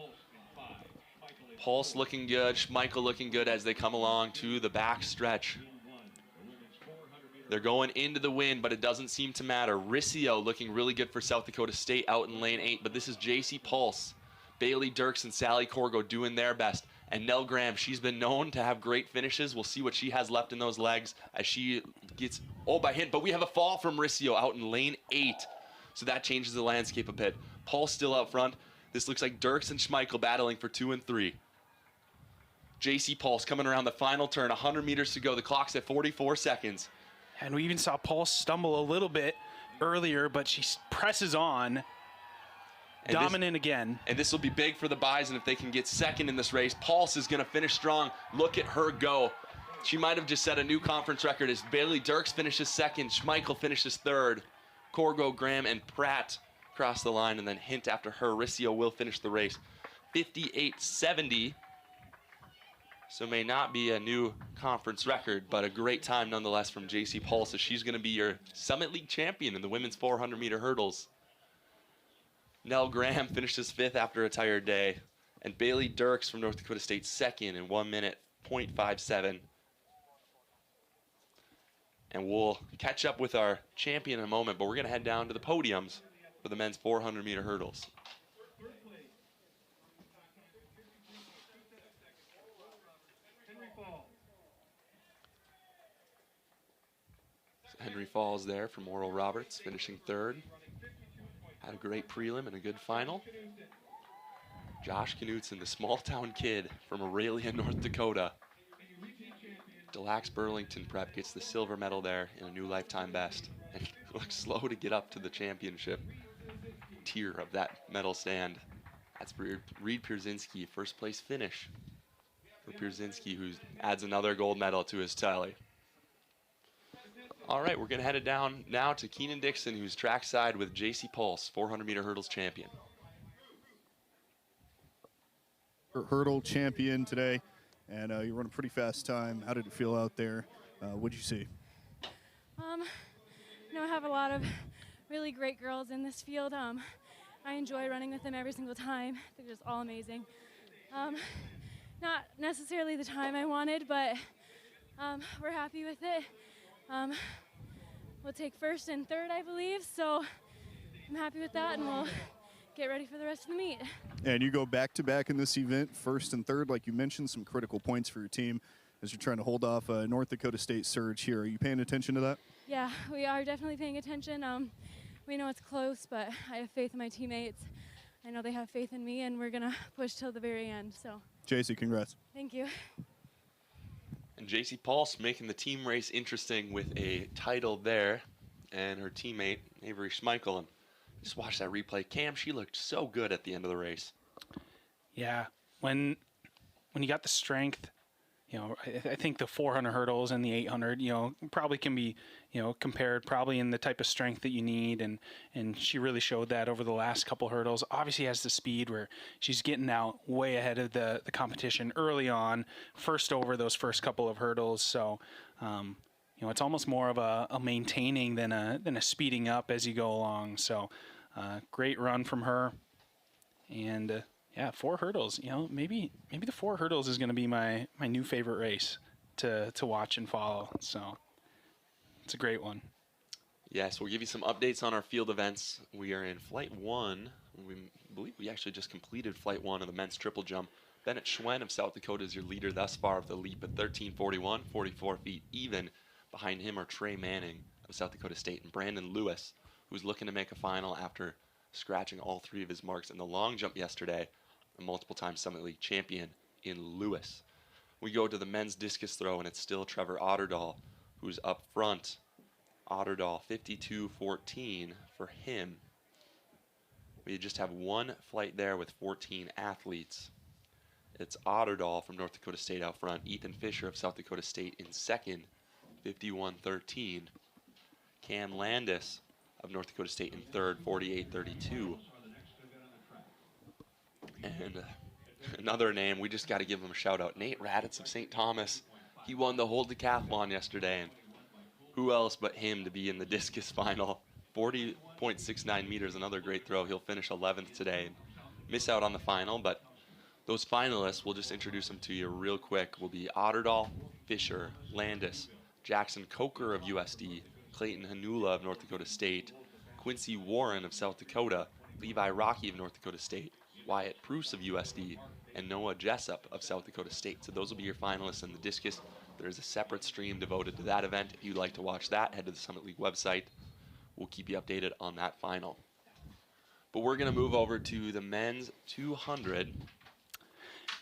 Pulse looking good, Schmeichel looking good as they come along to the back stretch. They're going into the wind, but it doesn't seem to matter. Rissio looking really good for South Dakota State out in lane 8, but this is JC Pulse. Bailey Dirks and Sally Corgo doing their best. And Nell Graham, she's been known to have great finishes. We'll see what she has left in those legs as she gets, by hit. But we have a fall from Rissio out in lane 8. So that changes the landscape a bit. Pulse still out front. This looks like Dirks and Schmeichel battling for 2 and 3. JC Pulse coming around the final turn, 100 meters to go. The clock's at 44 seconds. And we even saw Pulse stumble a little bit earlier, but she presses on. Dominant again. And this will be big for the Bison if they can get second in this race. Pulse is going to finish strong. Look at her go. She might have just set a new conference record as Bailey Dirks finishes second. Schmeichel finishes third. Corgo, Graham, and Pratt cross the line, and then Hint after her. Riccio will finish the race. 58.70. So may not be a new conference record, but a great time nonetheless from JC Pulse, as she's going to be your Summit League champion in the women's 400-meter hurdles. Nell Graham finishes 5th after a tired day, and Bailey Dirks from North Dakota State 2nd in 1 minute, 0.57. And we'll catch up with our champion in a moment, but we're going to head down to the podiums for the men's 400-meter hurdles. Henry Falls there from Oral Roberts, finishing 3rd. Had a great prelim and a good final. Josh Knutson, the small-town kid from Aurelia, North Dakota. Delax Burlington Prep gets the silver medal there in a new lifetime best. And looks slow to get up to the championship tier of that medal stand. That's Reed Pierzynski, first place finish for Pierzynski, who adds another gold medal to his tally. All right, we're going to head it down now to Keenan Dixon, who's trackside with JC Pulse, 400-meter hurdles champion. Hurdle champion today, and you run a pretty fast time. How did it feel out there? What did you see? I have a lot of really great girls in this field. I enjoy running with them every single time. They're just all amazing. Not necessarily the time I wanted, but we're happy with it. We'll take 1st and 3rd, I believe, so I'm happy with that, and we'll get ready for the rest of the meet. And you go back-to-back in this event, 1st and 3rd, like you mentioned, some critical points for your team as you're trying to hold off a North Dakota State surge here. Are you paying attention to that? Yeah, we are definitely paying attention. We know it's close, but I have faith in my teammates. I know they have faith in me, and we're going to push till the very end. So, JC, congrats. Thank you. And JC Pulse making the team race interesting with a title there, and her teammate, Avery Schmeichel. And just watch that replay. Cam, she looked so good at the end of the race. Yeah, when you got the strength, I think the 400 hurdles and the 800, probably can be, compared probably in the type of strength that you need. And she really showed that over the last couple hurdles. Obviously has the speed where she's getting out way ahead of the competition early on, first over those first couple of hurdles. So, it's almost more of a maintaining than a speeding up as you go along. So, great run from her. And, yeah, 4 hurdles. Maybe the 4 hurdles is going to be my new favorite race to watch and follow. So it's a great one. Yes, we'll give you some updates on our field events. We are in Flight 1. We believe we actually just completed Flight 1 of the men's triple jump. Bennett Schwen of South Dakota is your leader thus far of the leap at 13:41, 44 feet even. Behind him are Trey Manning of South Dakota State and Brandon Lewis, who's looking to make a final after scratching all 3 of his marks in the long jump yesterday. A multiple-time Summit League champion in Lewis. We go to the men's discus throw, and it's still Trevor Otterdahl who's up front. Otterdahl, 52.14 for him. We just have one flight there with 14 athletes. It's Otterdahl from North Dakota State out front. Ethan Fisher of South Dakota State in second, 51.13. Cam Landis of North Dakota State in third, 48.32. And another name, we just got to give him a shout out. Nate Raditz of St. Thomas. He won the whole decathlon yesterday. And who else but him to be in the discus final? 40.69 meters, another great throw. He'll finish 11th today and miss out on the final. But those finalists, we'll just introduce them to you real quick, will be Otterdahl, Fisher, Landis, Jackson Coker of USD, Clayton Hanula of North Dakota State, Quincy Warren of South Dakota, Levi Rocky of North Dakota State, Wyatt Pruce of USD, and Noah Jessup of South Dakota State. So those will be your finalists in the discus. There's a separate stream devoted to that event. If you'd like to watch that, head to the Summit League website. We'll keep you updated on that final. But we're going to move over to the men's 200.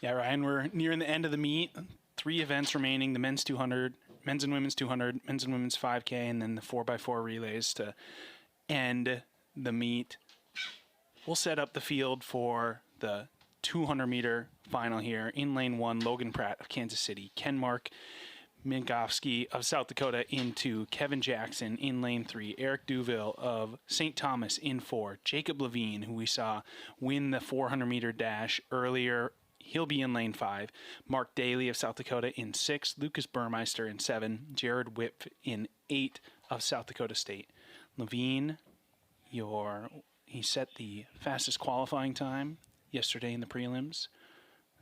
Yeah, Ryan, we're nearing the end of the meet. 3 events remaining, the men's 200, men's and women's 200, men's and women's 5K, and then the 4x4 relays to end the meet. we'll set up the field for the 200-meter final here. In lane 1, Logan Pratt of Kansas City, Ken-Mark Minkowski of South Dakota in 2, Kevin Jackson in lane 3, Eric Duville of St. Thomas in 4, Jacob Levine, who we saw win the 400-meter dash earlier, he'll be in lane 5, Mark Daly of South Dakota in 6, Lucas Burmeister in 7, Jared Whip in 8 of South Dakota State. Levine, he set the fastest qualifying time yesterday in the prelims.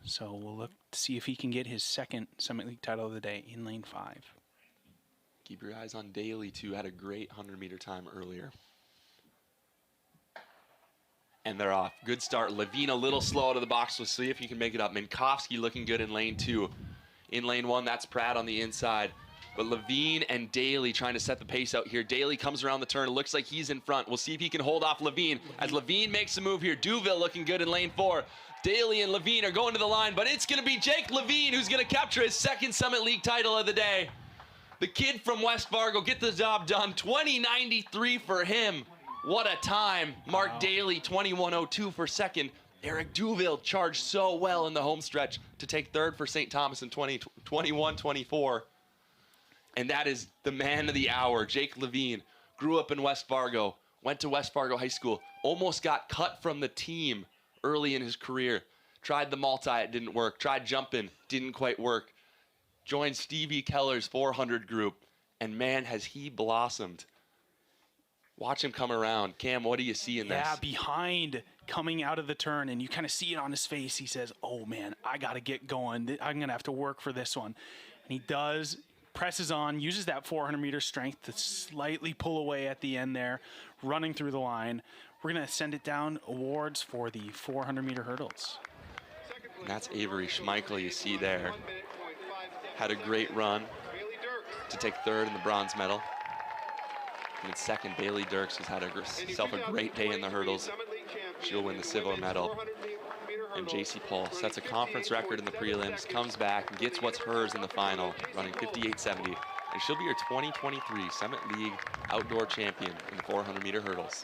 So we'll look to see if he can get his second Summit League title of the day in lane 5. Keep your eyes on Daly, too. Had a great 100-meter time earlier. And they're off. Good start. Levine a little slow out of the box. We'll see if he can make it up. Minkowski looking good in lane 2. In lane 1, that's Pratt on the inside. But Levine and Daly trying to set the pace out here. Daly comes around the turn. It looks like he's in front. We'll see if he can hold off Levine. As Levine makes a move here. Duville looking good in lane 4. Daly and Levine are going to the line, but it's going to be Jake Levine who's going to capture his second Summit League title of the day. The kid from West Fargo, get the job done. 20:93 for him. What a time. Mark Daly, 21:02 for second. Eric Duville charged so well in the home stretch to take third for St. Thomas in 21:24. And that is the man of the hour, Jake Levine. Grew up in West Fargo, went to West Fargo High School, almost got cut from the team early in his career. Tried the multi, it didn't work. Tried jumping, didn't quite work. Joined Stevie Keller's 400 group, and man, has he blossomed. Watch him come around. Cam, what do you see in this? Yeah, behind, coming out of the turn, and you kind of see it on his face. He says, oh man, I got to get going. I'm going to have to work for this one. And he does, presses on, uses that 400-meter strength to slightly pull away at the end there, running through the line. We're going to send it down awards for the 400-meter hurdles. And that's Avery Schmeichel you see there. Had a great run to take third in the bronze medal. And in second, Bailey Dirks has had herself a great day in the hurdles. She'll win the silver medal. And JC Paul sets a conference record in the prelims, comes back and gets what's hers in the final, running 58.70. And she'll be your 2023 Summit League outdoor champion in the 400-meter hurdles.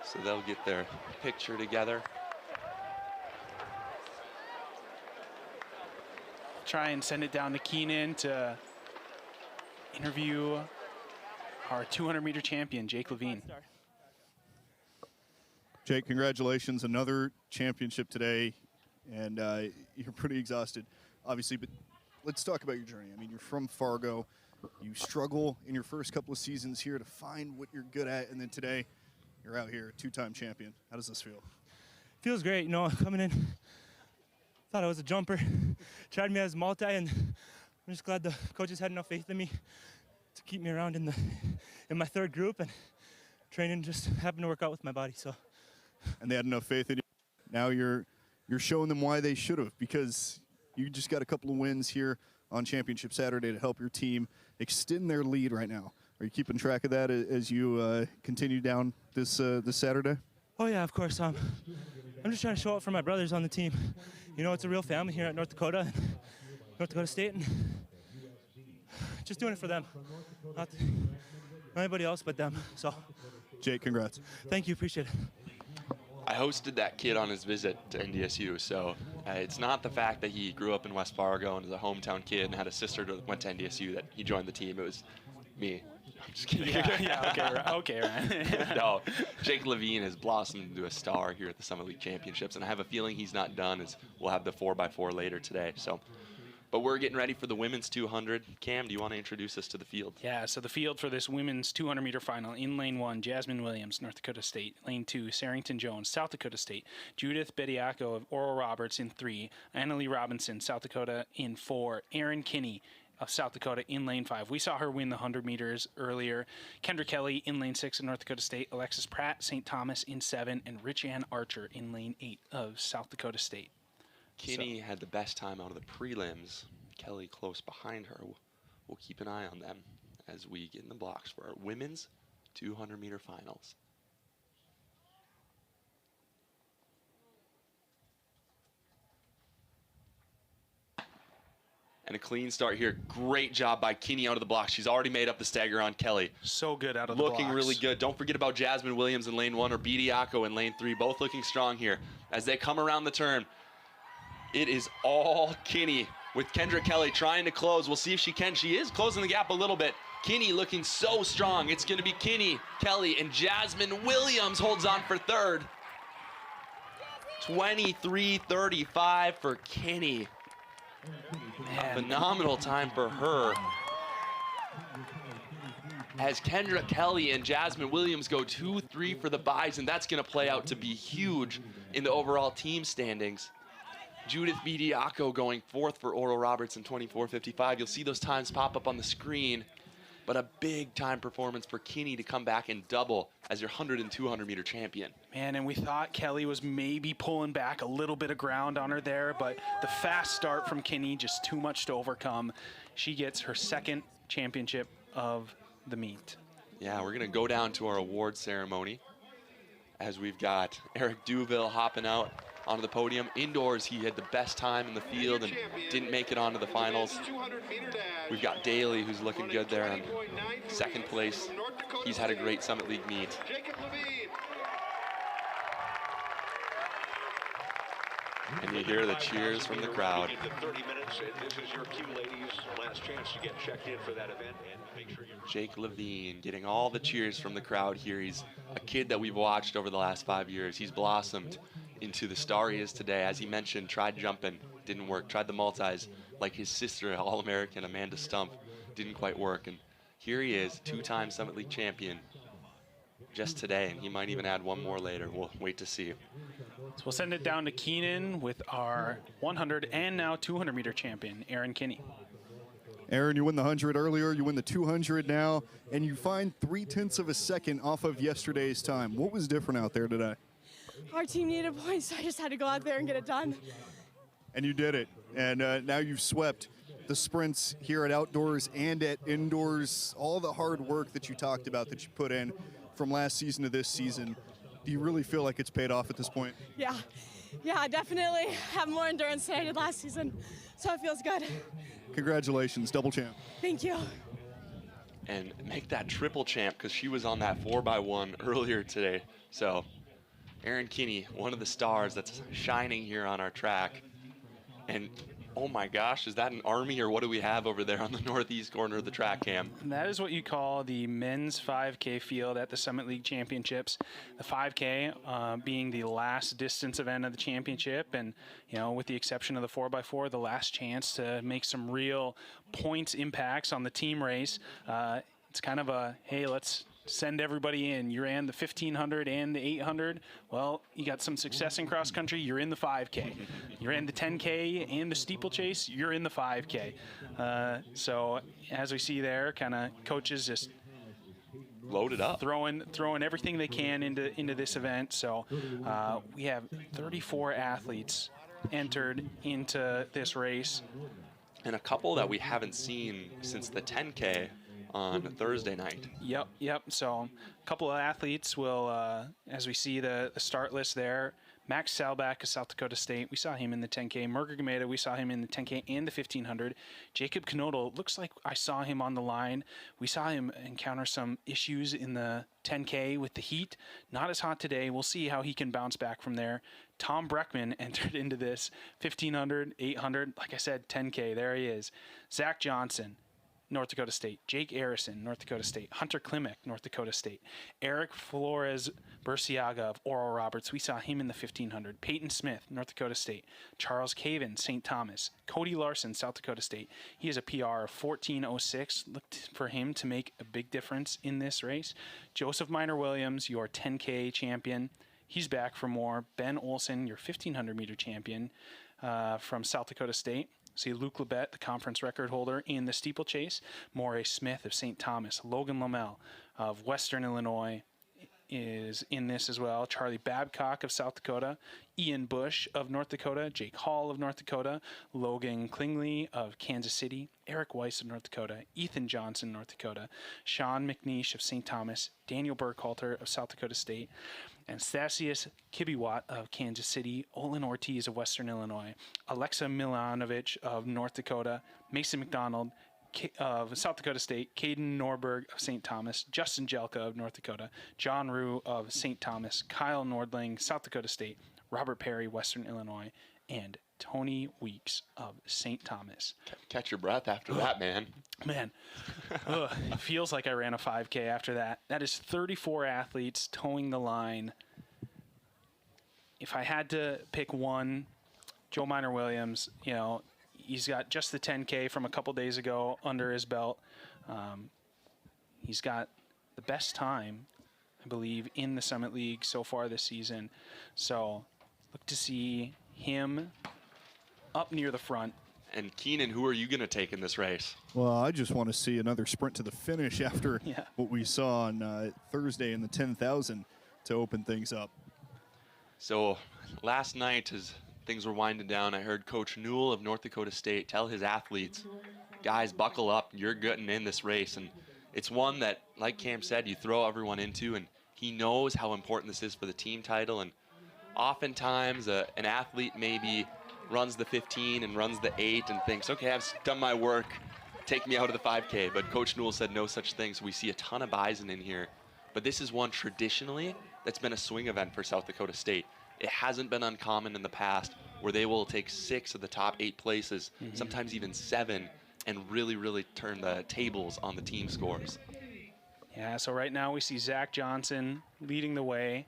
So they'll get their picture together. Try and send it down to Keenan to interview our 200-meter champion, Jake Levine. Jake, congratulations. Another championship today, and you're pretty exhausted, obviously, but let's talk about your journey. I mean, you're from Fargo. You struggle in your first couple of seasons here to find what you're good at, and then today you're out here, two-time champion. How does this feel? Feels great, you know, coming in. Thought I was a jumper, tried me as multi, and I'm just glad the coaches had enough faith in me to keep me around in my third group, and training just happened to work out with my body. So. And they had enough faith in you. Now you're showing them why they should have, because you just got a couple of wins here on Championship Saturday to help your team extend their lead right now. Are you keeping track of that as you continue down this Saturday? Oh yeah, of course. I'm just trying to show up for my brothers on the team. You know, it's a real family here at North Dakota State, and just doing it for them, not anybody else but them. So, Jake, congrats. Thank you, appreciate it. I hosted that kid on his visit to NDSU, so it's not the fact that he grew up in West Fargo and is a hometown kid and had a sister that went to NDSU that he joined the team. It was me. I'm just kidding. Okay, Ryan. No, Jake Levine has blossomed into a star here at the Summit League Championships, and I have a feeling he's not done, as we'll have the 4x4 later today. So, but we're getting ready for the women's 200. Cam, do you want to introduce us to the field? Yeah, so the field for this women's 200-meter final: in lane 1, Jasmine Williams, North Dakota State; lane 2, Sarrington Jones, South Dakota State; Judith Bediaco of Oral Roberts in 3; Annalie Robinson, South Dakota in 4; Erin Kinney of South Dakota in lane 5. We saw her win the 100 meters earlier. Kendra Kelly in lane 6 of North Dakota State; Alexis Pratt, St. Thomas in 7; and Rich Ann Archer in lane 8 of South Dakota State. Kinney had the best time out of the prelims. Kelly close behind her. We'll keep an eye on them as we get in the blocks for our women's 200-meter finals. And a clean start here. Great job by Kinney out of the blocks. She's already made up the stagger on Kelly. So good out of the blocks. Looking really good. Don't forget about Jasmine Williams in lane 1 or Bidiaco in lane 3. Both looking strong here. As they come around the turn, it is all Kinney with Kendra Kelly trying to close. We'll see if she can. She is closing the gap a little bit. Kinney looking so strong. It's going to be Kinney, Kelly, and Jasmine Williams holds on for third. 23:35 for Kinney. A phenomenal time for her. As Kendra Kelly and Jasmine Williams go 2-3 for the Bison, that's going to play out to be huge in the overall team standings. Judith Bidiaco going 4th for Oral Roberts in 24:55. You'll see those times pop up on the screen, but a big time performance for Kinney to come back and double as your 100 and 200 meter champion. Man, and we thought Kelly was maybe pulling back a little bit of ground on her there, but the fast start from Kinney, just too much to overcome. She gets her 2nd championship of the meet. Yeah, we're gonna go down to our award ceremony as we've got Eric Duville hopping out onto the podium. Indoors, he had the best time in the field and didn't make it onto the finals. We've got Daly, who's looking good there in 2nd place. He's had a great Summit League meet. And you hear the cheers from the crowd. 30 minutes, and this is your cue, ladies. Last chance to get checked in for that event, and make sure you're... Jake Levine getting all the cheers from the crowd here. He's a kid that we've watched over the last 5 years. He's blossomed into the star he is today. As he mentioned, tried jumping, didn't work. Tried the multis like his sister, All-American Amanda Stump, didn't quite work. And here he is, 2-time Summit League champion just today, and he might even add one more later. We'll wait to see. So we'll send it down to Keenan with our 100 and now 200 meter champion, Erin Kinney. Erin, you win the 100 earlier, you win the 200 now, and you find 0.3 of a second off of yesterday's time. What was different out there today? Our team needed points, so I just had to go out there and get it done. And you did it. And now you've swept the sprints here at outdoors and at indoors, all the hard work that you talked about that you put in from last season to this season. Do you really feel like it's paid off at this point? Yeah, I definitely have more endurance than I did last season, so it feels good. Congratulations, double champ. Thank you. And make that triple champ, because she was on that 4x1 earlier today. So Erin Kinney, one of the stars that's shining here on our track. And oh my gosh, is that an army or what do we have over there on the northeast corner of the track, Cam? And that is what you call the men's 5K field at the Summit League Championships. The 5K being the last distance event of the championship, and you know, with the exception of the 4x4, the last chance to make some real points impacts on the team race. It's kind of a, hey, let's send everybody in. You ran the 1500 and the 800. Well, you got some success in cross country, you're in the 5K. You ran the 10K and the steeplechase, you're in the 5K. So as we see there, kind of coaches just loaded up, throwing everything they can into this event. So we have 34 athletes entered into this race, and a couple that we haven't seen since the 10K on Thursday night. Yep. So a couple of athletes will, as we see the start list there, Max Salback of South Dakota State, we saw him in the 10K. Merger Gameda, we saw him in the 10K and the 1500. Jacob Knodel, looks like I saw him on the line. We saw him encounter some issues in the 10K with the heat. Not as hot today. We'll see how he can bounce back from there. Tom Breckman entered into this 1500, 800. Like I said, 10K, there he is. Zach Johnson, North Dakota State. Jake Arison, North Dakota State. Hunter Klimek, North Dakota State. Eric Flores Burciaga of Oral Roberts, we saw him in the 1500. Peyton Smith, North Dakota State. Charles Caven, St. Thomas. Cody Larson, South Dakota State. He has a PR of 14:06. Looked for him to make a big difference in this race. Joseph Minor Williams, your 10K champion. He's back for more. Ben Olson, your 1500 meter champion from South Dakota State. See Luke Labette, the conference record holder in the steeplechase. Moray Smith of St. Thomas. Logan Lamel of Western Illinois. is in this as well. Charlie Babcock of South Dakota, Ian Bush of North Dakota, Jake Hall of North Dakota, Logan Klingley of Kansas City, Eric Weiss of North Dakota, Ethan Johnson, North Dakota, Sean McNeish of St. Thomas, Daniel Burkhalter of South Dakota State, Anastasius Kibiwat of Kansas City, Olin Ortiz of Western Illinois, Alexa Milanovich of North Dakota, Mason McDonald of South Dakota State, Caden Norberg of St. Thomas, Justin Jelka of North Dakota, John Rue of St. Thomas, Kyle Nordling, South Dakota State, Robert Perry, Western Illinois, and Tony Weeks of St. Thomas. Catch your breath after that, man. Man, it feels like I ran a 5K after that. That is 34 athletes towing the line. If I had to pick one, Joe Minor Williams, you know, he's got just the 10K from a couple days ago under his belt. He's got the best time, I believe, in the Summit League so far this season. So look to see him up near the front. And Keenan, who are you going to take in this race? Well, I just want to see another sprint to the finish after what we saw on Thursday in the 10,000 to open things up. So last night, as things were winding down, I heard Coach Newell of North Dakota State tell his athletes, guys, buckle up. You're getting in this race. And it's one that, like Cam said, you throw everyone into, and he knows how important this is for the team title. And oftentimes an athlete maybe runs the 15 and runs the 8 and thinks, okay, I've done my work, take me out of the 5K. But Coach Newell said no such thing, so we see a ton of bison in here. But this is one traditionally that's been a swing event for South Dakota State. It hasn't been uncommon in the past where they will take 6 of the top 8 places, sometimes even 7, and really, really turn the tables on the team scores. Yeah, so right now we see Zach Johnson leading the way.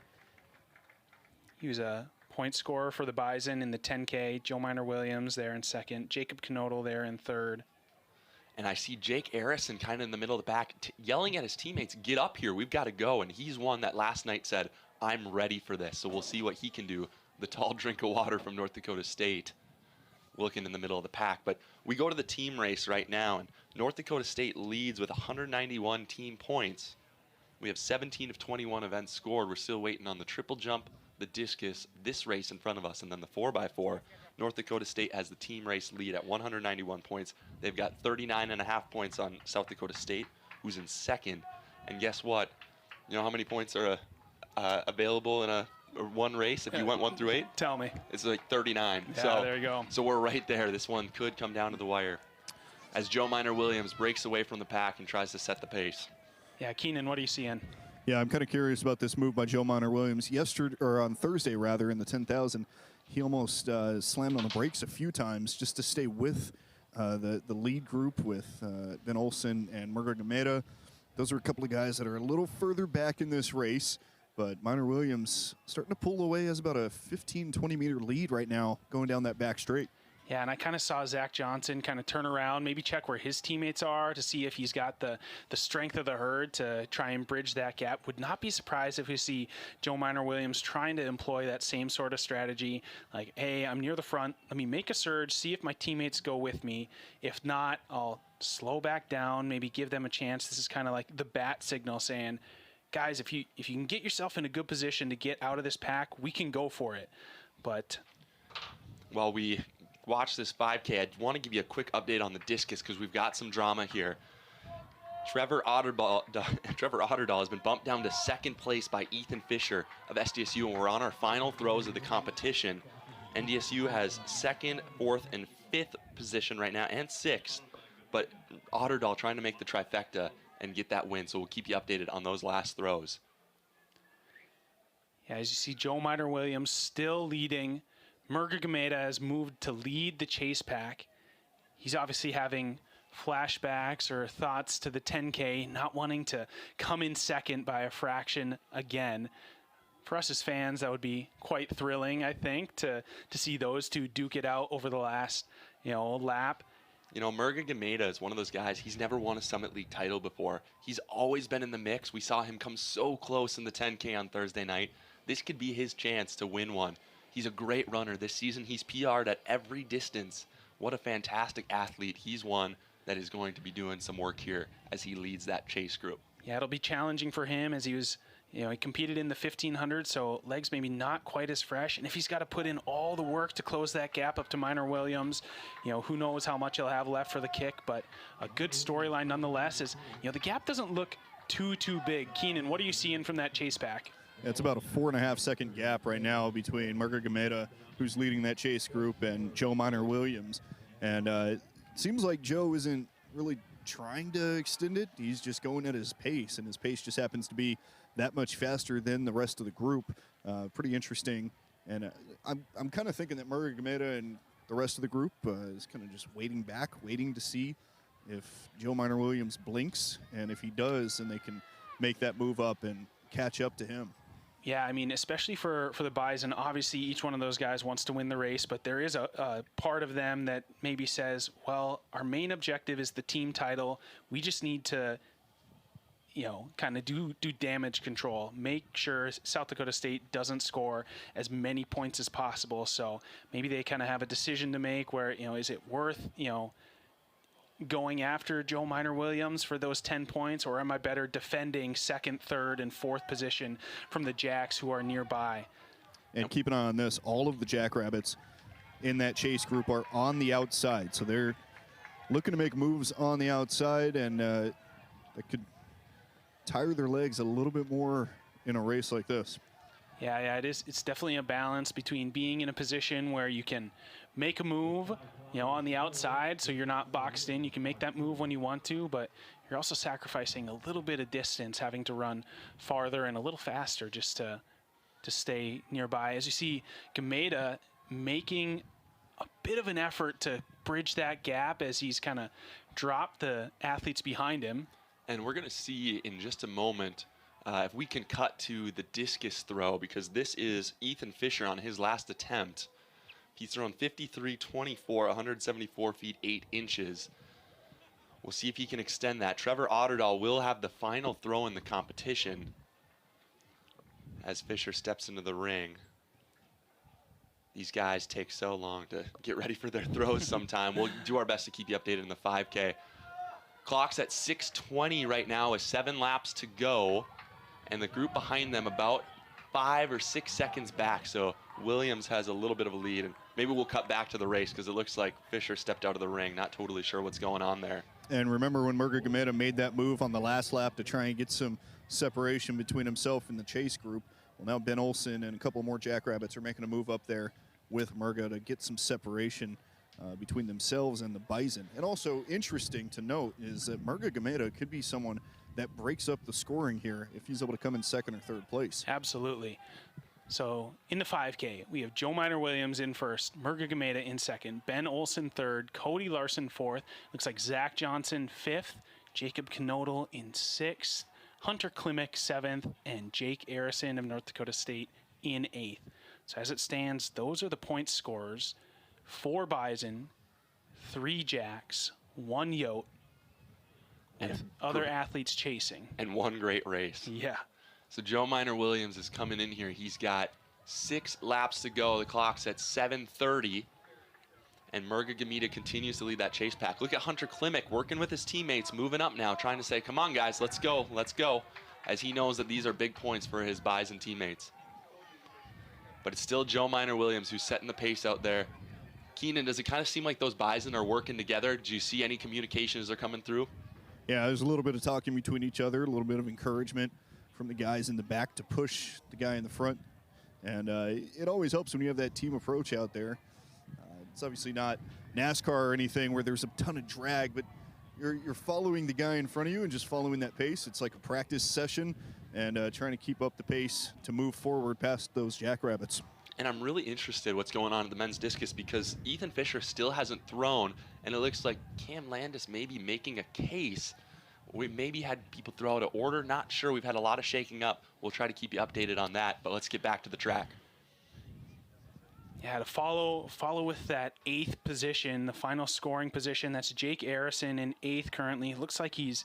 He was a point scorer for the Bison in the 10K. Joe Minor Williams there in second. Jacob Knodel there in third. And I see Jake Arison kind of in the middle of the pack yelling at his teammates, get up here, we've got to go. And he's one that last night said, I'm ready for this. So we'll see what he can do. The tall drink of water from North Dakota State looking in the middle of the pack. But we go to the team race right now, and North Dakota State leads with 191 team points. We have 17 of 21 events scored. We're still waiting on the triple jump, the discus, this race in front of us, and then the 4x4. North Dakota State has the team race lead at 191 points. They've got 39.5 points on South Dakota State, who's in second. And guess what? You know how many points are available in one race if you went 1 through 8? Tell me. It's like 39. Yeah, so there you go. So we're right there. This one could come down to the wire as Joe Minor Williams breaks away from the pack and tries to set the pace. Yeah, Keenan, what are you seeing? Yeah, I'm kind of curious about this move by Joe Minor Williams. Yesterday, or on Thursday rather, in the 10,000, he almost slammed on the brakes a few times just to stay with the lead group with Ben Olsen and Murga Gameda. Those are a couple of guys that are a little further back in this race, but Minor Williams starting to pull away, has about a 15, 20-meter lead right now going down that back straight. Yeah, and I kind of saw Zach Johnson kind of turn around, maybe check where his teammates are to see if he's got the strength of the herd to try and bridge that gap. Would not be surprised if we see Joe Minor Williams trying to employ that same sort of strategy. Like, hey, I'm near the front. Let me make a surge, see if my teammates go with me. If not, I'll slow back down, maybe give them a chance. This is kind of like the bat signal saying, guys, if you can get yourself in a good position to get out of this pack, we can go for it. But while we watch this 5K, I want to give you a quick update on the discus because we've got some drama here. Trevor Otterdahl has been bumped down to second place by Ethan Fisher of SDSU, and we're on our final throws of the competition. NDSU has second, fourth, and fifth position right now, and sixth, but Otterdahl trying to make the trifecta and get that win, so we'll keep you updated on those last throws. Yeah, as you see, Joe Minor Williams still leading. Murga Gameda has moved to lead the chase pack. He's obviously having flashbacks or thoughts to the 10K, not wanting to come in second by a fraction again. For us as fans, that would be quite thrilling, I think, to see those two duke it out over the last, lap. You know, Murga Gameda is one of those guys, he's never won a Summit League title before. He's always been in the mix. We saw him come so close in the 10K on Thursday night. This could be his chance to win one. He's a great runner. This season, he's PR'd at every distance. What a fantastic athlete. He's one that is going to be doing some work here as he leads that chase group. Yeah, it'll be challenging for him as he was You know, he competed in the 1500, so legs maybe not quite as fresh. And if he's got to put in all the work to close that gap up to Minor Williams, you know, who knows how much he'll have left for the kick. But a good storyline nonetheless is, you know, the gap doesn't look too big. Keenan, what are you seeing from that chase pack? Yeah, it's about a 4.5 second gap right now between Margaret Gameda, who's leading that chase group, and Joe Minor Williams. And it seems like Joe isn't really trying to extend it. He's just going at his pace, and his pace just happens to be that much faster than the rest of the group. Pretty interesting. And I'm kind of thinking that Margaret Gameda and the rest of the group is kind of just waiting back, waiting to see if Joe Minor Williams blinks, and if he does, then they can make that move up and catch up to him. Yeah, I mean, especially for the Bison, obviously each one of those guys wants to win the race, but there is a part of them that maybe says, well, our main objective is the team title. We just need to, you know, kind of do damage control, make sure South Dakota State doesn't score as many points as possible. So maybe they kind of have a decision to make where, you know, is it worth, you know, going after Joe Minor Williams for those 10 points, or am I better defending second, third, and fourth position from the Jacks who are nearby? And keep an eye on this. All of the Jackrabbits in that chase group are on the outside, so they're looking to make moves on the outside, and that could tire their legs a little bit more in a race like this. Yeah, it is. It's definitely a balance between being in a position where you can make a move, you know, on the outside, so you're not boxed in. You can make that move when you want to, but you're also sacrificing a little bit of distance, having to run farther and a little faster just to stay nearby. As you see, Gameda making a bit of an effort to bridge that gap as he's kind of dropped the athletes behind him. And we're going to see in just a moment if we can cut to the discus throw, because this is Ethan Fisher on his last attempt. He's thrown 53-24, 174 feet 8 inches. We'll see if he can extend that. Trevor Otterdahl will have the final throw in the competition as Fisher steps into the ring. These guys take so long to get ready for their throws sometime. We'll do our best to keep you updated in the 5K. Clock's at 6:20 right now with 7 laps to go, and the group behind them about 5 or 6 seconds back. So Williams has a little bit of a lead, and maybe we'll cut back to the race because it looks like Fisher stepped out of the ring. Not totally sure what's going on there. And remember when Margaret Gameda made that move on the last lap to try and get some separation between himself and the chase group? Well, now Ben Olson and a couple more Jackrabbits are making a move up there with Marga to get some separation between themselves and the Bison. And also interesting to note is that Margaret Gameda could be someone that breaks up the scoring here if he's able to come in second or third place. Absolutely. So in the 5K, we have Joe Minor Williams in first, Margaret Gameda in second, Ben Olson third, Cody Larson fourth. Looks like Zach Johnson fifth, Jacob Knodel in sixth, Hunter Klimek seventh, and Jake Arison of North Dakota State in eighth. So as it stands, those are the point scorers. 4 Bison, 3 Jacks, 1 Yote, and other athletes chasing. And 1 great race. Yeah. So Joe Minor Williams is coming in here. He's got 6 laps to go. The clock's at 7:30. And Margaret Gameda continues to lead that chase pack. Look at Hunter Klimek working with his teammates, moving up now, trying to say, come on, guys, let's go, as he knows that these are big points for his Bison teammates. But it's still Joe Minor Williams who's setting the pace out there. Keenan, does it kind of seem like those Bison are working together? Do you see any communication as they're coming through? Yeah, there's a little bit of talking between each other, a little bit of encouragement from the guys in the back to push the guy in the front. And it always helps when you have that team approach out there. It's obviously not NASCAR or anything where there's a ton of drag, but you're following the guy in front of you and just following that pace. It's like a practice session and trying to keep up the pace to move forward past those Jackrabbits. And I'm really interested what's going on in the men's discus because Ethan Fisher still hasn't thrown, and it looks like Cam Landis may be making a case. We maybe had people throw out an order, not sure. We've had a lot of shaking up. We'll try to keep you updated on that, but let's get back to the track. Yeah, to follow with that 8th position, the final scoring position. That's Jake Arison in 8th currently. It looks like he's,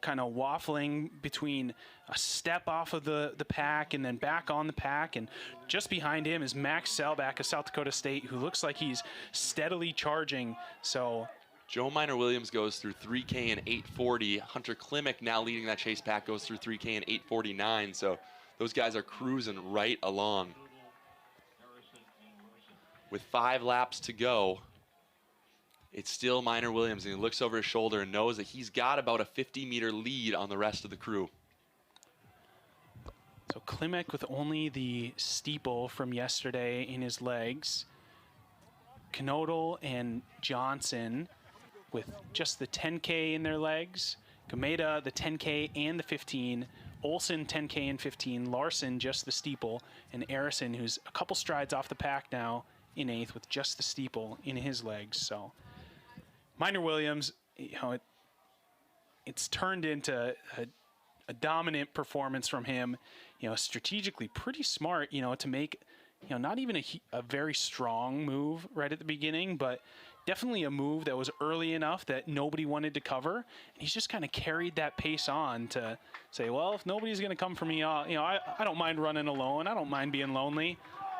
kind of waffling between a step off of the pack and then back on the pack. And just behind him is Max Selbach of South Dakota State, who looks like he's steadily charging. So Joe Minor-Williams goes through 3K in 8:40. Hunter Klimek, now leading that chase pack, goes through 3K in 8:49. So those guys are cruising right along. With 5 laps to go, it's still Minor-Williams, and he looks over his shoulder and knows that he's got about a 50-meter lead on the rest of the crew. So Klimek with only the steeple from yesterday in his legs. Knodel and Johnson with just the 10K in their legs. Gameda, the 10K and the 15. Olsen, 10K and 15. Larson, just the steeple. And Arison, who's a couple strides off the pack now in 8th with just the steeple in his legs. So Minor-Williams, you know, it's turned into a dominant performance from him. You know, strategically pretty smart, you know, to make, you know, not even a very strong move right at the beginning, but definitely a move that was early enough that nobody wanted to cover. And he's just kind of carried that pace on to say, well, if nobody's going to come for me, you know, I don't mind running alone. I don't mind being lonely.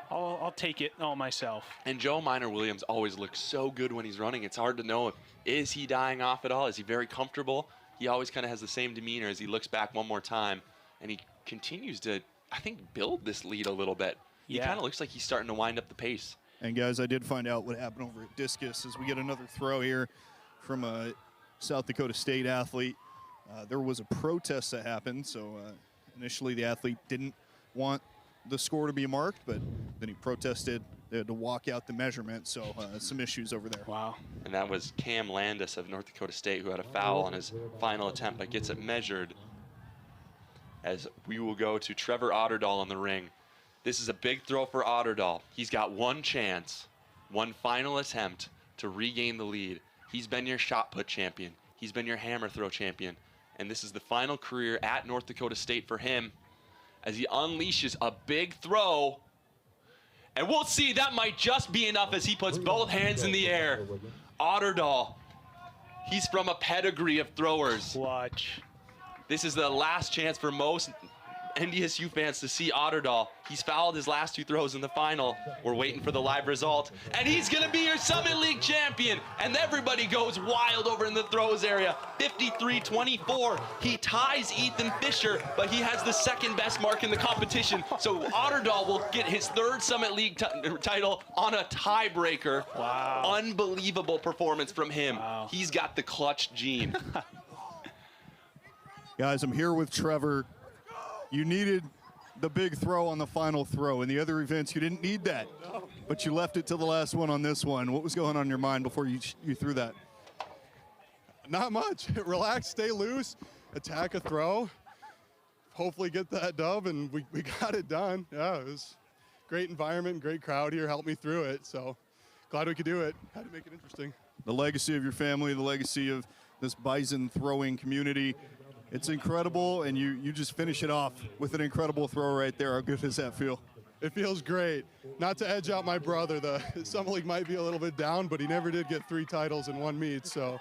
I'll take it all myself. And Joe Minor-Williams always looks so good when he's running. It's hard to know, is he dying off at all? Is he very comfortable? He always kind of has the same demeanor as he looks back one more time. And he continues to, I think, build this lead a little bit. He kind of looks like he's starting to wind up the pace. And guys, I did find out what happened over at Discus as we get another throw here from a South Dakota State athlete. There was a protest that happened. So initially the athlete didn't want the score to be marked, but then he protested. They had to walk out the measurement, so some issues over there. Wow. And that was Cam Landis of North Dakota State, who had a foul on his final attempt, but gets it measured. As we will go to Trevor Otterdahl in the ring. This is a big throw for Otterdahl. He's got one chance, one final attempt to regain the lead. He's been your shot put champion. He's been your hammer throw champion. And this is the final career at North Dakota State for him, as he unleashes a big throw. And we'll see, that might just be enough as he puts both hands in the air. Otterdahl, he's from a pedigree of throwers. Watch. This is the last chance for most NDSU fans to see Otterdahl. He's fouled his last 2 throws in the final. We're waiting for the live result. And he's gonna be your Summit League champion. And everybody goes wild over in the throws area. 53-24. He ties Ethan Fisher, but he has the second best mark in the competition. So Otterdahl will get his 3rd Summit League title on a tiebreaker. Wow. Unbelievable performance from him. Wow. He's got the clutch gene. Guys, I'm here with Trevor. You needed the big throw on the final throw. In the other events, you didn't need that, but you left it to the last one on this one. What was going on in your mind before you threw that? Not much. Relax, stay loose, attack a throw, hopefully get that dub, and we got it done. Yeah, it was great environment, great crowd here, helped me through it, so glad we could do it. Had to make it interesting. The legacy of your family, the legacy of this bison throwing community, it's incredible, and you just finish it off with an incredible throw right there. How good does that feel? It feels great. Not to edge out my brother, the Summit League might be a little bit down, but he never did get 3 titles in 1 meet, so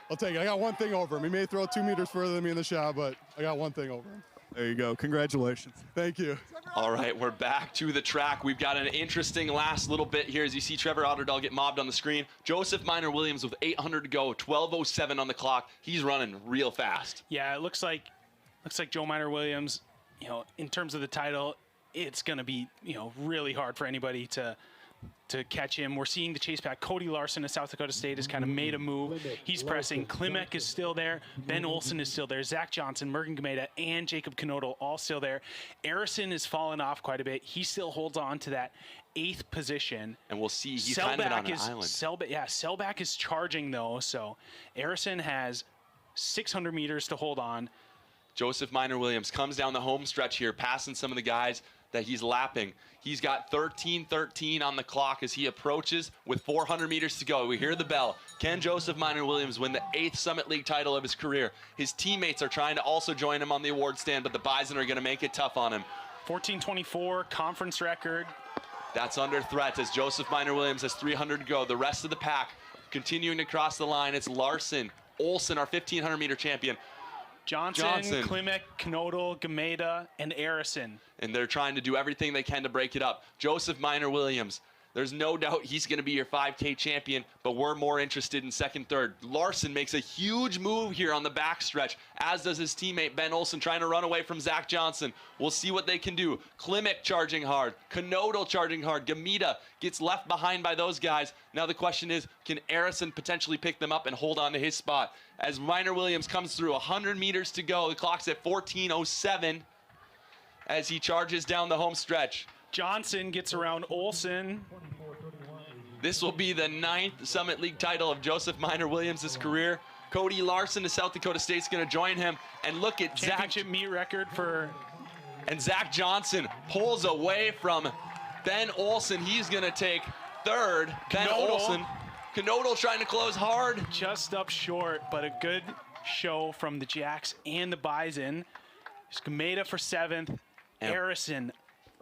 I'll take it. I got one thing over him. He may throw 2 meters further than me in the shot, but I got one thing over him. There you go. Congratulations. Thank you. All right, we're back to the track. We've got an interesting last little bit here as you see Trevor Otterdahl get mobbed on the screen. Joseph Minor-Williams with 800 to go, 12:07 on the clock. He's running real fast. Yeah, it looks like Joe Minor-Williams, you know, in terms of the title, it's going to be, you know, really hard for anybody to catch him. We're seeing the chase pack. Cody Larson of South Dakota State has kind of made a move. He's pressing. Klimek is still there. Ben Olsen is still there. Zach Johnson, Mergen Gameda, and Jacob Knodel all still there. Arison has fallen off quite a bit. He still holds on to that 8th position. And we'll see, he's kind of on an island. Selbach is charging, though, so Arison has 600 meters to hold on. Joseph Minor-Williams comes down the home stretch here, passing some of the guys that he's lapping. He's got 13:13 on the clock as he approaches with 400 meters to go. We hear the bell. Can Joseph Minor-Williams win the 8th Summit League title of his career? His teammates are trying to also join him on the award stand, but the Bison are going to make it tough on him. 14:24, conference record. That's under threat as Joseph Minor-Williams has 300 to go. The rest of the pack continuing to cross the line. It's Larson, Olsen, our 1,500-meter champion. Johnson, Klimek, Knodel, Gameda, and Arison. And they're trying to do everything they can to break it up. Joseph Minor-Williams, There's no doubt he's going to be your 5K champion, but we're more interested in second, third. Larson makes a huge move here on the backstretch, as does his teammate Ben Olsen, trying to run away from Zach Johnson. We'll see what they can do. Klimek charging hard. Knodel charging hard. Gamita gets left behind by those guys. Now the question is, can Arison potentially pick them up and hold on to his spot? As Minor Williams comes through, 100 meters to go. The clock's at 14:07 as he charges down the home stretch. Johnson gets around Olsen. This will be the 9th Summit League title of Joseph Minor Williams' career. Cody Larson of South Dakota State's going to join him. And look at championship meet record for... And Zach Johnson pulls away from Ben Olsen. He's going to take third. Ben Olsen. Knodel trying to close hard. Just up short, but a good show from the Jacks and the Bison. Gameta for 7th. Arison,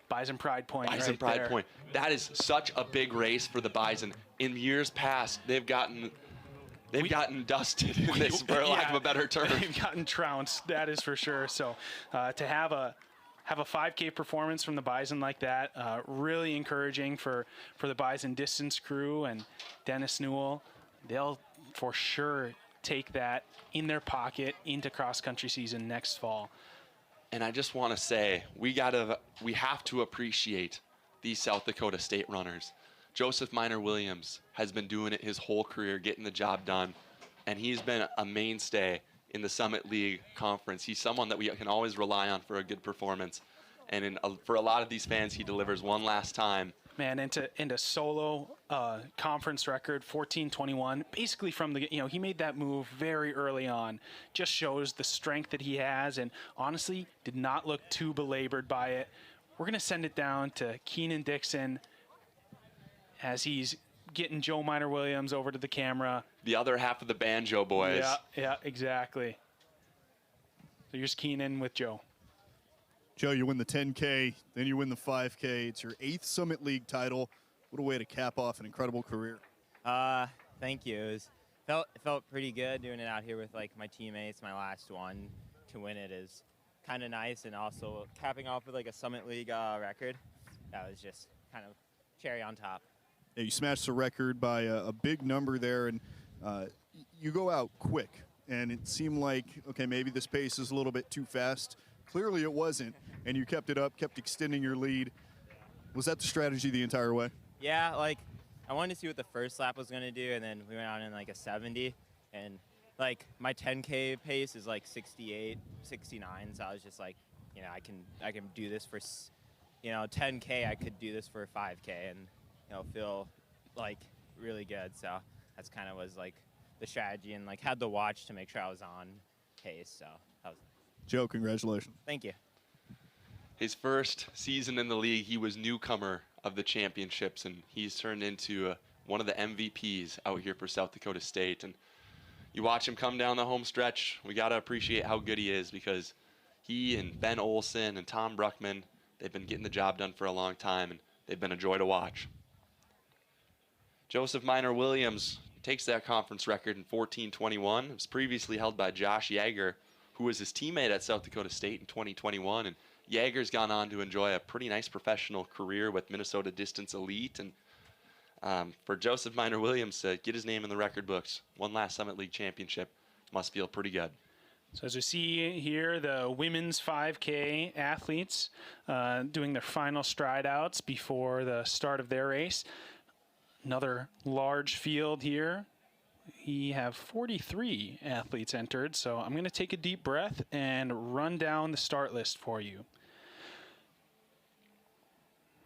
Bison Pride Point. Bison Pride Point. That is such a big race for the Bison. In years past, they've gotten dusted in this, for lack of a better term. They've gotten trounced, that is for sure. So to have a 5K performance from the Bison like that, really encouraging for the Bison distance crew and Dennis Newell. They'll for sure take that in their pocket into cross-country season next fall. And I just want to say, we have to appreciate these South Dakota State runners. Joseph Minor Williams has been doing it his whole career, getting the job done, and he's been a mainstay in the Summit League Conference. He's someone that we can always rely on for a good performance. And for a lot of these fans, he delivers one last time. Man, into solo conference record, 14:21. Basically from the, he made that move very early on. Just shows the strength that he has, and honestly, did not look too belabored by it. We're going to send it down to Keenan Dixon as he's getting Joe Minor Williams over to the camera. The other half of the banjo boys. Yeah, exactly. So here's Keenan with Joe. Joe, you win the 10K, then you win the 5K. It's your 8th Summit League title. What a way to cap off an incredible career. Thank you. It felt pretty good doing it out here with like my teammates. My last one to win it is kind of nice, and also capping off with like a Summit League record. That was just kind of cherry on top. Yeah, you smashed the record by a big number there, and you go out quick. And it seemed like, okay, maybe this pace is a little bit too fast. Clearly it wasn't, and you kept it up, kept extending your lead. Was that the strategy the entire way? Yeah, like I wanted to see what the first lap was going to do, and then we went out in like a 70, and like my 10K pace is like 68, 69, so I was just like, I can do this for, 10K, I could do this for 5K and, feel like really good. So that's kind of was like the strategy, and like had the watch to make sure I was on pace. So that was. Joe, congratulations. Thank you. His first season in the league, he was newcomer of the championships, and he's turned into one of the MVPs out here for South Dakota State. And you watch him come down the home stretch, we got to appreciate how good he is, because he and Ben Olsen and Tom Bruckman, they've been getting the job done for a long time, and they've been a joy to watch. Joseph Minor Williams takes that conference record in 14:21. It was previously held by Josh Yeager, who was his teammate at South Dakota State in 2021. And Yeager's gone on to enjoy a pretty nice professional career with Minnesota Distance Elite. And for Joseph Minor Williams to get his name in the record books, one last Summit League championship, must feel pretty good. So as we see here, the women's 5K athletes doing their final stride outs before the start of their race. Another large field here. We have 43 athletes entered, so I'm going to take a deep breath and run down the start list for you.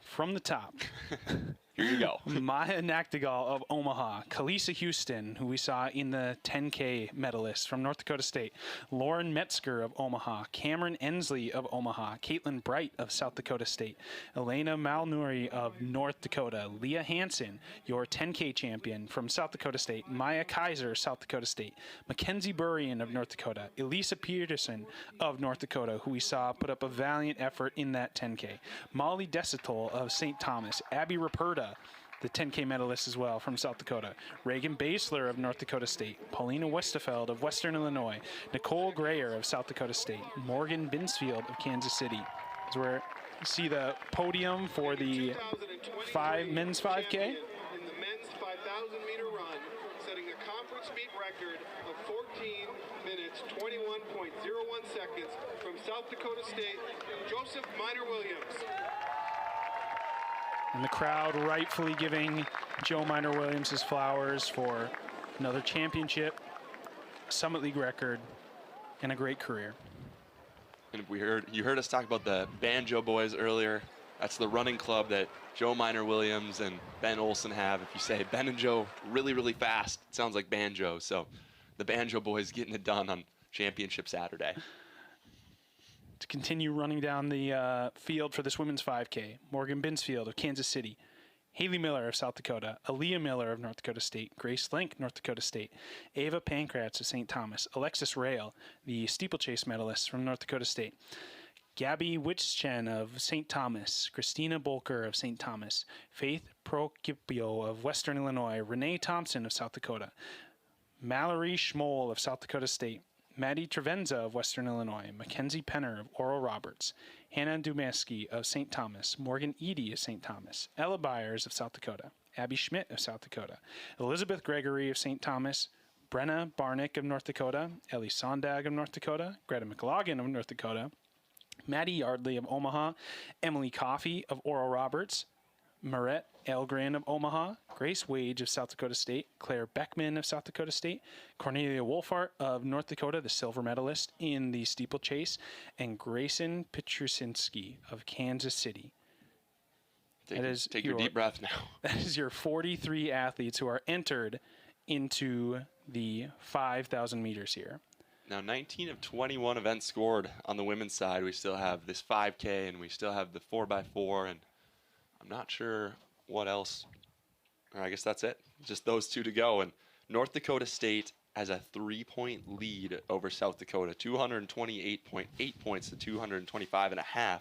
From the top. Here you go. Maya Naktegal of Omaha. Kalisa Houston, who we saw in the 10K medalist from North Dakota State. Lauren Metzger of Omaha. Cameron Ensley of Omaha. Caitlin Bright of South Dakota State. Elena Malnuri of North Dakota. Leah Hansen, your 10K champion from South Dakota State. Maya Kaiser, South Dakota State. Mackenzie Burian of North Dakota. Elisa Peterson of North Dakota, who we saw put up a valiant effort in that 10K. Molly Desitol of St. Thomas. Abby Raperta, the 10K medalist as well from South Dakota. Reagan Basler of North Dakota State. Paulina Westerfeld of Western Illinois. Nicole Grayer of South Dakota State. Morgan Binsfield of Kansas City. As we're see the podium for the men's 5K. In the men's 5,000-meter run, setting a conference meet record of 14 minutes, 21.01 seconds from South Dakota State, Joseph Minor-Williams. And the crowd rightfully giving Joe Minor-Williams his flowers for another championship, Summit League record, and a great career. And you heard us talk about the Banjo Boys earlier. That's the running club that Joe Minor-Williams and Ben Olson have. If you say Ben and Joe really, really fast, it sounds like banjo. So the Banjo Boys getting it done on Championship Saturday. To continue running down the field for this women's 5K, Morgan Binsfield of Kansas City, Haley Miller of South Dakota, Aaliyah Miller of North Dakota State, Grace Link, North Dakota State, Ava Pankratz of St. Thomas, Alexis Rail, the steeplechase medalist from North Dakota State, Gabby Witzchen of St. Thomas, Christina Bolker of St. Thomas, Faith Procipio of Western Illinois, Renee Thompson of South Dakota, Mallory Schmoll of South Dakota State, Maddie Trevenza of Western Illinois, Mackenzie Penner of Oral Roberts, Hannah Dumeski of St. Thomas, Morgan Eady of St. Thomas, Ella Byers of South Dakota, Abby Schmidt of South Dakota, Elizabeth Gregory of St. Thomas, Brenna Barnick of North Dakota, Ellie Sondag of North Dakota, Greta McLaughlin of North Dakota, Maddie Yardley of Omaha, Emily Coffey of Oral Roberts, Marette Elgren of Omaha, Grace Wage of South Dakota State, Claire Beckman of South Dakota State, Cornelia Wolfart of North Dakota, the silver medalist in the steeplechase, and Grayson Petrusinski of Kansas City. Take your deep breath now. That is your 43 athletes who are entered into the 5,000 meters here. Now, 19 of 21 events scored on the women's side. We still have this 5K, and we still have the 4x4, and I'm not sure what else. I guess that's it. Just those two to go. And North Dakota State has a 3-point lead over South Dakota, 228.8 points to 225.5.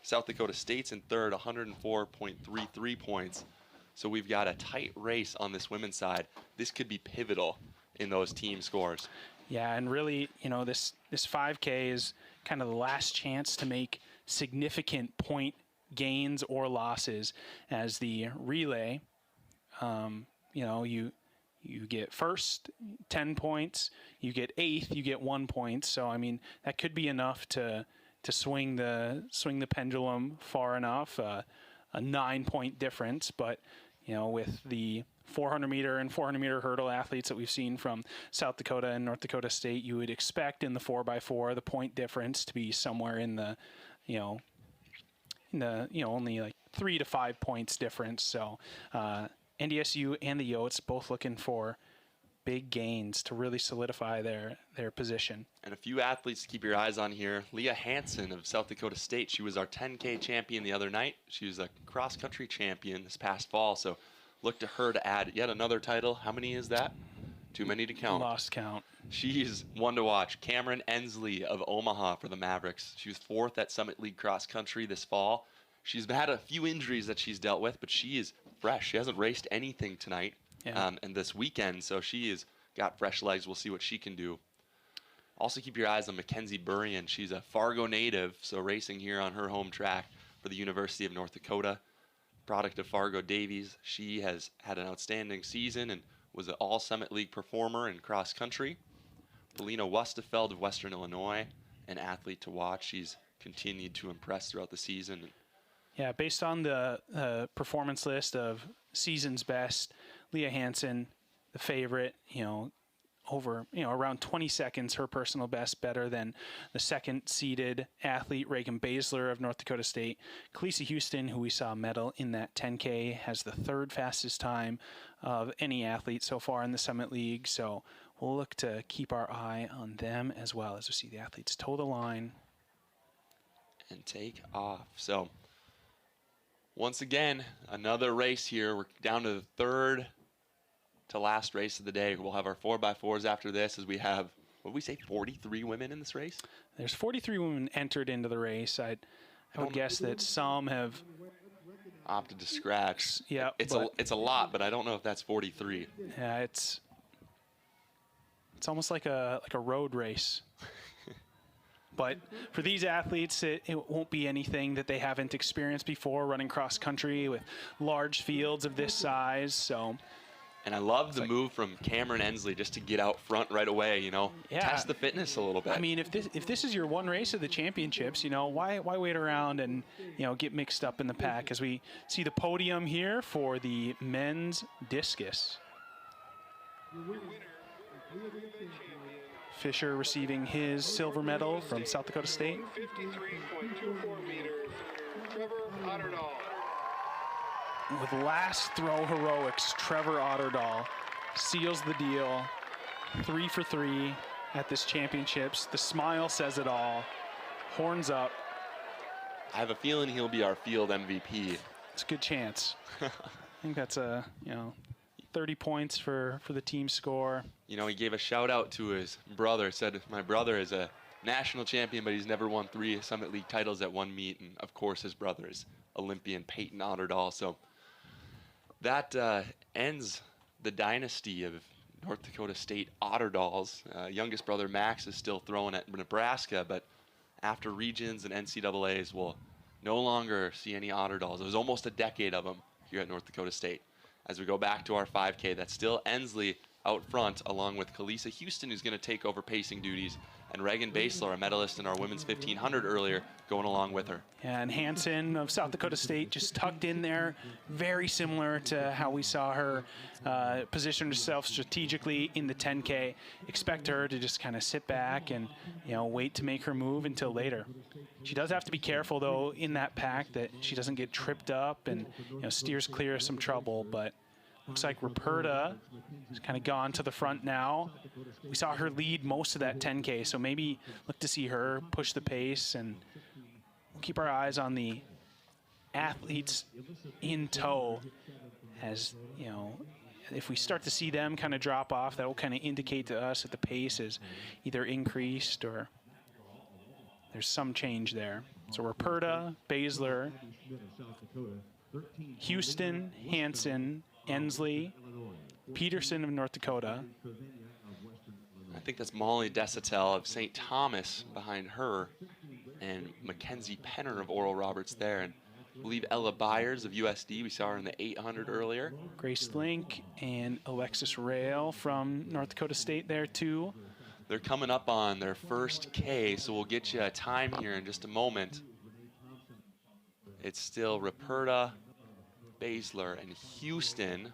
South Dakota State's in third, 104.33 points. So we've got a tight race on this women's side. This could be pivotal in those team scores. Yeah, and really, this 5K is kind of the last chance to make significant point gains or losses, as the relay, you get first 10 points, you get eighth, you get 1 point. So I mean that could be enough to swing the pendulum far enough, a 9-point difference. But with the 400 meter and 400 meter hurdle athletes that we've seen from South Dakota and North Dakota State, you would expect in the 4x4 the point difference to be somewhere in the only like 3 to 5 points difference. So NDSU and the Yotes both looking for big gains to really solidify their position. And a few athletes to keep your eyes on here. Leah Hansen of South Dakota State. She was our 10K champion the other night. She was a cross-country champion this past fall. So look to her to add yet another title. How many is that? Too many to count. Lost count. She's one to watch. Cameron Ensley of Omaha for the Mavericks. She was 4th at Summit League Cross Country this fall. She's had a few injuries that she's dealt with, but she is fresh. She hasn't raced anything tonight and this weekend, so she has got fresh legs. We'll see what she can do. Also keep your eyes on Mackenzie Burrian. She's a Fargo native, so racing here on her home track for the University of North Dakota. Product of Fargo Davies. She has had an outstanding season and was an all-Summit League performer in cross country. Polina Wustefeld of Western Illinois, an athlete to watch. She's continued to impress throughout the season. Yeah, based on the performance list of season's best, Leah Hansen, the favorite, over, around 20 seconds, her personal best, better than the second-seeded athlete, Reagan Baszler of North Dakota State. Khaleesi Houston, who we saw medal in that 10K, has the 3rd fastest time of any athlete so far in the Summit League. So we'll look to keep our eye on them as well as we see the athletes toe the line and take off. So once again, another race here. We're down to the 3rd to last race of the day. We'll have our 4x4s after this, as we have, what did we say, 43 women in this race? There's 43 women entered into the race. I would guess that some have opted to scratch. Yeah, it's a lot, but I don't know if that's 43. Yeah, it's almost like a road race. But for these athletes, it won't be anything that they haven't experienced before, running cross country with large fields of this size. So, and I love the move from Cameron Ensley just to get out front right away, you know, test the fitness a little bit. I mean, if this is your one race of the championships, you know, why wait around and, you know, get mixed up in the pack as we see the podium here for the men's discus. Fisher receiving his silver medal from South Dakota State. 53.24 meters, Trevor Otterdahl. With last throw heroics, Trevor Otterdahl seals the deal. 3 for 3 at this championships. The smile says it all. Horns up. I have a feeling he'll be our field MVP. It's a good chance. I think that's a, you know, 30 points for the team score. You know, he gave a shout out to his brother, said, my brother is a national champion, but he's never won 3 Summit League titles at one meet. And of course, his brother is Olympian Peyton Otterdahl. So that ends the dynasty of North Dakota State Otterdahls. Youngest brother Max is still throwing at Nebraska, but after regions and NCAAs, we'll no longer see any Otterdahls. It was almost a decade of them here at North Dakota State. As we go back to our 5K, that's still Ensley out front, along with Kalisa Houston, who's going to take over pacing duties, and Reagan Basler, a medalist in our women's 1500 earlier, going along with her. Yeah, and Hansen of South Dakota State just tucked in there, very similar to how we saw her position herself strategically in the 10K. Expect her to just kind of sit back and, you know, wait to make her move until later. She does have to be careful, though, in that pack that she doesn't get tripped up and, you know, steers clear of some trouble. But looks like Ruperta has kind of gone to the front now. We saw her lead most of that 10K, so maybe look to see her push the pace, and we'll keep our eyes on the athletes in tow. As, you know, if we start to see them kind of drop off, that will kind of indicate to us that the pace is either increased or there's some change there. So Ruperta, Basler, Houston, Hansen, Ensley, Peterson of North Dakota. I think that's Molly Desatel of St. Thomas behind her, and Mackenzie Penner of Oral Roberts there. And I believe Ella Byers of USD, we saw her in the 800 earlier. Grace Link and Alexis Rail from North Dakota State there too. They're coming up on their first K, so we'll get you a time here in just a moment. It's still Ruperta, Basler, and Houston.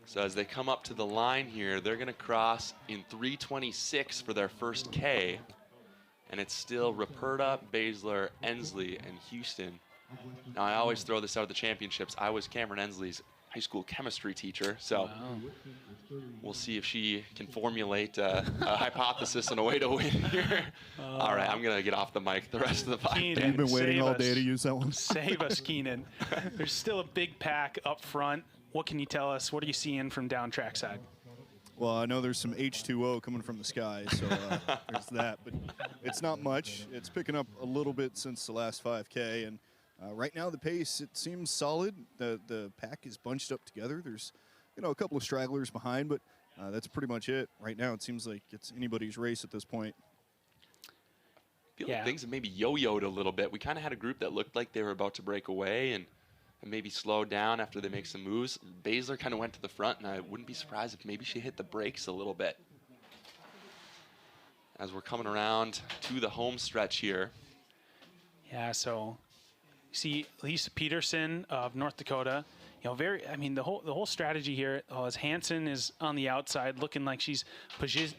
So as they come up to the line here, they're going to cross in 3:26 for their first K. And it's still Ruperta, Basler, Ensley, and Houston. Now, I always throw this out at the championships. I was Cameron Ensley's high school chemistry teacher, so we'll see if she can formulate a hypothesis and a way to win here. All right, I'm going to get off the mic the rest of the 5. You've been waiting all day to use that one. Save us, Keenan. There's still a big pack up front. What can you tell us? What are you seeing from down trackside? Well, I know there's some H2O coming from the sky, so there's that. But it's not much. It's picking up a little bit since the last 5K. And right now the pace, it seems solid. The pack is bunched up together. There's, you know, a couple of stragglers behind, but that's pretty much it. Right now it seems like it's anybody's race at this point. I feel like things have maybe yo-yoed a little bit. We kind of had a group that looked like they were about to break away and maybe slow down after they make some moves. Basler kind of went to the front, and I wouldn't be surprised if maybe she hit the brakes a little bit. As we're coming around to the home stretch here. Yeah, so you see Lisa Peterson of North Dakota. You know, I mean, the whole strategy here is Hansen is on the outside looking like she's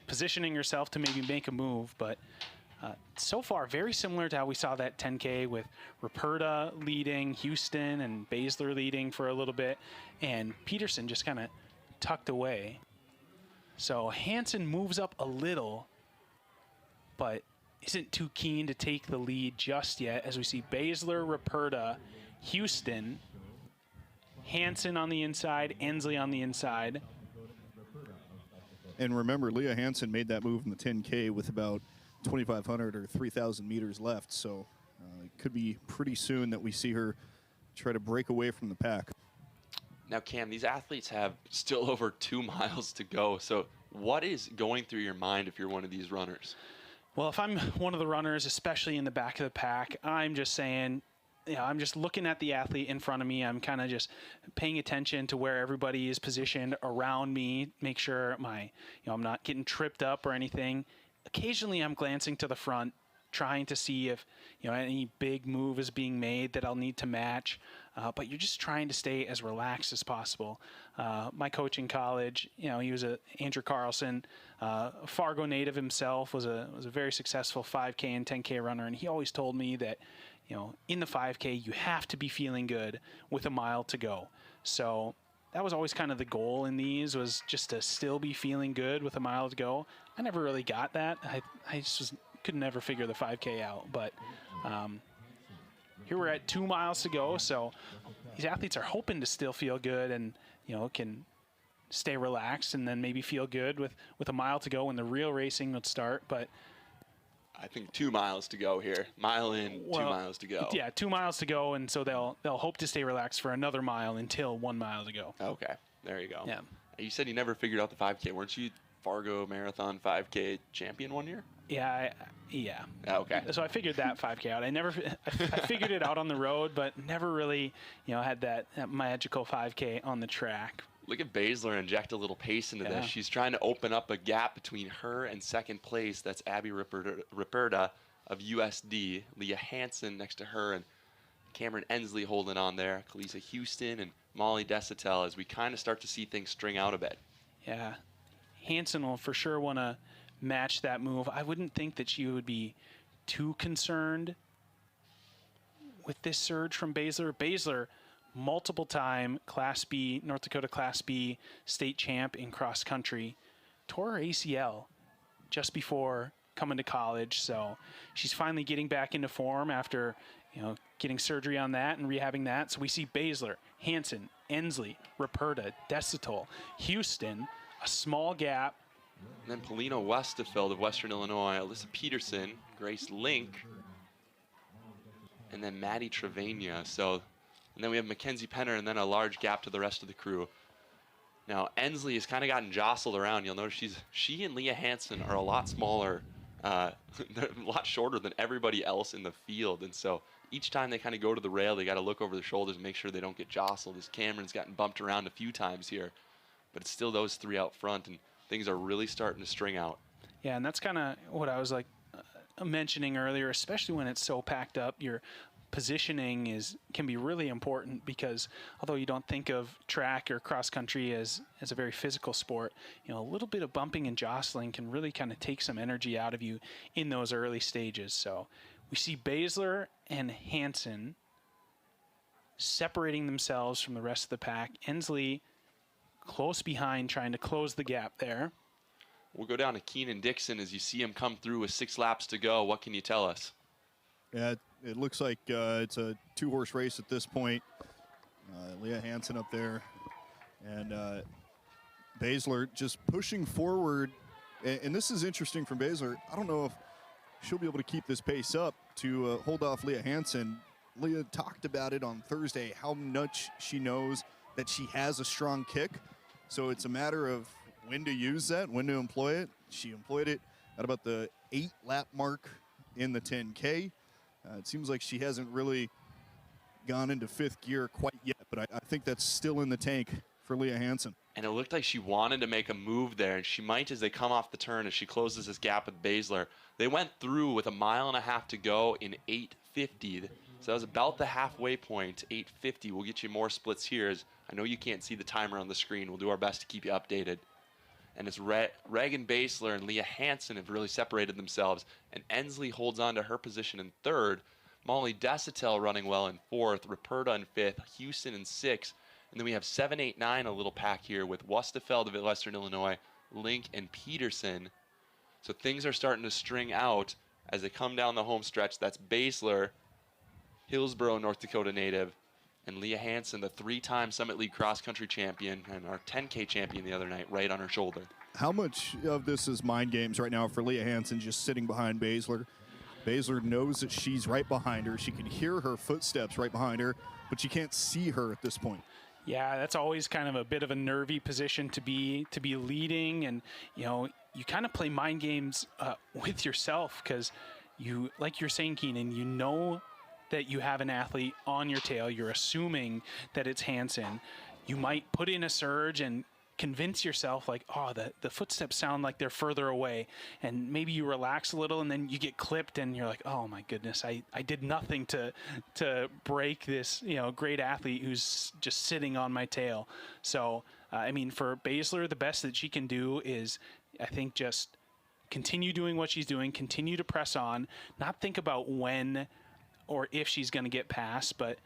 positioning herself to maybe make a move, but so far, very similar to how we saw that 10K with Ruperta leading, Houston and Basler leading for a little bit, and Peterson just kind of tucked away. So Hansen moves up a little, but isn't too keen to take the lead just yet, as we see Basler, Ruperta, Houston, Hansen on the inside, Ensley on the inside. And remember, Leah Hansen made that move in the 10K with about 2,500 or 3,000 meters left, so it could be pretty soon that we see her try to break away from the pack. Now, Cam, these athletes have still over 2 miles to go, so what is going through your mind if you're one of these runners? Well, if I'm one of the runners, especially in the back of the pack, I'm just saying, I'm just looking at the athlete in front of me. I'm kind of just paying attention to where everybody is positioned around me, make sure I'm not getting tripped up or anything. Occasionally, I'm glancing to the front, trying to see if any big move is being made that I'll need to match. But you're just trying to stay as relaxed as possible. My coach in college, he was Andrew Carlson, Fargo native himself, was a very successful 5K and 10K runner, and he always told me that in the 5K you have to be feeling good with a mile to go. So that was always kind of the goal in these, was just to still be feeling good with a mile to go. I never really got that. I just could never figure the 5K out, but here we're at 2 miles to go, so these athletes are hoping to still feel good and can stay relaxed and then maybe feel good with a mile to go when the real racing would start. But I think 2 miles to go here. Mile in, 2 miles to go. Yeah, 2 miles to go, and so they'll hope to stay relaxed for another mile until 1 mile to go. Okay, there you go. Yeah. You said you never figured out the 5K. Weren't you Fargo Marathon 5K champion one year? Yeah. Okay. So I figured that 5K out. I figured it out on the road, but never really, had that magical 5K on the track. Look at Baszler inject a little pace into Yeah. this. She's trying to open up a gap between her and second place. That's Abby Ripperda of USD. Leah Hansen next to her, and Cameron Ensley holding on there. Kalisa Houston and Molly Desitel as we kind of start to see things string out a bit. Yeah. Hansen will for sure want to match that move. I wouldn't think that she would be too concerned with this surge from Baszler. Baszler, multiple-time Class B, North Dakota Class B state champ in cross country, tore her ACL just before coming to college. So she's finally getting back into form after, getting surgery on that and rehabbing that. So we see Baszler, Hansen, Ensley, Ripperda, Desital, Houston, a small gap. And then Polina Westerfeld of Western Illinois, Alyssa Peterson, Grace Link, and then Maddie Trevania. And then we have Mackenzie Penner, and then a large gap to the rest of the crew. Now, Ensley has kind of gotten jostled around. You'll notice she and Leah Hansen are a lot smaller, they're a lot shorter than everybody else in the field. And so each time they kind of go to the rail, they got to look over their shoulders and make sure they don't get jostled, as Cameron's gotten bumped around a few times here. But it's still those three out front, and things are really starting to string out. Yeah, and that's kind of what I was mentioning earlier, especially when it's so packed up. Your positioning can be really important, because although you don't think of track or cross country as a very physical sport, a little bit of bumping and jostling can really kind of take some energy out of you in those early stages. So we see Baszler and Hansen separating themselves from the rest of the pack. Ensley close behind, trying to close the gap there. We'll go down to Keenan Dixon as you see him come through with 6 laps to go. What can you tell us? Yeah, it looks like it's a 2-horse race at this point. Leah Hansen up there, and Baszler just pushing forward. And this is interesting from Baszler. I don't know if she'll be able to keep this pace up to hold off Leah Hansen. Leah talked about it on Thursday, how much she knows that she has a strong kick. So it's a matter of when to use that, when to employ it. She employed it at about the 8-lap mark in the 10K. It seems like she hasn't really gone into 5th gear quite yet, but I think that's still in the tank for Leah Hansen. And it looked like she wanted to make a move there, and she might as they come off the turn as she closes this gap with Baszler. They went through with 1.5 miles to go in 8:50. So that was about the halfway point, 8:50. We'll get you more splits here, as I know you can't see the timer on the screen. We'll do our best to keep you updated. And it's Reagan Baszler and Leah Hansen have really separated themselves, and Ensley holds on to her position in 3rd. Molly Desitel running well in 4th, Ripperda in 5th, Houston in 6th. And then we have 7, 8, 9, a little pack here with Westerfeld of Western Illinois, Link, and Peterson. So things are starting to string out as they come down the home stretch. That's Baszler, Hillsboro, North Dakota native, and Leah Hansen, the 3-time Summit League cross-country champion and our 10K champion the other night, right on her shoulder. How much of this is mind games right now for Leah Hansen, just sitting behind Baszler? Baszler knows that she's right behind her. She can hear her footsteps right behind her, but she can't see her at this point. Yeah, that's always kind of a bit of a nervy position to be leading, and you kind of play mind games with yourself because like you're saying, Keenan, that you have an athlete on your tail. You're assuming that it's Hansen. You might put in a surge and convince yourself like, oh, the footsteps sound like they're further away, and maybe you relax a little, and then you get clipped, and you're like, oh my goodness, I did nothing to break this great athlete who's just sitting on my tail. So I mean, for Baszler, the best that she can do is, I think, just continue doing what she's doing, continue to press on, not think about when or if she's going to get past, but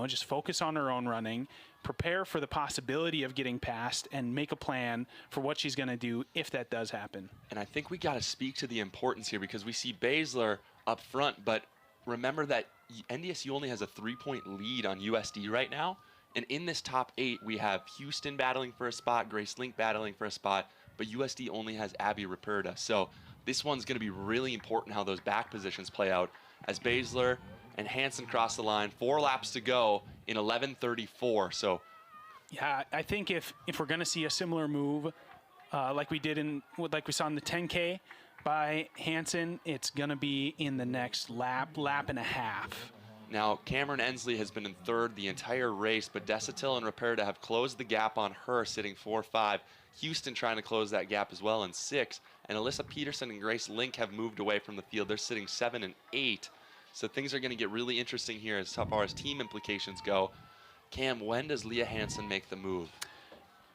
just focus on her own running, prepare for the possibility of getting past, and make a plan for what she's going to do if that does happen. And I think we got to speak to the importance here, because we see Baszler up front, but remember that NDSU only has a 3-point lead on USD right now. And in this top 8, we have Houston battling for a spot, Grace Link battling for a spot, but USD only has Abby Ruperta. So this one's going to be really important how those back positions play out as Baszler and Hansen cross the line. 4 laps to go in 11:34. So, yeah, I think if we're going to see a similar move like we saw in the 10K by Hansen, it's going to be in the next lap and a half. Now, Cameron Ensley has been in 3rd the entire race, but Desatil and Ruperta have closed the gap on her, sitting 4-5. Houston trying to close that gap as well in 6th. And Alyssa Peterson and Grace Link have moved away from the field. They're sitting 7 and 8. So things are going to get really interesting here as far as team implications go. Cam, when does Leah Hansen make the move?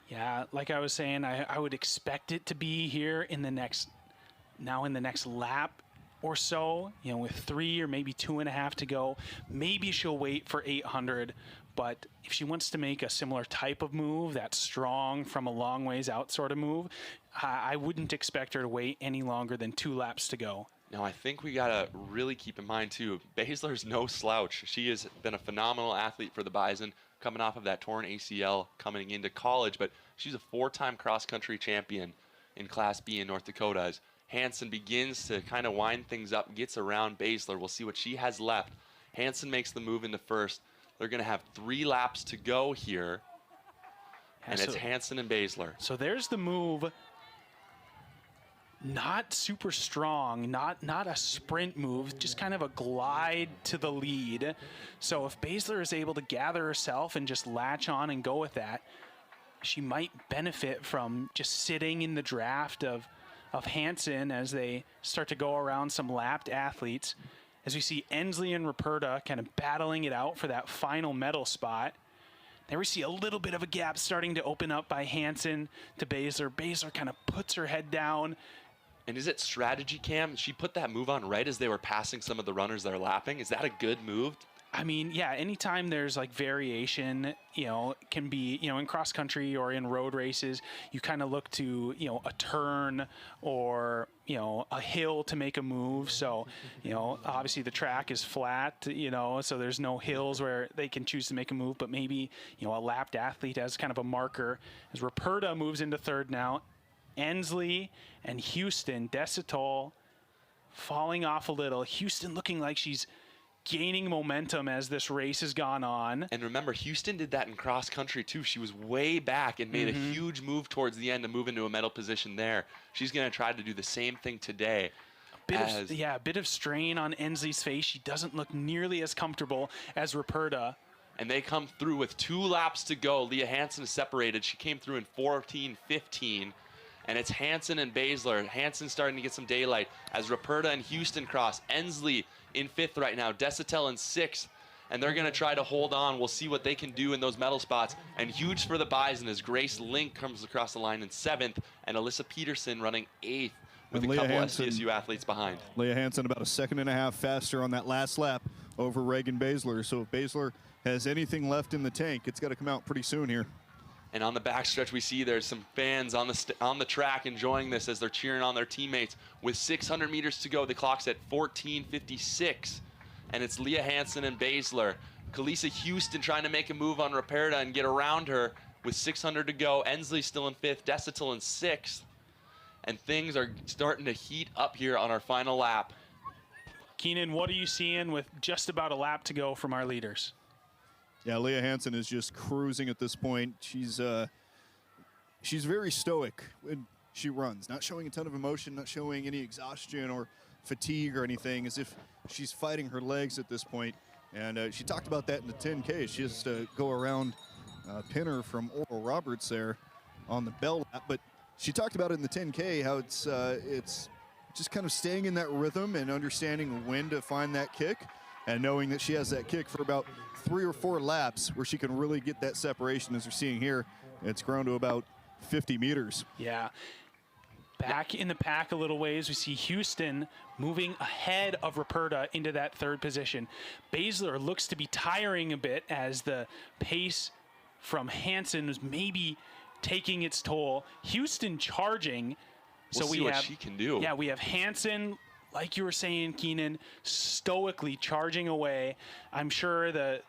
Yeah, like I was saying, I would expect it to be here in the next lap or so, with 3 or maybe 2.5 to go. Maybe she'll wait for 800, but if she wants to make a similar type of move, that strong from a long ways out sort of move, I wouldn't expect her to wait any longer than 2 laps to go. Now, I think we got to really keep in mind, too, Baszler's no slouch. She has been a phenomenal athlete for the Bison, coming off of that torn ACL coming into college, but she's a 4-time cross-country champion in Class B in North Dakota. As Hansen begins to kind of wind things up, gets around Baszler. We'll see what she has left. Hansen makes the move into 1st. They're going to have 3 laps to go here, and it's Hansen and Baszler. So there's the move. Not super strong, not a sprint move, just kind of a glide to the lead. So if Baszler is able to gather herself and just latch on and go with that, she might benefit from just sitting in the draft of Hansen as they start to go around some lapped athletes. As we see Ensley and Ruperta kind of battling it out for that final medal spot. There we see a little bit of a gap starting to open up by Hansen to Baszler. Baszler kind of puts her head down. And is it strategy, Cam? She put that move on right as they were passing some of the runners that are lapping. Is that a good move? I mean, yeah, anytime there's like variation, can be, in cross country or in road races, you kind of look to, a turn or, a hill to make a move. So, obviously the track is flat, so there's no hills where they can choose to make a move, but maybe, a lapped athlete as kind of a marker. As Ruperta moves into 3rd now, Ensley and Houston, Desatil falling off a little. Houston looking like she's gaining momentum as this race has gone on. And remember, Houston did that in cross country too. She was way back and made a huge move towards the end to move into a medal position there. She's going to try to do the same thing today. A bit of strain on Ensley's face. She doesn't look nearly as comfortable as Ruperta. And they come through with 2 laps to go. Leah Hansen is separated. She came through in 14:15. And it's Hansen and Baszler. Hansen starting to get some daylight as Ruperta and Houston cross. Ensley in 5th right now. Desatil in 6th. And they're going to try to hold on. We'll see what they can do in those medal spots. And huge for the Bison as Grace Link comes across the line in 7th. And Alyssa Peterson running 8th with a couple SDSU athletes behind. Leah Hansen about a 1.5 seconds faster on that last lap over Reagan Baszler. So if Baszler has anything left in the tank, it's got to come out pretty soon here. And on the backstretch, we see there's some fans on the track enjoying this as they're cheering on their teammates. With 600 meters to go, the clock's at 14:56, and it's Leah Hansen and Baszler. Kalisa Houston trying to make a move on Ruperta and get around her with 600 to go. Ensley still in 5th, Desatil in 6th, and things are starting to heat up here on our final lap. Keenan, what are you seeing with just about a lap to go from our leaders? Yeah, Leah Hansen is just cruising at this point. She's very stoic when she runs, not showing a ton of emotion, not showing any exhaustion or fatigue or anything, as if she's fighting her legs at this point. And she talked about that in the 10K. She has to go around Pinner from Oral Roberts there on the bell lap. But she talked about it in the 10K, how it's just kind of staying in that rhythm and understanding when to find that kick, and knowing that she has that kick for about 3 or 4 laps where she can really get that separation, as we're seeing here. It's grown to about 50 meters. Yeah. Back in the pack a little ways, we see Houston moving ahead of Ruperta into that 3rd position. Baszler looks to be tiring a bit as the pace from Hansen is maybe taking its toll. Houston charging. We'll see what she can do. Yeah, we have Hansen, like you were saying, Keenan, stoically charging away. I'm sure the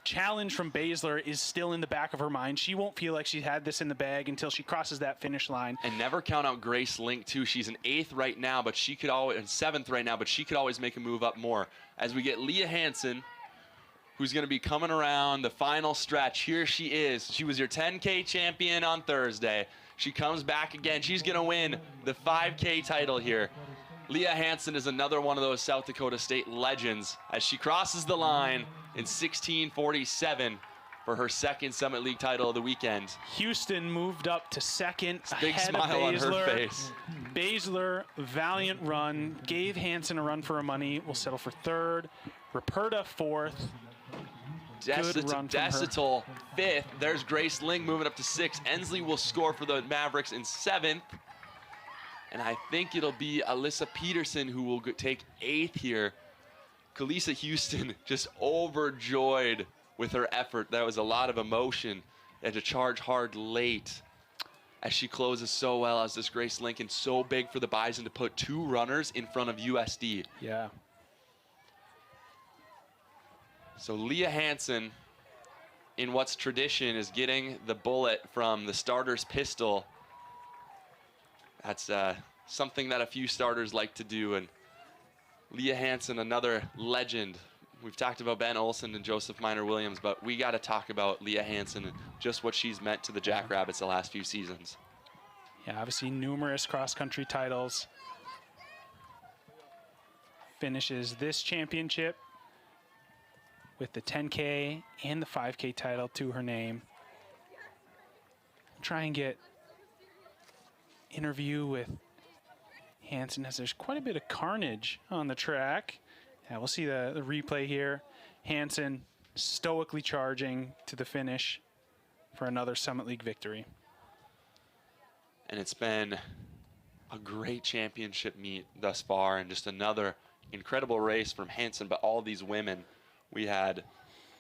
challenge from Baszler is still in the back of her mind. She won't feel like she had this in the bag until she crosses that finish line. And never count out Grace Link too. She's an 8th right now, but she could always, and 7th right now, but she could always make a move up more. As we get Leah Hansen, who's going to be coming around the final stretch. Here she is. She was your 10K champion on Thursday. She comes back again. She's going to win the 5K title here. Leah Hansen is another one of those South Dakota State legends as she crosses the line in 16:47 for her 2nd Summit League title of the weekend. Houston moved up to 2nd, big ahead smile of Baszler. on her face. Baszler, valiant run, gave Hansen a run for her money. Will settle for 3rd. Ruperta 4th. Good run from her. Desital 5th. There's Grace Ling moving up to 6th. Ensley will score for the Mavericks in 7th. And I think it'll be Alyssa Peterson who will take 8th here. Kalisa Houston just overjoyed with her effort. There was a lot of emotion and to charge hard late as she closes so well as this Grace Lincoln, so big for the Bison to put 2 runners in front of USD. Yeah. So Leah Hansen, in what's tradition, is getting the bullet from the starter's pistol. That's something that a few starters like to do. And Leah Hansen, another legend. We've talked about Ben Olsen and Joseph Minor Williams, but we got to talk about Leah Hansen and just what she's meant to the Jackrabbits the last few seasons. Yeah, obviously numerous cross-country titles. Finishes this championship with the 10K and the 5K title to her name. Try and get interview with Hansen as there's quite a bit of carnage on the track. Yeah, we'll see the replay here. Hansen stoically charging to the finish for another Summit League victory. And it's been a great championship meet thus far, and just another incredible race from Hansen. But all these women, we had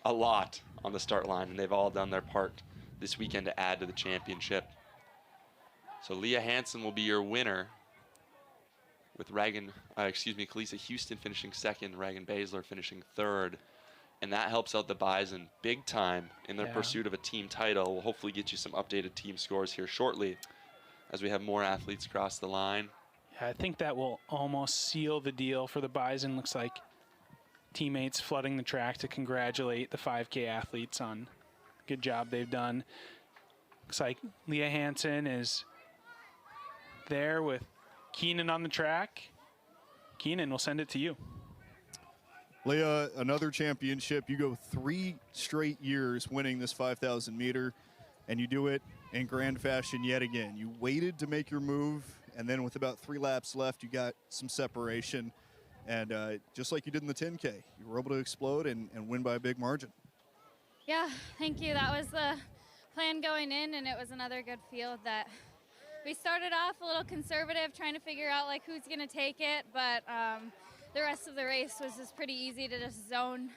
a lot on the start line, and they've all done their part this weekend to add to the championship. So Leah Hansen will be your winner, with Kalisa Houston finishing 2nd, Reagan Baszler finishing 3rd. And that helps out the Bison big time in their pursuit of a team title. We'll hopefully get you some updated team scores here shortly as we have more athletes cross the line. Yeah, I think that will almost seal the deal for the Bison. Looks like teammates flooding the track to congratulate the 5K athletes on good job they've done. Looks like Leah Hansen is there with Keenan on the track. Keenan, we'll send it to you. Leah, another championship. You go 3 straight years winning this 5,000 meter, and you do it in grand fashion yet again. You waited to make your move, and then with about 3 laps left, you got some separation. And just like you did in the 10K, you were able to explode and win by a big margin. Yeah, thank you. That was the plan going in, and it was another good field that we started off a little conservative, trying to figure out like who's going to take it, but the rest of the race was just pretty easy to just zone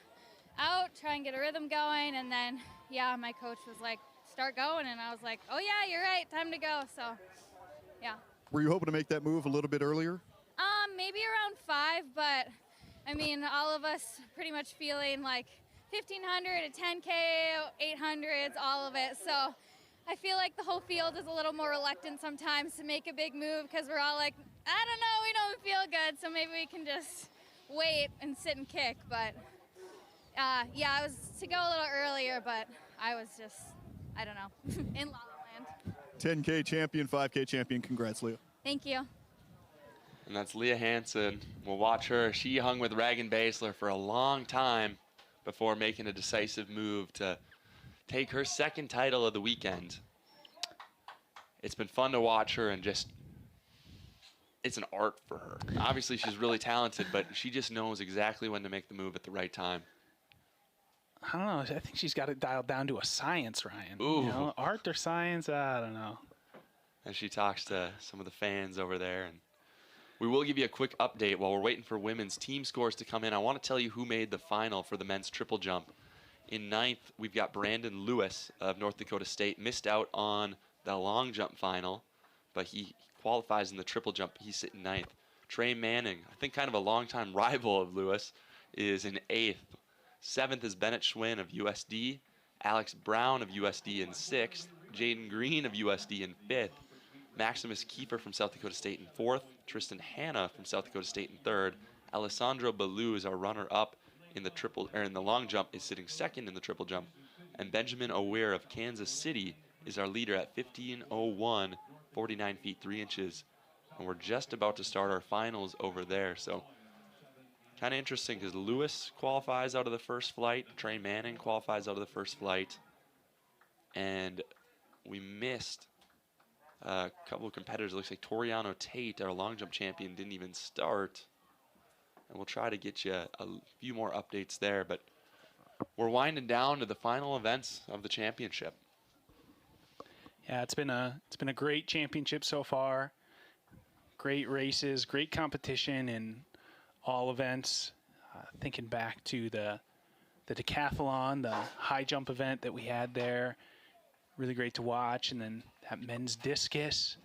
out, try and get a rhythm going, and then, yeah, my coach was like, start going, and I was like, oh yeah, you're right, time to go, so, yeah. Were you hoping to make that move a little bit earlier? Maybe around 5, but I mean, all of us pretty much feeling like 1,500, a 10K, 800s, all of it. So I feel like the whole field is a little more reluctant sometimes to make a big move because we're all like, I don't know, we don't feel good, so maybe we can just wait and sit and kick. But Yeah, I was to go a little earlier, but I was just, I don't know, in La La Land. 10K champion, 5K champion. Congrats, Leah. Thank you. And that's Leah Hansen. We'll watch her. She hung with Reagan Basler for a long time before making a decisive move to take her second title of the weekend. It's been fun to watch her, and just, it's an art for her. Obviously, she's really talented, but she just knows exactly when to make the move at the right time. I don't know. I think she's got it dialed down to a science, Ryan. Ooh. You know, art or science? I don't know. As she talks to some of the fans over there. And we will give you a quick update while we're waiting for women's team scores to come in. I want to tell you who made the final for the men's triple jump. In ninth, we've got Brandon Lewis of North Dakota State. Missed out on the long jump final, but he qualifies in the triple jump. He's sitting ninth. Trey Manning, I think kind of a longtime rival of Lewis, is in eighth. Seventh is Bennett Schwinn of USD. Alex Brown of USD in sixth. Jaden Green of USD in fifth. Maximus Kiefer from South Dakota State in fourth. Tristan Hanna from South Dakota State in third. Alessandro Ballou is our runner-up in the long jump, is sitting second in the triple jump. And Benjamin O'Weir of Kansas City is our leader at 15:01, 49 feet 3 inches. And we're just about to start our finals over there. So kind of interesting because Lewis qualifies out of the first flight. Trey Manning qualifies out of the first flight. And we missed a couple of competitors. It looks like Toriano Tate, our long jump champion, didn't even start. And we'll try to get you a few more updates there. But we're winding down to the final events of the championship. Yeah, it's been a great championship so far. Great races, great competition in all events. Thinking back to the decathlon, the high jump event that we had there, really great to watch. And then that men's discus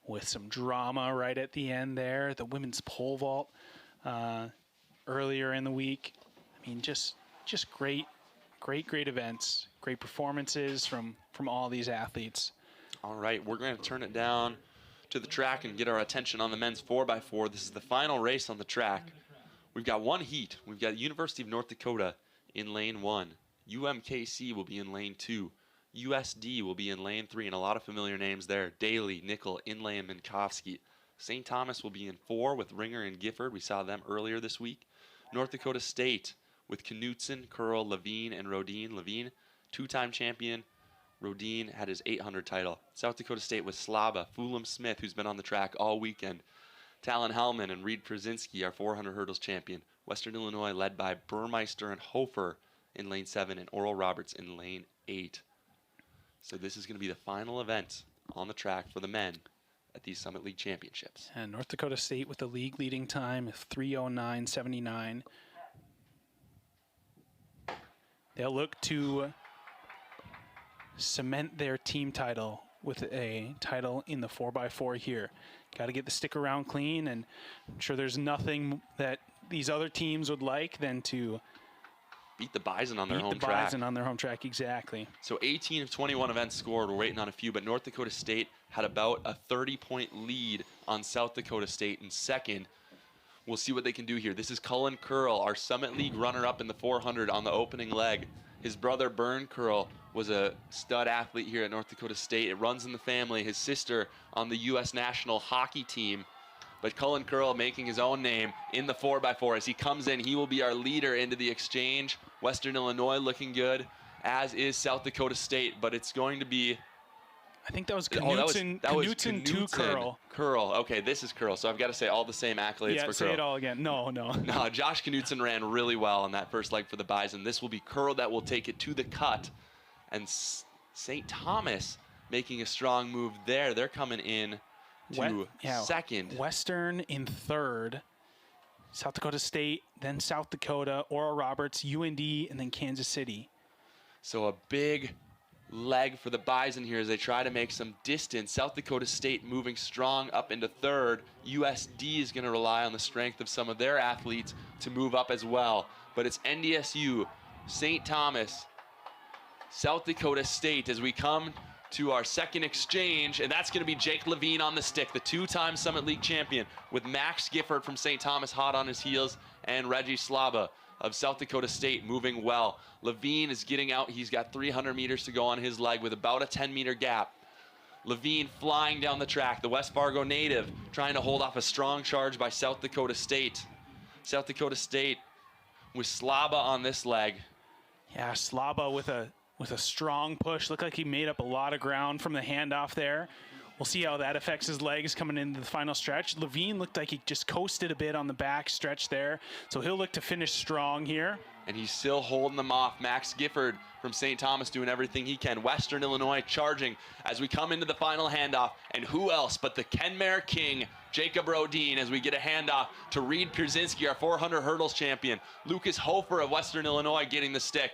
with some drama right at the end there. The women's pole vault earlier in the week. I mean, just great events, great performances from all these athletes. All right, we're going to turn it down to the track and get our attention on the men's 4x4. This is the final race on the track. We've got one heat. We've got University of North Dakota in lane 1. UMKC will be in lane 2. USD will be in lane 3, and a lot of familiar names there. Daly, Nickel, Inlay, and Minkowski. St. Thomas will be in 4 with Ringer and Gifford. We saw them earlier this week. North Dakota State with Knutson, Curl, Levine, and Rodine. Levine, two-time champion. Rodine had his 800 title. South Dakota State with Slaba, Fulham Smith, who's been on the track all weekend. Talon Hellman and Reed Przinski, our 400 hurdles champion. Western Illinois led by Burmeister and Hofer in lane 7 and Oral Roberts in lane 8. So this is going to be the final event on the track for the men at these Summit League Championships. And North Dakota State with the league leading time of 3:09.79. They'll look to cement their team title with a title in the 4x4 here. Got to get the stick around clean, and I'm sure there's nothing that these other teams would like than to beat the Bison on their home track. Beat the Bison on their home track, exactly. So 18 of 21 events scored. We're waiting on a few, but North Dakota State had about a 30-point lead on South Dakota State in second. We'll see what they can do here. This is Cullen Curl, our Summit League runner-up in the 400 on the opening leg. His brother, Bern Curl, was a stud athlete here at North Dakota State. It runs in the family. His sister on the U.S. national hockey team. But Cullen Curl making his own name in the 4x4. As he comes in, he will be our leader into the exchange. Western Illinois looking good, as is South Dakota State. But it's going to be... I think that was Knutson, Knutson to Curl. Curl. Okay, this is Curl. So I've got to say all the same accolades for Curl. Yeah, say it all again. No. No, Josh Knutson ran really well on that first leg for the Bison. This will be Curl that will take it to the cut. And St. Thomas making a strong move there. They're coming in to second. Western in third. South Dakota State, then South Dakota, Oral Roberts, UND, and then Kansas City. So a big leg for the Bison here as they try to make some distance. South Dakota State moving strong up into third. USD is going to rely on the strength of some of their athletes to move up as well. But it's NDSU, St. Thomas, South Dakota State as we come to our second exchange, and that's going to be Jake Levine on the stick, the two-time Summit League champion, with Max Gifford from St. Thomas hot on his heels, and Reggie Slaba of South Dakota State moving well. Levine is getting out. He's got 300 meters to go on his leg with about a 10-meter gap. Levine flying down the track. The West Fargo native trying to hold off a strong charge by South Dakota State. South Dakota State with Slaba on this leg. Yeah, Slaba with a strong push. Looked like he made up a lot of ground from the handoff there. We'll see how that affects his legs coming into the final stretch. Levine looked like he just coasted a bit on the back stretch there, so he'll look to finish strong here. And he's still holding them off. Max Gifford from St. Thomas doing everything he can. Western Illinois charging as we come into the final handoff. And who else but the Kenmare King, Jacob Rodin, as we get a handoff to Reed Pierzynski, our 400 hurdles champion. Lucas Hofer of Western Illinois getting the stick.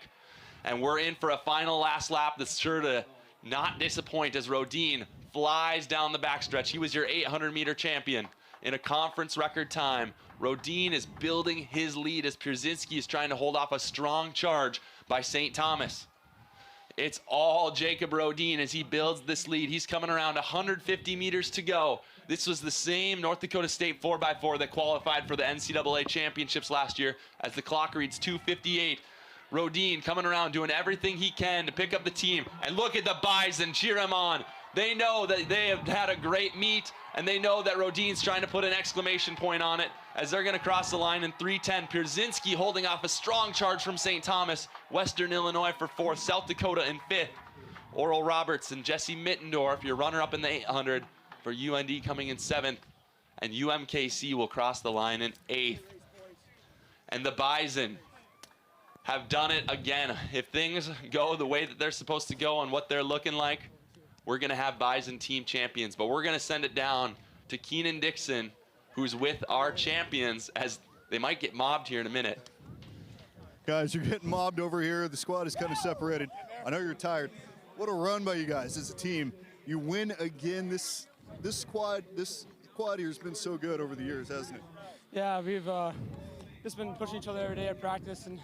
And we're in for a final last lap that's sure to not disappoint as Rodin flies down the backstretch. He was your 800-meter champion in a conference record time. Rodin is building his lead as Pierzynski is trying to hold off a strong charge by St. Thomas. It's all Jacob Rodin as he builds this lead. He's coming around 150 meters to go. This was the same North Dakota State 4x4 that qualified for the NCAA championships last year as the clock reads 2:58. Rodin coming around doing everything he can to pick up the team. And look at the Bison, cheer him on. They know that they have had a great meet, and they know that Rodin's trying to put an exclamation point on it as they're going to cross the line in 3:10. Pierzynski holding off a strong charge from St. Thomas. Western Illinois for 4th, South Dakota in 5th. Oral Roberts and Jesse Mittendorf, your runner-up in the 800 for UND coming in 7th. And UMKC will cross the line in 8th. And the Bison have done it again. If things go the way that they're supposed to go and what they're looking like, we're going to have Bison team champions. But we're going to send it down to Keenan Dixon, who's with our champions, as they might get mobbed here in a minute. Guys, you're getting mobbed over here. The squad is kind of separated. I know you're tired. What a run by you guys as a team. You win again. This squad here has been so good over the years, hasn't it? Yeah, we've just been pushing each other every day at practice, and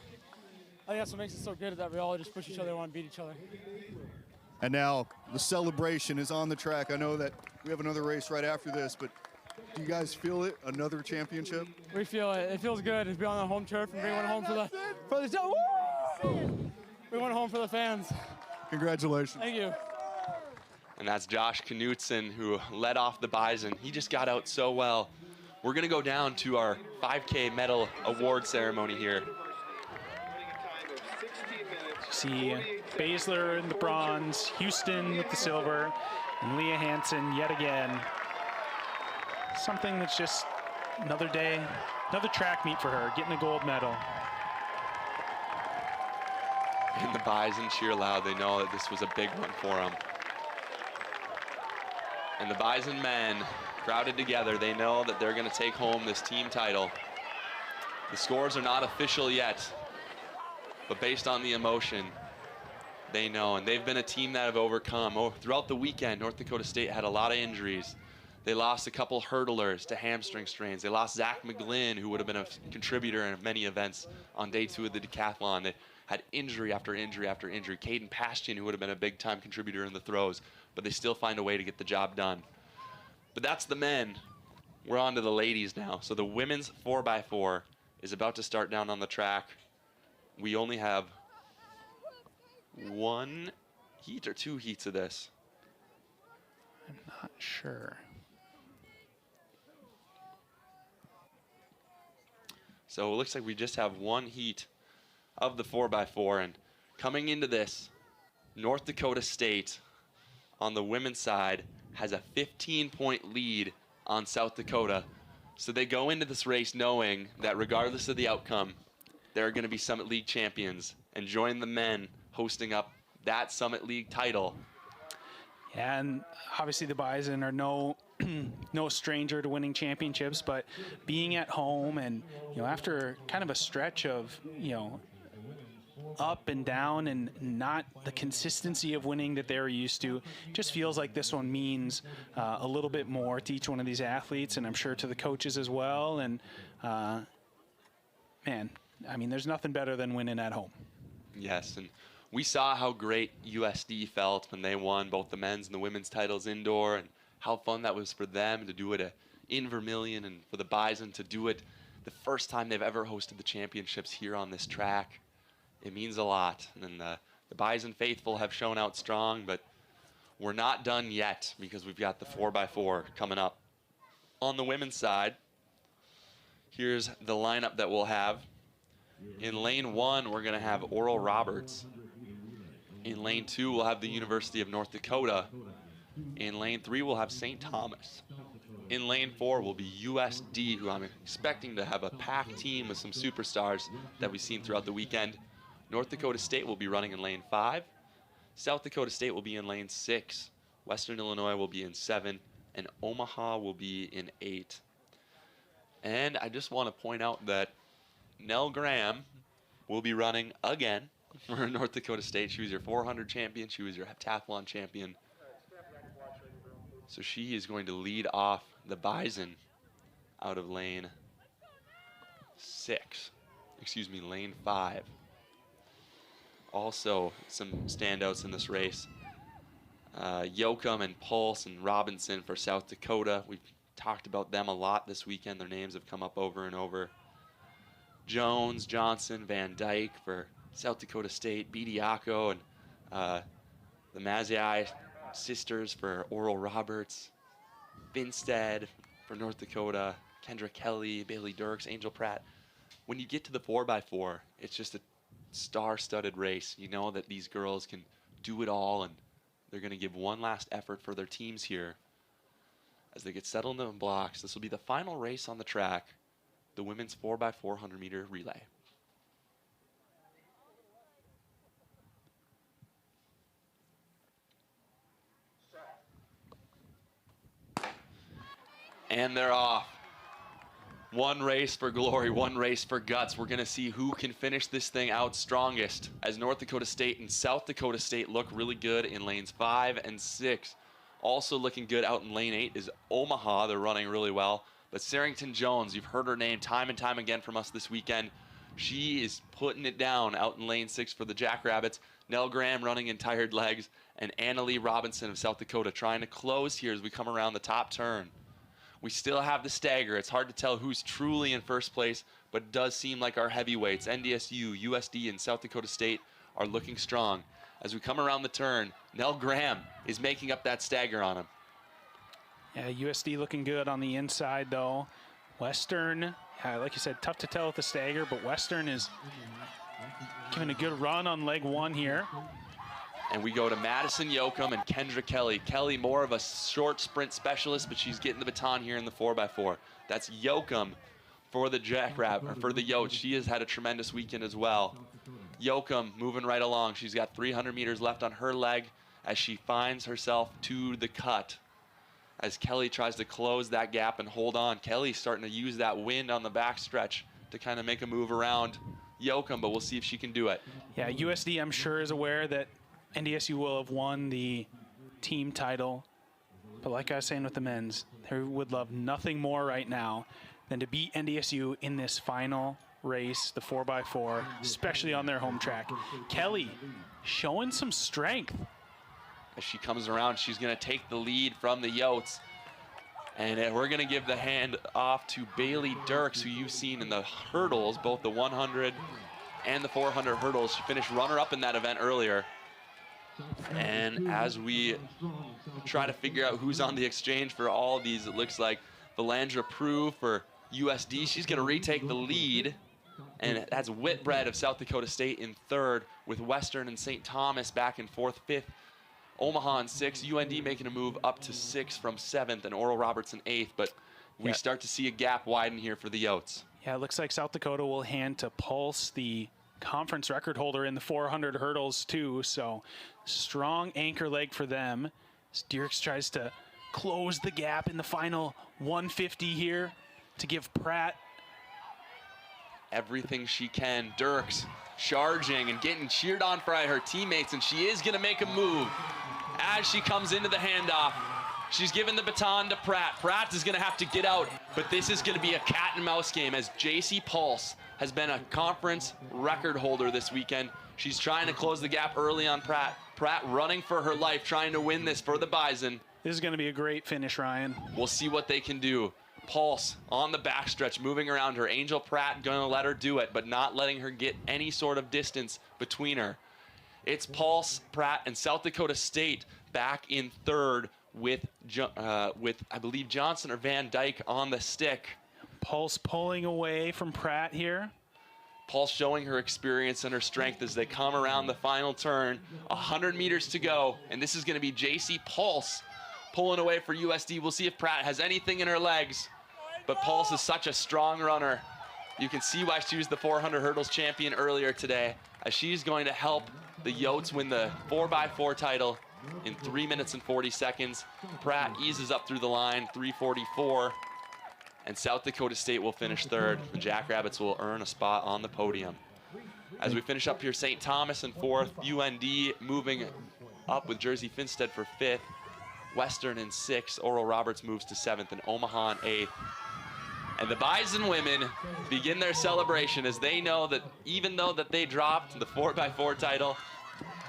I think that's what makes it so good, is that we all just push each other and want to beat each other. And now the celebration is on the track. I know that we have another race right after this, but do you guys feel it? Another championship? We feel it. It feels good to be on the home turf and bring one home for the Woo! We went home for the fans. Congratulations. Thank you. And that's Josh Knutson, who led off the Bison. He just got out so well. We're going to go down to our 5K medal award ceremony here. See Baszler in the bronze, Houston with the silver, and Leah Hansen yet again. Something that's just another day, another track meet for her, getting a gold medal. And the Bison cheer loud. They know that this was a big one for them. And the Bison men crowded together. They know that they're going to take home this team title. The scores are not official yet, but based on the emotion, they know. And they've been a team that have overcome. Throughout the weekend, North Dakota State had a lot of injuries. They lost a couple hurdlers to hamstring strains. They lost Zach McGlynn, who would have been a contributor in many events on day 2 of the decathlon. They had injury after injury after injury. Caden Pastian, who would have been a big-time contributor in the throws, but they still find a way to get the job done. But that's the men. We're on to the ladies now. So the women's 4x4 is about to start down on the track. We only have 1 heat or 2 heats of this. I'm not sure. So it looks like we just have 1 heat of the 4x4. And coming into this, North Dakota State on the women's side has a 15-point lead on South Dakota. So they go into this race knowing that regardless of the outcome, they're going to be Summit League champions and join the men hosting up that Summit League title. Yeah, and obviously the Bison are no stranger to winning championships, but being at home and, after kind of a stretch of, up and down and not the consistency of winning that they're used to, just feels like this one means a little bit more to each one of these athletes, and I'm sure to the coaches as well. And man, I mean, there's nothing better than winning at home. Yes, and we saw how great USD felt when they won both the men's and the women's titles indoor, and how fun that was for them to do it in Vermilion, and for the Bison to do it the first time they've ever hosted the championships here on this track. It means a lot. And the Bison faithful have shown out strong, but we're not done yet because we've got the 4x4 coming up. On the women's side, here's the lineup that we'll have. In lane 1, we're going to have Oral Roberts. In lane 2, we'll have the University of North Dakota. In lane 3, we'll have St. Thomas. In lane 4 will be USD, who I'm expecting to have a packed team with some superstars that we've seen throughout the weekend. North Dakota State will be running in lane 5. South Dakota State will be in lane 6. Western Illinois will be in 7. And Omaha will be in 8. And I just want to point out that Nell Graham will be running again for North Dakota State. She was your 400 champion. She was your heptathlon champion. So she is going to lead off the Bison out of lane 6. Excuse me, lane 5. Also, some standouts in this race. Yoakum and Pulse and Robinson for South Dakota. We've talked about them a lot this weekend. Their names have come up over and over. Jones, Johnson, Van Dyke for South Dakota State. Bediako and the Mazzei sisters for Oral Roberts. Finstead for North Dakota. Kendra Kelly, Bailey Dirks, Angel Pratt. When you get to the 4x4, it's just a star-studded race. You know that these girls can do it all, and they're going to give one last effort for their teams here as they get settled in blocks. This will be the final race on the track, the women's 4x400 meter relay. And they're off. One race for glory, one race for guts. We're going to see who can finish this thing out strongest as North Dakota State and South Dakota State look really good in lanes 5 and 6. Also looking good out in lane 8 is Omaha. They're running really well. But Sarrington Jones, you've heard her name time and time again from us this weekend. She is putting it down out in lane 6 for the Jackrabbits. Nell Graham running in tired legs. And Annalie Robinson of South Dakota trying to close here as we come around the top turn. We still have the stagger. It's hard to tell who's truly in first place, but it does seem like our heavyweights, NDSU, USD, and South Dakota State, are looking strong. As we come around the turn, Nell Graham is making up that stagger on him. Yeah, USD looking good on the inside, though. Western, like you said, tough to tell with the stagger, but Western is giving a good run on leg 1 here. And we go to Madison Yoakum and Kendra Kelly. Kelly, more of a short sprint specialist, but she's getting the baton here in the 4x4. That's Yoakum for the Jackrabbit, or for the Yotes. She has had a tremendous weekend as well. Yoakum moving right along. She's got 300 meters left on her leg as she finds herself to the cut. As Kelly tries to close that gap and hold on. Kelly's starting to use that wind on the backstretch to kind of make a move around Yoakum, but we'll see if she can do it. Yeah, USD, I'm sure, is aware that NDSU will have won the team title. But like I was saying with the men's, they would love nothing more right now than to beat NDSU in this final race, the 4x4, especially on their home track. Kelly showing some strength. As she comes around, she's going to take the lead from the Yotes. And we're going to give the hand off to Bailey Dirks, who you've seen in the hurdles, both the 100 and the 400 hurdles. She finished runner-up in that event earlier. And as we try to figure out who's on the exchange for all of these, it looks like Valandra Prue for USD. She's going to retake the lead. And that's Whitbread of South Dakota State in 3rd, with Western and St. Thomas back in 4th, 5th. Omaha in 6th, UND making a move up to 6th from 7th, and Oral Roberts in 8th. But we start to see a gap widen here for the Yotes. Yeah, it looks like South Dakota will hand to Pulse the conference record holder in the 400 hurdles too, so strong anchor leg for them. Dirks tries to close the gap in the final 150 here to give Pratt everything she can. Dirks charging and getting cheered on by her teammates, and she is going to make a move as she comes into the handoff. She's giving the baton to Pratt. Pratt is going to have to get out, but this is going to be a cat and mouse game as JC Pulse has been a conference record holder this weekend. She's trying to close the gap early on Pratt. Pratt running for her life, trying to win this for the Bison. This is going to be a great finish, Ryan. We'll see what they can do. Pulse on the backstretch, moving around her. Angel Pratt going to let her do it, but not letting her get any sort of distance between her. It's Pulse, Pratt, and South Dakota State back in third with I believe Johnson or Van Dyke on the stick. Pulse pulling away from Pratt here. Pulse showing her experience and her strength as they come around the final turn. 100 meters to go, and this is going to be JC Pulse pulling away for USD. We'll see if Pratt has anything in her legs, but Pulse is such a strong runner. You can see why she was the 400 hurdles champion earlier today, as she's going to help the Yotes win the 4x4 title in 3 minutes and 40 seconds. Pratt eases up through the line, 3:44. And South Dakota State will finish third. The Jackrabbits will earn a spot on the podium. As we finish up here, St. Thomas in fourth, UND moving up with Jersey Finstead for fifth, Western in sixth, Oral Roberts moves to seventh, and Omaha in eighth. And the Bison women begin their celebration as they know that even though that they dropped the 4x4 title,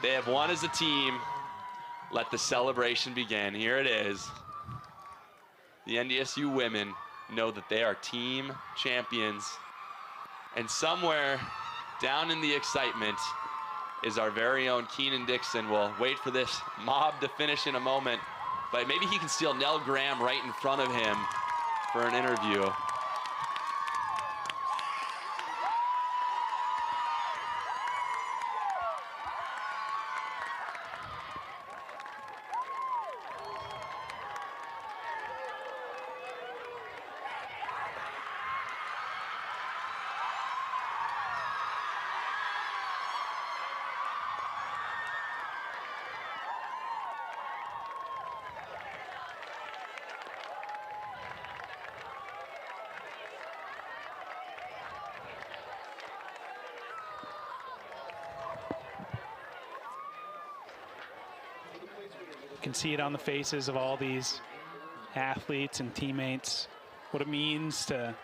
they have won as a team. Let the celebration begin. Here it is. The NDSU women know that they are team champions. And somewhere down in the excitement is our very own Keenan Dixon. We'll wait for this mob to finish in a moment, but maybe he can steal Nell Graham right in front of him for an interview. You can see it on the faces of all these athletes and teammates, what it means to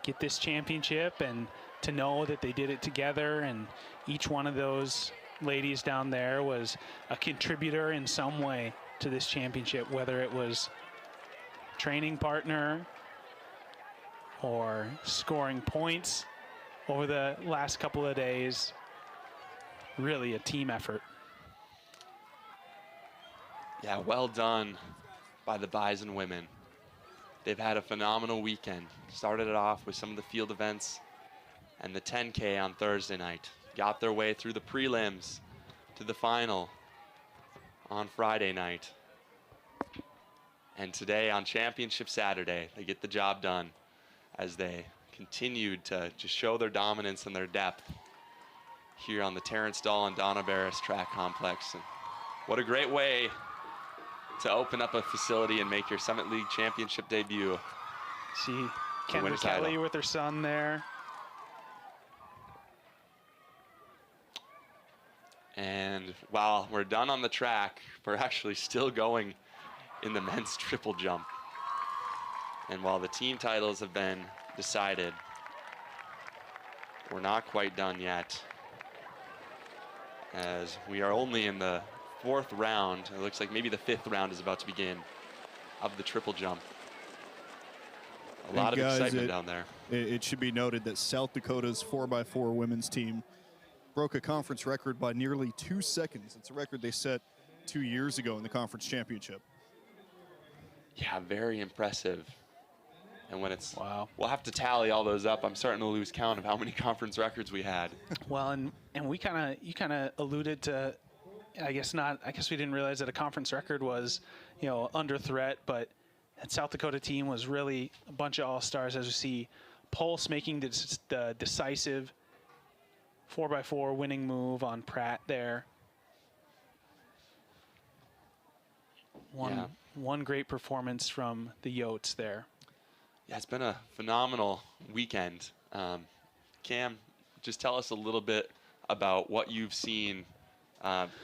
get this championship and to know that they did it together, and each one of those ladies down there was a contributor in some way to this championship, whether it was training partner or scoring points over the last couple of days. Really a team effort. Yeah, well done by the Bison women. They've had a phenomenal weekend. Started it off with some of the field events and the 10K on Thursday night. Got their way through the prelims to the final on Friday night. And today on Championship Saturday, they get the job done as they continued to just show their dominance and their depth here on the Terrence Dahl and Donna Barris track complex. And what a great way to open up a facility and make your Summit League Championship debut. See Kendra Kelly with her son there. And while we're done on the track, we're actually still going in the men's triple jump. And while the team titles have been decided, we're not quite done yet, as we are only in the fourth round. It looks like maybe the fifth round is about to begin of the triple jump. A lot of excitement down there. It should be noted that South Dakota's 4x4 women's team broke a conference record by nearly 2 seconds. It's a record they set 2 years ago in the conference championship. Yeah, very impressive. And when it's, wow, we'll have to tally all those up. I'm starting to lose count of how many conference records we had. Well, and you kind of alluded to, I guess we didn't realize that a conference record was, under threat, but that South Dakota team was really a bunch of all-stars, as we see Pulse making the decisive 4x4 winning move on Pratt there. One great performance from the Yotes there. Yeah, it's been a phenomenal weekend. Cam, just tell us a little bit about what you've seen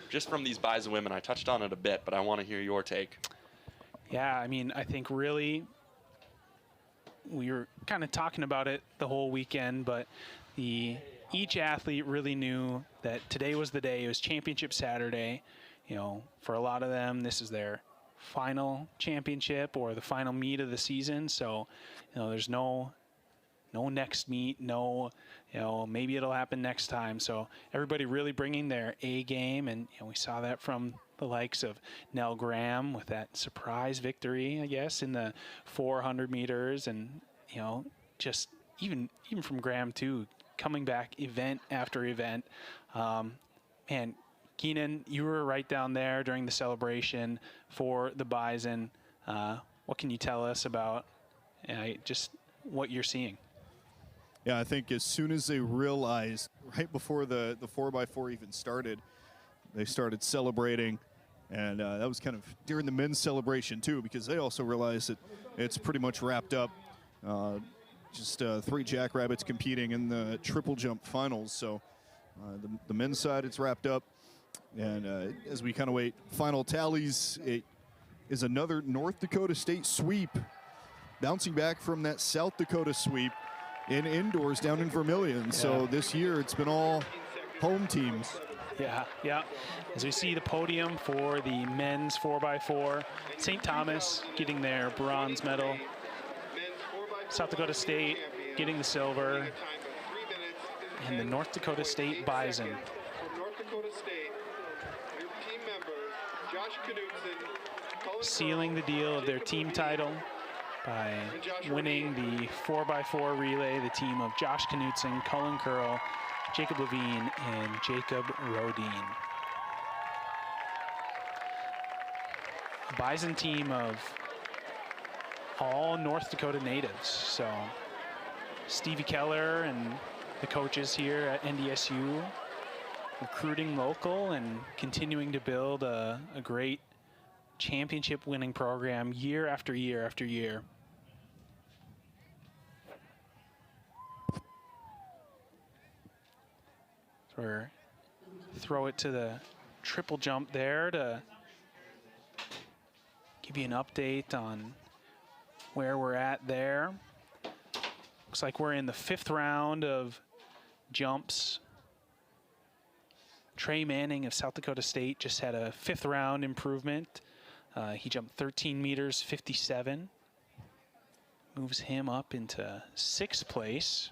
just from these Bison women. I touched on it a bit, but I want to hear your take. Yeah, I mean, I think really we were kind of talking about it the whole weekend, but each athlete really knew that today was the day. It was Championship Saturday. For a lot of them, this is their final championship or the final meet of the season. So, there's no next meet, maybe it'll happen next time. So everybody really bringing their A game, and we saw that from the likes of Nell Graham with that surprise victory, I guess, in the 400 meters, and just even from Graham too, coming back event after event. And Keenan, you were right down there during the celebration for the Bison. What can you tell us about just what you're seeing? Yeah, I think as soon as they realized, right before the 4x4 even started, they started celebrating. And that was kind of during the men's celebration, too, because they also realized that it's pretty much wrapped up. Just 3 jackrabbits competing in the triple jump finals. So the men's side, it's wrapped up. And as we kind of wait final tallies, it is another North Dakota State sweep, bouncing back from that South Dakota sweep in indoors down in Vermilion. Yeah. So this year it's been all home teams. Yeah. As we see the podium for the men's 4x4, St. Thomas getting their bronze medal, South Dakota State getting the silver, and the North Dakota State Bison. North Dakota State, your team members, Josh Knudsen, sealing the deal of their team title by winning the 4x4 relay, the team of Josh Knudsen, Cullen Curl, Jacob Levine, and Jacob Rodine. A Bison team of all North Dakota natives. So Stevie Keller and the coaches here at NDSU recruiting local and continuing to build a great championship winning program year after year after year. So we're throw it to the triple jump there to give you an update on where we're at there. Looks like we're in the 5th round of jumps. Trey Manning of South Dakota State just had a 5th round improvement. He jumped 13 meters, 57. Moves him up into 6th place.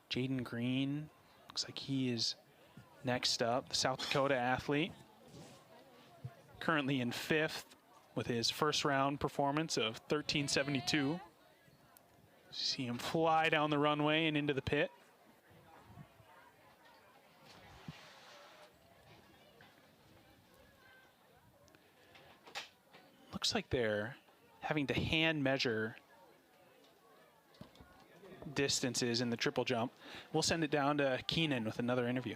Jaden Green, looks like he is next up, the South Dakota athlete. Currently in 5th with his 1st round performance of 13.72. See him fly down the runway and into the pit. Looks like they're having to hand measure distances in the triple jump. We'll send it down to Keenan with another interview.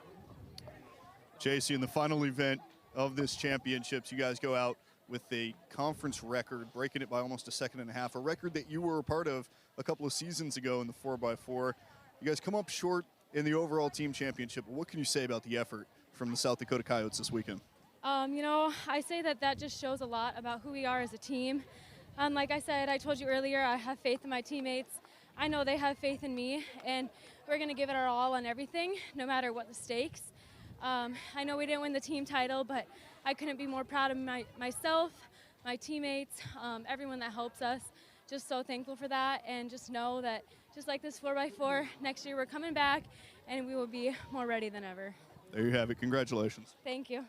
JC, in the final event of this championships, you guys go out with a conference record, breaking it by almost a 1.5 seconds, a record that you were a part of a couple of seasons ago in the 4x4. You guys come up short in the overall team championship. What can you say about the effort from the South Dakota Coyotes this weekend? I say that just shows a lot about who we are as a team. Like I said, I told you earlier, I have faith in my teammates. I know they have faith in me, and we're going to give it our all on everything, no matter what the stakes. I know we didn't win the team title, but I couldn't be more proud of myself, my teammates, everyone that helps us. Just so thankful for that, and just know that just like this 4x4, next year we're coming back, and we will be more ready than ever. There you have it. Congratulations. Thank you.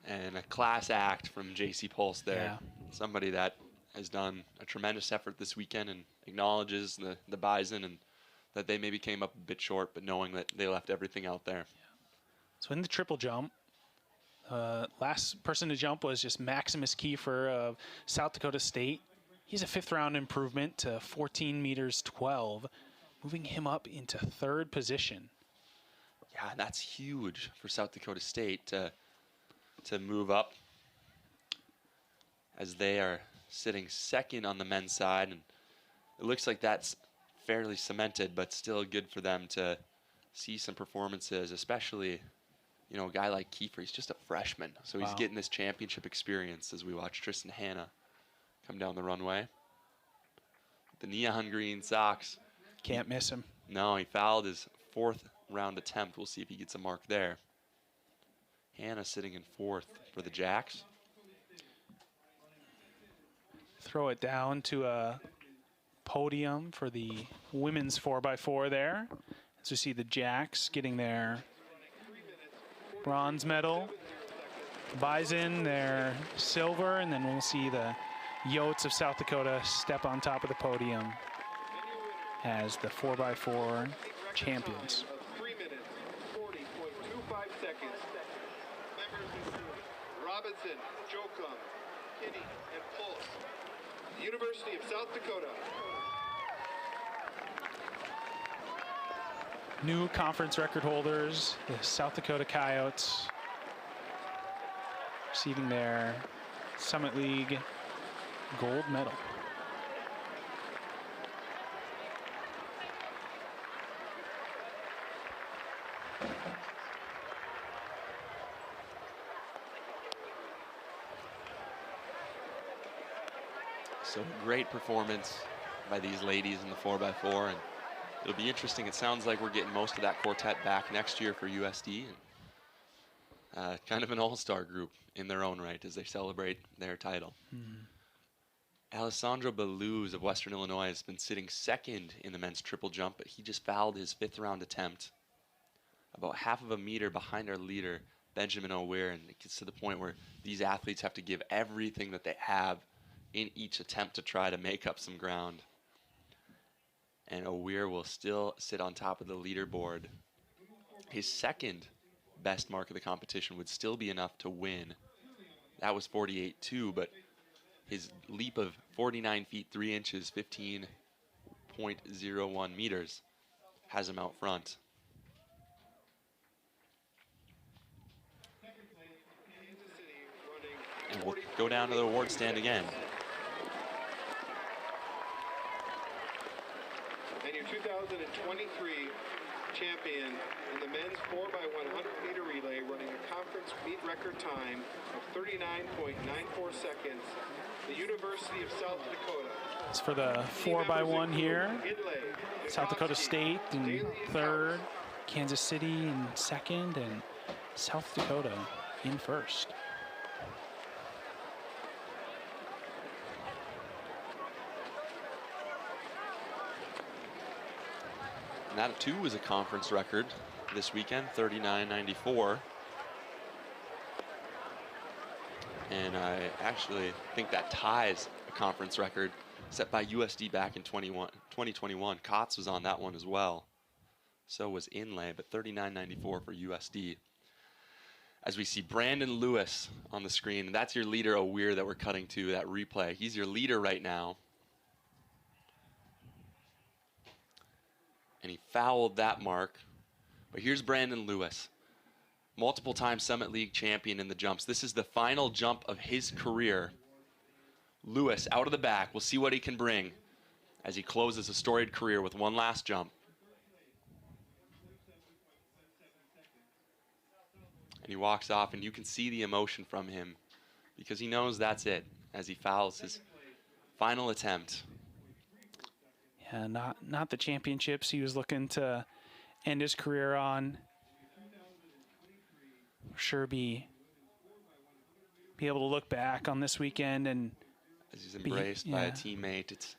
And a class act from JC Pulse there. Yeah. Somebody that has done a tremendous effort this weekend and acknowledges the Bison and that they maybe came up a bit short, but knowing that they left everything out there. So in the triple jump, last person to jump was just Maximus Kiefer of South Dakota State. He's a 5th round improvement to 14 meters 12, moving him up into 3rd position. Yeah, that's huge for South Dakota State to move up, as they are sitting 2nd on the men's side, and it looks like that's fairly cemented, but still good for them to see some performances, especially, a guy like Kiefer. He's just a freshman, so he's getting this championship experience as we watch Tristan Hanna come down the runway. The neon green socks. Can't miss him. No, he fouled his 4th round attempt. We'll see if he gets a mark there. Hannah sitting in 4th for the Jacks. Throw it down to a podium for the women's 4x4 there. As we see the Jacks getting their bronze medal. Bison their silver, and then we'll see the Yotes of South Dakota step on top of the podium as the 4x4 champions. 3 minutes, 40.25 seconds. Robinson, Jokum, Kinney, and Pulse. The University of South Dakota. New conference record holders, the South Dakota Coyotes, receiving their Summit League gold medal. So great performance by these ladies in the 4x4, and it'll be interesting. It sounds like we're getting most of that quartet back next year for USD, and kind of an all-star group in their own right as they celebrate their title. Alessandro Beluz of Western Illinois has been sitting 2nd in the men's triple jump, but he just fouled his 5th round attempt about half of a meter behind our leader, Benjamin O'Weir, and it gets to the point where these athletes have to give everything that they have in each attempt to try to make up some ground. And O'Weir will still sit on top of the leaderboard. His 2nd best mark of the competition would still be enough to win. That was 48.2, but his leap of 49 feet 3 inches, 15.01 meters, has him out front. And we'll go down to the award stand again. And your 2023 champion in the men's 4x100 meter relay, running a conference meet record time of 39.94 seconds, the University of South Dakota. It's for the 4x1 here. South Dakota State in 3rd, Kansas City in 2nd, and South Dakota in 1st. And that too was a conference record this weekend, 39.94. And I actually think that ties a conference record set by USD back in 2021. Kotz was on that one as well. So was Inlay, but 39.94 for USD. As we see Brandon Lewis on the screen, and that's your leader, O'Weir, that we're cutting to, that replay. He's your leader right now. And he fouled that mark. But here's Brandon Lewis, multiple-time Summit League champion in the jumps. This is the final jump of his career. Lewis out of the back. We'll see what he can bring as he closes a storied career with one last jump. And he walks off, and you can see the emotion from him because he knows that's it as he fouls his final attempt. Yeah, not the championships he was looking to end his career on. Sure be able to look back on this weekend and as he's embraced by a teammate. It's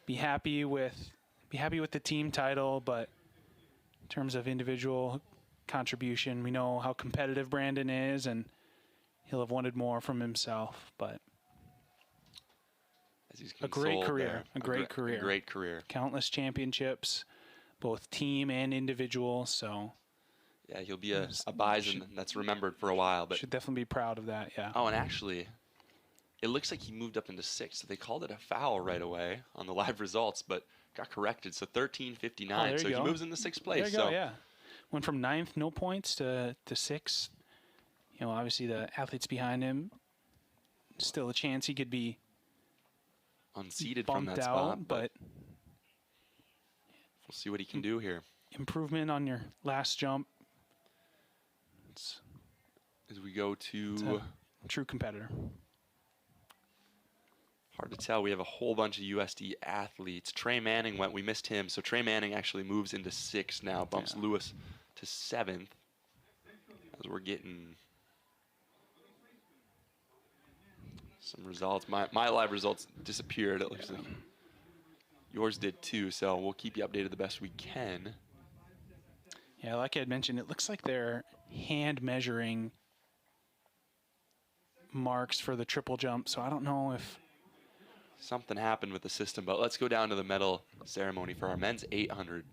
be happy with the team title, but in terms of individual contribution, we know how competitive Brandon is, and he'll have wanted more from himself. But as he's a great career, there. a great career, great career. Countless championships, both team and individual. So yeah, he'll be a Bison that's remembered for a while. But should definitely be proud of that. Yeah. Oh, and actually, it looks like he moved up into 6th, so they called it a foul right away on the live results, but got corrected. So 13.59. So he moves into 6th place. There you go, yeah. Went from 9th, no points, to 6th. You know, obviously the athletes behind him, still a chance he could be unseated bumped from that out, spot, but we'll see what he can do here. Improvement on your last jump. As we go to a true competitor. Hard to tell. We have a whole bunch of USD athletes. Trey Manning went. We missed him. So Trey Manning actually moves into 6th now. Bumps Lewis to 7th. As we're getting some results. My live results disappeared. It looks like yours did too, so we'll keep you updated the best we can. Yeah, like I had mentioned, it looks like they're hand measuring marks for the triple jump, so I don't know if something happened with the system, but let's go down to the medal ceremony for our men's 800.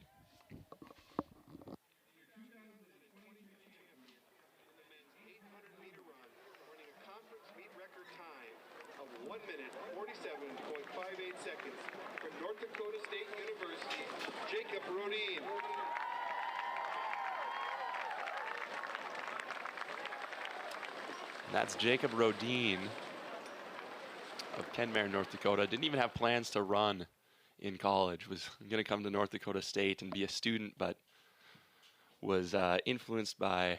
Of 1 minute, 47.58 seconds from North Dakota State University, Jacob Rodin. That's Jacob Rodin of Kenmare, North Dakota. Didn't even have plans to run in college. Was going to come to North Dakota State and be a student, but was influenced by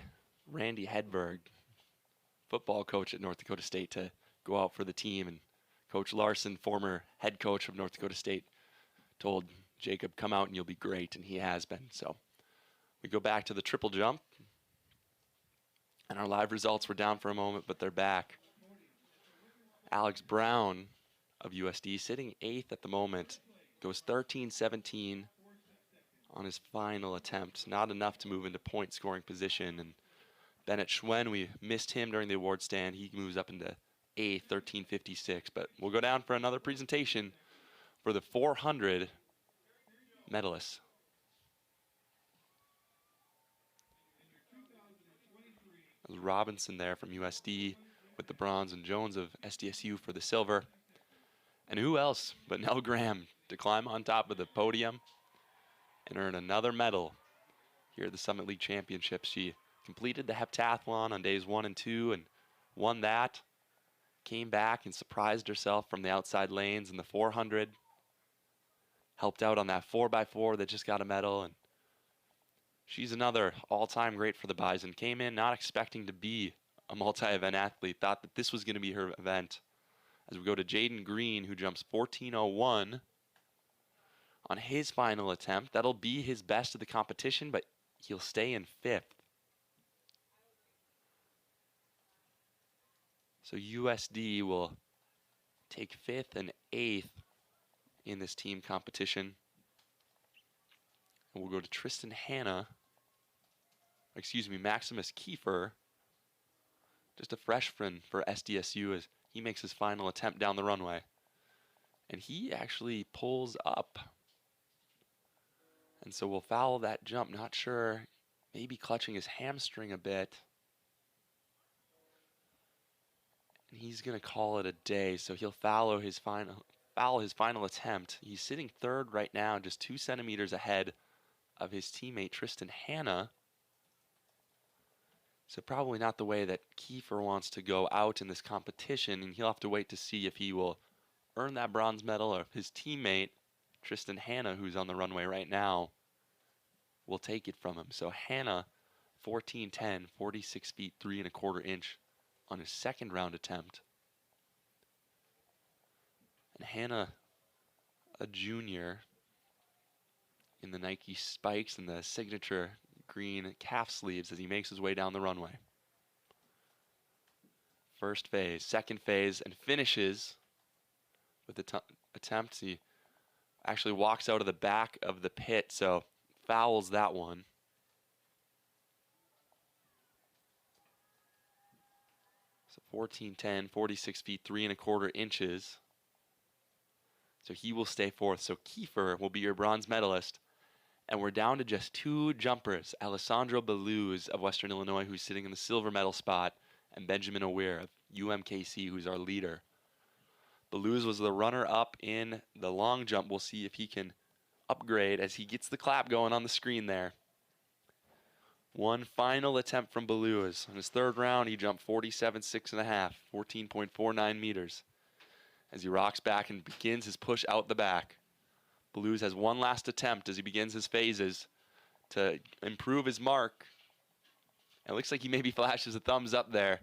Randy Hedberg, football coach at North Dakota State, to go out for the team. And Coach Larson, former head coach of North Dakota State, told Jacob, come out and you'll be great, and he has been. So we go back to the triple jump, and our live results were down for a moment, but they're back. Alex Brown of USD, sitting 8th at the moment, goes 13-17 on his final attempt. Not enough to move into point scoring position. And Bennett Schwen, we missed him during the award stand. He moves up into 8th, 13-56. But we'll go down for another presentation for the 400 medalists. That was Robinson there from USD with the bronze, and Jones of SDSU for the silver. And who else but Nell Graham to climb on top of the podium and earn another medal here at the Summit League Championships. She completed the heptathlon on days 1 and 2 and won that. Came back and surprised herself from the outside lanes in the 400. Helped out on that 4x4 that just got a medal. And she's another all-time great for the Bison. Came in not expecting to be a multi-event athlete. Thought that this was going to be her event. As we go to Jaden Green, who jumps 14:01 on his final attempt. That'll be his best of the competition, but he'll stay in 5th. So USD will take 5th and 8th in this team competition. And we'll go to Tristan Hanna, Maximus Kiefer, just a freshman for SDSU, as he makes his final attempt down the runway. And he actually pulls up. And so we'll foul that jump. Not sure, maybe clutching his hamstring a bit. And he's going to call it a day. So he'll foul his final attempt. He's sitting 3rd right now, just 2 centimeters ahead of his teammate Tristan Hanna. So probably not the way that Kiefer wants to go out in this competition, and he'll have to wait to see if he will earn that bronze medal or if his teammate, Tristan Hanna, who's on the runway right now, will take it from him. So Hanna, 14:10, 46 feet 3 1/4 inch on his second round attempt. And Hanna, a junior, in the Nike spikes and the signature green calf sleeves as he makes his way down the runway. First phase, second phase, and finishes with the attempt. He actually walks out of the back of the pit, so fouls that one. So 14:10, 46 feet 3 1/4 inches. So he will stay 4th. So Kiefer will be your bronze medalist. And we're down to just 2 jumpers. Alessandro Beluz of Western Illinois, who's sitting in the silver medal spot, and Benjamin O'Weir of UMKC, who's our leader. Beluz was the runner-up in the long jump. We'll see if he can upgrade as he gets the clap going on the screen there. One final attempt from Beluz. On his 3rd round, he jumped 47.6 1/2, 14.49 meters. As he rocks back and begins his push out the back. Beluz has one last attempt as he begins his phases to improve his mark. It looks like he maybe flashes a thumbs up there.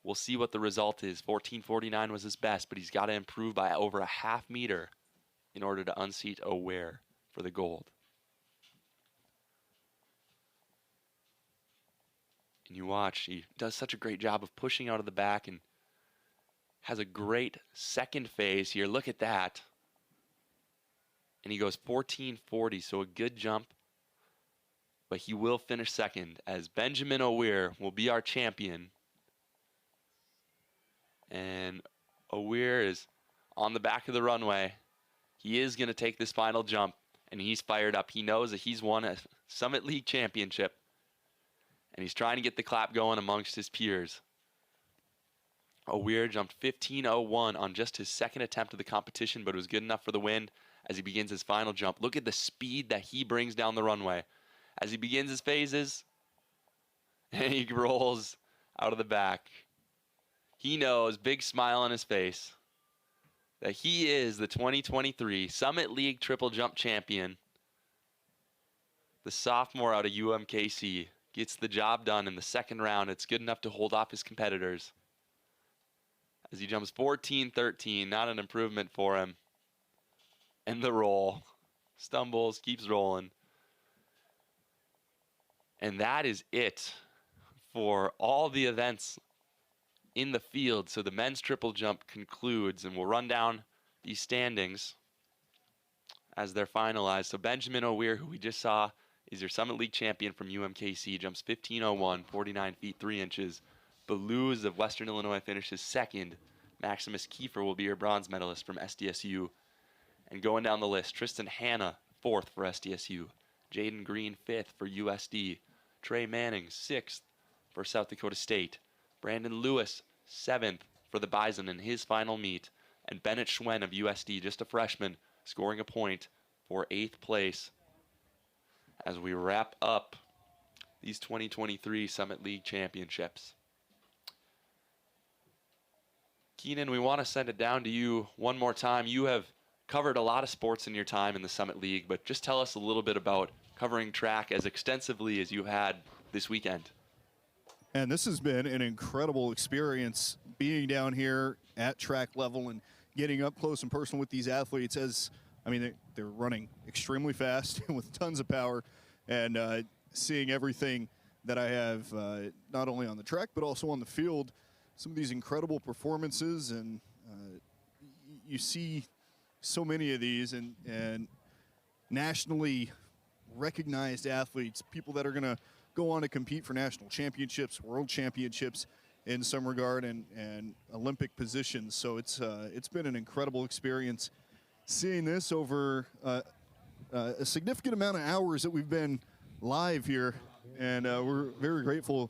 We'll see what the result is. 14:49 was his best, but he's got to improve by over a half meter in order to unseat O'Weir for the gold. And you watch, he does such a great job of pushing out of the back and has a great second phase here. Look at that. And he goes 14.40, so a good jump. But he will finish second, as Benjamin O'Weir will be our champion. And O'Weir is on the back of the runway. He is going to take this final jump, and he's fired up. He knows that he's won a Summit League championship, and he's trying to get the clap going amongst his peers. O'Weir jumped 15.01 on just his second attempt of the competition, but it was good enough for the win as he begins his final jump. Look at the speed that he brings down the runway as he begins his phases, and he rolls out of the back. He knows, big smile on his face, that he is the 2023 Summit League Triple Jump Champion. The sophomore out of UMKC gets the job done in the second round. It's good enough to hold off his competitors as he jumps 14.13, not an improvement for him. And the roll, stumbles, keeps rolling. And that is it for all the events in the field. So the men's triple jump concludes, and we'll run down these standings as they're finalized. So Benjamin O'Weir, who we just saw, is your Summit League champion from UMKC, jumps 15.01, 49 feet 3 inches. Belouz of Western Illinois finishes second. Maximus Kiefer will be your bronze medalist from SDSU. And going down the list, Tristan Hanna, 4th for SDSU. Jaden Green, 5th for USD. Trey Manning, 6th for South Dakota State. Brandon Lewis, 7th for the Bison in his final meet. And Bennett Schwen of USD, just a freshman, scoring a point for 8th place. As we wrap up these 2023 Summit League championships. Keenan, we want to send it down to you one more time. You have covered a lot of sports in your time in the Summit League, but just tell us a little bit about covering track as extensively as you had this weekend. And this has been an incredible experience, being down here at track level and getting up close and personal with these athletes. As I mean, they're running extremely fast with tons of power, and seeing everything that I have not only on the track but also on the field. Some of these incredible performances, and you see so many of these, and nationally recognized athletes, people that are going to go on to compete for national championships, world championships in some regard, and Olympic positions. So it's been an incredible experience seeing this over a significant amount of hours that we've been live here, and we're very grateful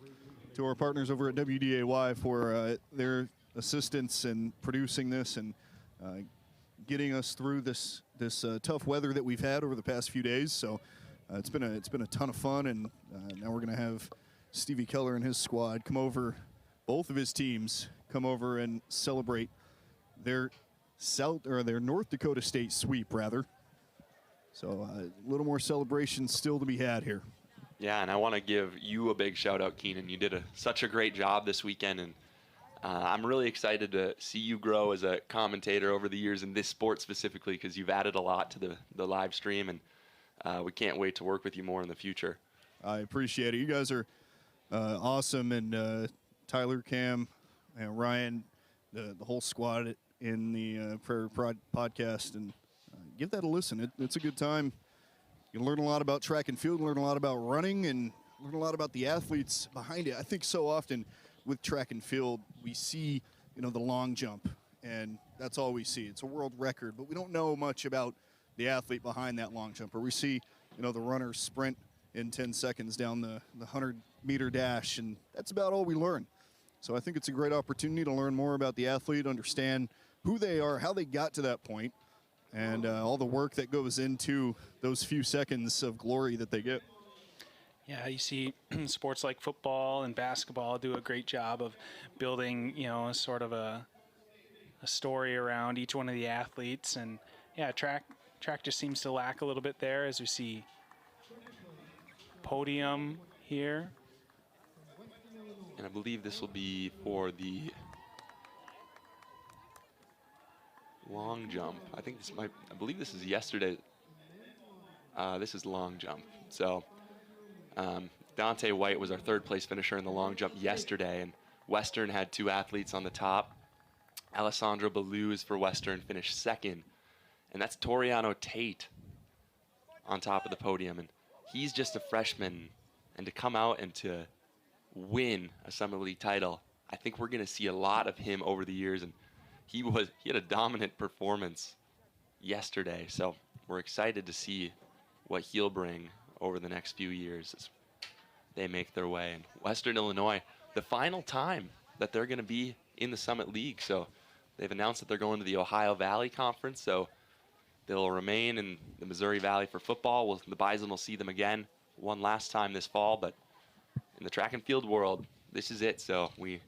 to our partners over at WDAY for their assistance in producing this and getting us through this tough weather that we've had over the past few days. So it's been a ton of fun, and now we're going to have Stevie Keller and his squad come over, both of his teams come over and celebrate their North Dakota State sweep, rather. So a little more celebration still to be had here. Yeah, and I want to give you a big shout out, Keenan. You did such a great job this weekend, and I'm really excited to see you grow as a commentator over the years in this sport specifically, because you've added a lot to the live stream, and we can't wait to work with you more in the future. I appreciate it. You guys are awesome, and Tyler, Cam, and Ryan, the whole squad in the Prairie Pride podcast, and give that a listen. It's a good time. You learn a lot about track and field, learn a lot about running, and learn a lot about the athletes behind it. I think so often with track and field, we see, the long jump, and that's all we see. It's a world record, but we don't know much about the athlete behind that long jump. Or we see, the runner sprint in 10 seconds down the 100-meter dash, and that's about all we learn. So I think it's a great opportunity to learn more about the athlete, understand who they are, how they got to that point, and all the work that goes into those few seconds of glory that they get. Yeah, you see sports like football and basketball do a great job of building, sort of a story around each one of the athletes. And yeah, track just seems to lack a little bit there, as we see podium here. And I believe this will be for the long jump. I believe this is yesterday. This is long jump. So Dante White was our 3rd place finisher in the long jump yesterday, and Western had 2 athletes on the top. Alessandro Balluz for Western finished second. And that's Toriano Tate on top of the podium. And he's just a freshman. And to come out and to win a Summit League title, I think we're going to see a lot of him over the years. And he had a dominant performance yesterday. So we're excited to see what he'll bring over the next few years as they make their way. And Western Illinois, the final time that they're going to be in the Summit League. So they've announced that they're going to the Ohio Valley Conference. So they'll remain in the Missouri Valley for football. The Bison will see them again one last time this fall. But in the track and field world, this is it. So we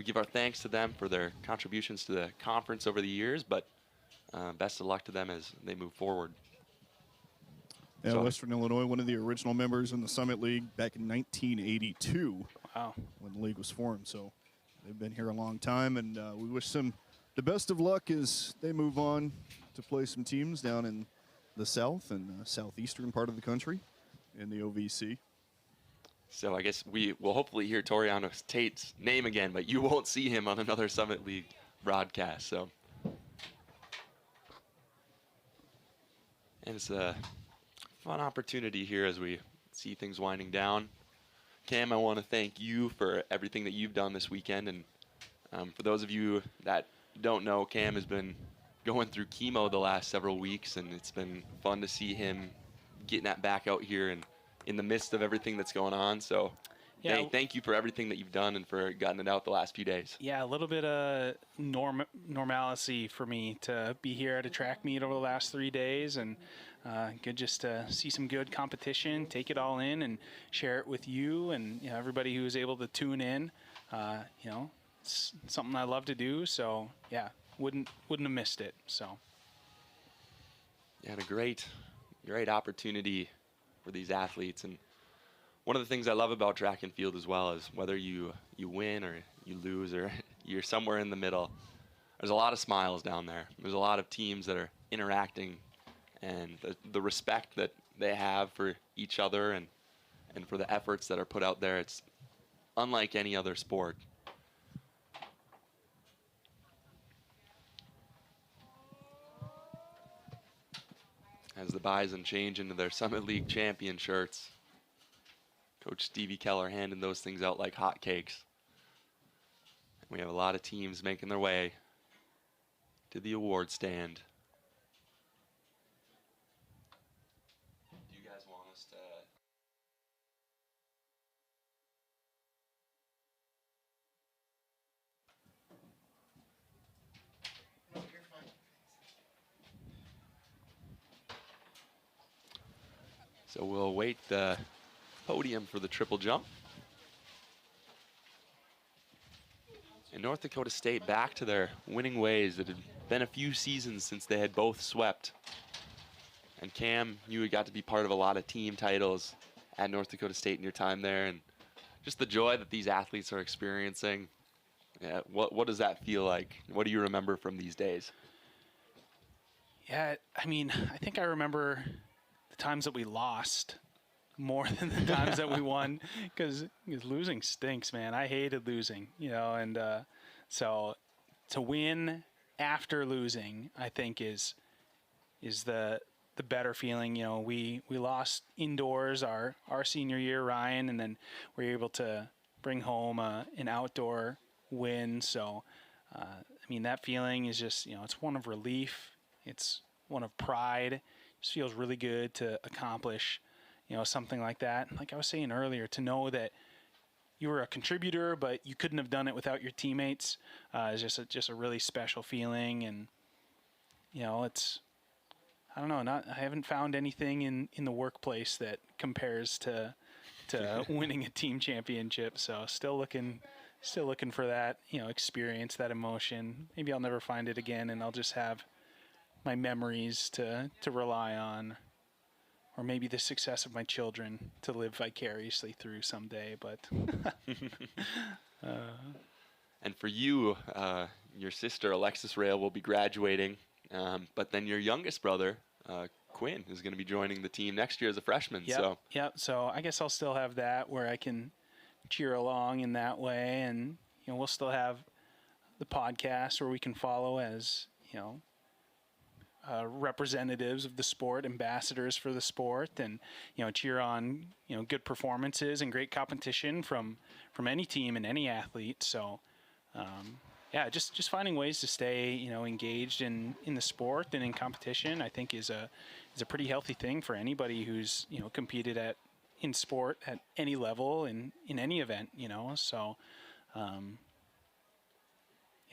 give our thanks to them for their contributions to the conference over the years. But best of luck to them as they move forward. Yeah, So, Western Illinois, one of the original members in the Summit League back in 1982. Wow. When the league was formed. So they've been here a long time, and we wish them the best of luck as they move on to play some teams down in the south and southeastern part of the country in the OVC. So I guess we will hopefully hear Toriano Tate's name again, but you won't see him on another Summit League broadcast. So, and it's a fun opportunity here as we see things winding down. Cam, I want to thank you for everything that you've done this weekend. And for those of you that don't know, Cam has been going through chemo the last several weeks, and it's been fun to see him getting that back out here and in the midst of everything that's going on. So Yeah. thank you for everything that you've done and for getting it out the last few days. Yeah, a little bit of normalcy for me to be here at a track meet over the last 3 days, and good just to see some good competition, take it all in, and share it with you and everybody who was able to tune in. It's something I love to do, so yeah, wouldn't have missed it. So You had a great opportunity for these athletes, and one of the things I love about track and field as well is whether you win or you lose or you're somewhere in the middle, there's a lot of smiles down there. There's a lot of teams that are interacting, and the respect that they have for each other and for the efforts that are put out there, it's unlike any other sport. As the Bison change into their Summit League champion shirts, Coach Stevie Keller handing those things out like hotcakes. We have a lot of teams making their way to the award stand. Do you guys want us to... So we'll await the podium for the triple jump. And North Dakota State back to their winning ways. It had been a few seasons since they had both swept. And Cam, you had got to be part of a lot of team titles at North Dakota State in your time there, and just the joy that these athletes are experiencing. Yeah, what does that feel like? What do you remember from these days? yeah, I mean, I think I remember the times that we lost more than the times that we won, because losing stinks, man. I hated losing, and so to win after losing, I think is the better feeling. We lost indoors our senior year, Ryan, and then we were able to bring home an outdoor win. So I mean, that feeling is just, it's one of relief, it's one of pride. It just feels really good to accomplish something like that. Like I was saying earlier, to know that you were a contributor, but you couldn't have done it without your teammates, is just a really special feeling. And it's, I don't know, I haven't found anything in the workplace that compares to winning a team championship. So still looking for that experience, that emotion. Maybe I'll never find it again, and I'll just have my memories to rely on. Or maybe the success of my children to live vicariously through someday, but. And for you, your sister Alexis Rail will be graduating, but then your youngest brother, Quinn, is going to be joining the team next year as a freshman. Yep. So I guess I'll still have that where I can cheer along in that way, and we'll still have the podcast where we can follow as, representatives of the sport, ambassadors for the sport, and, cheer on, good performances and great competition from any team and any athlete. So, just finding ways to stay, engaged in the sport and in competition, I think is a pretty healthy thing for anybody who's, competed in sport at any level in any event, so,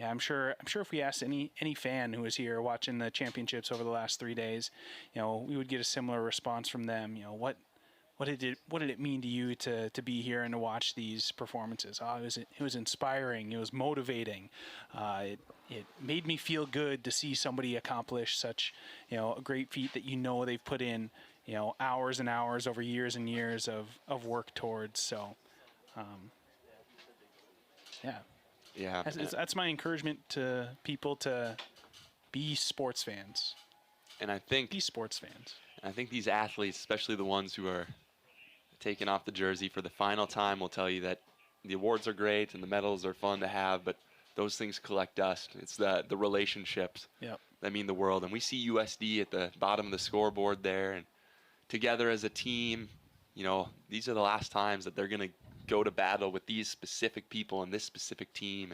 I'm sure if we asked any fan who was here watching the championships over the last 3 days, we would get a similar response from them. What did it mean to you to be here and to watch these performances? It was inspiring. It was motivating. It made me feel good to see somebody accomplish such, a great feat that they've put in, hours and hours over years and years of work towards. So, Yeah. That's my encouragement to people to be sports fans. And I think be sports fans. I think these athletes, especially the ones who are taking off the jersey for the final time, will tell you that the awards are great and the medals are fun to have, but those things collect dust. It's the relationships that mean the world. And we see USD at the bottom of the scoreboard there, and together as a team, these are the last times that they're going to go to battle with these specific people and this specific team.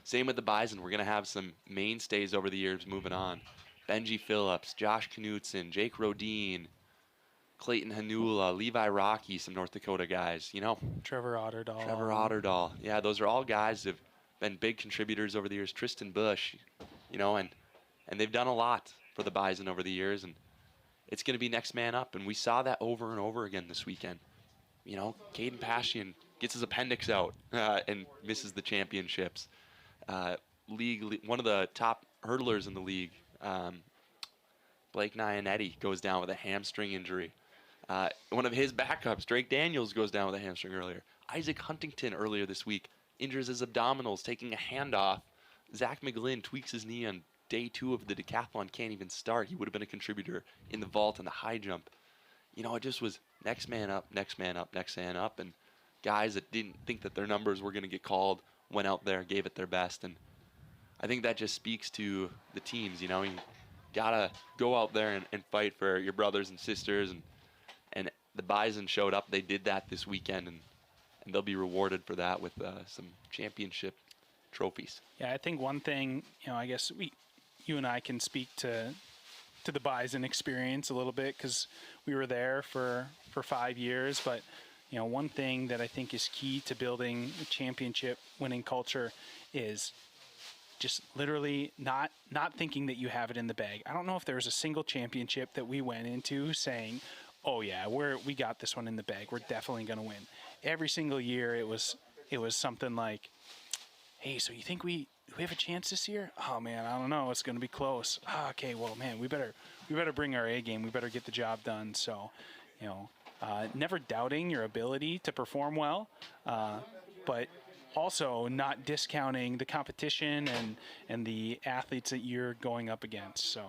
Same with the Bison. We're going to have some mainstays over the years moving on. Benji Phillips, Josh Knutson, Jake Rodine, Clayton Hanula, Levi Rocky, some North Dakota guys, Trevor Otterdahl. Yeah, those are all guys that have been big contributors over the years. Tristan Bush, and they've done a lot for the Bison over the years, and it's going to be next man up. And we saw that over and over again this weekend. Caden Pashian gets his appendix out and misses the championships. League, one of the top hurdlers in the league, Blake Nyanetti, goes down with a hamstring injury. One of his backups, Drake Daniels, goes down with a hamstring earlier. Isaac Huntington earlier this week injures his abdominals, taking a handoff. Zach McGlynn tweaks his knee on day 2 of the decathlon, can't even start. He would have been a contributor in the vault and the high jump. It just was next man up, next man up, next man up. And guys that didn't think that their numbers were going to get called went out there, gave it their best. And I think that just speaks to the teams. You got to go out there and fight for your brothers and sisters. And the Bison showed up. They did that this weekend, and they'll be rewarded for that with some championship trophies. Yeah, I think one thing, I guess you and I can speak to the Bison experience a little bit because we were there for 5 years. But, one thing that I think is key to building a championship winning culture is just literally not thinking that you have it in the bag. I don't know if there was a single championship that we went into saying, oh yeah, we got this one in the bag. We're definitely going to win. Every single year it was something like, hey, so you think we have a chance this year? Oh man, I don't know. It's going to be close. Okay, well man, we better bring our A game. We better get the job done. So, never doubting your ability to perform well, but also not discounting the competition and the athletes that you're going up against. So,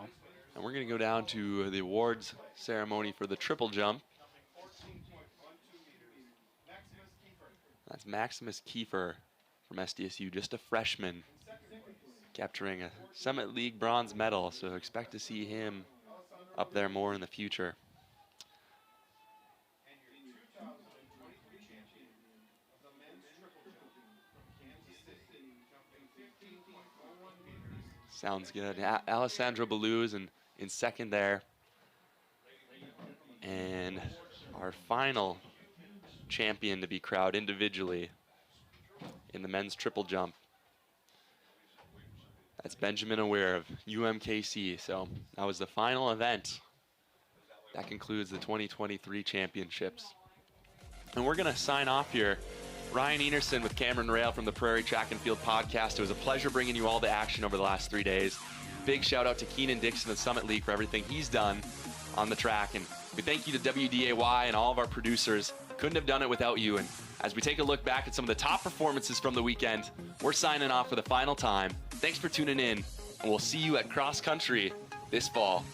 and we're going to go down to the awards ceremony for the triple jump. That's Maximus Kiefer from SDSU, just a freshman, capturing a Summit League bronze medal. So expect to see him up there more in the future. Sounds good. Alessandro Baluz in second there. And our final champion to be crowned individually in the men's triple jump. That's Benjamin Aware of UMKC. So that was the final event. That concludes the 2023 championships. And we're going to sign off here. Ryan Enerson with Cameron Rail from the Prairie Track and Field Podcast. It was a pleasure bringing you all the action over the last 3 days. Big shout out to Keenan Dixon of Summit League for everything he's done on the track. And we thank you to WDAY and all of our producers. Couldn't have done it without you. And as we take a look back at some of the top performances from the weekend, we're signing off for the final time. Thanks for tuning in, and we'll see you at cross country this fall.